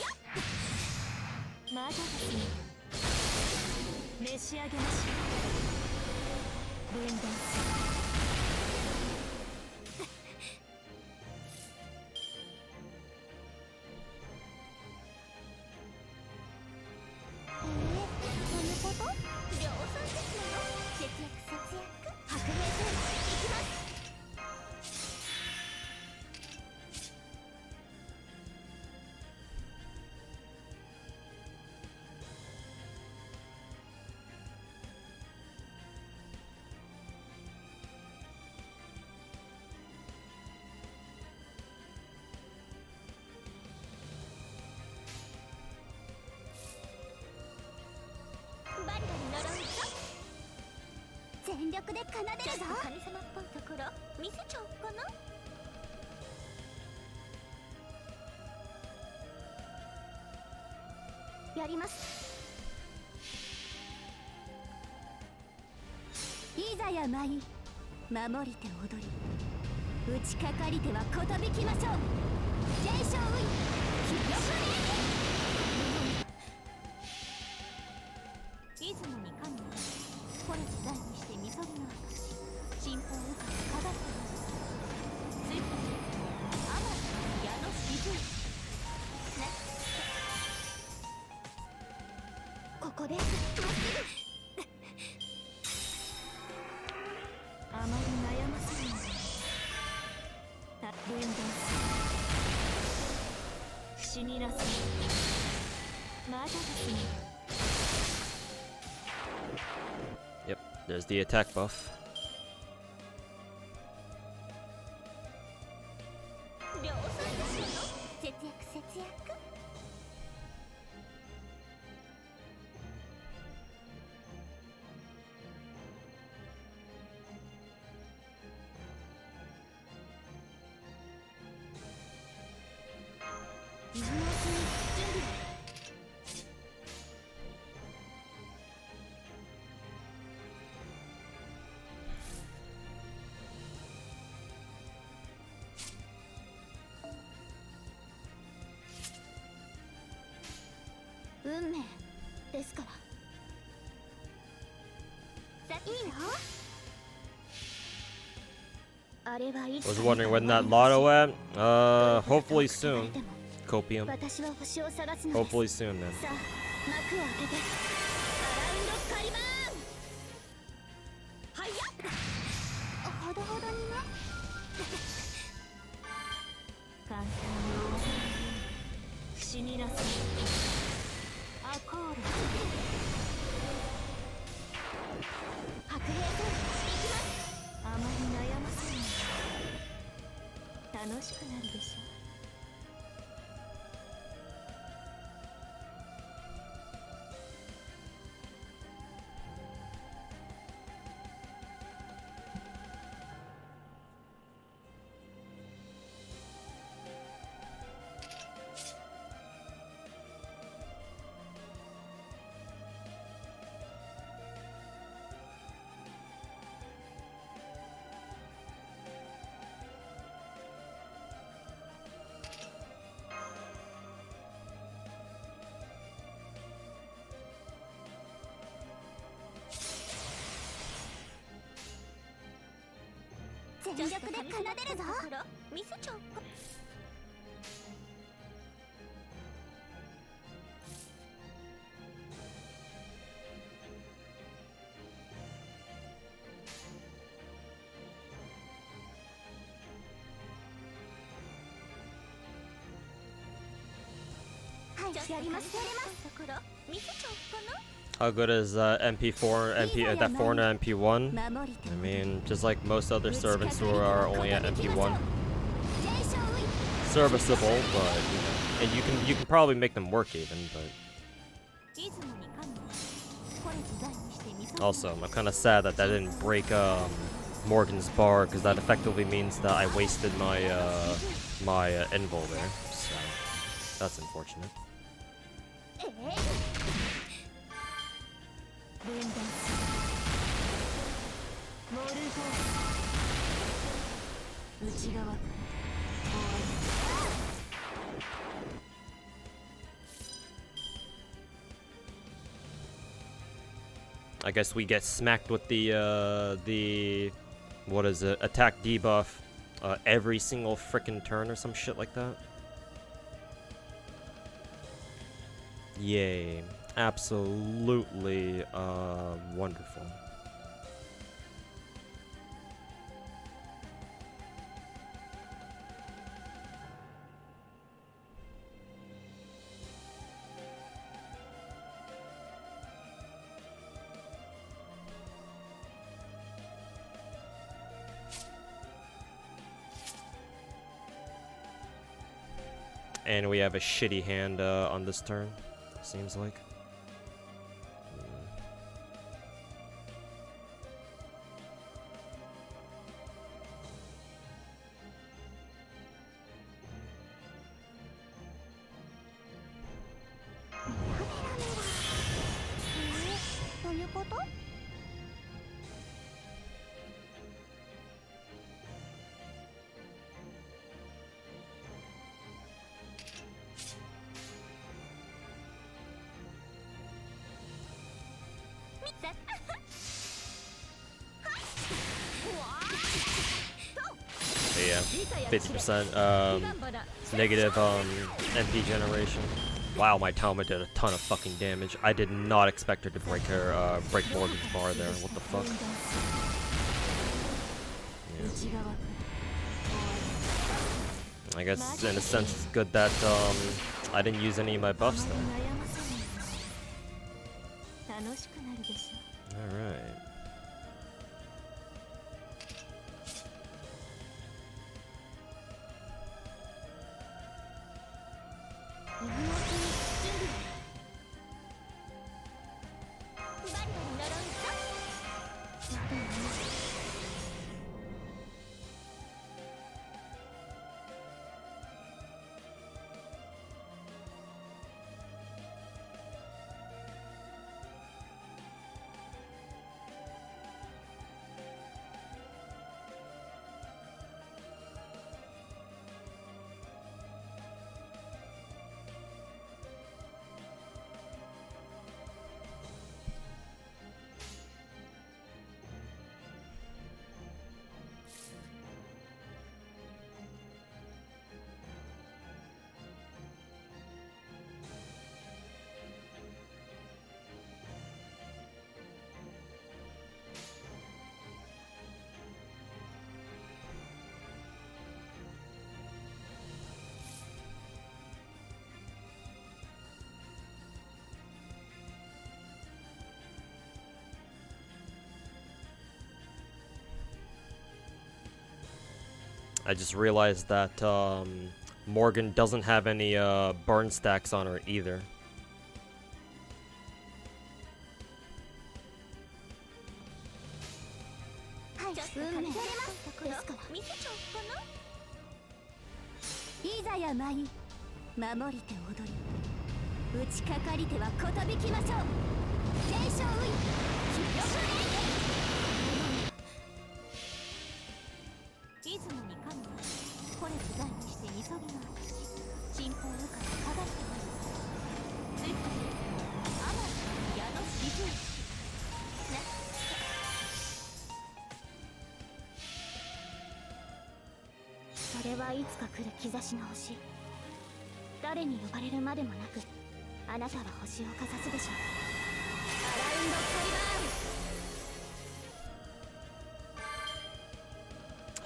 S5: まだですね。召し上げましょう。分断する。全力で奏でるぞ。神様っぽいところ見せちゃおうかな。やります。いざや舞い守りて踊り打ちかかり手はことびきましょう。ジェイショウウイ気力出雲に神のこれ自在にしてみそぎの証新報羽化がかかったついてアマ矢の四十ねここですまっすぐあまり悩ませない分断死になさいまだですね
S1: Yep, there's the attack buff.
S5: 量産ですよ節約節約入門する準備だ運命ですからさいいのあれはいつ
S1: Was wondering when that lotto at? Hopefully soon. Copium.
S5: 私は星を探すのです
S1: Hopefully soon, man.
S5: さあ幕を開けてアラウンドカリバーンはいやほどほどにね簡単に終わり死になさいアコール白兵戦行きますあまり悩ませない楽しくなるでしょう 全力で奏でるぞ見せちゃおうかはいやりますやりますところ見せちゃおうかな
S1: How good is MP4, that 4 to MP1? I mean, just like most other servants who are only at MP1. Serviceable, but you know, and you can probably make them work even, but also I'm kind of sad that didn't break Morgan's bar, because that effectively means that I wasted my my invul there, so that's unfortunate. 分断するモルゴー内側終わり I guess we get smacked with the what is it, attack debuff every single frickin' turn or some shit like that. Yay. Absolutely wonderful. And we have a shitty hand on this turn, seems like. But yeah, 50% negative MP generation. Wow, my Talma did a ton of fucking damage. I did not expect her to break Morgan's bar there. What the fuck? Yeah. I guess in a sense it's good that I didn't use any of my buffs there. Alright. I just realized that Morgan doesn't have any burn stacks on her either.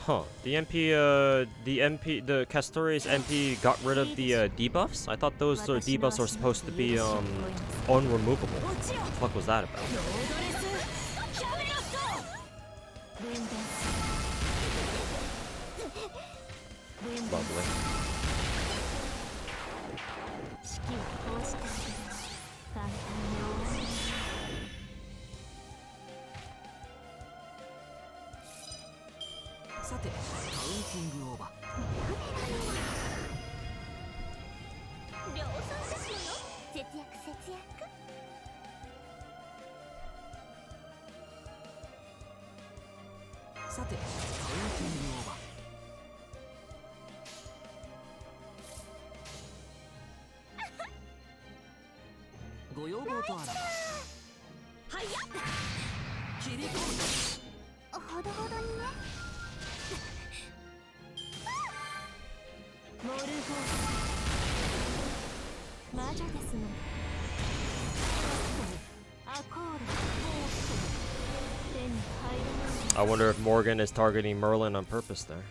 S1: Huh. The Castorius MP got rid of the debuffs? I thought those debuffs were supposed to be unremovable. What the fuck was that about? Lovely. I wonder if Morgan is targeting Merlin on purpose there.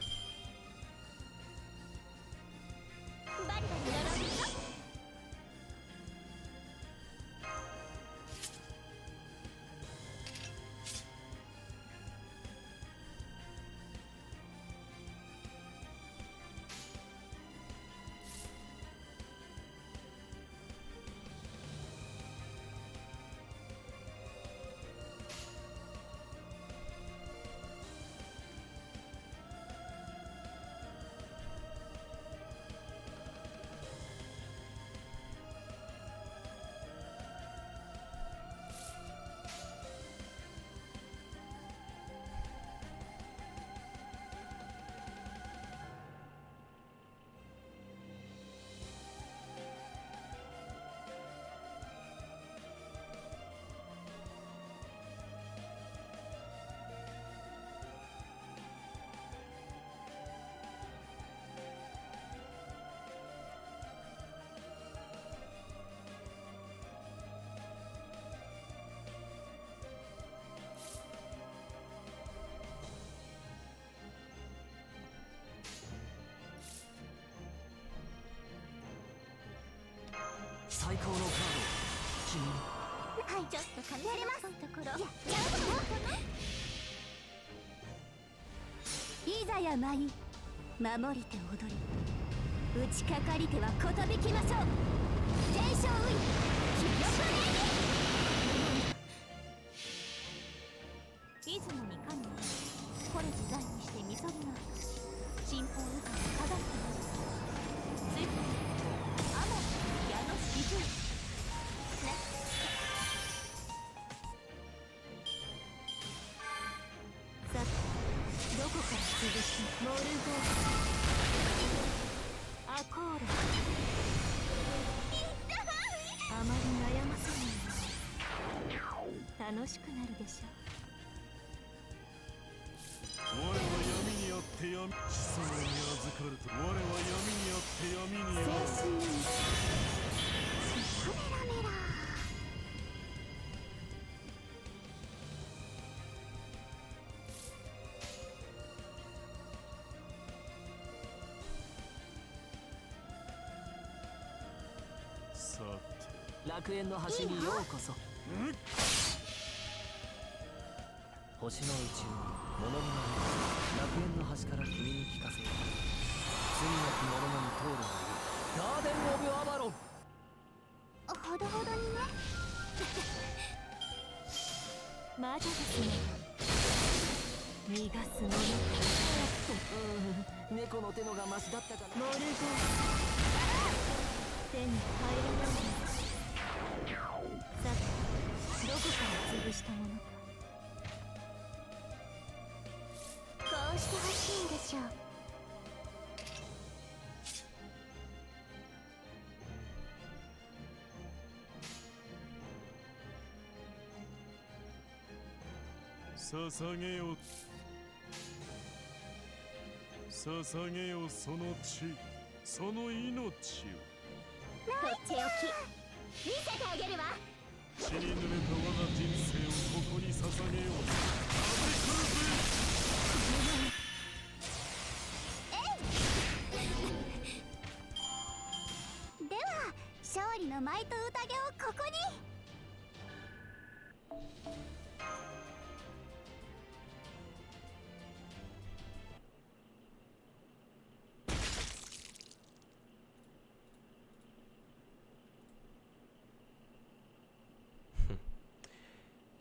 S4: 高のカード君に
S5: はい、ちょっと考えますところやっちゃうかないざやまい守りて踊り打ちかかりてはことびきましょう全勝ウィン気力出雲に神のこれ自在にしてみそぎの進歩うかがかがってなるついてアモ矢の四十ねさてどこから潰してモルゴーアコールあまり悩ませないの楽しくなるでしょう
S4: 我は闇にあって闇子孫に預かると我は闇にあって闇にある
S5: 精神にメラメラ
S4: さて楽園の端にようこそ星の宇宙物見の楽園の端から君に聞かせよう罪なき者のに通るがいるガーデン・オブ・アバロン
S5: ほどほどにねまだですね逃がすもの
S4: 猫の手のがマシだったかな
S5: モルゴー手に入らないさてどこから潰したものかこうしてほしいんでしょう
S4: 捧げよ捧げよその血その命を
S5: とっておき見せてあげるわ
S4: 血に濡れた我が人生をここに捧げよう
S5: では勝利の舞と宴をここに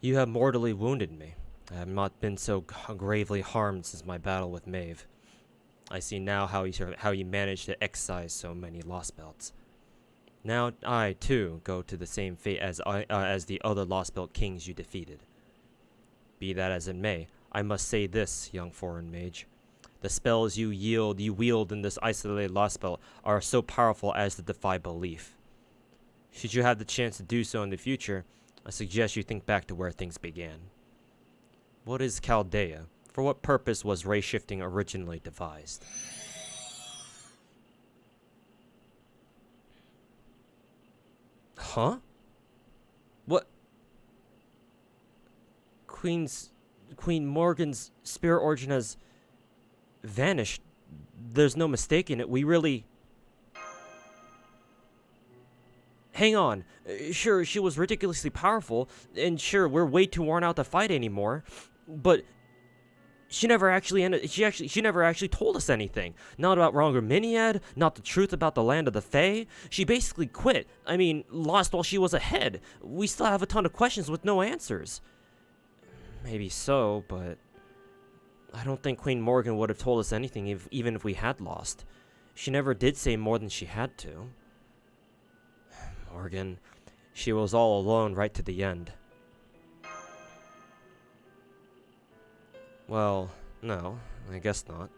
S1: You have mortally wounded me. I have not been so gravely harmed since my battle with Maeve. I see now how you managed to excise so many lost belts. Now I, too, go to the same fate as the other lost belt kings you defeated. Be that as it may, I must say this, young foreign mage. The spells you wield in this isolated lost belt are so powerful as to defy belief. Should you have the chance to do so in the future, I suggest you think back to where things began. What is Chaldea? For what purpose was ray shifting originally devised? Huh? What? Queen Morgan's spirit origin has vanished. There's no mistaking it. We really... Hang on. Sure, she was ridiculously powerful, and sure, we're way too worn out to fight anymore, but she never actually told us anything. Not about Ronger Miniad, not the truth about the land of the Fae. She basically quit. I mean, lost while she was ahead. We still have a ton of questions with no answers. Maybe so, but I don't think Queen Morgan would have told us anything even if we had lost. She never did say more than she had to. Morgan, she was all alone right to the end. Well, no, I guess not.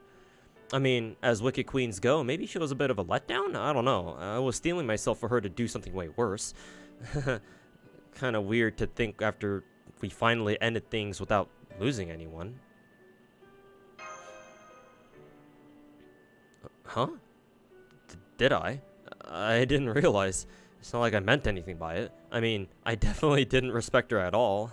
S1: I mean, as Wicked Queens go, maybe she was a bit of a letdown? I don't know. I was steeling myself for her to do something way worse. Kinda weird to think after we finally ended things without losing anyone. Huh? Did I? I didn't realize. It's not like I meant anything by it. I mean, I definitely didn't respect her at all.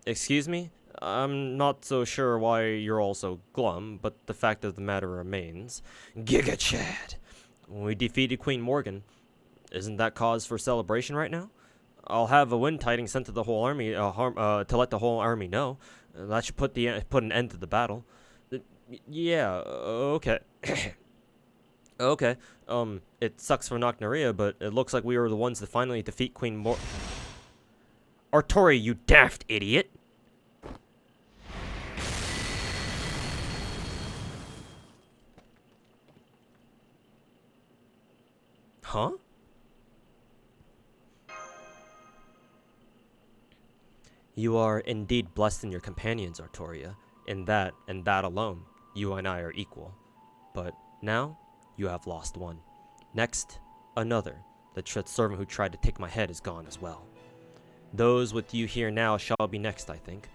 S1: Excuse me? I'm not so sure why you're all so glum, but the fact of the matter remains. Giga Chad! We defeated Queen Morgan. Isn't that cause for celebration right now? I'll have a wind tiding sent to the whole army to let the whole army know. That should put an end to the battle. Yeah, okay. Okay, it sucks for Nocnaria, but it looks like we were the ones to finally defeat Queen Artori, you daft idiot! Huh? You are indeed blessed in your companions, Artoria. In that, and that alone, you and I are equal. But now, you have lost one. Next, another. The servant who tried to take my head is gone as well. Those with you here now shall be next, I think.